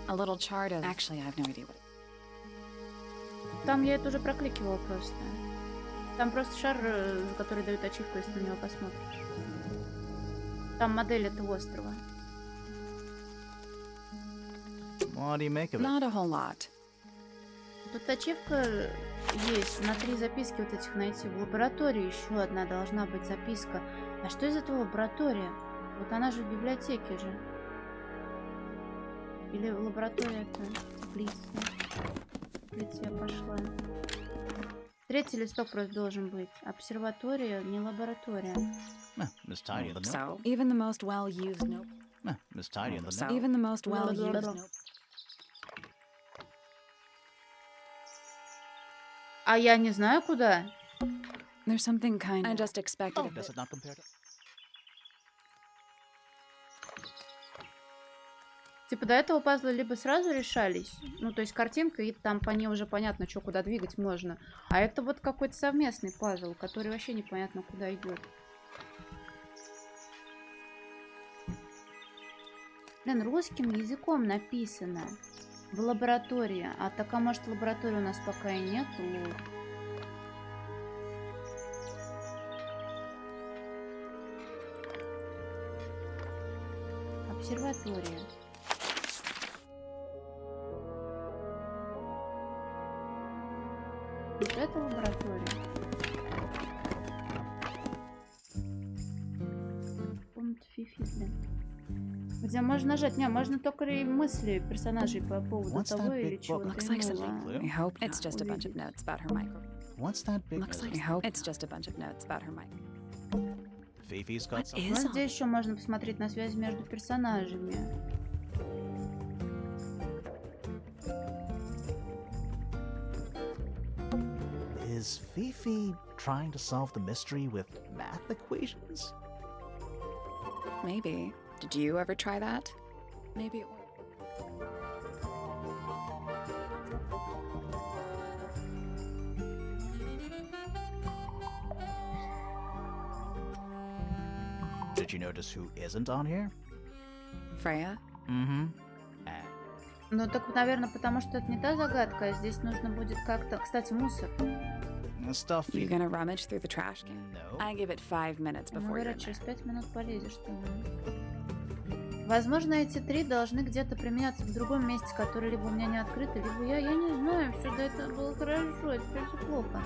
A little chart of... Actually, I have no idea what... Там я это уже прокликивала просто. Там просто шар, который дает ачивку, если на него посмотришь. Там модель этого острова. What do you make of it? Not a whole lot. Тут ачивка есть. На 3 записки вот этих найти. В лаборатории еще одна должна быть записка. А что из этого лаборатория? Вот она же в библиотеке же. Или лаборатория это теплица. Теплица я пошла. 3-й листок просто должен быть. Обсерватория, не лаборатория. Miss Tidy in the note. So, even the most well-used note... Miss Tidy in the So, note. even the most well-used note... А я не знаю куда. There's something kind of... I just expected Oh, a does bit... it not compare to? Типа до этого пазлы либо сразу решались, ну то есть картинка, и там по ней уже понятно, что куда двигать можно. А это вот какой-то совместный пазл, который вообще непонятно куда идет. Блин, русским языком написано. В лаборатории. А так, а может, лаборатории у нас пока и нету. Обсерватория. Вот это лаборатория. Комната Фифи, блин. Где можно нажать? Не, можно только и мысли персонажей по поводу What's того that или big чего-то book? Looks like иного. something. I hope it's just a bunch of notes about her micro. What's that big Looks like book? I hope it's just a bunch of notes about her micro. Fifi's got What some. is Ну, здесь еще можно посмотреть на связи между персонажами. Is Fifi trying to solve the mystery with math equations? Maybe. Did you ever try that? Maybe it won't. Did you notice who isn't on here? Freya? Mm-hmm. Ну, так, наверное, потому что это не та загадка, а здесь нужно будет как-то... Кстати, мусор. Stuff You you... gonna rummage through the trash can? No. I give it 5 minutes Ну, before you're говорят, in через there. 5 минут полезешь туда. Возможно, эти три должны где-то применяться в другом месте, которое либо у меня не открыто, либо я не знаю. Все до этого было хорошо, а теперь все плохо.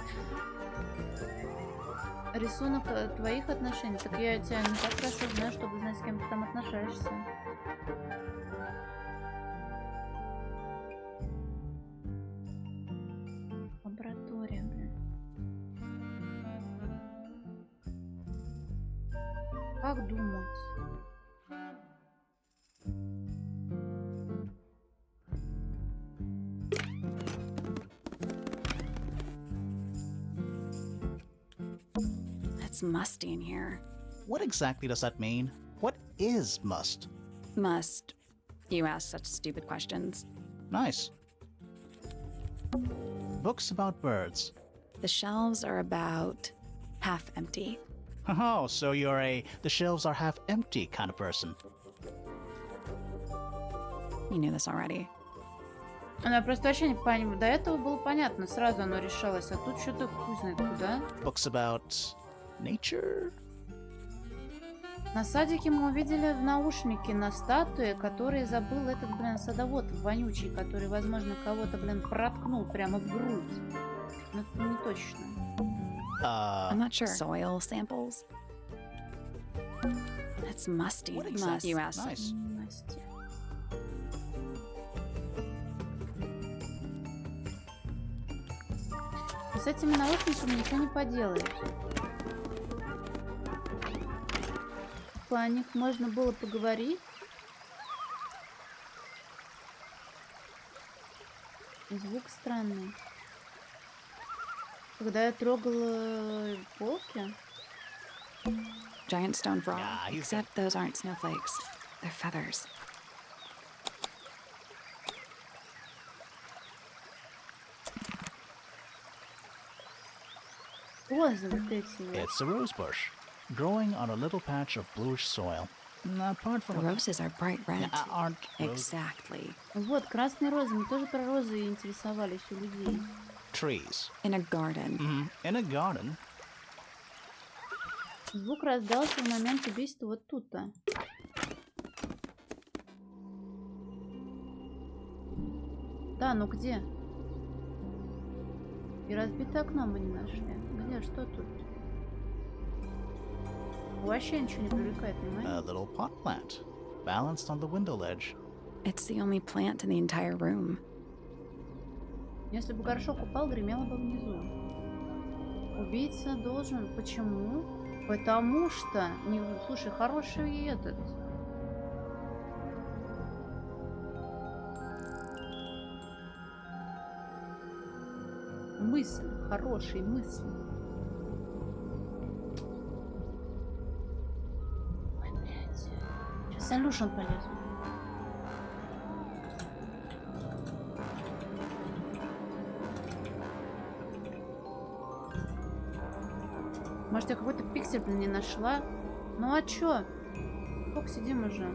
Рисунок твоих отношений. Так я тебя не так хорошо знаю, чтобы знать, с кем ты там отношаешься. Лаборатория, блин. Как думать? It's musty in here. What exactly does that mean? What is must? Must. You ask such stupid questions. Nice. Books about birds. The shelves are about half empty. Oh, so you're a the shelves are half empty kind of person. You knew this already. Она просто вообще не понимаю. До этого было понятно, сразу оно решалось, а тут что-то хуй знает куда. Books about nature? На садике мы увидели в наушнике на статуе, который забыл этот, блин, садовод вонючий, который, возможно, кого-то, блин, проткнул прямо в грудь. Но это не точно. I'm not sure. Soil samples? It's musty. What Must. exactly? You asked. Nice. Настя. С этими наушниками ничего не поделаешь. По них можно было поговорить. Звук странный. Когда я трогала полки. Giant stone frog. Yeah, he's Except those aren't snowflakes. They're feathers. Розы вот эти вот. It's a rose bush, growing on a little patch of bluish soil. Apart The from roses are bright red. aren't rose Exactly. Вот, красные розы. Мы тоже про розы интересовались у людей. trees. In a garden. In a garden. Звук раздался в момент убийства вот тут-то. Да, ну где? И разбитое окно мы не нашли. Где? Что тут? Вообще ничего не привлекает A внимания. little pot plant, balanced on the window ledge. It's the only plant in the entire room. Если бы горшок упал, гремело бы внизу. Убийца должен... Почему? Потому что... Не... Слушай, хороший этот... Мысль. Хороший мысль. Ой, блядь. Сейчас Алюшин полез. Может, я какой-то пиксель, блин, не нашла? Ну а чё? Сколько сидим уже?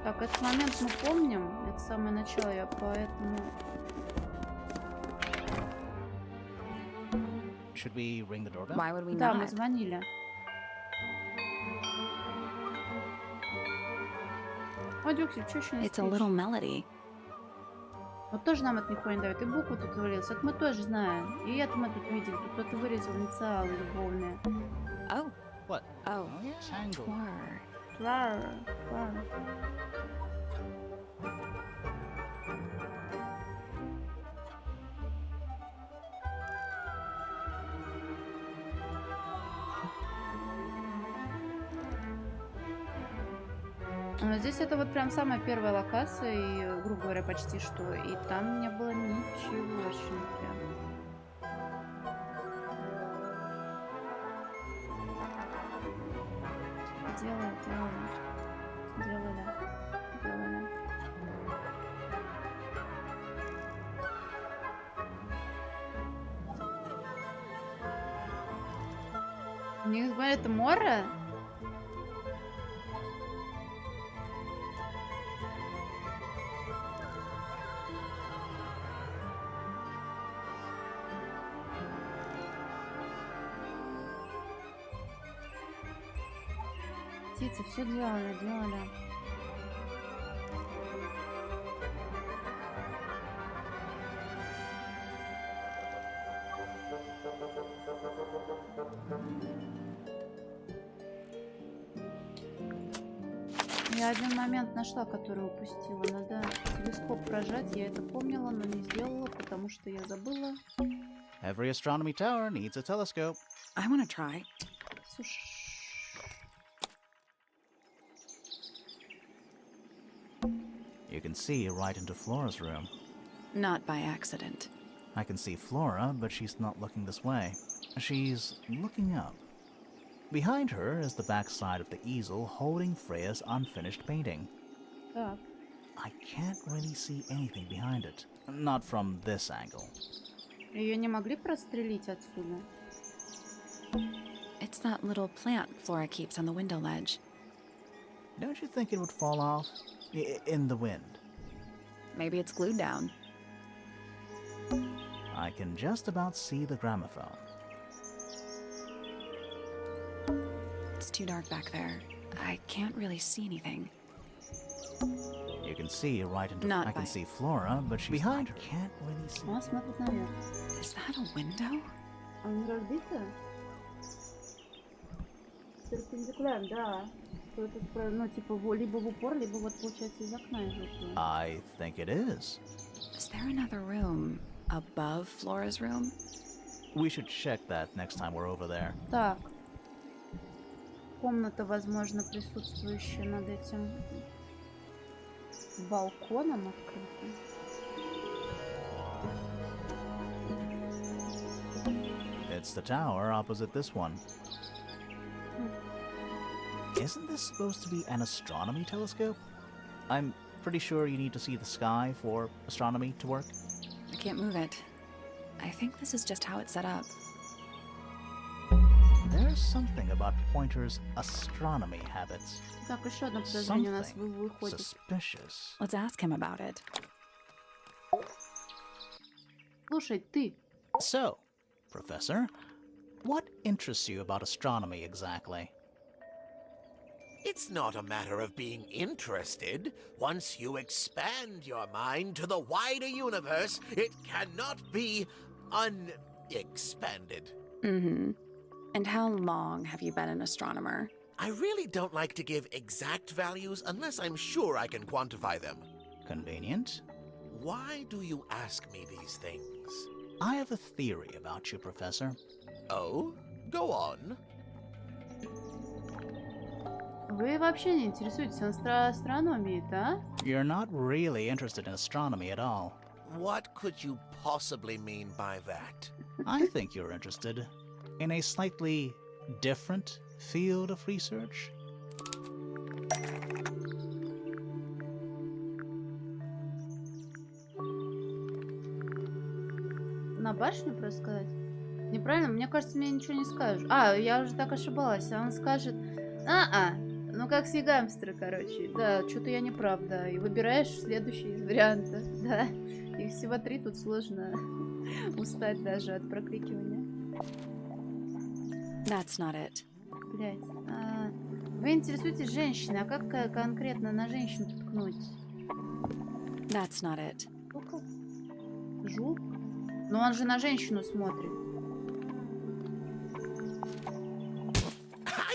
Так, этот момент мы помним. Это самое начало, я поэтому... Should we ring the doorbell? Why would we Да, мы not? звонили. О, Дюкси, чё еще не It's a спишь? little melody. Вот тоже нам это нихуя не дает. И букву тут вылез. Это мы тоже знаем. И это мы тут видели. Тут кто-то вырезал инициалы любовные. Oh. What? Oh. Tangle. Twar. Твар, твар. Но здесь это вот прям самая первая локация, и, грубо говоря, почти что. И там не было ничегошеньки. Делали. У них говорят, море? Птицы все делали. Я один момент нашла, который упустила. Надо телескоп прожать. Я это помнила, но не сделала, потому что я забыла. Every astronomy tower needs a telescope. I want to try. You can see right into Flora's room. Not by accident. I can see Flora, but she's not looking this way. She's looking up. Behind her is the backside of the easel holding Freya's unfinished painting. Так. I can't really see anything behind it. Not from this angle. Ее не могли прострелить отсюда? It's that little plant Flora keeps on the window ledge. Don't you think it would fall off? In the wind. Maybe it's glued down. I can just about see the gramophone. It's too dark back there. I can't really see anything. You can see right into... Not I can by- see Flora, but she's behind her. Can't really see. Она смотрит наверх. Is that a window? Они разбиты? Перпендикулярно, да. То это, ну, типа, либо в упор, либо вот, получается, из окна идут. I think it is. Is there another room above Flora's room? We should check that next time we're over there. Так. Комната, возможно, присутствующая над этим балконом открытым. It's the tower opposite this one. Isn't this supposed to be an astronomy telescope? I'm pretty sure you need to see the sky for astronomy to work. I can't move it. I think this is just how it's set up. There's something about Pointer's astronomy habits. Так, еще одно подозрение у нас Something выходит. suspicious. Let's ask him about it. Слушай, ты. So, Professor, what interests you about astronomy exactly? It's not a matter of being interested. Once you expand your mind to the wider universe, it cannot be unexpanded. Mm-hmm. And how long have you been an astronomer? I really don't like to give exact values unless I'm sure I can quantify them. Convenient. Why do you ask me these things? I have a theory about you, Professor. Oh? Go on. Вы вообще не интересуетесь астрономией, да? You're not really interested in astronomy at all. What could you possibly mean by that? I think you're interested in a slightly different field of research. На башню просто сказать? Неправильно? Мне кажется, мне ничего не скажешь. А, я уже так ошибалась. А он скажет... Ну, как все гамстеры, короче. Да, что-то я не прав, да. И выбираешь следующий из вариантов, да. Их всего 3, тут сложно устать даже от прокрикивания. That's not it. Блять. Вы интересуетесь женщиной, а как конкретно на женщину ткнуть? That's not it. Сколько? Жук? Но он же на женщину смотрит.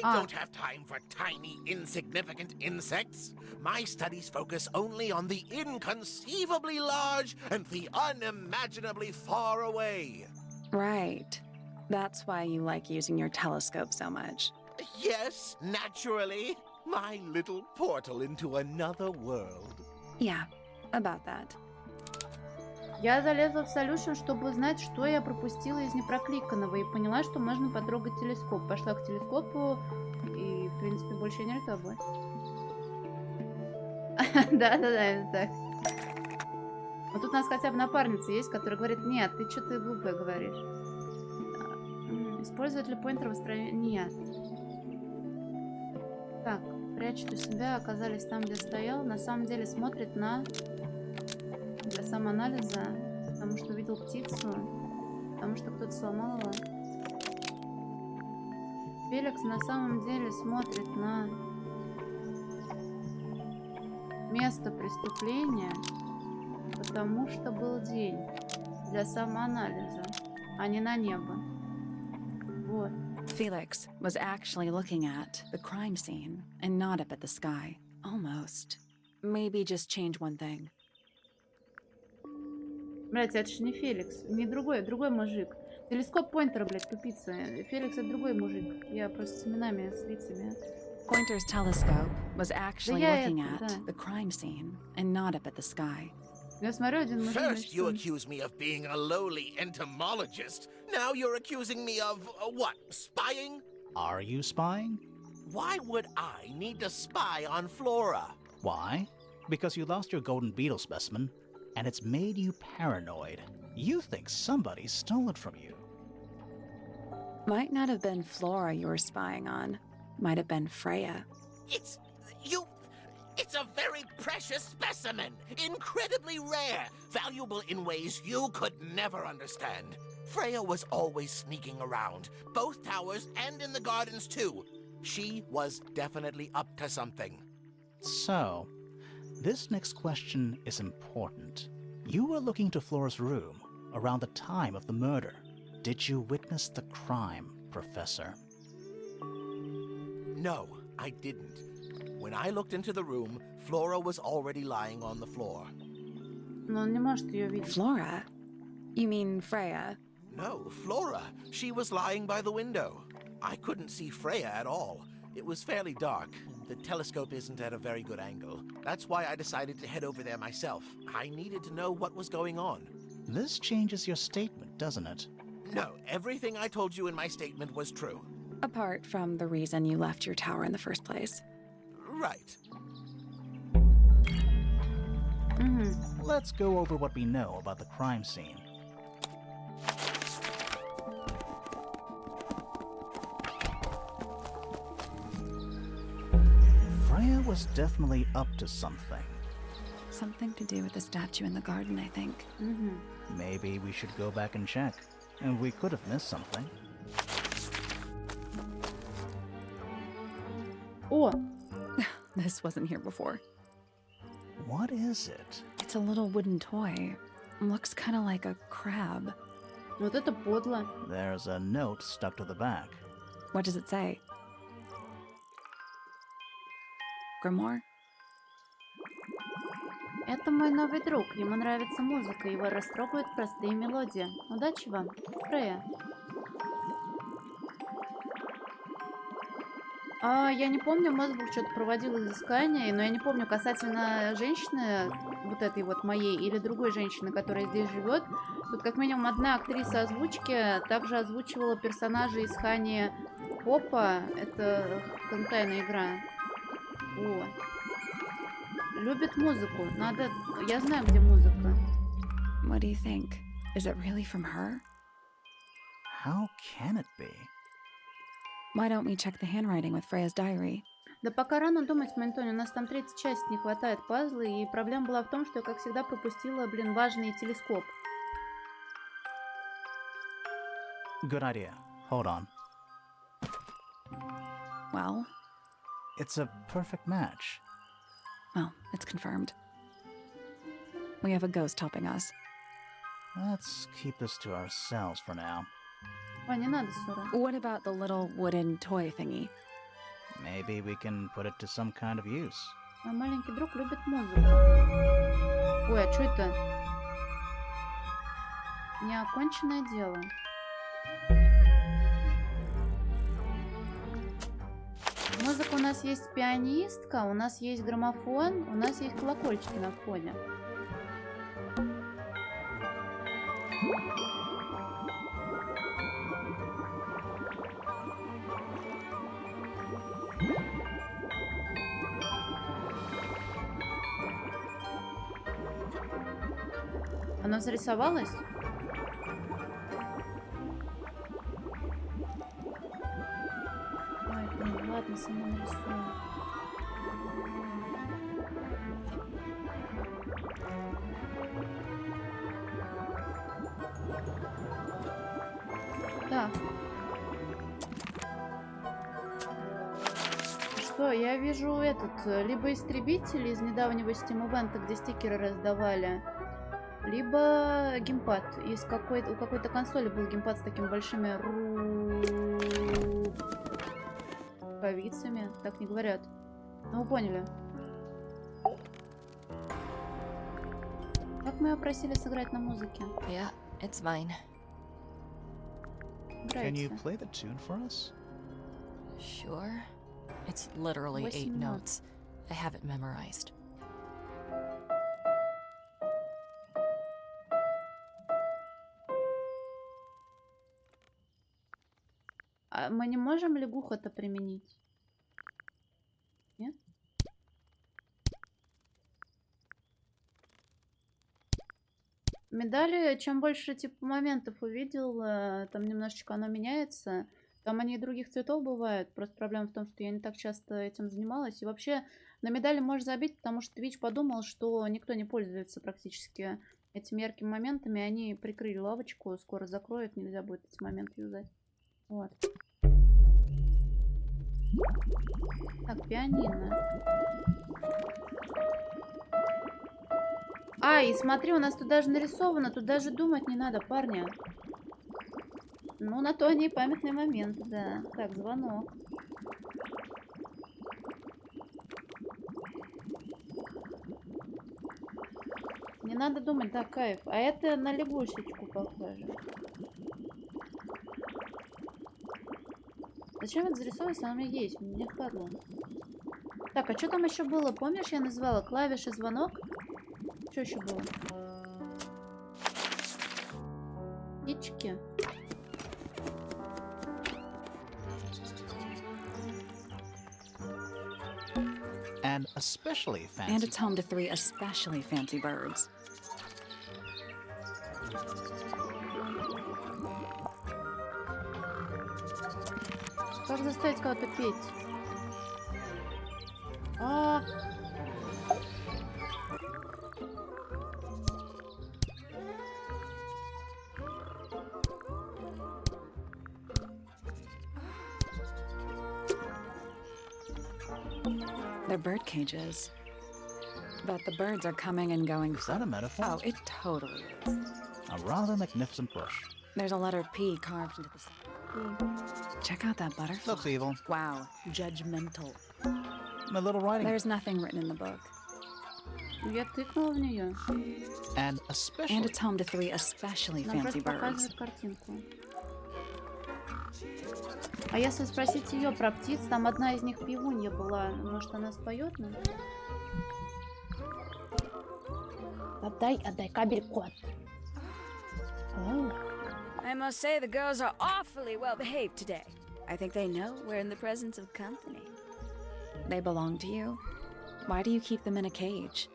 I don't have time for tiny, insignificant insects. My studies focus only on the inconceivably large and the unimaginably far away. Right. That's why you like using your telescope so much. Yes, naturally. My little portal into another world. Yeah, about that. Я залезла в Solution, чтобы узнать, что я пропустила из непрокликанного, и поняла, что можно потрогать телескоп. Пошла к телескопу, и, в принципе, больше нет тобой. Да-да-да, это так. Вот тут у нас хотя бы напарница есть, которая говорит: нет, ты что-то глупое говоришь. Использовать ли поинтер в устранении? Нет. Так, прячет у себя, оказались там, где стоял. На самом деле смотрит на... Для самоанализа, потому что увидел птицу, потому что кто-то сломал его. Феликс на самом деле смотрит на место преступления, потому что был день для самоанализа, а не на небо. Вот. Felix was actually looking at the crime scene and not up at the sky. Almost. Maybe just change one thing. Блять, это же не Феликс, не другой мужик. Телескоп поинтера, блять, тупица. Феликс это другой мужик. Я просто с именами, с лицами. Pointer's telescope was actually looking at the crime scene and not up at the sky. Я смотрю, один мужик. First you accuse me of being a lowly entomologist. Now you're accusing me of, what, spying? Are you spying? Why would I need to spy on Flora? Why? Because you lost your golden beetle specimen, and it's made you paranoid. You think somebody stole it from you. Might not have been Flora you were spying on. Might have been Freya. It's a very precious specimen, incredibly rare, valuable in ways you could never understand. Freya was always sneaking around, both towers and in the gardens too. She was definitely up to something. So, this next question is important. You were looking to Flora's room around the time of the murder. Did you witness the crime, Professor? No, I didn't. When I looked into the room, Flora was already lying on the floor. Но он не может ее видеть. Flora? You mean Freya? No, Flora. She was lying by the window. I couldn't see Freya at all. It was fairly dark. The telescope isn't at a very good angle. That's why I decided to head over there myself. I needed to know what was going on. This changes your statement, doesn't it? No, everything I told you in my statement was true. Apart from the reason you left your tower in the first place. Right. Let's go over what we know about the crime scene. Freya was definitely up to something. Something to do with the statue in the garden, I think. Maybe we should go back and check. And we could have missed something. О! This wasn't here before. What is it? It's a little wooden toy. Looks kind of like a crab. Вот это подло. There's a note stuck to the back. What does it say? Grimoire? Это мой новый друг. Ему нравится музыка. Его растрогают простые мелодии. Удачи вам, Фрея. Я не помню, Мозбук что-то проводил изыскание, но я не помню касательно женщины, вот этой вот моей, или другой женщины, которая здесь живет. Тут как минимум одна актриса озвучки также озвучивала персонажа из Хани Попа. Это хантайная игра. О. Любит музыку. Надо... Я знаю, где музыка. What do you think? Is it really from her? How can it be? Why don't we check the handwriting with Freya's diary? Да пока рано думать, Мантони, у нас там третья часть не хватает пазла, и проблема была в том, что я, как всегда, пропустила, блин, важный телескоп. Good idea. Hold on. Well? It's a perfect match. Well, it's confirmed. We have a ghost helping us. Let's keep this to ourselves for now. А, не надо ссора. What about the little wooden toy thingy? Maybe we can put it to some kind of use. Мой маленький друг любит музыку. Ой, а что это? Неоконченное дело. Музыка у нас есть пианистка, у нас есть граммофон, у нас есть колокольчики на фоне. Оно зарисовалось? Ой, блин, ладно, сама нарисую. Так. Что, я вижу этот, либо истребители из недавнего Steam ивента, где стикеры раздавали, либо геймпад. У какой-то консоли был геймпад с такими большими рукавицами. Так не говорят. Ну, вы поняли. Как мы ее просили сыграть на музыке? Yeah, it's mine. Can you Играйте. play the tune for us? Sure. It's literally 8 8 notes. I have it memorized. А мы не можем лягуху-то применить? Нет? Медали, чем больше типа моментов увидел, там немножечко оно меняется. Там они и других цветов бывают. Просто проблема в том, что я не так часто этим занималась. И вообще на медали можешь забить, потому что Twitch подумал, что никто не пользуется практически этими яркими моментами. Они прикрыли лавочку, скоро закроют, нельзя будет эти моменты юзать. Вот. Так, пианино. А, и смотри, у нас тут даже нарисовано, тут даже думать не надо, парня. Ну, на то они и памятные моменты, да. Так, звонок. Не надо думать, да, кайф. А это на лягушечку похоже. Зачем это зарисовывать, если оно у меня есть? Мне впадло. Так, а что там еще было? Помнишь, я называла клавиши звонок? Что еще было? Птички. And especially fancy. And it's home to 3 especially fancy birds. Как заставить кого-то петь? They're bird cages. But the birds are coming and going. Is that a metaphor? Oh, it totally is. A rather magnificent bush. There's a letter P carved into the side. Check out that butterfly. Looks evil. Wow, judgmental. A little writing. There's nothing written in the book. Я тыкнула в нее. And especially. And it's home to 3 especially Нам fancy просто birds. показывают картинку. А если спросить ее про птиц, там одна из них пивунья была. Может, она споет нам? Отдай кабель, кот. I must say the girls are awfully well behaved today. I think they know we're in the presence of company. They belong to you? Why do you keep them in a cage?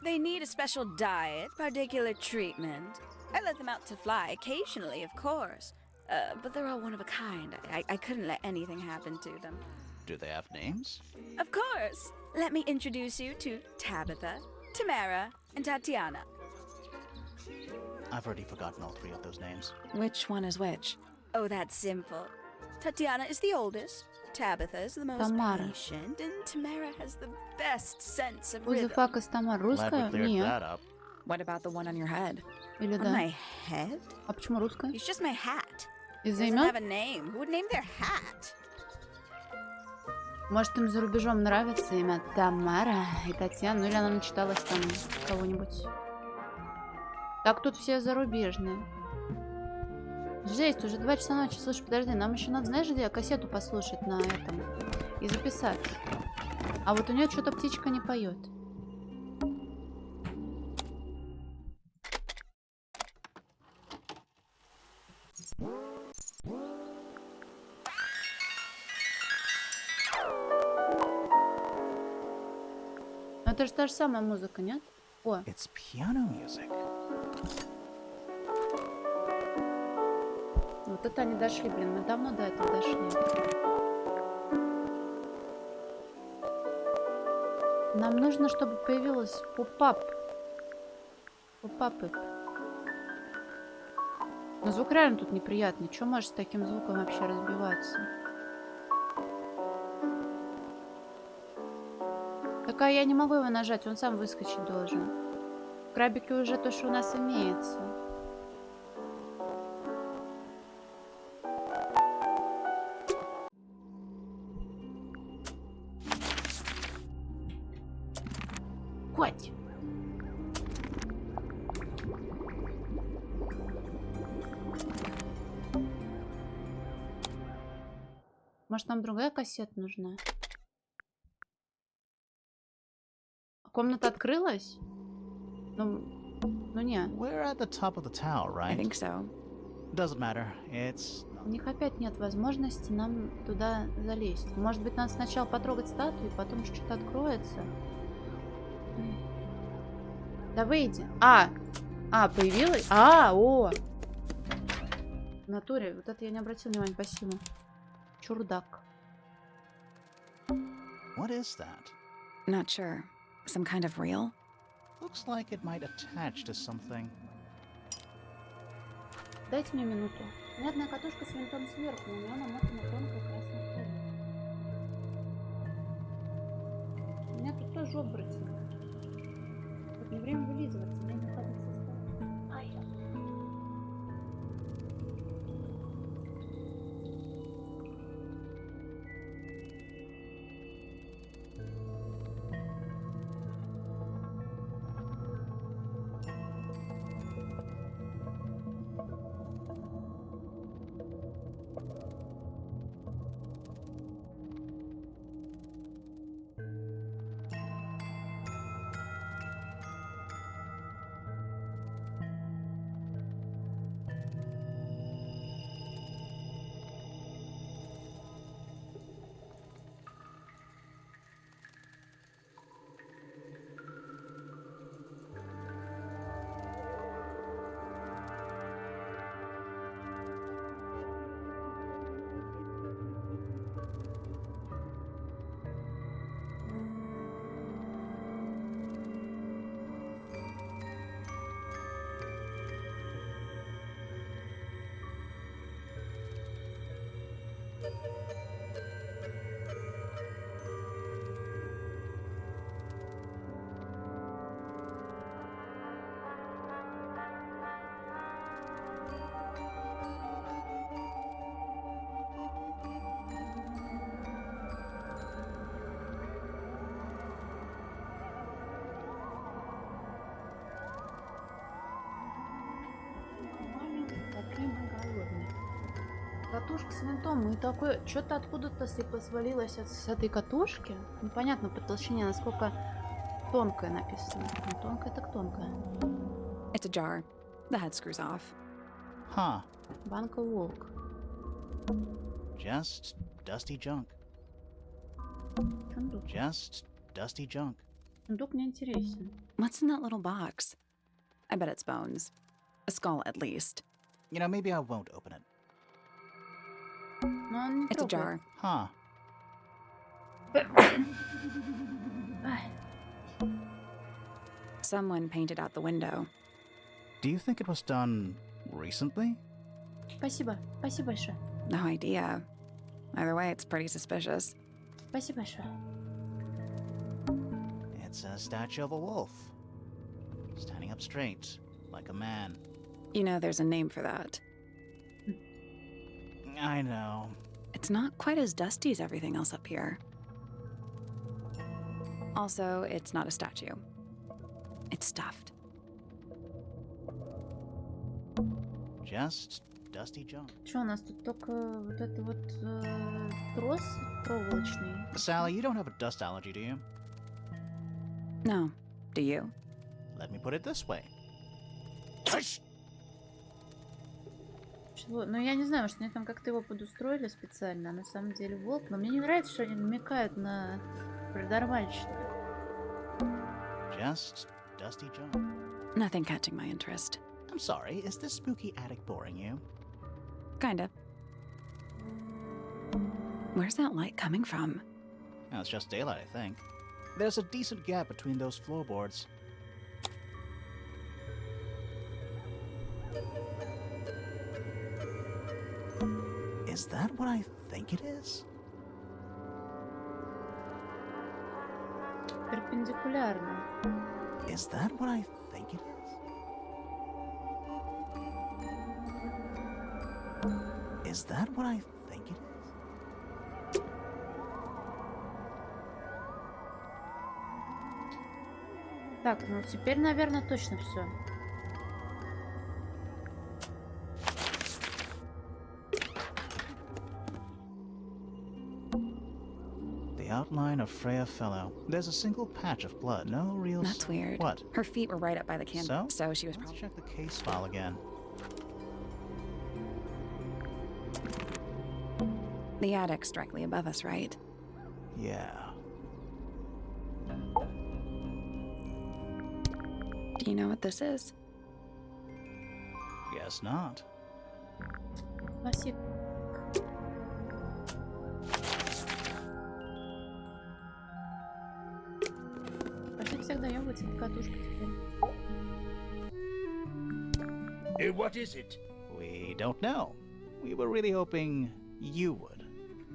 They need a special diet, particular treatment. I let them out to fly occasionally, of course. But they're all one of a kind. I couldn't let anything happen to them. Do they have names? Of course. Let me introduce you to Tabitha, Tamara, and Tatiana. I've already forgotten all 3 of those names. Which one is which? Oh, that's simple. Tatiana is the oldest, Tabitha is the most Тамара. patient, and Tamara has the best sense of Who the rhythm. fuck is Тамара? Glad we Русская? cleared Нет. that up. What about the one on your head? Или On да? my head? А почему русская? It's just my hat. Из-за Doesn't have имен? a name. Who would name their hat? Может, им за рубежом нравится имя Тамара и Татьяна, ну или она начиталась там кого-нибудь. Так тут все зарубежные. Жесть, уже 2 часа ночи. Слушай, подожди, нам еще надо, знаешь, где кассету послушать на этом и записать. А вот у нее что-то птичка не поет. Но это же та же самая музыка, нет? О, It's piano music. вот это они дошли, блин, мы давно до этого дошли. Нам нужно, чтобы появилась поп-ап. Поп-апы. Но звук реально тут неприятный. Чё может с таким звуком вообще разбиваться? Такая я не могу его нажать, он сам выскочить должен. В крабике уже то, что у нас имеется. Хоть. Может, нам другая кассета нужна? Комната открылась? Ну не. We're at the top of the tower, I right? think so. Doesn't matter. It's... У них опять нет возможности нам туда залезть. Может быть, надо сначала потрогать статую, потом что-то откроется. Да выйди. Появилась? О! В натуре. Вот это я не обратил внимания. Спасибо. Чурдак. What is that? Not sure. Some kind of reel? Looks like it might attach to something. Дайте мне минуту. Понятная катушка с винтом сверху. На нее намотана тонкая красная ткань. У меня тут тоже оборотень. Тут не время вылизываться. Мне не хватит состава. Ай. Катушка с винтом. И такое... Что-то откуда-то свалилось с этой катушки. Непонятно по толщине, насколько тонкая написано. Ну, тонкая так тонкая. It's a jar. The head screws off. Huh. Банка волк. Just dusty junk. Сундук. Just dusty junk. Сундук мне интересен. What's in that little box? I bet it's bones. A skull, at least. You know, maybe I won't open it. Но он не It's a трогает. jar. Huh. Ай, Someone painted out the window. Do you think it was done recently? спасибо. Спасибо большое. No idea. Either way, it's pretty suspicious. Спасибо большое. It's a statue of a wolf. Standing up straight, like a man. You know, there's a name for that. I know. It's not quite as dusty as everything else up here. Also, it's not a statue. It's stuffed. Just dusty junk. Что у нас тут только вот это вот трос проволочный? Sally, you don't have a dust allergy, do you? No. Do you? Let me put it this way. Чего? Ну я не знаю, может они там как-то его подустроили специально, а на самом деле волк. Но мне не нравится, что они намекают на паранормальщину. Just dusty junk. Nothing catching my interest. I'm sorry, is this spooky attic boring you? Kinda. Where's that light coming from? No, it's just daylight, I think. There's a decent gap between those floorboards. Is that what I think it is? Перпендикулярно. Is that what I think it is? Is that what I think it is? Так, ну теперь, наверное, точно все. The outline of Freya Fellow. There's a single patch of blood. No real. That's weird. What? Her feet were right up by the candle, so she was Let's probably... check the case file again. The attic's directly above us, right? Yeah. Do you know what this is? Guess not. Спасибо. Почти всех даем вот эти катушки теперь. What is it? We don't know. We were really hoping you would.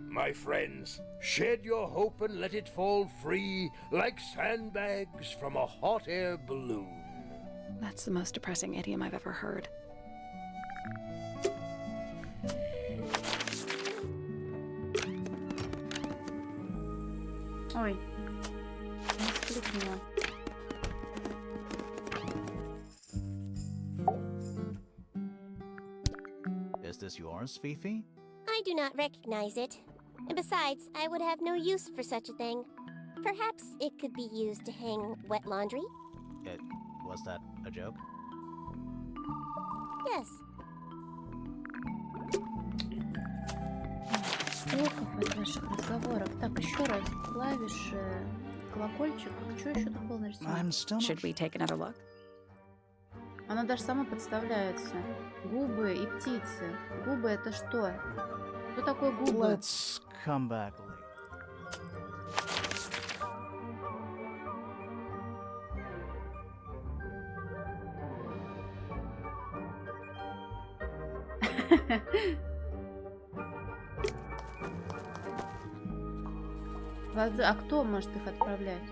My friends, shed your hope and let it fall free like sandbags from a hot air balloon. That's the most depressing idiom I've ever heard. Ой. Не скликнула. Is this yours, Fifi? I do not recognize it. And besides, I would have no use for such a thing. Perhaps it could be used to hang wet laundry? Was that a joke? Yes. Плохо от ваших разговоров. Так, еще раз. Клавиши, колокольчик. Что еще тут было нарисовано? I'm still Should we take another look? Оно даже само подставляется. Губы и птицы. Губы это что? Что такое губы? Let's come back later. А кто может их отправлять?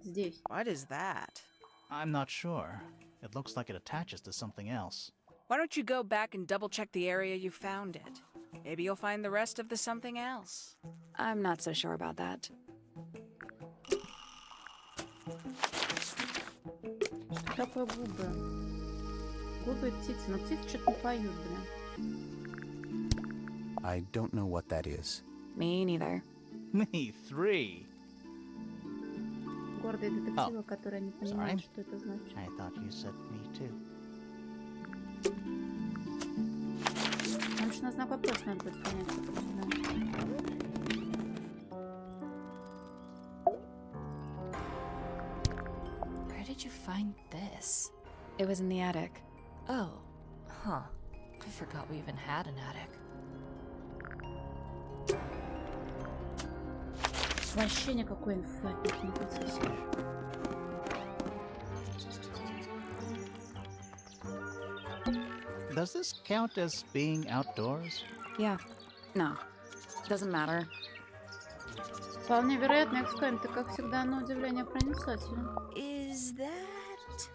Здесь. What is that? I'm not sure. It looks like it attaches to something else. Why don't you go back and double check the area you found it? Maybe you'll find the rest of the something else. I'm not so sure about that. Что такое губы? Губы и птицы. Но птицы что-то не поют, блин. I don't know what that is. Me neither. Me three. Гордые детективы, которые не понимают, что это значит. I thought you said me too. Нам же на знак вопроса надо будет понять, как это сюда. Where did you find this? It was in the attic. Oh, huh. I forgot we even had an attic. Вообще никакой инфы от них не подсосешь. Does this count as being outdoors? Yeah. No. Doesn't matter. Вполне вероятно, экскайм, ты, как всегда, на удивление проницателен. Is that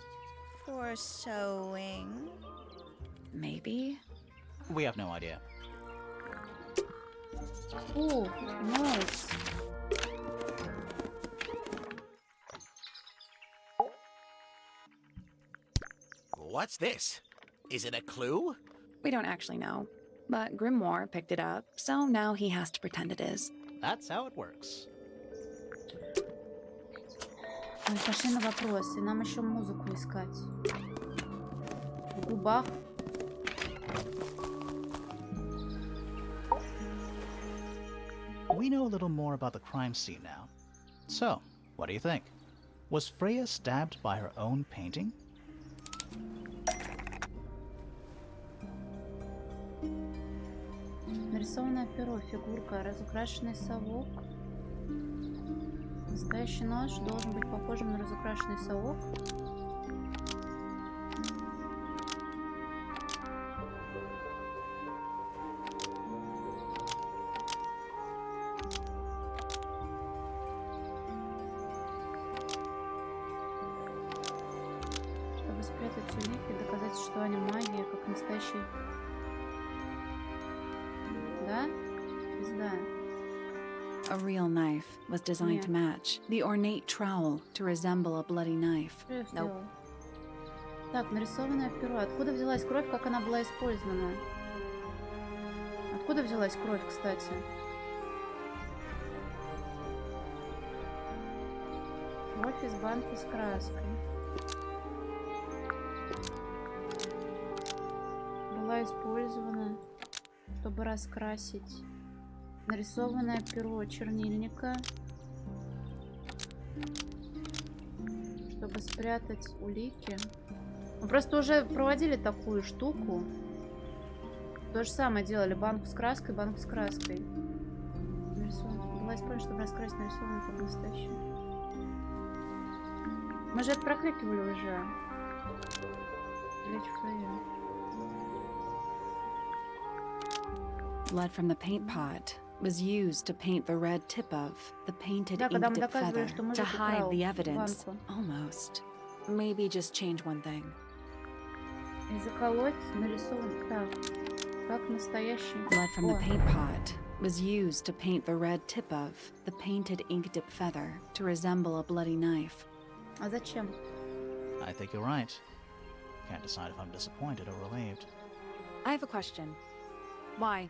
for sewing? Maybe? We have no idea. О, нос. What's this? Is it a clue? We don't actually know. But Grimoire picked it up, so now he has to pretend it is. That's how it works. Мы пошли на вопросы. Нам еще музыку искать. В губах. We know a little more about the crime scene now. So, what do you think? Was Freya stabbed by her own painting? Нарисованное перо, фигурка, разукрашенный совок. Настоящий нож должен быть похожим на разукрашенный совок. Чтобы спрятать улики и доказать существование магии, как настоящий... Да? Пизда. A real knife was designed to match. The ornate trowel to resemble a bloody knife. Что я Nope. сделала? Так, нарисованное перо. Откуда взялась кровь, как она была использована? Откуда взялась кровь, кстати? Кровь из банки с краской. Была использована, чтобы раскрасить нарисованное перо чернильника, чтобы спрятать улики. Мы просто уже проводили такую штуку. То же самое делали. Банку с краской, банку с краской. Была использована, чтобы раскрасить нарисованное как настоящее. Мы же это прокликивали уже. Лечь Фрея. Blood from the paint pot was used to paint the red tip of the painted Да, когда мы ink dip доказывали, feather что мы to hide the evidence. банку. Almost. Maybe just change one thing. И заколоть нарисован так, как настоящий. Blood from the О, paint pot was used to paint the red tip of the painted ink dip feather to resemble a bloody knife. а зачем? I think you're right. Can't decide if I'm disappointed or relieved. I have a question. Why?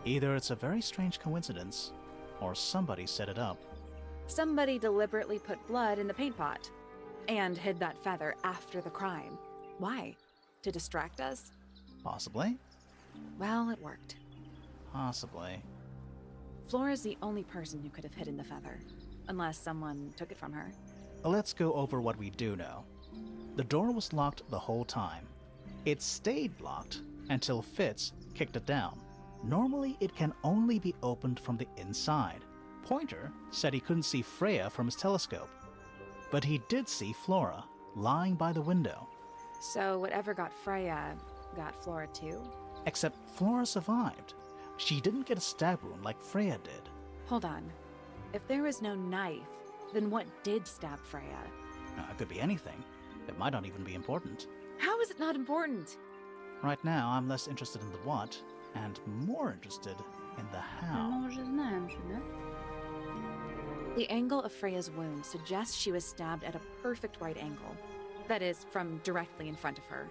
Either it's a very strange coincidence, or somebody set it up. Somebody deliberately put blood in the paint pot and hid that feather after the crime. Why? To distract us? Possibly. Well, it worked. Possibly. Flora's the only person who could have hidden the feather, unless someone took it from her. Let's go over what we do know. The door was locked the whole time. It stayed locked until Fitz kicked it down. Normally, it can only be opened from the inside. Pointer said he couldn't see Freya from his telescope, but he did see Flora lying by the window. So whatever got Freya got Flora too? Except Flora survived. She didn't get a stab wound like Freya did. Hold on. If there was no knife, then what did stab Freya? It could be anything. It might not even be important. How is it not important? Right now, I'm less interested in the what, and more interested in the how. Мы уже знаем же, да? The angle of Freya's wound suggests she was stabbed at a perfect right angle. That is, from directly in front of her.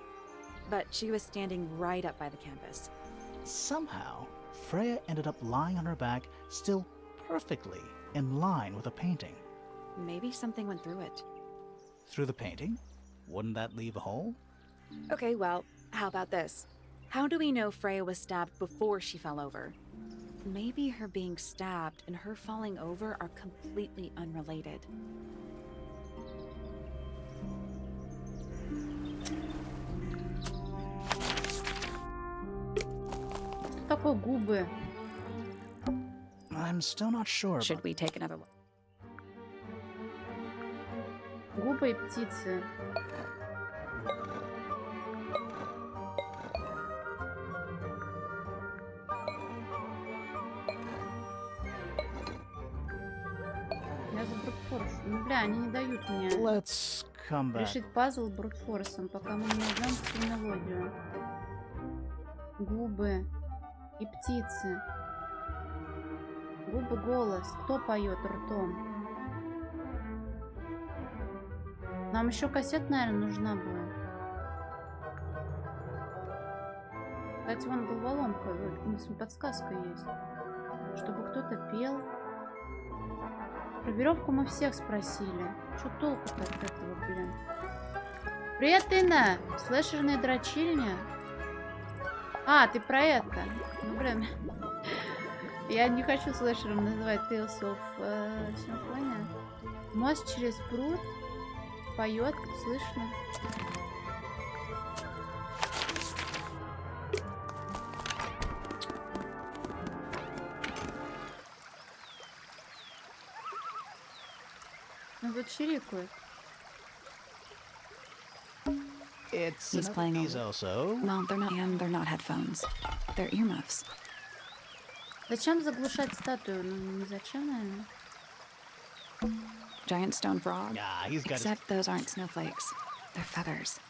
But she was standing right up by the canvas. Somehow, Freya ended up lying on her back, still perfectly in line with the painting. Maybe something went through it. Through the painting? Wouldn't that leave a hole? Okay, well, how about this? How do we know Freya was stabbed before she fell over? Maybe her being stabbed and her falling over are completely unrelated. Что такое губы? I'm still not sure Should about... we take another look? Губы и птицы. Я за брутфорс. Ну, бля, они не дают мне Let's come back. решить пазл брутфорсом, пока мы не найдем всю мелодию. Губы и птицы. Губы, голос. Кто поет ртом? Нам еще кассета, наверное, нужна была. Кстати, вон головоломка, в смысле, подсказка есть. Чтобы кто-то пел. Про веревку мы всех спросили. Что толку-то от этого, блин? Привет, Инна! Слэшерная дрочильня? А, ты про это. Ну, блин. Я не хочу слэшером называть Tales of Symphonia. Мост через пруд. Поет, слышно. Ну вот чирикают. It's He's another playing piece over. also. Well, they're not headphones. They're earmuffs. Зачем заглушать статую? Ну, не зачем, наверное. Giant stone frog. Yeah, he's got his... Except those aren't snowflakes. They're feathers.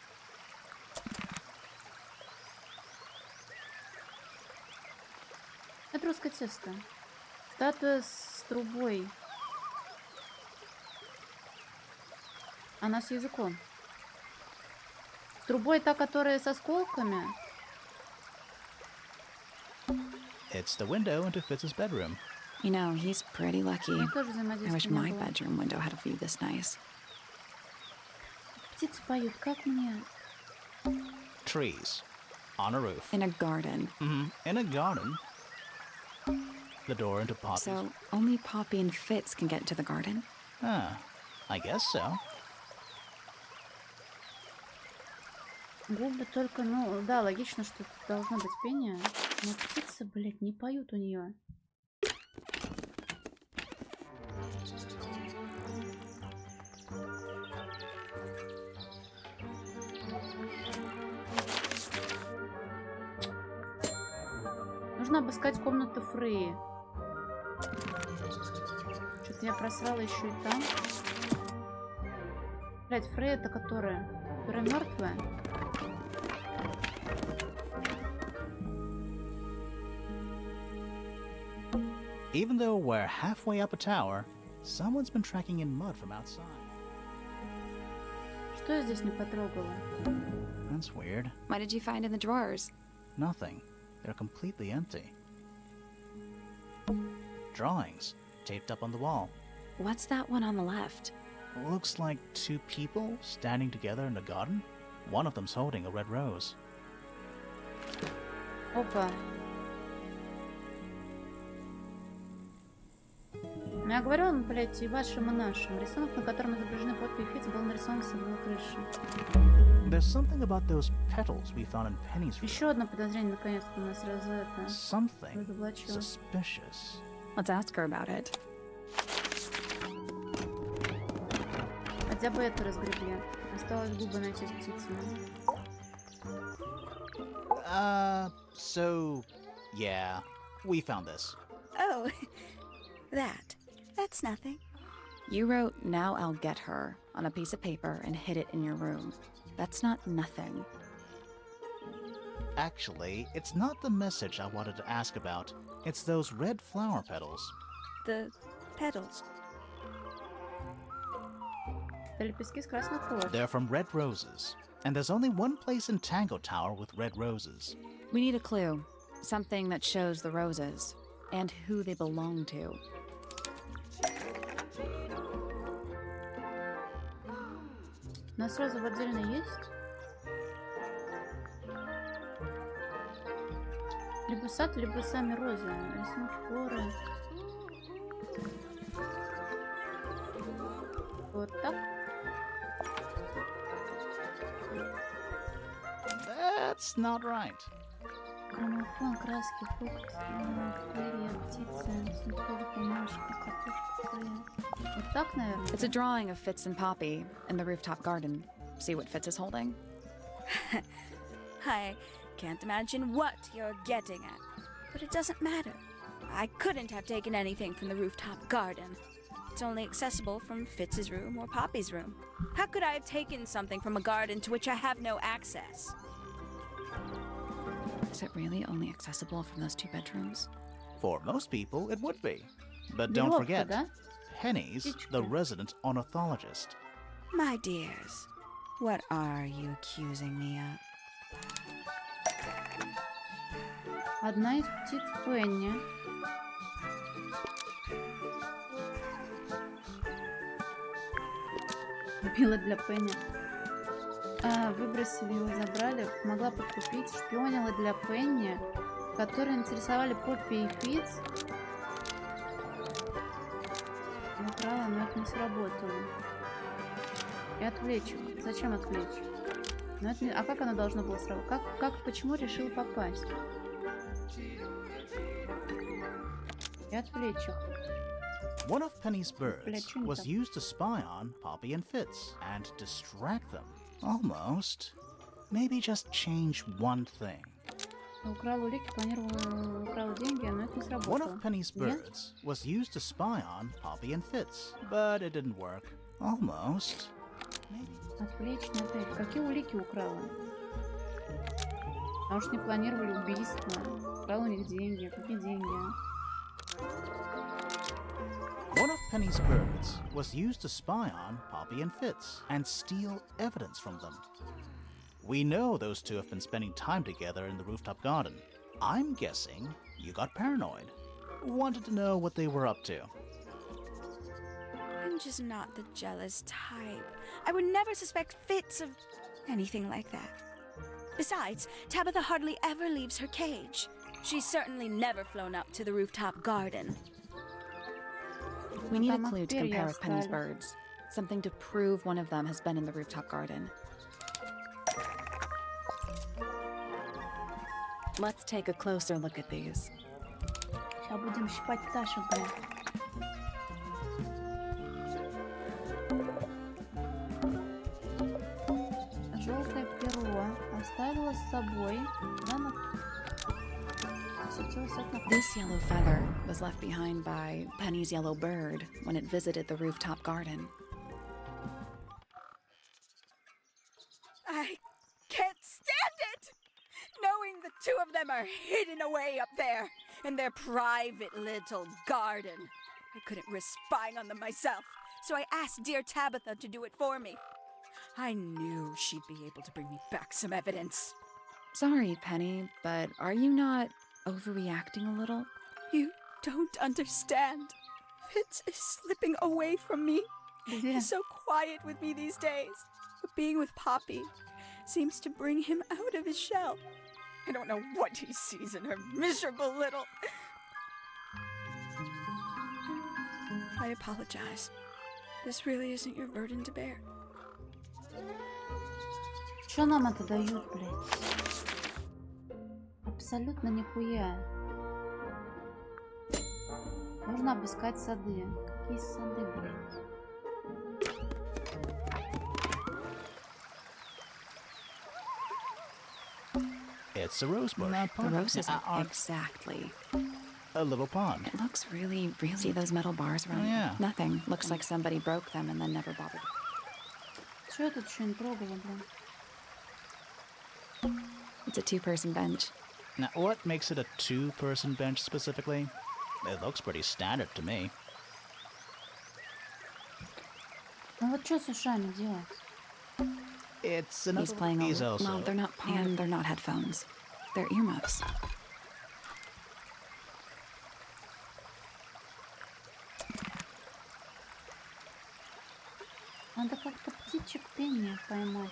Это русское тесто. Статуя с трубой. Она с языком. С трубой та, которая с осколками. It's the window into Fitz's bedroom. You know, he's pretty lucky. Я тоже I wish взаимодействия my не было. bedroom window had a view this nice. Птицы поют, как мне? Trees. On a roof. In a garden. In a garden. The door into Poppy's. So only Poppy and Fitz can get into the garden? I guess so. Губы только, ну, да, логично, что тут должно быть пение. Но птицы, блядь, не поют у нее. Нужно обыскать комнату Фреи. Что-то я просрала еще и там. Блядь, Фрея это которая? Которая мертвая? Even though we're halfway up a tower, someone's been tracking in mud from outside. Что я здесь не потрогала? That's weird. What did you find in the drawers? Nothing. They're completely empty. Drawings taped up on the wall. What's that one on the left? Looks like two people standing together in a garden. One of them's holding a red rose. Опа. Ну, я говорю, он, блядь, и вашим, и нашим. Рисунок, на котором изображены Поппи и Фитц, был нарисован с его крыши. There's something about those petals we found in Penny's room. Еще одно подозрение, наконец-то, у нас сразу это Something разоблачилось. suspicious. Let's ask her about it. Хотя бы это разгребли. Осталось губы найти с птицами. So, yeah, we found this. Oh, that's nothing. You wrote, "Now I'll get her," on a piece of paper and hid it in your room. That's not nothing. Actually, it's not the message I wanted to ask about. It's those red flower petals. The petals. Это лепестки с красных роз. They're from red roses. And there's only one place in Tango Tower with red roses. We need a clue. Something that shows the roses. And who they belong to. У нас розовый отдельно есть? Либо сад, либо сами розы. Рисунок флоры. Вот так. That's not right. Граммофон, краски, фрукты, перья, птицы, цветок, бумажка, катушка. Вот так, наверное. It's a drawing of Fitz and Poppy in the rooftop garden. See what Fitz is holding? I can't imagine what you're getting at, but it doesn't matter. I couldn't have taken anything from the rooftop garden. It's only accessible from Fitz's room or Poppy's room. How could I have taken something from a garden to which I have no access? Is it really only accessible from those 2 bedrooms? For most people, it would be. But don't Веревка, forget, да? Penny's the resident ornithologist. My dears, what are you accusing me of? Одна из птиц Пенни. Убила для Пенни. Выбросили его, забрали. Могла подкупить. Шпионила для Пенни, которые интересовали Поппи и Фитц. Украла, но это не сработало. И отвлечь их. Зачем отвлечь? Но это не... А как оно должно было сработать? Почему решила попасть? И отвлечь их. One of Penny's birds was used to spy on Poppy and Fitz and distract them. Almost. Maybe just change one thing. Украла улики, украла деньги, но это не сработало. One of Penny's birds was used to spy on Poppy and Fitz, but it didn't work. Almost. Maybe. Отвлечь на опять. Какие улики украла? Потому что не планировали убийство. Украла у них деньги. Какие деньги? One of Penny's birds was used to spy on Poppy and Fitz and steal evidence from them. We know those two have been spending time together in the rooftop garden. I'm guessing you got paranoid. Wanted to know what they were up to. I'm just not the jealous type. I would never suspect Fitz of anything like that. Besides, Tabitha hardly ever leaves her cage. She's certainly never flown up to the rooftop garden. We need a clue to compare with Penny's birds. Something to prove one of them has been in the rooftop garden. Let's take a closer look at these. Сейчас будем щипать пташек, блин. Желтое перо оставила с собой. This yellow feather was left behind by Penny's yellow bird when it visited the rooftop garden. I can't stand it! Knowing the 2 of them are hidden away up there in their private little garden. I couldn't risk spying on them myself, so I asked dear Tabitha to do it for me. I knew she'd be able to bring me back some evidence. Sorry, Penny, but are you not overreacting a little? You don't understand. Fitz is slipping away from me. He's so quiet with me these days. But being with Poppy seems to bring him out of his shell. I don't know what he sees in her miserable little... I apologize. This really isn't your burden to bear. Чё нам это дают, блядь? Абсолютно нихуя. Нужно обыскать сады. Какие сады, блядь? It's a rose bush. The roses are exactly. A little pond. It looks really, really... See those metal bars around? Oh, yeah. Nothing. Looks like somebody broke them and then never bothered. Чё я тут ещё не трогала, блин? It's a 2-person bench. Now, what makes it a 2-person bench specifically? It looks pretty standard to me. Ну вот что с ушами делать? It's another... He's playing He's all... also... No, they're not... And they're not headphones. They're earmuffs. Надо как-то птичек пения поймать.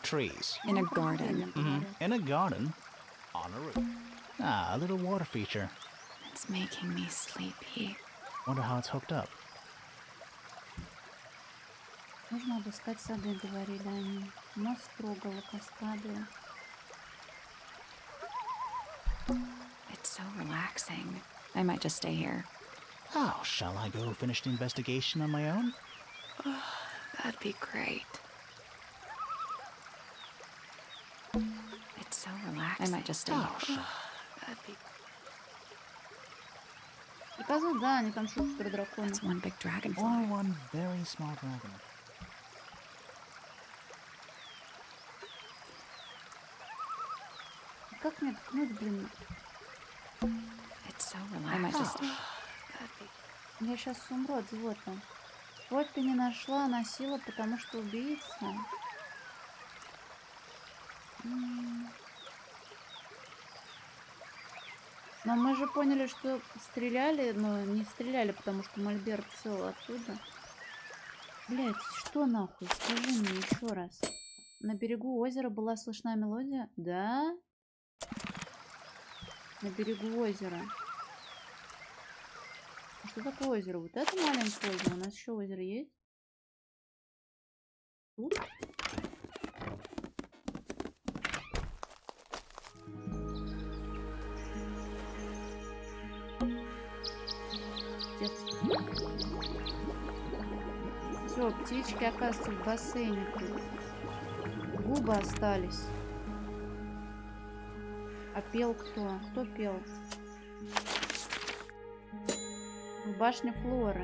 Trees. In a garden. In a garden. On a roof. Ah, a little water feature. It's making me sleepy. Wonder how it's hooked up. Нужно обыскать сады, говорили они. Мост трогала, каскады. It's so relaxing. I might just stay here. Oh, shall I go finish the investigation on my own? That'd be great. It's so relaxing. I might just stay Oh, here. shall That'd be... Приказывают, да, они там шутят про дракона. That's one big Or dragonfly. one very small dragon. Как мне ткнуть, блин? It's so relaxing. I might just... Oh, That'd be... Я сейчас умру от зевоты. Кровь ты не нашла, носила, потому что убийца. Но мы же поняли, что стреляли, но не стреляли, потому что Мольберт цел оттуда. Блять, что нахуй? Скажи мне еще раз. На берегу озера была слышна мелодия? Да? На берегу озера. А что такое озеро? Вот это маленькое озеро. У нас еще озеро есть? Тут? Все, птички, оказывается, в бассейне тут. Губы остались. А пел кто? Кто пел? В башне Флоры.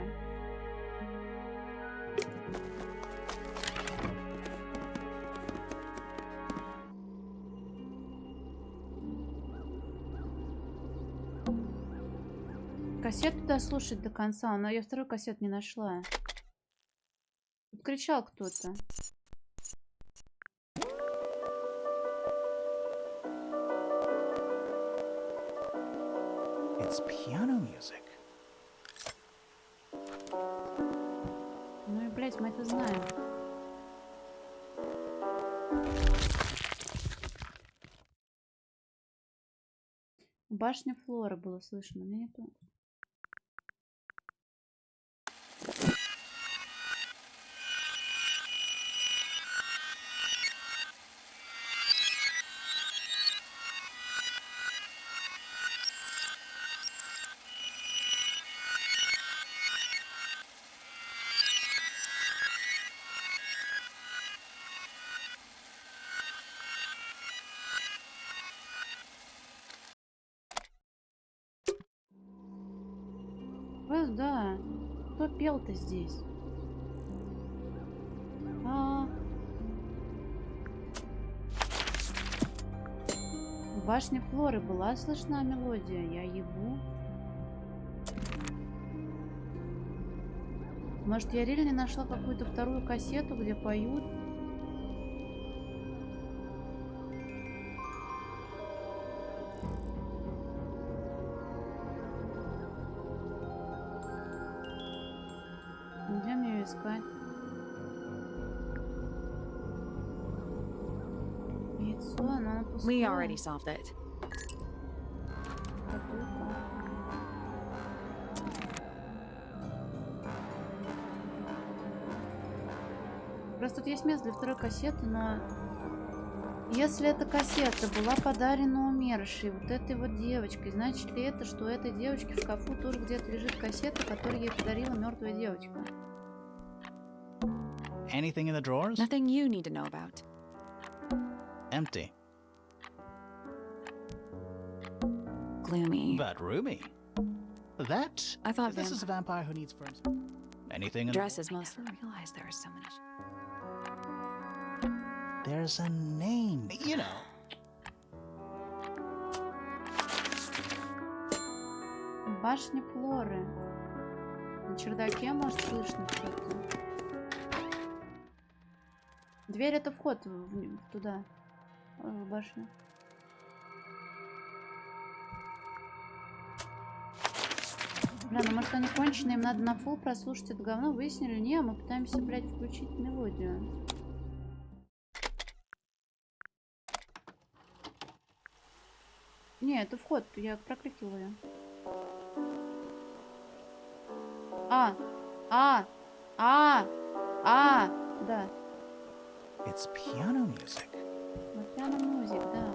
Кассету дослушать до конца, но я второй кассет не нашла. Тут кричал кто-то. it's piano music. Ну и, блядь, мы это знаем. В башне Флоры было слышно. Мне нету. Да. Кто пел-то здесь? В башне Флоры была слышна мелодия. Я ебу. Может, я реально нашла какую-то вторую кассету, где поют? Где мне ее искать? Яйцо, оно пустое. We already solved it. Просто тут есть место для второй кассеты, но если эта кассета была подарена умершей вот этой вот девочкой, значит ли это, что у этой девочки в шкафу тоже где-то лежит кассета, которую ей подарила мертвая девочка? Anything in the drawers? Nothing you need to know about. Empty. Gloomy. But roomy. That? I thought This is a vampire who needs firms. Anything in Dresses the... mostly. I never realized there was so much. There's a name, you know. Башня Флоры. На чердаке, может, слышно что-то. Дверь — это вход туда, в башню. Бля, ну может они конченые, им надо на фул прослушать это говно. Выяснили? Не, мы пытаемся, блядь, включить мелодию. Не, это вход, я прокликивала ее. Да. It's piano music. Вот piano music, да.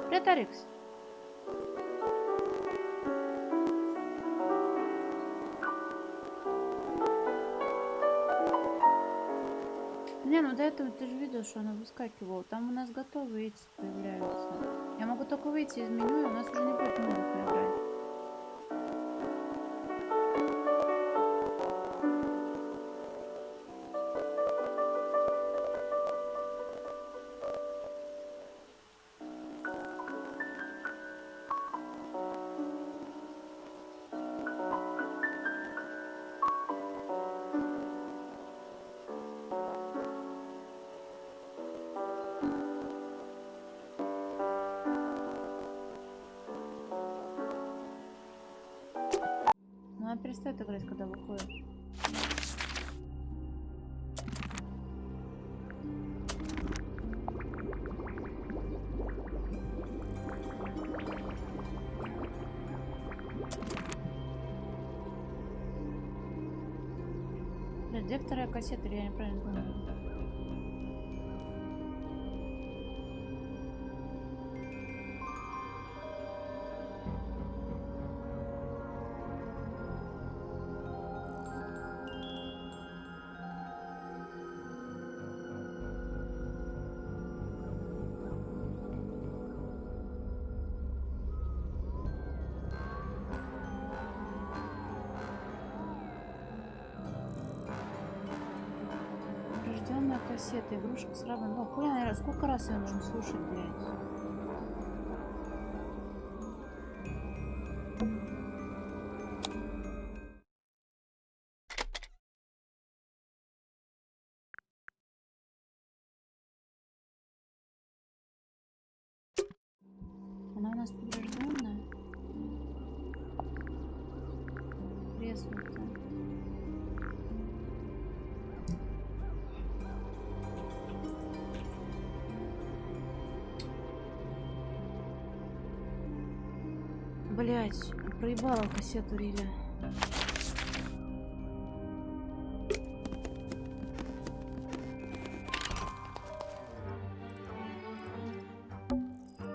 Привет, Арикс. Не, ну до этого ты же видел, что она выскакивала. Там у нас готовые эти появляются. Я могу только выйти из меню, и у нас уже не будет музыка играть. Ну, она перестает играть, когда выходишь. Блядь, где вторая кассета? Или я неправильно думаю? Рожденная кассета, игрушка с рабом. О, хуя, наверное, сколько раз ее нужно слушать, блядь? Она у нас поврежденная. Треснутая. Блять, проебала кассету Риля.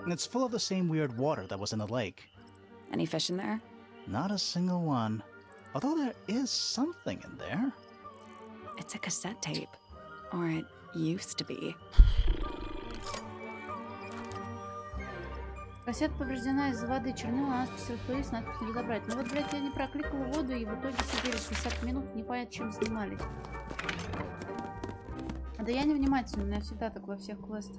It's full of the same weird water that was in the lake. Any fish in there? Not a single one. Although there is something in there. It's a cassette tape. Or it used to be. Кассета повреждена из-за воды. Чернила на надписи расплылись, надпись не разобрать. Ну вот, блядь, я не прокликала воду, и в итоге сидели 50 минут, не понятно, чем занимались. Да я не внимательна, у меня всегда так во всех квестах.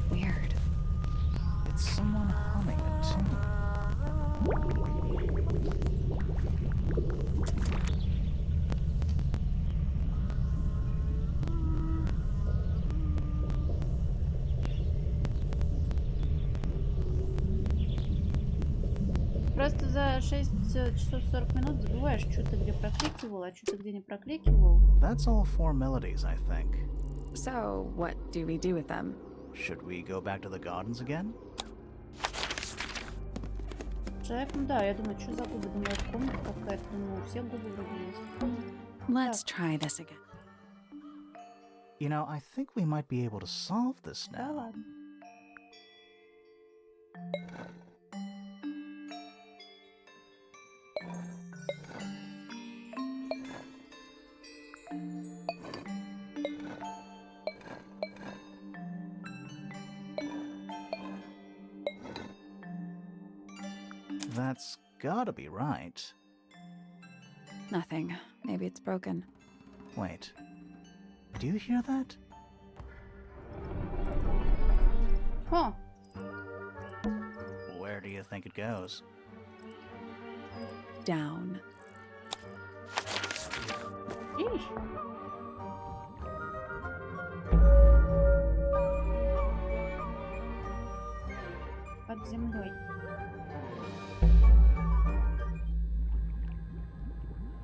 Weird. It's someone humming a tune. Просто за 6 часов 40 минут забываешь, что ты где прокликивал, а что ты где не прокликивал. That's all 4 melodies, I think. So, what do we do with them? Should we go back to the gardens again? Человеком, да, я думаю, что за губы? Думаю, это комната какая-то, думаю, у всех губы вроде есть. Let's try this again. You know, I think we might be able to solve this Да now. ладно. That's gotta be right. Nothing. Maybe it's broken. Wait. Do you hear that? О, Where do you think it goes? Down. видишь? Под землей.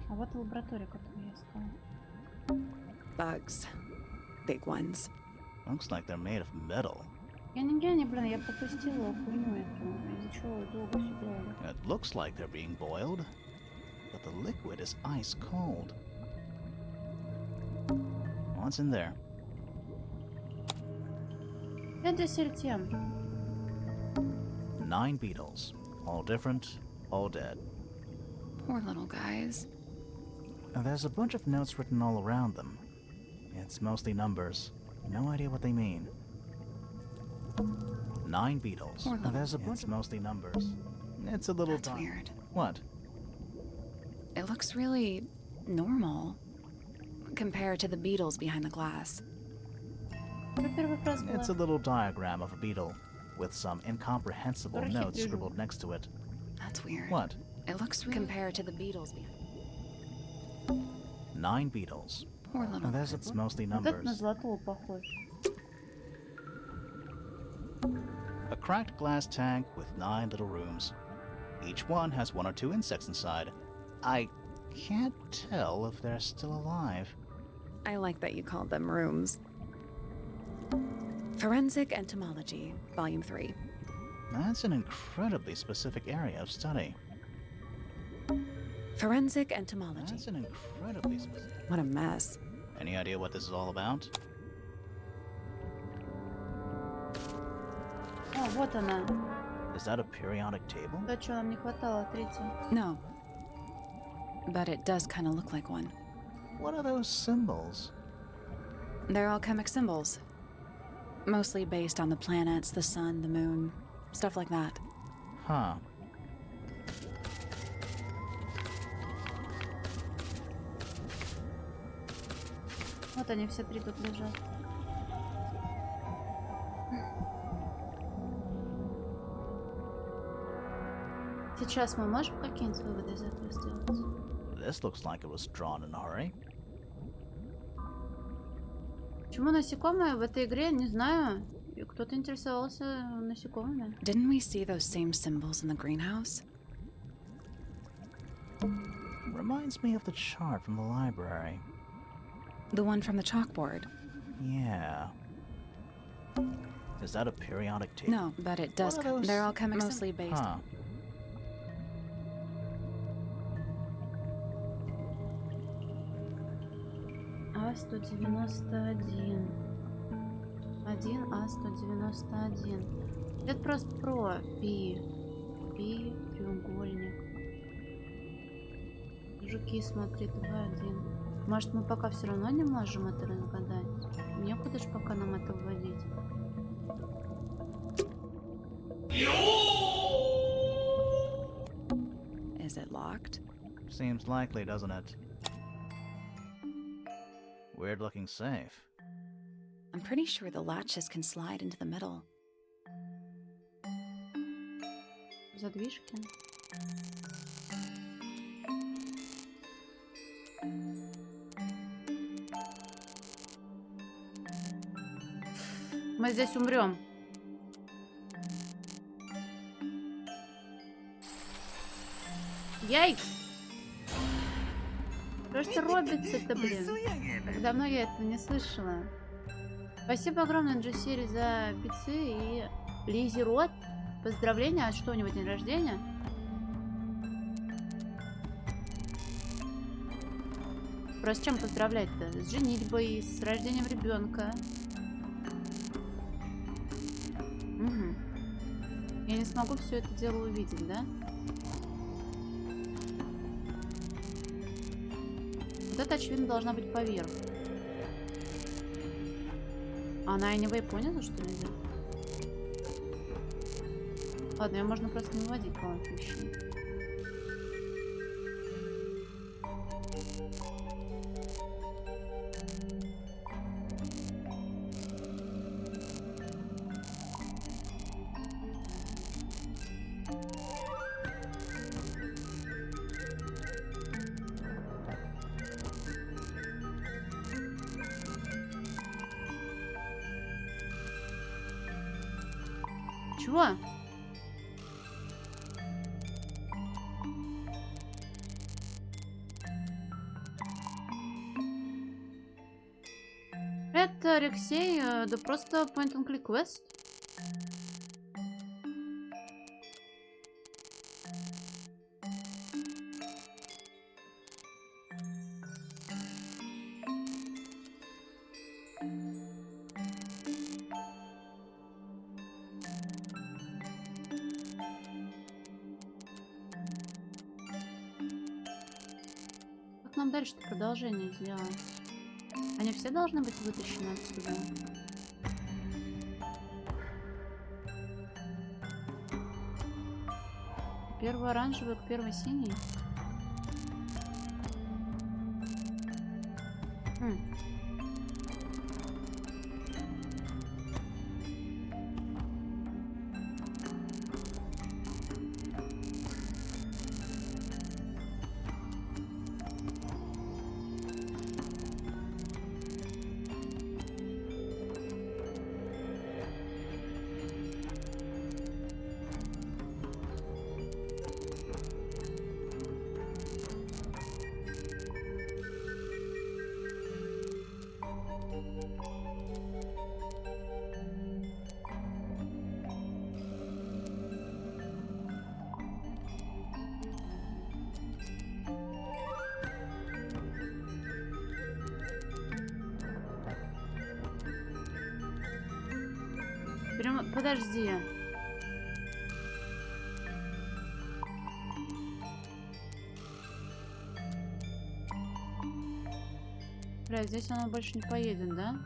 А вот и лаборатория, которую я искала. Bugs. Big ones. Looks like they're made of metal. Я не, блин, я пропустила хуйню эту. Из-за чего долго все делали. It looks like they're being boiled, but the liquid is ice cold. What's in there? Это сельтем. 9 beetles. All different, all dead. Poor little guys. There's a bunch of notes written all around them. It's mostly numbers. No idea what they mean. 9 beetles. Poor little There's a kids. bunch mostly numbers. It's a little That's weird. What? It looks really normal compared to the beetles behind the glass. Что первый фраз была? It's a little diagram of a beetle with some incomprehensible Архив notes вижу. scribbled next to it. That's weird. What? It looks really compared to the beetles behind. 9 beetles. Poor little There's kids. it's mostly Вот этот на numbers. золотого похож. A cracked glass tank with 9 little rooms. Each one has 1 or 2 insects inside. I can't tell if they're still alive. I like that you called them rooms. Forensic Entomology, Volume 3. That's an incredibly specific area of study. Forensic Entomology. That's an incredibly specific. What a mess. Any idea what this is all about? О, вот она. Is that a periodic table? Да, что нам не хватало, третья. No. But it does kind of look like one. What are those symbols? They're alchemic symbols. Mostly based on the planets, the sun, the moon, stuff like that. Huh. Вот они все три тут лежат. Сейчас мы можем какие-нибудь выводы из этого сделать? This looks like it was drawn in a hurry. Почему насекомые в этой игре, не знаю. И кто-то интересовался насекомыми. Didn't we see those same symbols in the greenhouse? Reminds me of the chart from the library. The one from the chalkboard? Yeah. Is that a periodic table? No, but it does. What are those- They're alchemic, mostly based. Huh. А-191. 1А191. Это просто про пи. Пи, треугольник. Жуки, смотри, 2-1. Может, мы пока все равно не можем это разгадать? Некуда ж пока нам это вводить. Is it locked? Seems likely, doesn't it? Weird looking safe. I'm pretty sure the latches can slide into the middle. Задвижки. Мы здесь умрем. Яйкс! Что ж ты робится-то, блин? Как давно я этого не слышала. Спасибо огромное, Джессири, за пиццы и Лизи Рот. Поздравления. А что, у него день рождения? Просто с чем поздравлять-то? С женитьбой, с рождением ребенка. Угу. Я не смогу все это дело увидеть, да? Вот это, очевидно, должна быть поверх. Она anyway поняла, что нельзя? Ладно, ее можно просто не выводить, по-моему, вещи. Чего? Это Алексей, да просто point and click quest. Как нам дальше продолжение сделать? Они все должны быть вытащены отсюда. Первый оранжевый к первый синий. Прямо, подожди. Бля, здесь оно больше не поедет, да?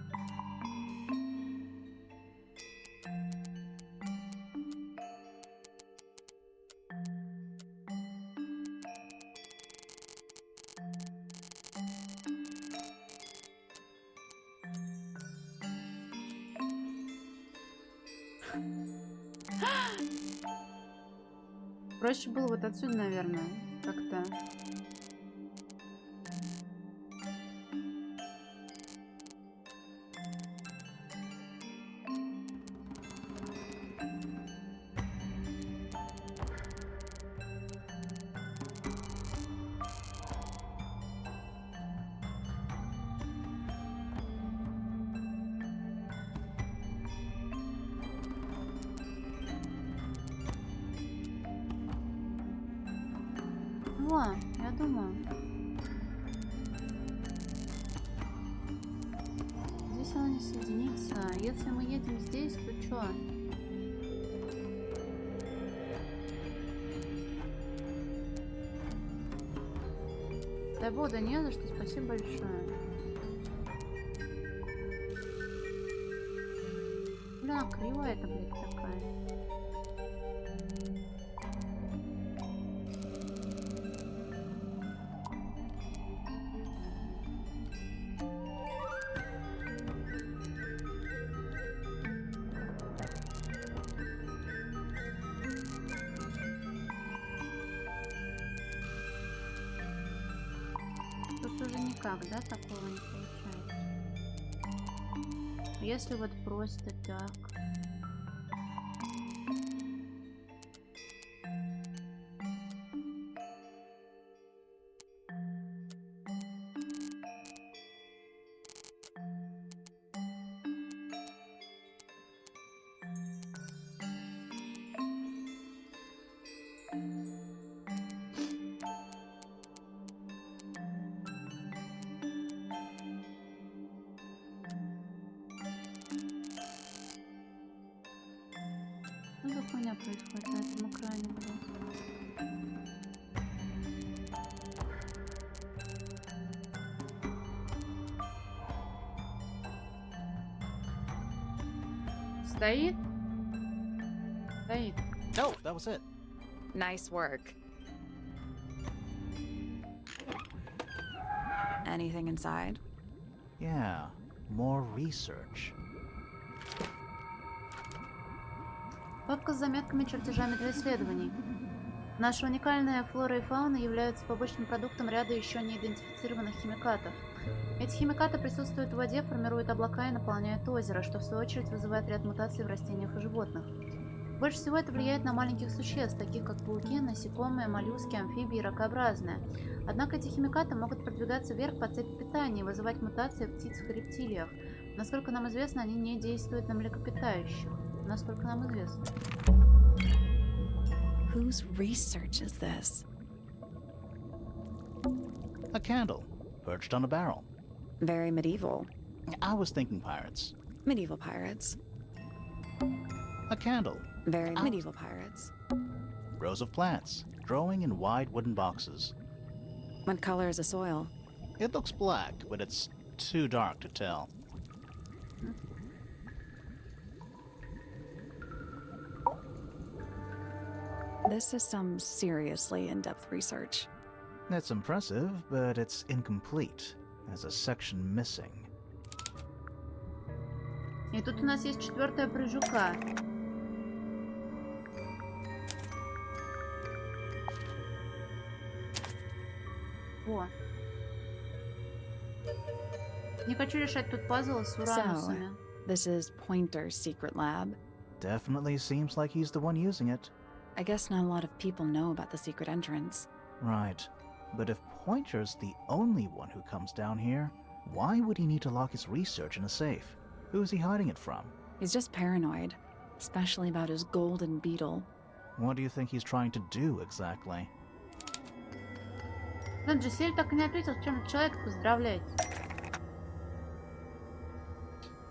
Проще было вот отсюда, наверное, как-то. О, я думаю. Здесь оно не соединится. Если мы едем здесь, то чё? Да бода не за что, спасибо большое. Бля, кривая это, блядь, такая. Тут уже никак, да, такого не получается. Если вот просто так. Что за хуйня происходит на этом экране, блядь? Стоит? Стоит. No, that was it. Nice work. Anything inside? Yeah, more research. Папка с заметками, чертежами для исследований. Наша уникальная флора и фауна являются побочным продуктом ряда еще не идентифицированных химикатов. Эти химикаты присутствуют в воде, формируют облака и наполняют озеро, что в свою очередь вызывает ряд мутаций в растениях и животных. Больше всего это влияет на маленьких существ, таких как пауки, насекомые, моллюски, амфибии и ракообразные. Однако эти химикаты могут продвигаться вверх по цепи питания и вызывать мутации в птицах и рептилиях. Насколько нам известно, они не действуют на млекопитающих. Насколько нам известно. Whose research is this? A candle, perched on a barrel. Very medieval. I was thinking pirates. Medieval pirates. A candle, Very medieval pirates. rows of plants, growing in wide wooden boxes. What color is the soil? It looks black, but it's too dark to tell. This is some seriously in-depth research. It's impressive, but it's incomplete. There's a section missing. И тут у нас есть 4-я прыжука. О. Не хочу решать тут пазл с уранусами. This is Pointer's secret lab. Definitely seems like he's the one using it. I guess not a lot of people know about the secret entrance. Right. But if Pointer's the only one who comes down here, why would he need to lock his research in a safe? Who's he hiding it from? He's just paranoid, especially about his golden beetle. What do you think he's trying to do exactly? Но Джисель так и не ответил, в чем человек поздравляет.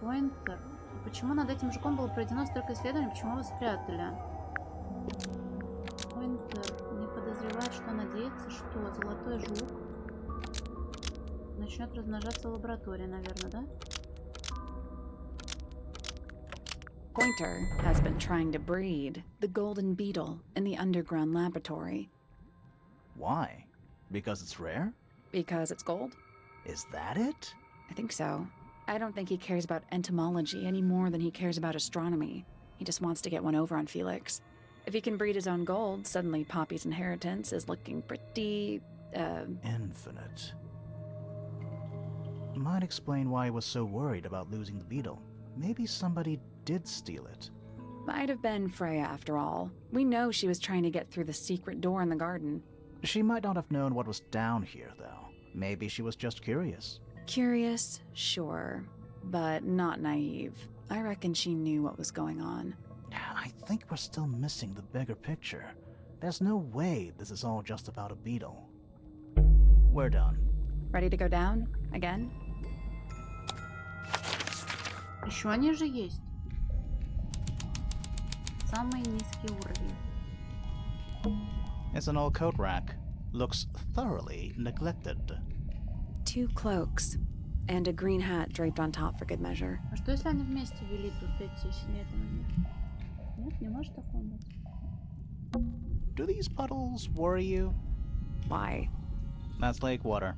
Пойнтер. Почему над этим жуком было проведено столько исследований, почему его спрятали? Пойнтер не подозревает, что надеется, что золотой жук начнет размножаться в лаборатории, наверное, да? Pointer has been trying to breed the golden beetle in the underground laboratory. Why? Because it's rare? Because it's gold? Is that it? I think so. I don't think he cares about entomology any more than he cares about astronomy. He just wants to get one over on Felix. If he can breed his own gold, suddenly Poppy's inheritance is looking pretty, Infinite. Might explain why he was so worried about losing the beetle. Maybe somebody did steal it. Might have been Freya after all. We know she was trying to get through the secret door in the garden. She might not have known what was down here, though. Maybe she was just curious. Curious, sure, but not naive. I reckon she knew what was going on. I think we're still missing the bigger picture. There's no way this is all just about a beetle. We're done. Ready to go down? Again? Еще они же есть. Самый низкий уровень. It's an old coat rack. Looks thoroughly neglected. 2 cloaks, and a green hat draped on top for good measure. А что если они вместе вели тут эти исследования? Нет, не может такого быть. Do these puddles worry you? Why? That's lake water,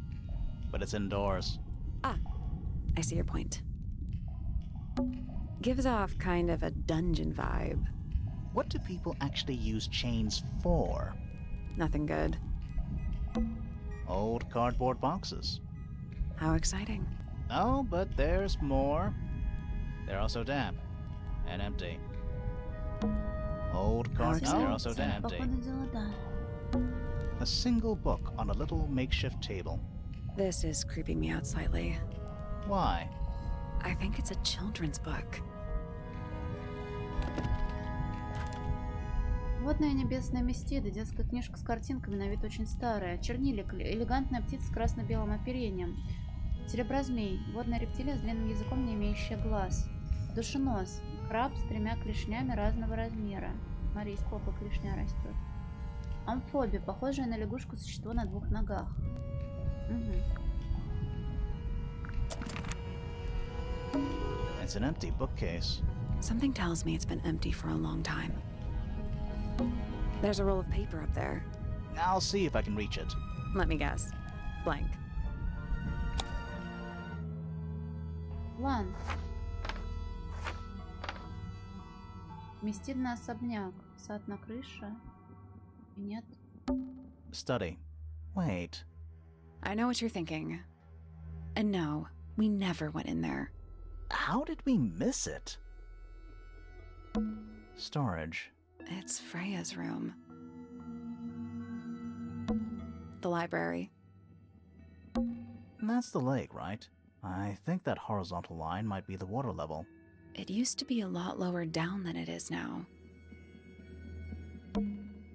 but it's indoors. Ah, I see your point. Gives off kind of a dungeon vibe. What do people actually use chains for? Nothing good. Old cardboard boxes. How exciting. Oh, but there's more. They're also damp and empty. Old cards, they're also empty. Походу дела, да. A single book on a little makeshift table. This is creeping me out slightly. Why? I think it's a children's book. Водная небесная Местида, детская книжка с картинками, на вид очень старая. Чернилик, элегантная птица с красно-белым оперением. Сереброзмей, водная рептилия с длинным языком, не имеющая глаз. Душенос, краб с 3 клешнями разного размера. Смотри, сколько клешня растет. Амфобия, похожая на лягушку существо на 2 ногах. It's an empty bookcase. Something tells me it's been empty for a long time. There's a roll of paper up there. I'll see if I can reach it. Let me guess. Blank. План. Местидный особняк. Сад на крыше. И нет. Study. Wait. I know what you're thinking. And no, we never went in there. How did we miss it? Storage. It's Freya's room. The library. That's the lake, right? I think that horizontal line might be the water level. It used to be a lot lower down than it is now.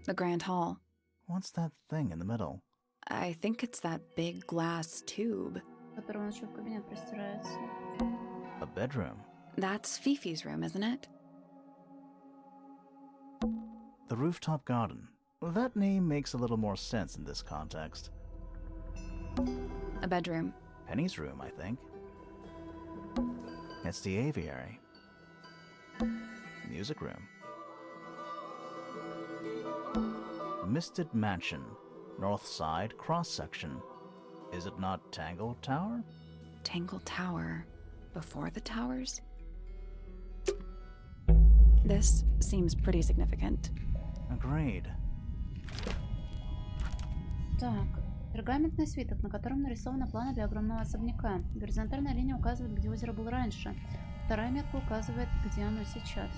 The Grand Hall. What's that thing in the middle? I think it's that big glass tube. Который он еще в кабинет простирается. A bedroom. That's Fifi's room, isn't it? The rooftop garden. That name makes a little more sense in this context. A bedroom. Penny's room, I think. It's the aviary. Music room. Misted Mansion. North side cross-section. Is it not Tangle Tower? Tangle Tower. Before the towers? This seems pretty significant. Agreed. Так, пергаментный свиток, на котором нарисованы планы для огромного особняка. Горизонтальная линия указывает, где озеро было раньше. Вторая метка указывает, где оно сейчас.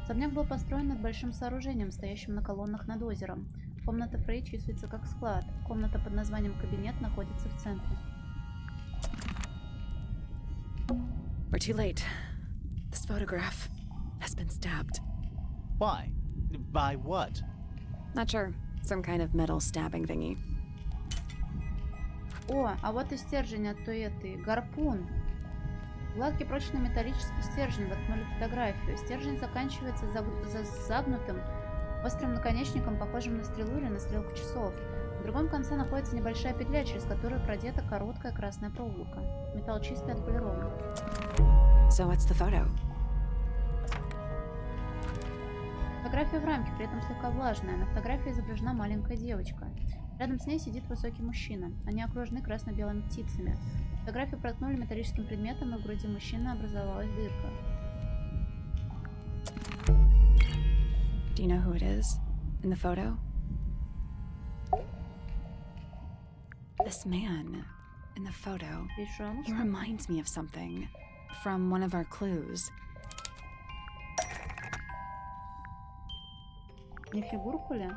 Особняк был построен над большим сооружением, стоящим на колоннах над озером. Комната Фрей числится как склад. Комната под названием «Кабинет» находится в центре. We're too late. This photograph has been stabbed. Why? By what? Not sure. Some kind of metal stabbing thingy. О, а вот и стержень от той этой. Гарпун. Гладкий прочный металлический стержень воткнули фотографию. Стержень заканчивается загнутым острым наконечником, похожим на стрелу или на стрелку часов. В другом конце находится небольшая петля, через которую продета короткая красная проволока. Металл чистый, отполирован. So what's the photo? Фотография в рамке, при этом слегка влажная. На фотографии изображена маленькая девочка. Рядом с ней сидит высокий мужчина. Они окружены красно-белыми птицами. Фотографию проткнули металлическим предметом, и в груди мужчины образовалась дырка. Do you know who it is in the photo? This man in the photo. He reminds me of something from one of our clues. Не фигурку ли?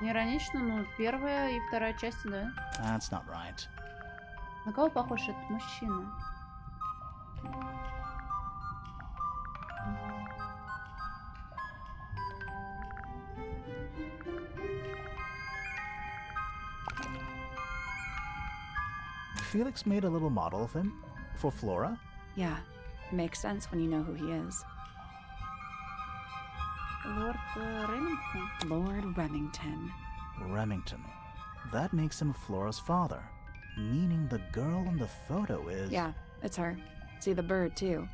Не иронично, но первая и вторая части, да? That's not right. На кого похож этот мужчина? Felix made a little model of him for Flora. Yeah, it makes sense when you know who he is. Лорд Ремингтон? Lord Remington. Remington. That makes him Flora's father, meaning the girl in the photo is... Yeah, it's her. See the bird, too.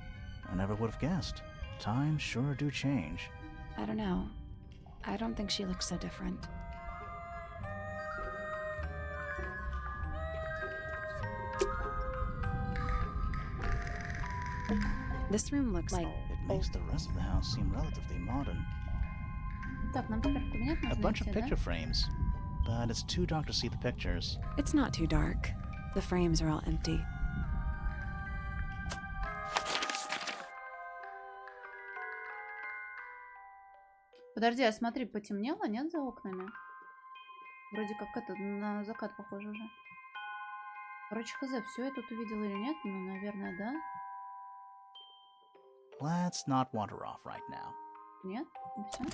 I never would have guessed. Times sure do change. I don't know. I don't think she looks so different. This room looks like... It makes the rest of the house seem relatively modern. Так, нам теперь в кабинет A нужно bunch of идти, picture да? frames, but it's too dark to see the pictures. It's not too dark. The frames are all empty. Подожди, а смотри, потемнело, нет, за окнами? Вроде как это, на закат похоже уже. Короче, хз, все я тут увидела или нет? Ну, наверное, да. Let's not wander off right now. Нет? Ну все.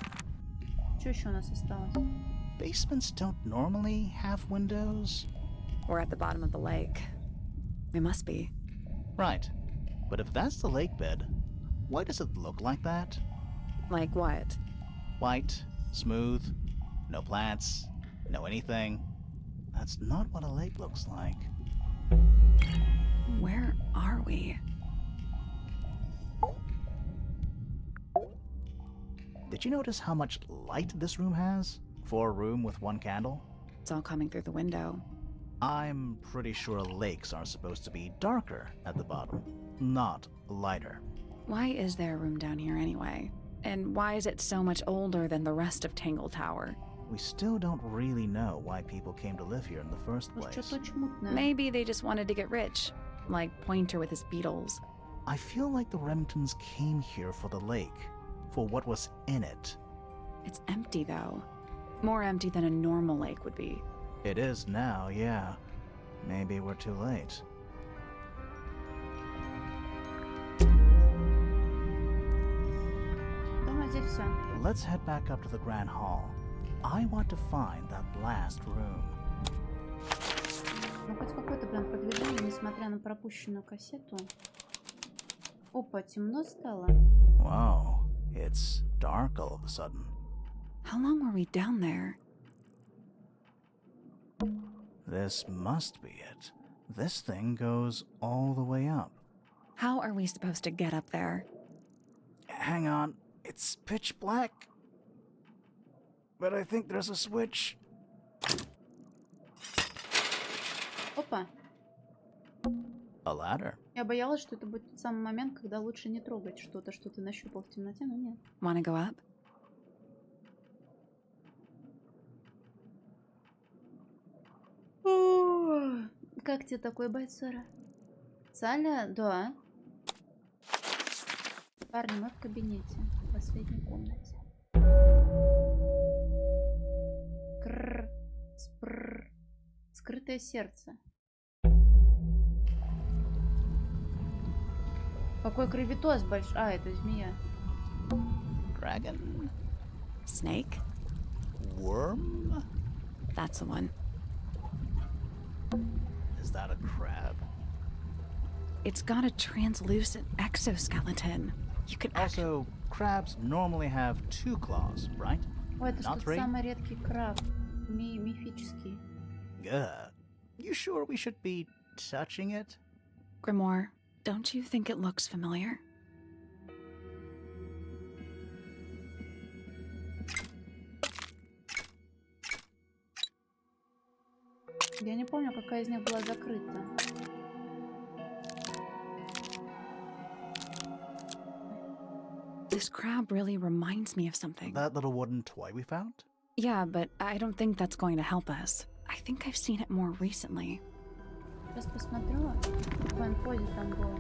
Что еще у нас осталось? Basements don't normally have windows. We're at the bottom of the lake. We must be. Right. But if that's the lake bed, why does it look like that? Like what? White, smooth, no plants, no anything. That's not what a lake looks like. Where are we? Did you notice how much light this room has? For a room with one candle? It's all coming through the window. I'm pretty sure lakes are supposed to be darker at the bottom, not lighter. Why is there a room down here anyway? And why is it so much older than the rest of Tangle Tower? We still don't really know why people came to live here in the first Может, place. что-то очень мутное. Maybe they just wanted to get rich, like Pointer with his beetles. I feel like the Remingtons came here for the lake, for what was in it. It's empty, though. More empty than a normal lake would be. It is now, yeah. Maybe we're too late. Думаю, здесь все. Let's head back up to the Grand Hall. I want to find that last room. Ну, хоть какое-то, блин, продвижение, несмотря на пропущенную кассету. Опа, темно стало. Wow, it's dark all of a sudden. How long were we down there? This must be it. This thing goes all the way up. How are we supposed to get up there? Hang on, it's pitch black. But I think there's a switch. Опа. A ladder. Я боялась, что это будет тот самый момент, когда лучше не трогать что-то, что ты нащупал в темноте, но нет. Wanna go up? О, как тебе такой бой, Сора? Саля, да. Парни, мы в кабинете, в последней комнате. Кррр, спррр. Скрытое сердце. Какой кровитос большой. А, это змея. Dragon? Snake? Worm? That's the one. Is that a crab? It's got a translucent exoskeleton. You can Also, crabs normally have 2 claws, right? Ой, это Not что-то 3? самый редкий краб. Мифический. You sure we should be touching it? Grimoire, don't you think it looks familiar? Я не помню, какая из них была закрыта. This crab really reminds me of something. That little wooden toy we found? Yeah, but I don't think that's going to help us. I think I've seen it more recently. Сейчас посмотрю, в какой он позе там был.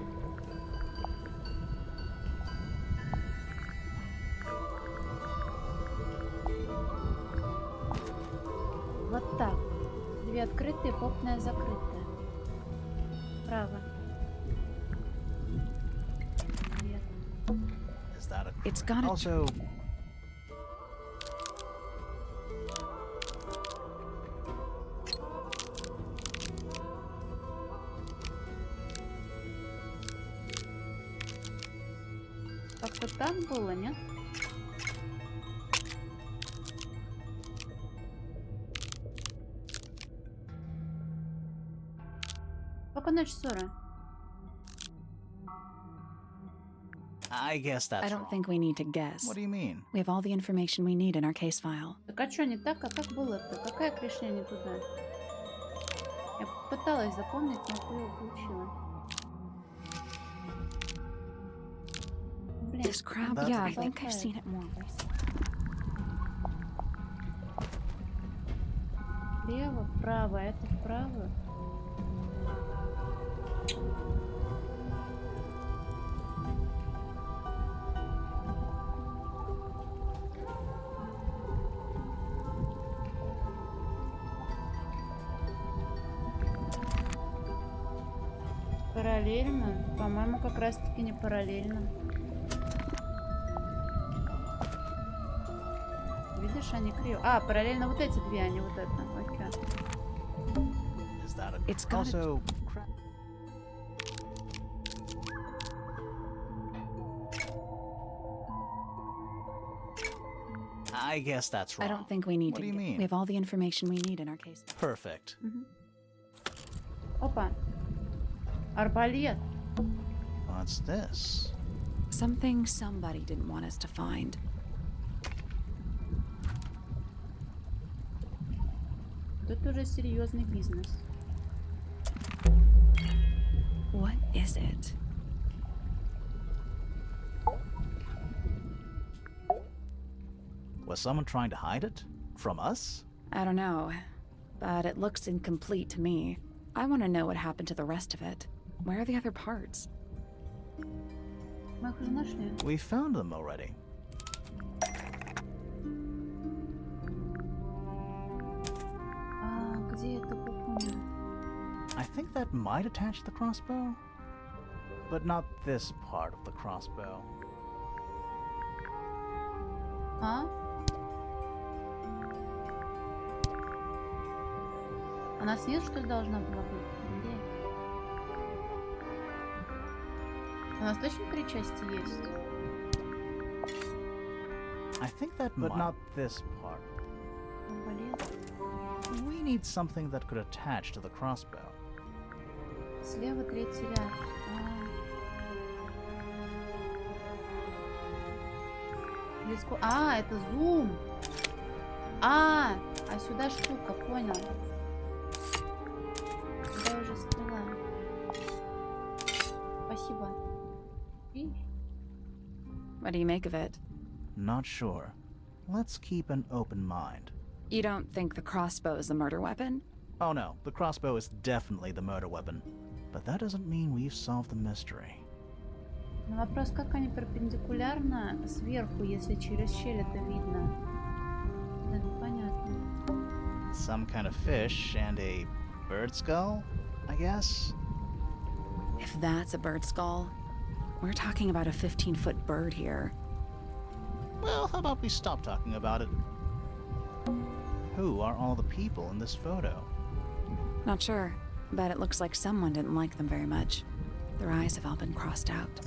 Вот так. 2 открытые, попная закрытая. Право. Нет. Is that a crab? It's got a Also, Как-то так было, нет? Пока ночь, Сора. I guess that's I don't wrong. think we need to guess. What do you mean? We have all the information we need in our case file. Так а что не так? А как было-то? Какая клешня не туда? Я пыталась запомнить, но хуёво получила. Блин, This crab, That's yeah, I the- think I've seen it more recently. Влево, вправо, а это вправо. Параллельно? По-моему, как раз-таки не параллельно. Видишь, они криво. А, параллельно вот эти две, а не вот это. Окей. Is that a It's got also crab? I guess that's wrong. I don't think we need What to do you gu- mean? We have all the information we need in our case file. Perfect. Опа. Арбалет. What's this? Something somebody didn't want us to find. Тут уже серьезный бизнес. What is it? Was someone trying to hide it? From us? I don't know, but it looks incomplete to me. I want to know what happened to the rest of it. Where are the other parts? их уже нашли? We found them already. А, где это помню? I think that might attach the crossbow, but not this part of the crossbow. А? Она снизу, что ли, должна была быть? Где? У нас точно 3 части есть? I think that, but not this part. Арбалет. We need something that could attach to the crossbow. Слева 3-й ряд. Близко. А, это зум. А сюда штука, понял. Сюда уже стрела. Спасибо. И What do you make of it? Not sure. Let's keep an open mind. You don't think the crossbow is the murder weapon? Oh no, the crossbow is definitely the murder weapon. But that doesn't mean we've solved the mystery. но вопрос, как они перпендикулярно сверху, если через щель это видно? Это непонятно. Some kind of fish and a bird skull, I guess? If that's a bird skull, we're talking about a 15-foot bird here. Well, how about we stop talking about it? Who are all the people in this photo? Not sure, but it looks like someone didn't like them very much. Their eyes have all been crossed out.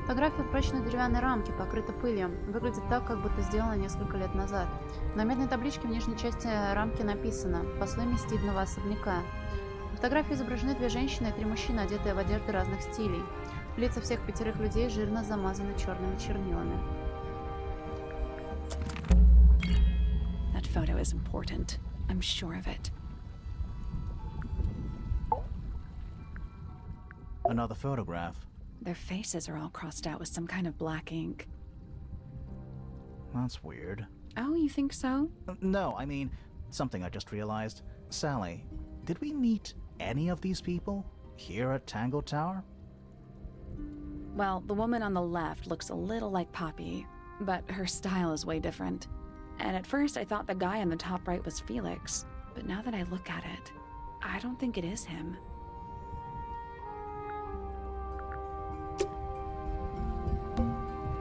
Фотография в прочной деревянной рамке, покрыта пылью. Выглядит так, как будто сделана несколько лет назад. На медной табличке в нижней части рамки написано «Послы Мстительного особняка». На фотографии изображены 2 женщины и 3 мужчины, одетые в одежды разных стилей. Лица всех 5 людей жирно замазаны черными чернилами. That photo is important. I'm sure of it. Another photograph. Their faces are all crossed out with some kind of black ink. That's weird. Oh, you think so? No, I mean, something I just realized. Sally, did we meet any of these people here at Tangle Tower? Well, the woman on the left looks a little like Poppy, but her style is way different. And at first I thought the guy on the top right was Felix, but now that I look at it, I don't think it is him.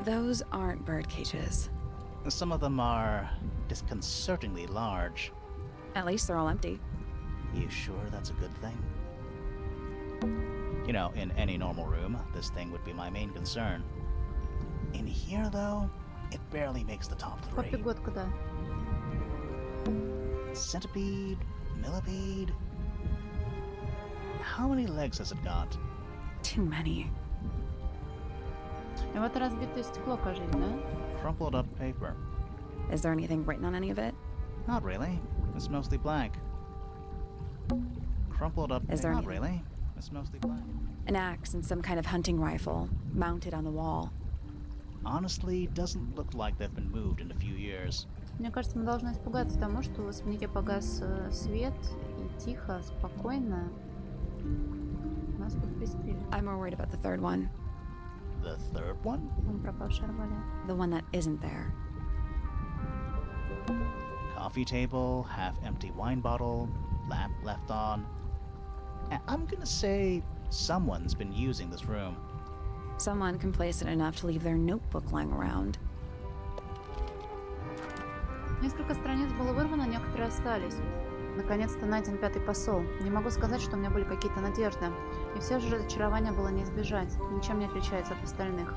Those aren't bird cages. Some of them are disconcertingly large. At least they're all empty. You sure that's a good thing? You know, in any normal room, this thing would be my main concern. In here, though, it barely makes the top 3. Поппи Готка, да. Centipede? Millipede? How many legs has it got? Too many. И вот разбитое стекло, кажется, да? Crumpled up paper. Is there anything written on any of it? Not really. It's mostly blank. Crumpled up Is there Not any- really. It's mostly blank. An axe and some kind of hunting rifle, mounted on the wall. Honestly, doesn't look like they've been moved in a few years. Мне кажется, мы должны испугаться тому, что в особняке погас свет, и тихо, спокойно нас тут пристрелят. I'm more worried about the third one. The third one? Он пропавший арбалет. The one that isn't there. Coffee table, half-empty wine bottle, lamp left on. I'm gonna say someone's been using this room. Someone complacent enough to leave their notebook lying around. Несколько страниц было вырвано, некоторые остались. Наконец-то найден 5-й посол. Не могу сказать, что у меня были какие-то надежды. И все же разочарования было не избежать. Ничем не отличается от остальных.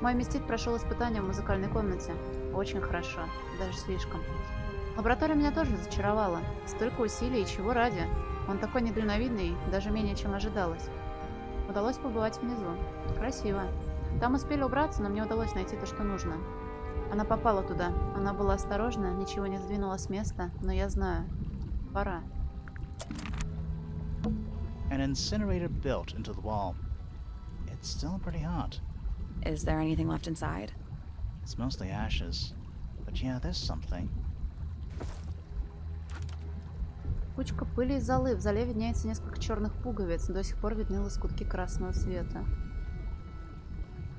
Мой мистит прошел испытание в музыкальной комнате. Очень хорошо. Даже слишком. Лаборатория меня тоже разочаровала. Столько усилий, и чего ради. Он такой недальновидный, даже менее, чем ожидалось. Удалось побывать внизу. Красиво. Там успели убраться, но мне удалось найти то, что нужно. Она попала туда. Она была осторожна, ничего не сдвинула с места, но я знаю. Пора. An incinerator built into the wall. It's still pretty hot. Is there anything left inside? It's mostly ashes. But yeah, there's something. Кучка пыли и золы. В зале виднеется несколько черных пуговиц. До сих пор видны лоскутки красного цвета.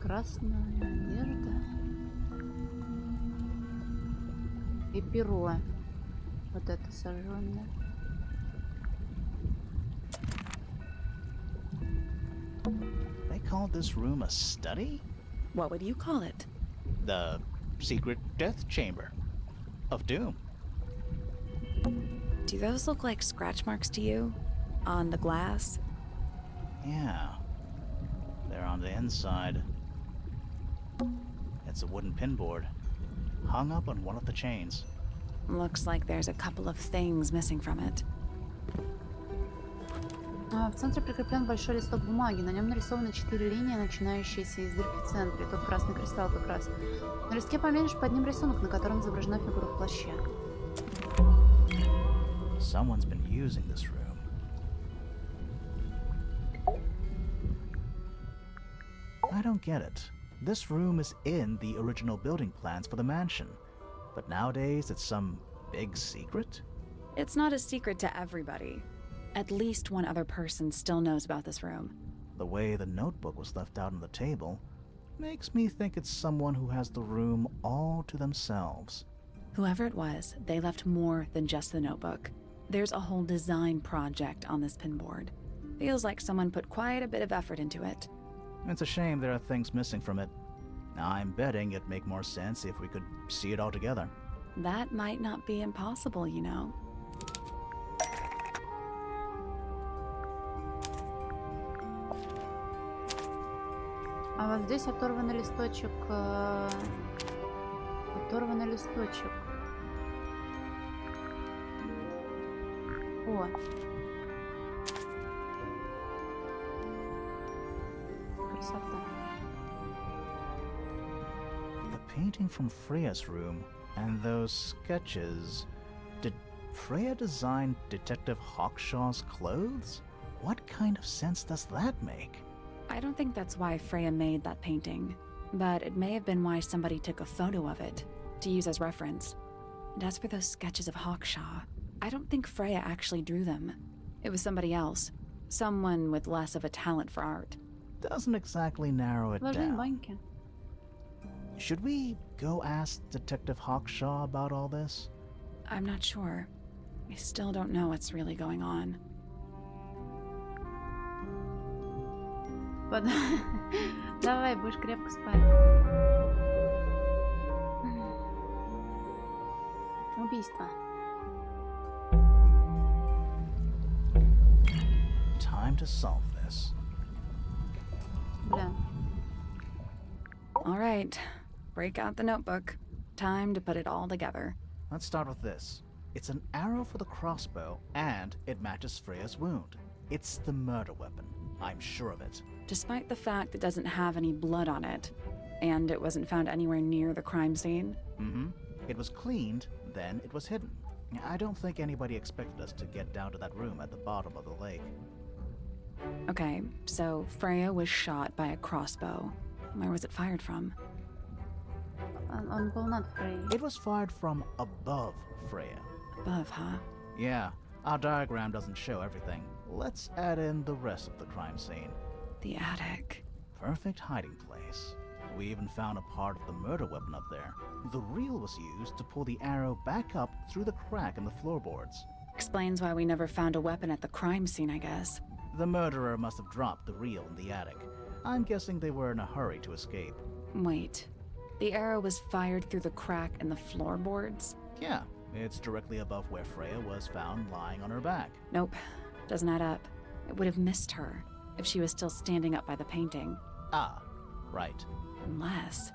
Красная одежда. И перо. Вот это сожженное. They called this room a study? What would you call it? The secret death chamber of doom. Do those look like scratch marks to you? On the glass? Yeah. They're on the inside. It's a wooden pinboard, hung up on one of the chains. Looks like there's a couple of things missing from it. В центре прикреплен большой листок бумаги. На нем нарисованы 4 линии, начинающиеся из дырки в центре. Тот красный кристалл как раз. На листке поменьше под ним рисунок, на котором изображена фигура в плаще. Someone's been using this room. I don't get it. This room is in the original building plans for the mansion, but nowadays it's some big secret? It's not a secret to everybody. At least one other person still knows about this room. The way the notebook was left out on the table makes me think it's someone who has the room all to themselves. Whoever it was, they left more than just the notebook. There's a whole design project on this pinboard. Feels like someone put quite a bit of effort into it. It's a shame there are things missing from it. I'm betting it'd make more sense if we could see it all together. That might not be impossible, you know. А вот здесь оторванный листочек. Оторванный листочек. О. Красота. The painting from Freya's room and those sketches. Did Freya design Detective Hawkshaw's clothes? What kind of sense does that make? I don't think that's why Freya made that painting, but it may have been why somebody took a photo of it to use as reference. And as for those sketches of Hawkshaw, I don't think Freya actually drew them. It was somebody else, someone with less of a talent for art. Doesn't exactly narrow it Вложи down. баньки. Should we go ask Detective Hawkshaw about all this? I'm not sure. I still don't know what's really going on. Давай, будешь крепко спать. Убийство. Time to solve this. Бля. All right, break out the notebook. Time to put it all together. Let's start with this. It's an arrow for the crossbow, and it matches Freya's wound. It's the murder weapon. I'm sure of it. Despite the fact it doesn't have any blood on it, and it wasn't found anywhere near the crime scene. Mm-hmm. It was cleaned, then it was hidden. I don't think anybody expected us to get down to that room at the bottom of the lake. Okay, so Freya was shot by a crossbow. Where was it fired from? Он был над Фрей. It was fired from above Freya. Above, huh? Yeah, our diagram doesn't show everything. Let's add in the rest of the crime scene. The attic. Perfect hiding place. We even found a part of the murder weapon up there. The reel was used to pull the arrow back up through the crack in the floorboards. Explains why we never found a weapon at the crime scene, I guess. The murderer must have dropped the reel in the attic. I'm guessing they were in a hurry to escape. Wait. The arrow was fired through the crack in the floorboards? Yeah, it's directly above where Freya was found lying on her back. Nope. Doesn't add up. It would have missed her if she was still standing up by the painting. Ah, right. Unless...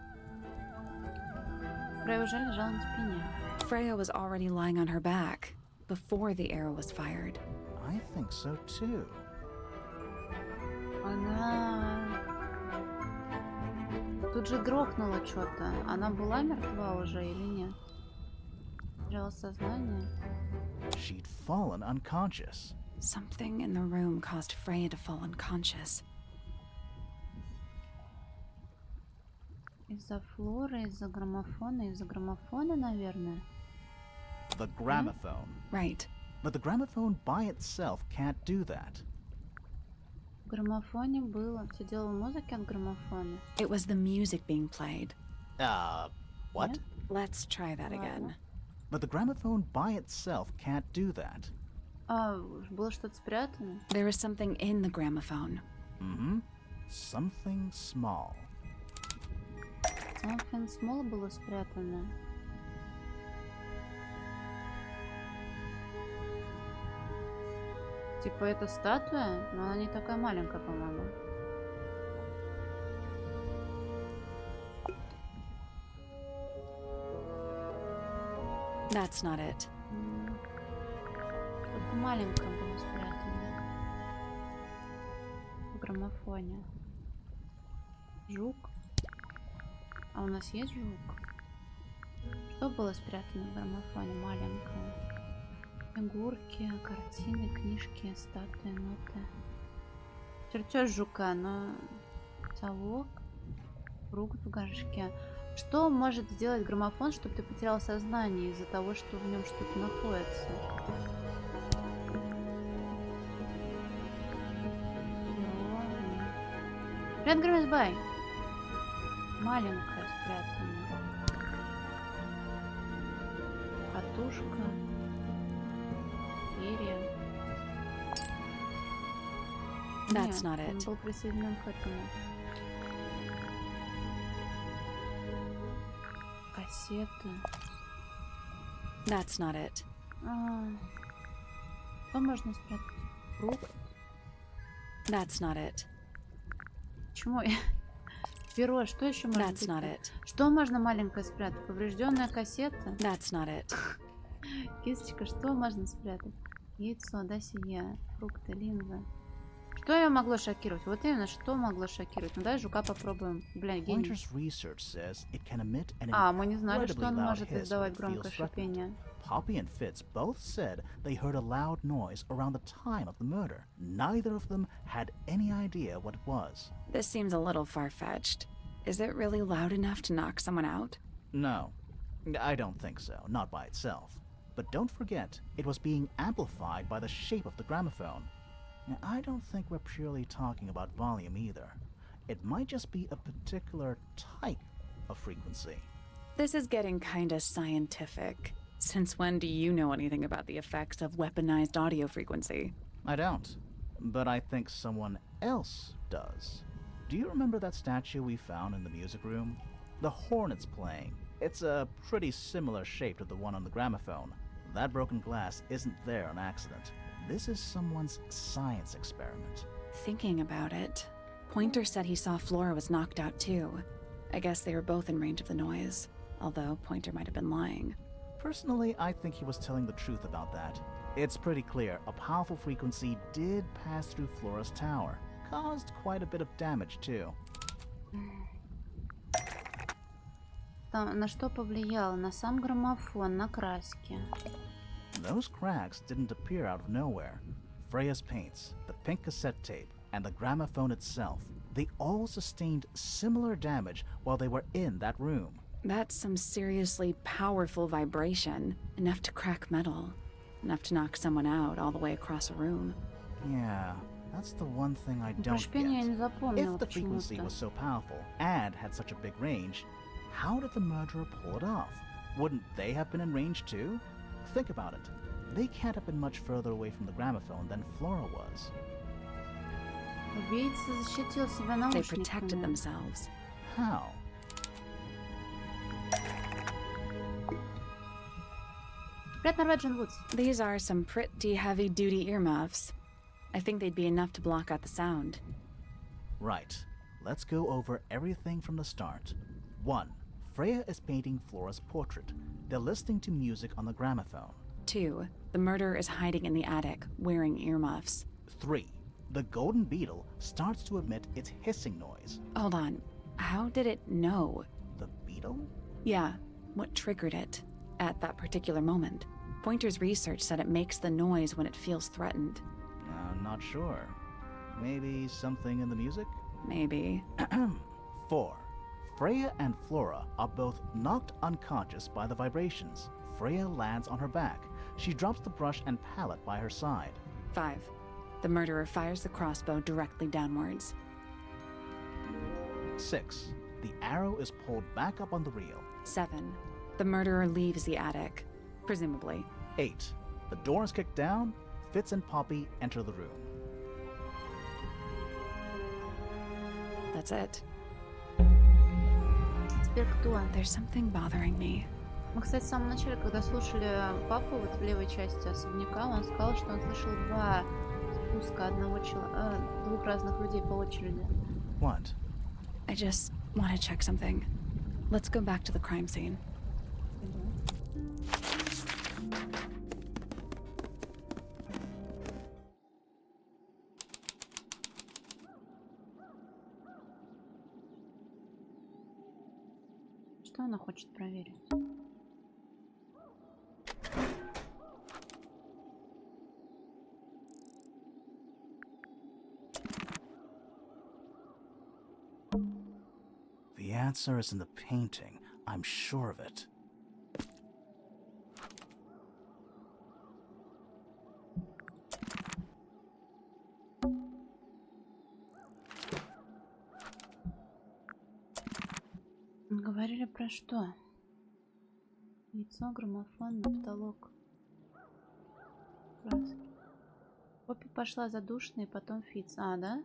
Фрей уже лежал на спине. Freya was already lying on her back before the arrow was fired. I think so too. Она... Тут же грохнуло что-то. Она была мертва уже или нет? Теряла сознание. She'd fallen unconscious. Something in the room caused Freya to fall unconscious. Из-за флоры, из-за граммофона, наверное. The gramophone. Right. But the gramophone by itself can't do that. граммофоне было. Сидела в музыке от граммофона. It was the music being played. What? Нет? Let's try that again. But the gramophone by itself can't do that. А, было что-то спрятано? There was something in the gramophone. Mm-hmm. Something small. Something small было спрятано. Типа это статуя, но она не такая маленькая, по-моему. That's not it. Что-то маленькое было спрятано в граммофоне. Жук? А у нас есть жук? Что было спрятано в граммофоне маленькое? Фигурки, картины, книжки, статуи, ноты. Чертеж жука, но совок, фрукт в горшке. Что может сделать граммофон, чтобы ты потерял сознание из-за того, что в нем что-то находится? Привет, Грэмисбай! Маленькая спрятанная. Катушка. Перья. That's Нет, not он it. был присоединен к этому. Кассеты. That's not it. Что можно спрятать? Фрукт? That's not it. Почему? Перо, что еще можно That's not спрятать? it. Что можно маленькое спрятать? Поврежденная кассета? That's not it. Кисточка, что можно спрятать? Яйцо, досье, фрукты, линза. Что ее могло шокировать? Вот именно, что могло шокировать? Ну дай жука попробуем. Бля, гений. Pointer's research says it can emit an А, мы не знали, что incredibly он loud может hiss when издавать it feels громкое threatened. шипение. Poppy and Fitz both said they heard a loud noise around the time of the murder. Neither of them had any idea what it was. This seems a little far-fetched. Is it really loud enough to knock someone out? No, I don't think so, not by itself. But don't forget, it was being amplified by the shape of the gramophone. Now, I don't think we're purely talking about volume either. It might just be a particular type of frequency. This is getting kinda scientific. Since when do you know anything about the effects of weaponized audio frequency? I don't, but I think someone else does. Do you remember that statue we found in the music room? The horn it's playing. It's a pretty similar shape to the one on the gramophone. That broken glass isn't there on accident. This is someone's science experiment. Thinking about it, Pointer said he saw Flora was knocked out too. I guess they were both in range of the noise, although Pointer might have been lying. Personally, I think he was telling the truth about that. It's pretty clear a powerful frequency did pass through Flora's tower. Caused quite a bit of damage too. Там, на что повлияло? На сам граммофон, на краски. Those cracks didn't appear out of nowhere. Freya's paints, the pink cassette tape, and the gramophone itself, they all sustained similar damage while they were in that room. That's some seriously powerful vibration, enough to crack metal, enough to knock someone out all the way across a room. Yeah, that's the one thing I Про don't шипение я get. не запомнила If the frequency почему-то. was so powerful and had such a big range, how did the murderer pull it off? Wouldn't they have been in range too? Think about it. They can't have been much further away from the gramophone than Flora was. Убийца защитил себя They protected наушниками. themselves. How? Привет, Norwegian Woods. These are some pretty heavy-duty earmuffs. I think they'd be enough to block out the sound. Right. Let's go over everything from the start. 1. Freya is painting Flora's portrait. They're listening to music on the gramophone. 2. The murderer is hiding in the attic, wearing earmuffs. 3. The golden beetle starts to emit its hissing noise. Hold on. How did it know? The beetle? Yeah, what triggered it at that particular moment? Pointer's research said it makes the noise when it feels threatened. I'm not sure. Maybe something in the music? Maybe. 4. Freya and Flora are both knocked unconscious by the vibrations. Freya lands on her back. She drops the brush and palette by her side. 5. The murderer fires the crossbow directly downwards. 6. The arrow is pulled back up on the reel. 7. The murderer leaves the attic, presumably. 8. The door is kicked down. Fitz and Poppy enter the room. That's it. Теперь кто? There's something bothering me. Мы, кстати, в самом начале, когда слушали папу вот в левой части особняка, он сказал, что он слышал два спуска двух разных людей по очереди. What? I just want to check something. Let's go back to the crime scene. Что она хочет проверить? The answer is in the painting. I'm sure of it. Говорили про что? Яйцо, граммофон, потолок. Краски. Поппи пошла за душной, потом Фитц. А, да?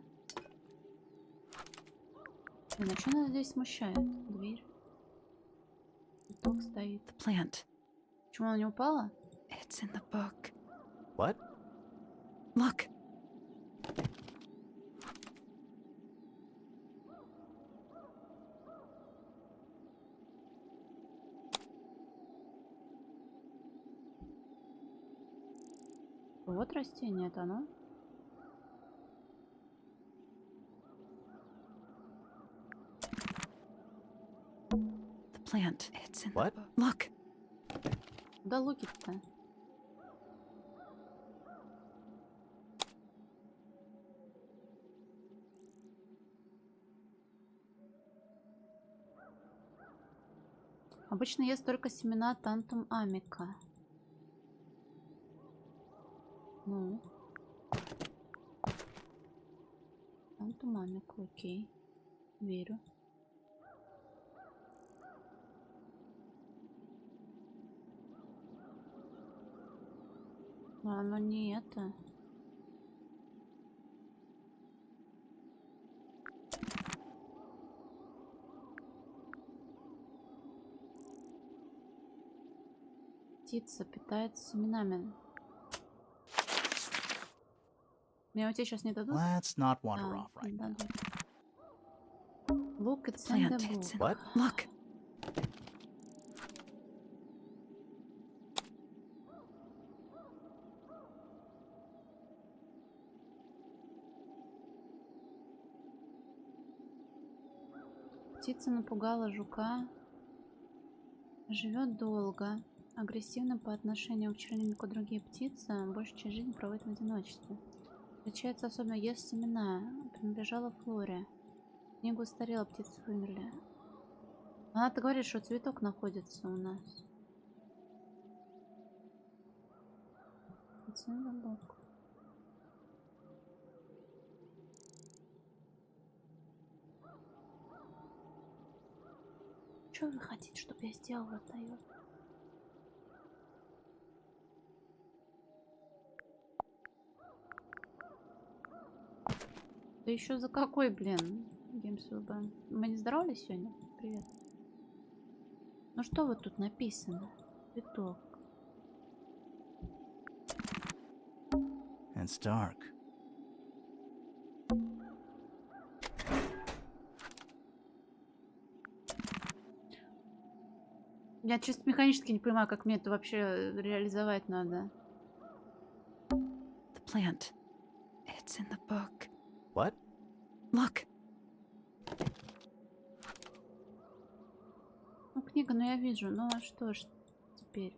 Блин, а что нас здесь смущает? Дверь. Цветок стоит. The plant. Почему она не упала? It's in the book. What? Look. Вот растение, это оно. The plant. It's in What? the book. Look. Да луки-то. Обычно ест только семена тантум амика. Ну. Тантум амика, окей. Верю. Но оно не это. Птица питается семенами. Меня у тебя сейчас не дадут? Let's not wander А, off right не now. дадут. Look, it's in the Plant. It's in. book. What? Look. Птица напугала жука. Живет долго. Агрессивно по отношению к членнику другие птицы. Большую часть жизни проводит в одиночестве. Отличается особенно ест семена. Принадлежала Флоре. Книгу устарела, птицы вымерли. Она-то говорит, что цветок находится у нас. It's in the book. Что вы хотите, чтобы я сделала, Тайо? Да еще за какой, блин? Геймсвебан. Мы не здоровались сегодня? Привет. Ну что вот тут написано? Цветок. It's dark. Я чисто механически не понимаю, как мне это вообще реализовать надо. The plant. It's in the book. What? Look. Ну, книга, ну я вижу. Ну а что ж теперь?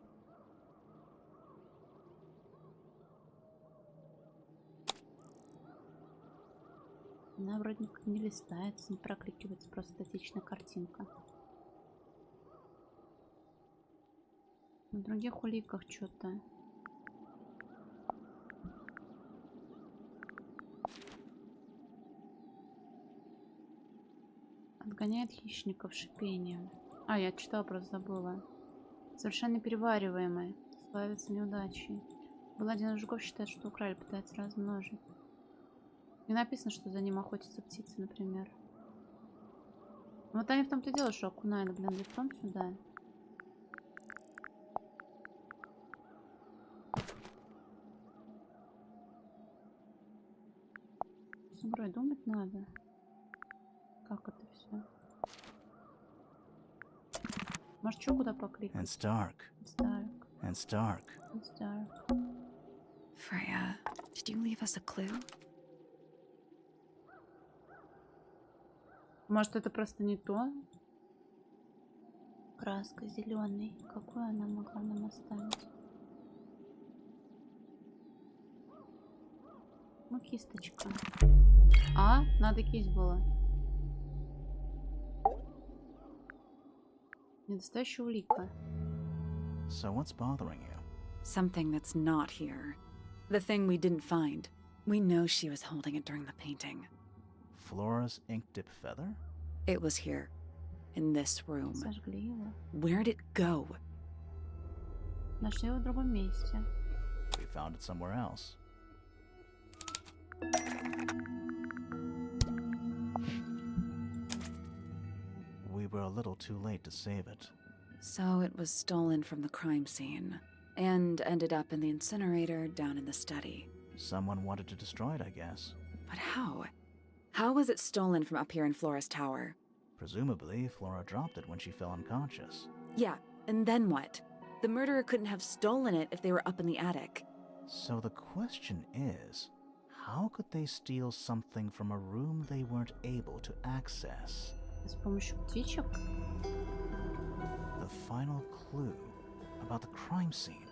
Она вроде как не листается, не прокликивается, просто статичная картинка. На других уликах что-то. Отгоняет хищников шипением. А, я читала, просто забыла. Совершенно перевариваемый. Славится неудачей. Был один из жуков, считает, что украли, пытается размножить. Не написано, что за ним охотятся птицы, например. Вот они в том-то и дело, что окунают, блин, лицом сюда. С игрой думать надо. Как это все? Может, что куда покликать? It's dark. It's dark. It's dark. It's dark. Freya, did you leave us a clue? Может, это просто не то? Краска зеленый. Какую она могла нам оставить? Ну, кисточка. А, надо кисть было. Недостающая улика. So what's bothering you? Something that's not here. The thing we didn't find. We know she was holding it during the painting. Flora's ink dip feather? It was here. In this room. Сожгли его. Where'd it go? Нашли его в другом месте. We found it somewhere else. We were a little too late to save it. So it was stolen from the crime scene. And ended up in the incinerator down in the study. Someone wanted to destroy it, I guess. But how? How was it stolen from up here in Flora's tower? Presumably, Flora dropped it when she fell unconscious. Yeah, and then what? The murderer couldn't have stolen it if they were up in the attic. So the question is, how could they steal something from a room they weren't able to access? С помощью птичек? The final clue about the crime scene.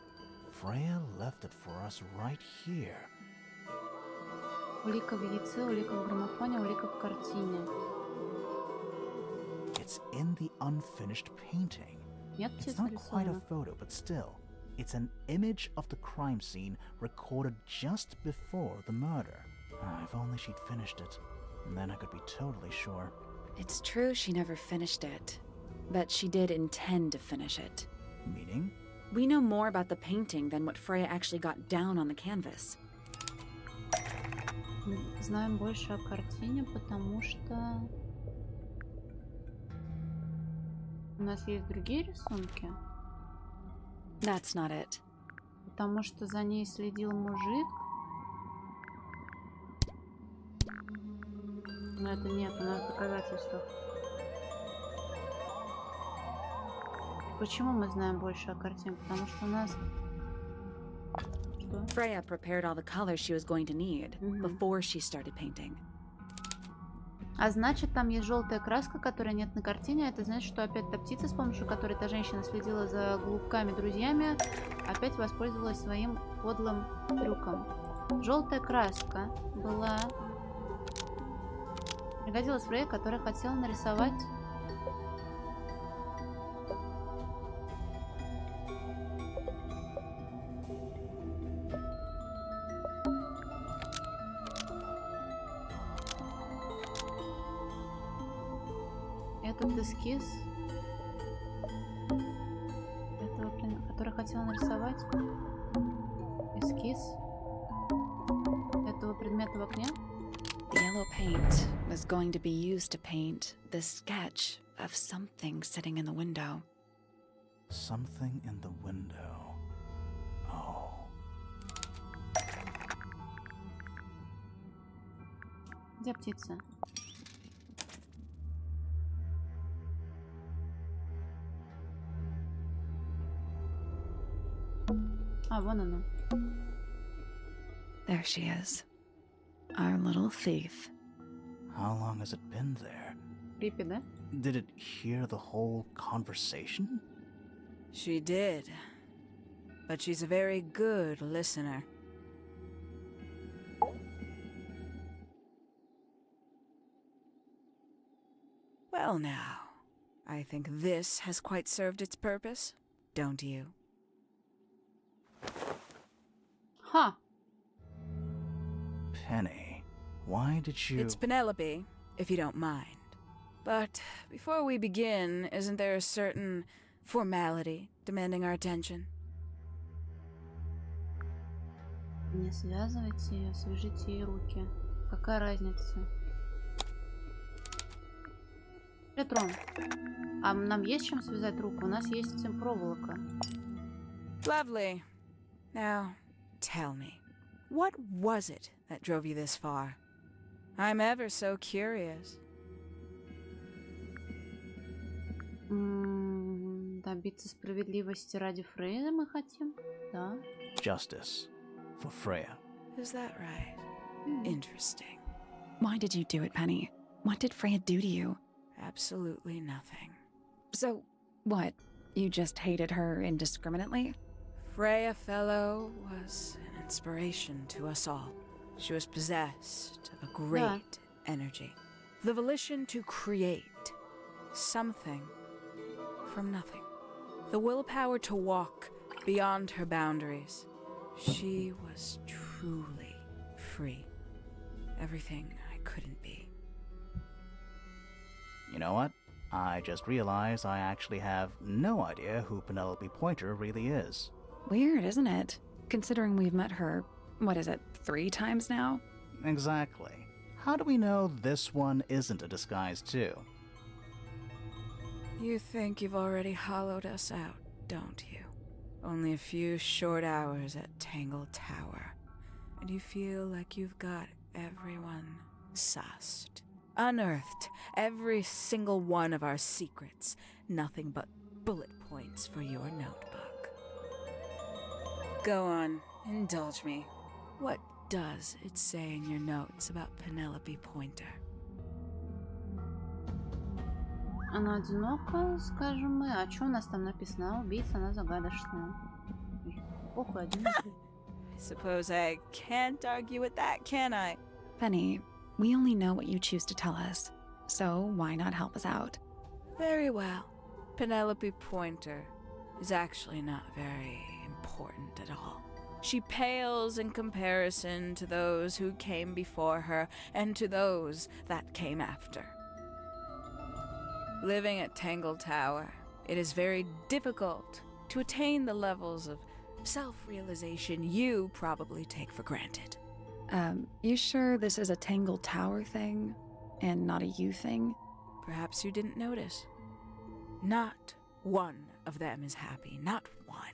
Freya left it for us right here. Улика в яйце, улика в граммофоне, улика в картине. It's in the unfinished painting. Нет, It's not quite a photo, but still, it's an image of the crime scene recorded just before the murder. If only she'd finished it, and then I could be totally sure. It's true she never finished it, but she did intend to finish it. Meaning? We know more about the painting than what Freya actually got down on the canvas. Знаем больше о картине, потому что у нас есть другие рисунки. That's not it. Потому что за ней следил мужик. Но это нет, у нас доказательства. Почему мы знаем больше о картине? Потому что у нас... Что? Freya prepared all the colors she was going to need before she started painting. А значит, там есть желтая краска, которой нет на картине. А это значит, что опять та птица, с помощью которой та женщина следила за голубками-друзьями, опять воспользовалась своим подлым трюком. Желтая краска была... Пригодилась Фрей, которая хотела нарисовать... Этот эскиз, который хотела нарисовать, эскиз этого предмета в окне. The yellow paint was going to be used to paint the sketch of something sitting in the window. Something in the window. Oh. Где птица? А, вон она. There she is. Our little thief. How long has it been there? Крипи, да? Did it hear the whole conversation? She did. But she's a very good listener. Well now, I think this has quite served its purpose, don't you? Ха! Penny, why did you... It's Penelope, if you don't mind. But before we begin, isn't there a certain formality demanding our attention? Не связывайте ее, свяжите ей руки. Какая разница? Петрон, а нам есть чем связать руку? У нас есть проволока. Lovely. Now, tell me, what was it that drove you this far? I'm ever so curious. Добиться справедливости ради Фрейя мы хотим, да? Justice for Freya. Is that right? Interesting. Why did you do it, Penny? What did Freya do to you? Absolutely nothing. So, what? You just hated her indiscriminately? Freya Fellow was an inspiration to us all. She was possessed of a great energy. The volition to create something from nothing. The willpower to walk beyond her boundaries. She was truly free. Everything I couldn't be. You know what? I just realized I actually have no idea who Penelope Pointer really is. Weird, isn't it? Considering we've met her, what is it, 3 times now? Exactly. How do we know this one isn't a disguise too? You think you've already hollowed us out, don't you? Only a few short hours at Tangle Tower, and you feel like you've got everyone sussed. Unearthed every single one of our secrets. Nothing but bullet points for your notebook. Go on, indulge me. What does it say in your notes about Penelope Pointer? Она одинока, скажем мы. А что у нас там написано? Убийца, она загадочная. Похуй, одинокая. I suppose I can't argue with that, can I? Penny, we only know what you choose to tell us, so why not help us out? Very well. Penelope Pointer is actually not very important at all. She pales in comparison to those who came before her and to those that came after. Living at Tangle Tower, it is very difficult to attain the levels of self-realization you probably take for granted. You sure this is a Tangle Tower thing, and not a you thing? Perhaps you didn't notice. Not one of them is happy, not one.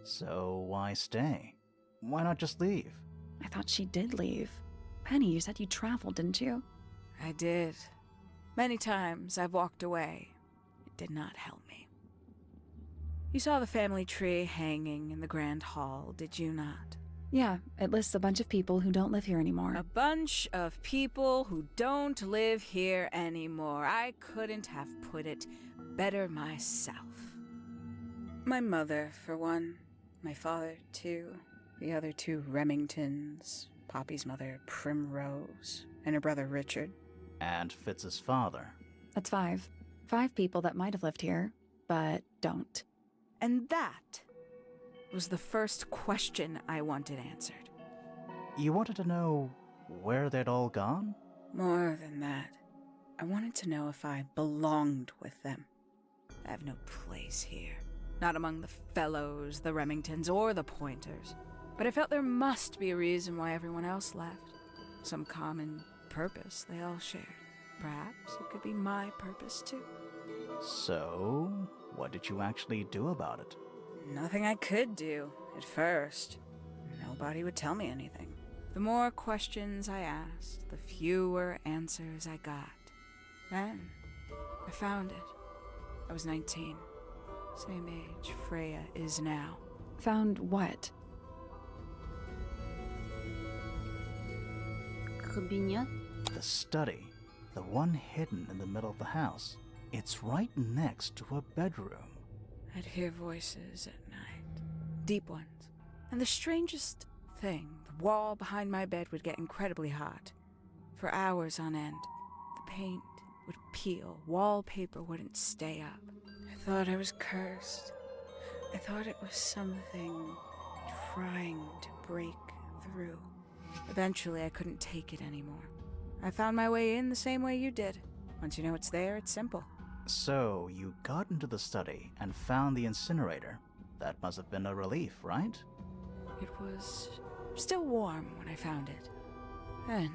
So why stay? Why not just leave? I thought she did leave. Penny, you said you traveled, didn't you? I did. Many times I've walked away. It did not help me. You saw the family tree hanging in the grand hall, did you not? Yeah, it lists a bunch of people who don't live here anymore. A bunch of people who don't live here anymore. I couldn't have put it better myself. My mother, for one. My father, too. The other 2 Remingtons. Poppy's mother, Primrose. And her brother, Richard. And Fitz's father. That's 5. 5 people that might have lived here, but don't. And that was the first question I wanted answered. You wanted to know where they'd all gone? More than that, I wanted to know if I belonged with them. I have no place here. Not among the Fellows, the Remingtons, or the Pointers. But I felt there must be a reason why everyone else left. Some common purpose they all shared. Perhaps it could be my purpose too. So, what did you actually do about it? Nothing I could do, at first. Nobody would tell me anything. The more questions I asked, the fewer answers I got. Then, I found it. I was 19. Same age Freya is now. Found what? Кабинет? The study. The one hidden in the middle of the house. It's right next to a bedroom. I'd hear voices at night. Deep ones. And the strangest thing, the wall behind my bed would get incredibly hot. For hours on end, the paint would peel, wallpaper wouldn't stay up. I thought I was cursed. I thought it was something trying to break through. Eventually, I couldn't take it anymore. I found my way in the same way you did. Once you know it's there, it's simple. So, you got into the study and found the incinerator. That must have been a relief, right? It was still warm when I found it. Then,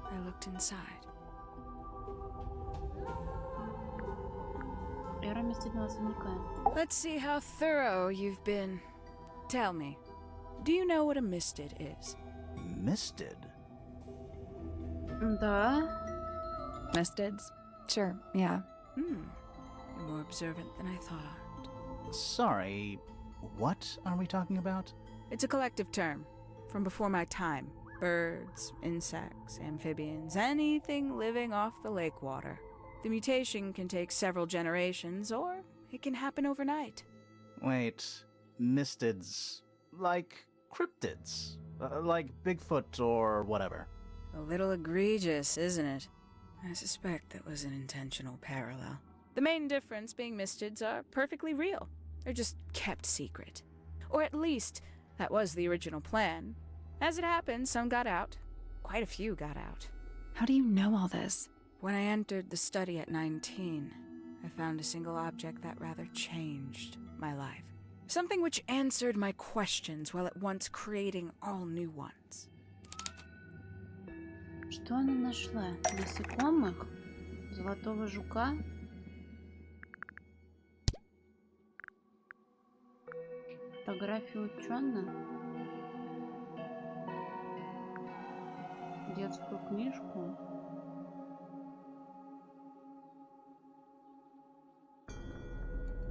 I looked inside. Эра мстительного особняка. Let's see how thorough you've been. Tell me, do you know what a misted is? Misted? Да. Mistids? Sure, yeah. You're more observant than I thought. Sorry, what are we talking about? It's a collective term from before my time. Birds, insects, amphibians, anything living off the lake water. The mutation can take several generations, or it can happen overnight. Wait, mistids. Like cryptids? Like Bigfoot or whatever. A little egregious, isn't it? I suspect that was an intentional parallel. The main difference being mistids are perfectly real. They're just kept secret. Or at least, that was the original plan. As it happened, some got out. Quite a few got out. How do you know all this? When I entered the study at 19, I found a single object that rather changed my life. Something which answered my questions while at once creating all new ones. Что она нашла? Насекомых? Золотого жука? Фотографию ученого? Детскую книжку?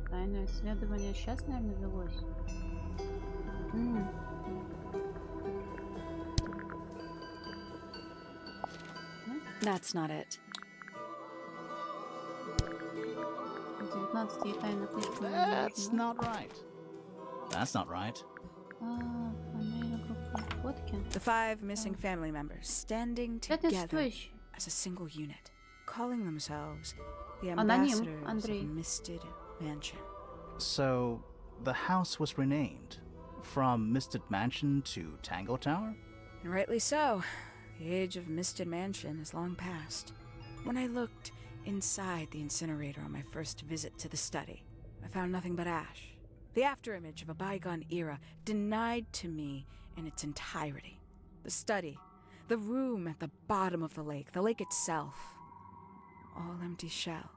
Тайное исследование сейчас, наверное, велось. That's not it. 19 ей тайная книжка. That's not right. That's not right. Фамилия группы фотки. The 5 missing family members standing Это что together еще? as a single unit, calling themselves the Аноним, ambassadors Андрей. of Misted Mansion. So, the house was renamed from Misted Mansion to Tangle Tower? And rightly so. The age of Misted Mansion is long past. When I looked inside the incinerator on my first visit to the study, I found nothing but ash. The afterimage of a bygone era denied to me in its entirety. The study, the room at the bottom of the lake itself, all empty shells.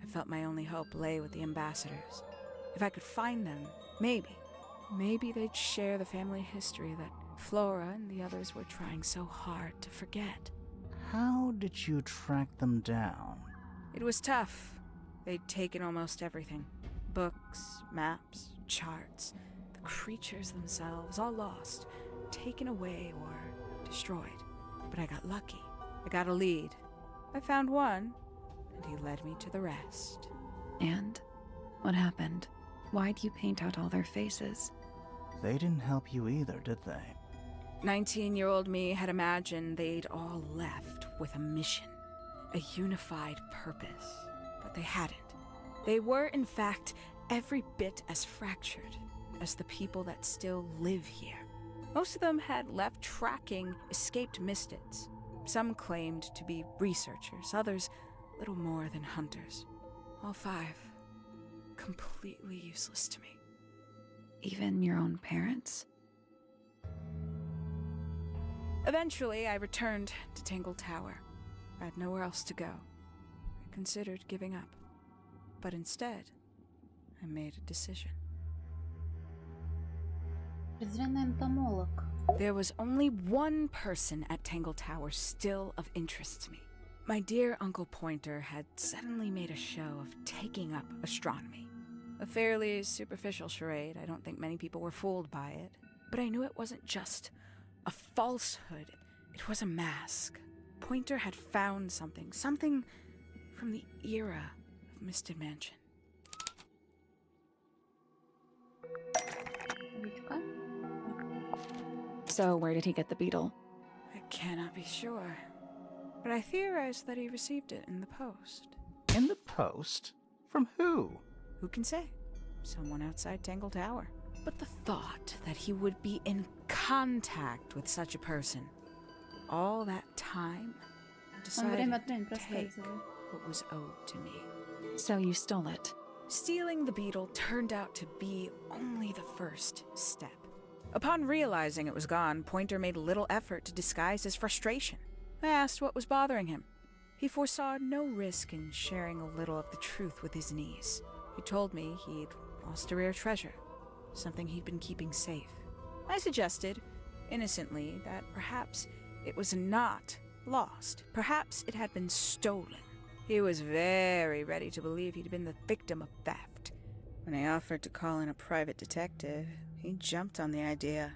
I felt my only hope lay with the ambassadors. If I could find them, maybe they'd share the family history that Flora and the others were trying so hard to forget. How did you track them down? It was tough. They'd taken almost everything. Books, maps, charts, the creatures themselves, all lost, taken away or destroyed. But I got lucky. I got a lead. I found one, and he led me to the rest. And? What happened? Why'd you paint out all their faces? They didn't help you either, did they? 19-year-old me had imagined they'd all left with a mission, a unified purpose. But they hadn't. They were, in fact, every bit as fractured as the people that still live here. Most of them had left tracking escaped mistids. Some claimed to be researchers, others little more than hunters. All 5 completely useless to me. Even your own parents? Eventually, I returned to Tangle Tower. I had nowhere else to go. I considered giving up. But instead, I made a decision. Презренный энтомолог. There was only one person at Tangle Tower still of interest to me. My dear Uncle Pointer had suddenly made a show of taking up astronomy. A fairly superficial charade. I don't think many people were fooled by it. But I knew it wasn't just a falsehood. It was a mask. Pointer had found something from the era of Misted Mansion. Ручка. So where did he get the beetle? I cannot be sure. But I theorize that he received it in the post. In the post? From who? Who can say? Someone outside Tangle Tower. But the thought that he would be in contact with such a person all that time Он время decided от времени to take проскальзывает. what was owed to me. So you stole it. Stealing the beetle turned out to be only the first step. Upon realizing it was gone, Pointer made little effort to disguise his frustration. I asked what was bothering him. He foresaw no risk in sharing a little of the truth with his niece. He told me he'd lost a rare treasure, something he'd been keeping safe. I suggested, innocently, that perhaps it was not lost. Perhaps it had been stolen. He was very ready to believe he'd been the victim of theft. When I offered to call in a private detective, he jumped on the idea.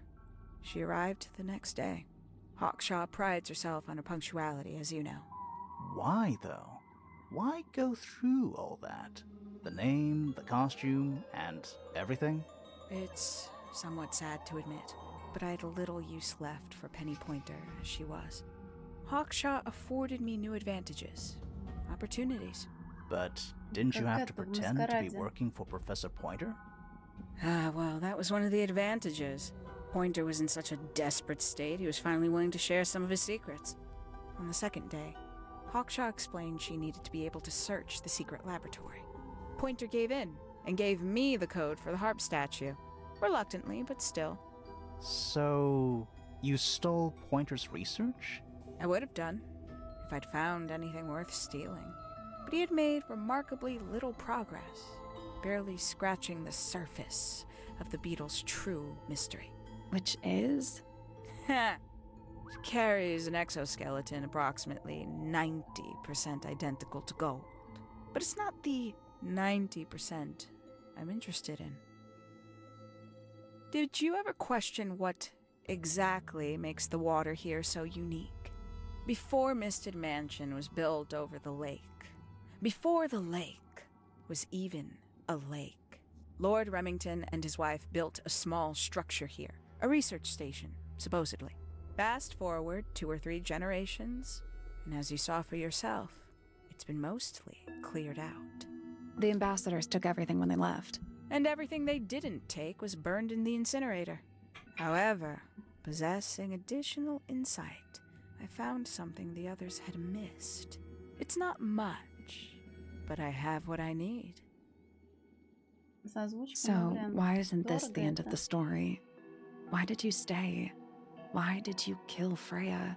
She arrived the next day. Hawkshaw prides herself on her punctuality, as you know. Why, though? Why go through all that? The name, the costume, and everything? It's somewhat sad to admit, but I had little use left for Penny Pointer as she was. Hawkshaw afforded me new advantages, opportunities. But didn't you Как have to это в pretend to be «Маскараде»? working for Professor Pointer? Ah, well, that was one of the advantages. Pointer was in such a desperate state, he was finally willing to share some of his secrets. On the second day, Hawkshaw explained she needed to be able to search the secret laboratory. Pointer gave in and gave me the code for the harp statue. Reluctantly, but still. So, you stole Pointer's research? I would have done, if I'd found anything worth stealing. But he had made remarkably little progress, barely scratching the surface of the beetle's true mystery. Which is? Ha! It carries an exoskeleton approximately 90% identical to gold. But it's not the 90% I'm interested in. Did you ever question what exactly makes the water here so unique? Before Misted Mansion was built over the lake, before the lake was even a lake, Lord Remington and his wife built a small structure here, a research station, supposedly. Fast forward 2 or 3 generations, and as you saw for yourself, it's been mostly cleared out. The ambassadors took everything when they left. And everything they didn't take was burned in the incinerator. However, possessing additional insight, I found something the others had missed. It's not much, but I have what I need. So, why isn't this the end of the story? Why did you stay? Why did you kill Freya?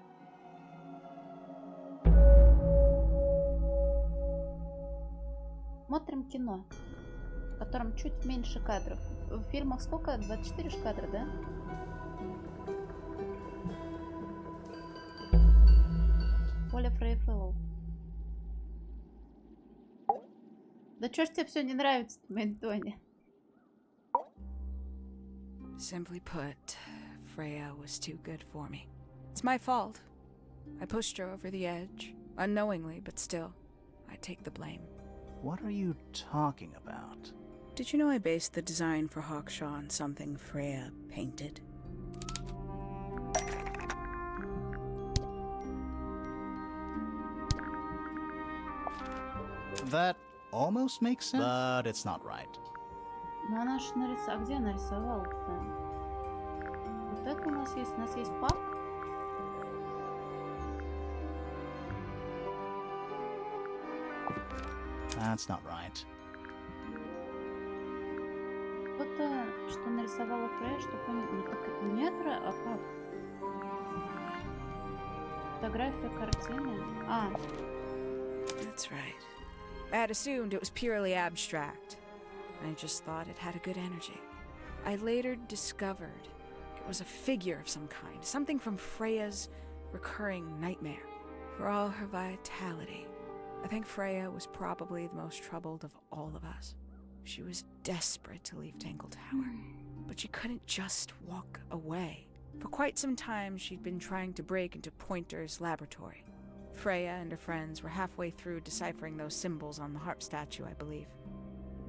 Смотрим кино, в котором чуть меньше кадров. В фильмах сколько? 24 ж кадра, да? Оля Фрейфеллоу. Да чё ж тебе все не нравится, Мэнтони? Simply put, Freya was too good for me. It's my fault. I pushed her over the edge, unknowingly, but still, I take the blame. What are you talking about? Did you know I based the design for Hawkshaw on something Freya painted? That almost makes sense, but it's not right. Ну она ж нарисовала. А где она рисовала-то? Вот это у нас есть. У нас есть пап. That's not right. Кто-то, что нарисовала Фрея, что не так метра, а как? Фотография картины. А. That's right. I had assumed it was purely abstract. I just thought it had a good energy. I later discovered it was a figure of some kind, something from Freya's recurring nightmare. For all her vitality, I think Freya was probably the most troubled of all of us. She was desperate to leave Tangle Tower, but she couldn't just walk away. For quite some time, she'd been trying to break into Pointer's laboratory. Freya and her friends were halfway through deciphering those symbols on the harp statue, I believe.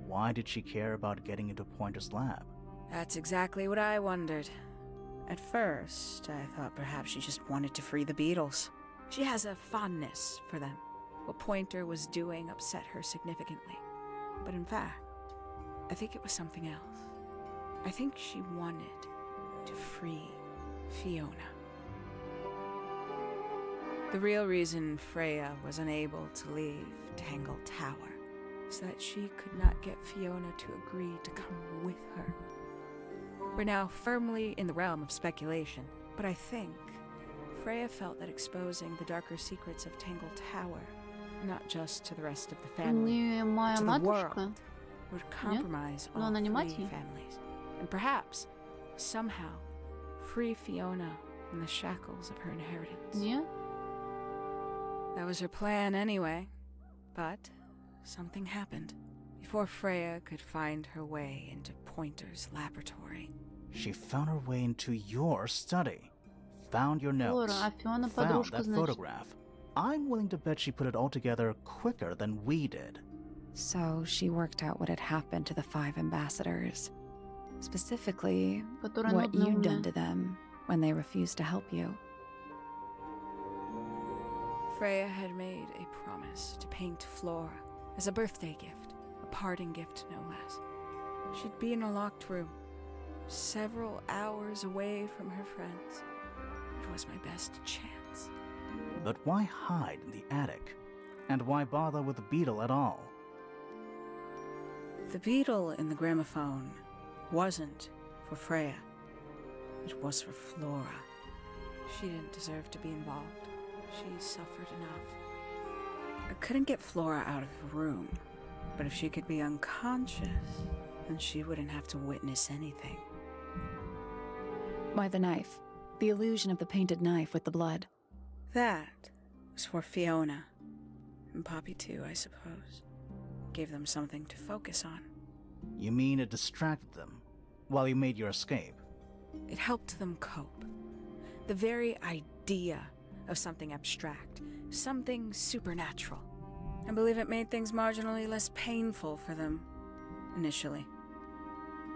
Why did she care about getting into Pointer's lab? That's exactly what I wondered. At first, I thought perhaps she just wanted to free the beetles. She has a fondness for them. What Pointer was doing upset her significantly. But in fact, I think it was something else. I think she wanted to free Fiona. The real reason Freya was unable to leave Tangle Tower is that she could not get Fiona to agree to come with her. We're now firmly in the realm of speculation, but I think Freya felt that exposing the darker secrets of Tangle Tower, not just to the rest of the family, Не but моя to the матушка. world, would compromise Но all она не мать three ей. families, and perhaps, somehow, free Fiona from the shackles of her inheritance. Нет? That was her plan anyway, but something happened before Freya could find her way into Pointer's laboratory. She found her way into your study. Found your notes. Флора, а Фиона Found подружка, that значит. photograph. I'm willing to bet she put it all together quicker than we did. So she worked out what had happened to the 5 ambassadors. Specifically, Которая what нудная, you'd done умная. to them when they refused to help you. Freya had made a promise to paint Flora as a birthday gift, a parting gift no less. She'd be in a locked room, several hours away from her friends. It was my best chance. But why hide in the attic? And why bother with the beetle at all? The beetle in the gramophone wasn't for Freya. It was for Flora. She didn't deserve to be involved. She suffered enough. I couldn't get Flora out of the room, but if she could be unconscious, then she wouldn't have to witness anything. Why the knife? The illusion of the painted knife with the blood. That was for Fiona. And Poppy too, I suppose. Gave them something to focus on. You mean it distracted them while you made your escape? It helped them cope. The very idea of something abstract, something supernatural. I believe it made things marginally less painful for them, initially.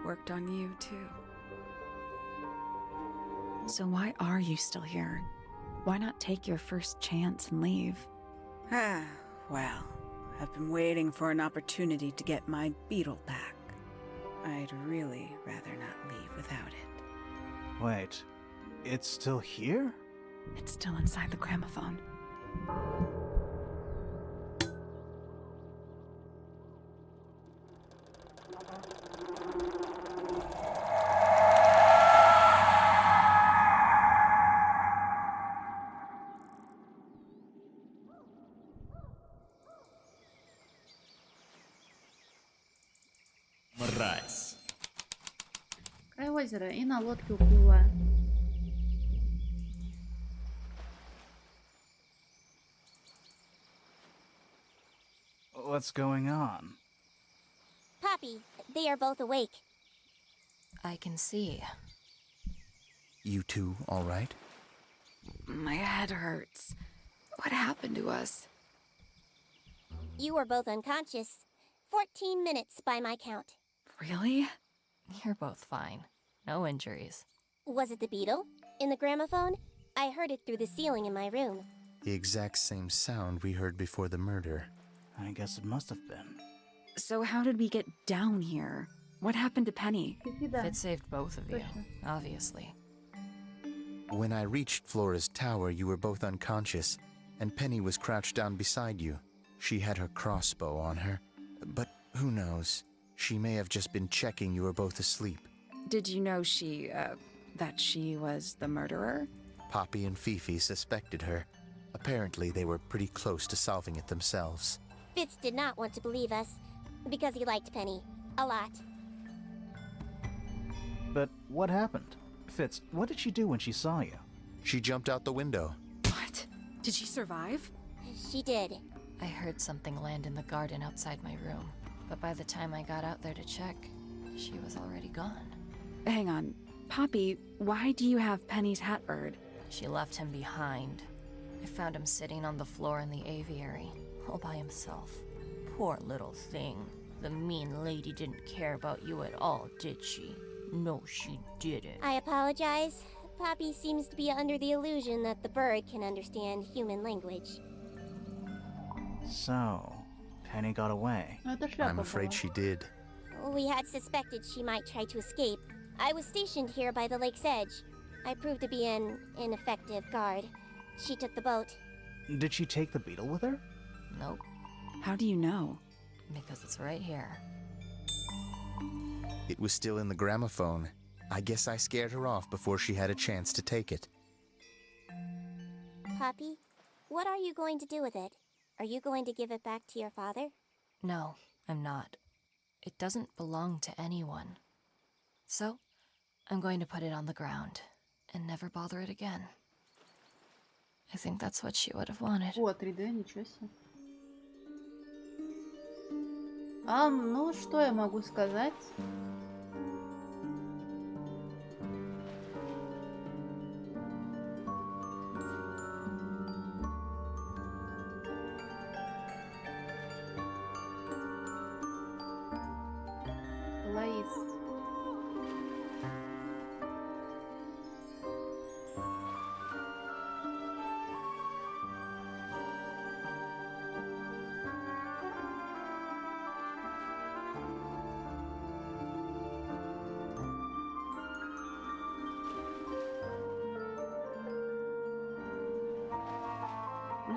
Worked on you, too. So why are you still here? Why not take your first chance and leave? Ah, well, I've been waiting for an opportunity to get my beetle back. I'd really rather not leave without it. Wait, it's still here? It's still inside the gramophone. Мразь. Край озера и на лодке уплыла. What's going on? Poppy, they are both awake. I can see. You two all right? My head hurts. What happened to us? You were both unconscious. 14 minutes by my count. Really? You're both fine. No injuries. Was it the beetle? In the gramophone? I heard it through the ceiling in my room. The exact same sound we heard before the murder. I guess it must have been. So how did we get down here? What happened to Penny? It saved both of you, obviously. When I reached Flora's tower, you were both unconscious, and Penny was crouched down beside you. She had her crossbow on her, but who knows? She may have just been checking you were both asleep. Did you know that she was the murderer? Poppy and Fifi suspected her. Apparently, they were pretty close to solving it themselves. Fitz did not want to believe us, because he liked Penny. A lot. But what happened? Fitz, what did she do when she saw you? She jumped out the window. What? Did she survive? She did. I heard something land in the garden outside my room, but by the time I got out there to check, she was already gone. Hang on. Poppy, why do you have Penny's hat bird? She left him behind. I found him sitting on the floor in the aviary, all by himself. Poor little thing. The mean lady didn't care about you at all, did she? No, she didn't. I apologize. Poppy seems to be under the illusion that the bird can understand human language. So, Penny got away. Это шляпа I'm afraid была. she did. We had suspected she might try to escape. I was stationed here by the lake's edge. I proved to be an ineffective guard. She took the boat. Did she take the beetle with her? Nope, How do you know? because it's right here. It was still in the gramophone. I guess I scared her off before she had a chance to take it. Poppy, what are you going to do with it? Are you going to give it back to your father? No, I'm not. It doesn't belong to anyone. So, I'm going to put it on the ground and never bother it again. I think that's what she would have wanted. О, 3D, ничего себе. Ну, что я могу сказать? Лаис.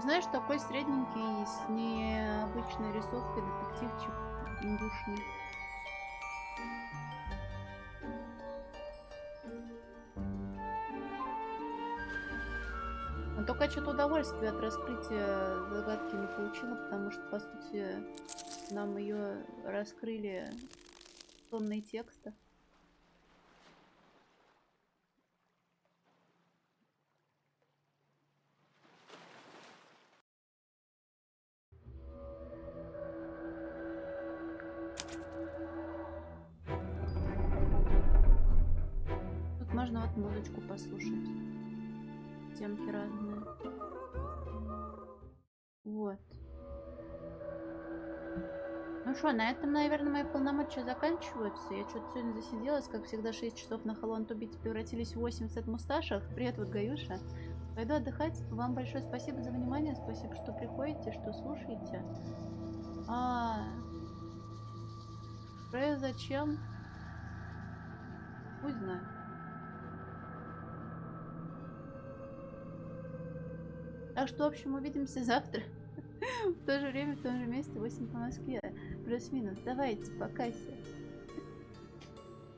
Знаешь, такой средненький, с необычной рисовкой детективчик индюшный. Но только что-то удовольствие от раскрытия загадки не получила, потому что, по сути, нам ее раскрыли тонной текста. Тут можно вот музычку послушать. Темки разные. Вот. Ну что, на этом, наверное, мои полномочия заканчиваются. Я что-то сегодня засиделась. Как всегда, 6 часов на Hello to Beat превратились в 80 мусташах. Привет, вот Гаюша. Пойду отдыхать. Вам большое спасибо за внимание. Спасибо, что приходите, что слушаете. Freya зачем? Пусть знаю. Так что, в общем, увидимся завтра. В то же время, в том же месте, 8 по Москве. Плюс-минус. Давайте, покайся.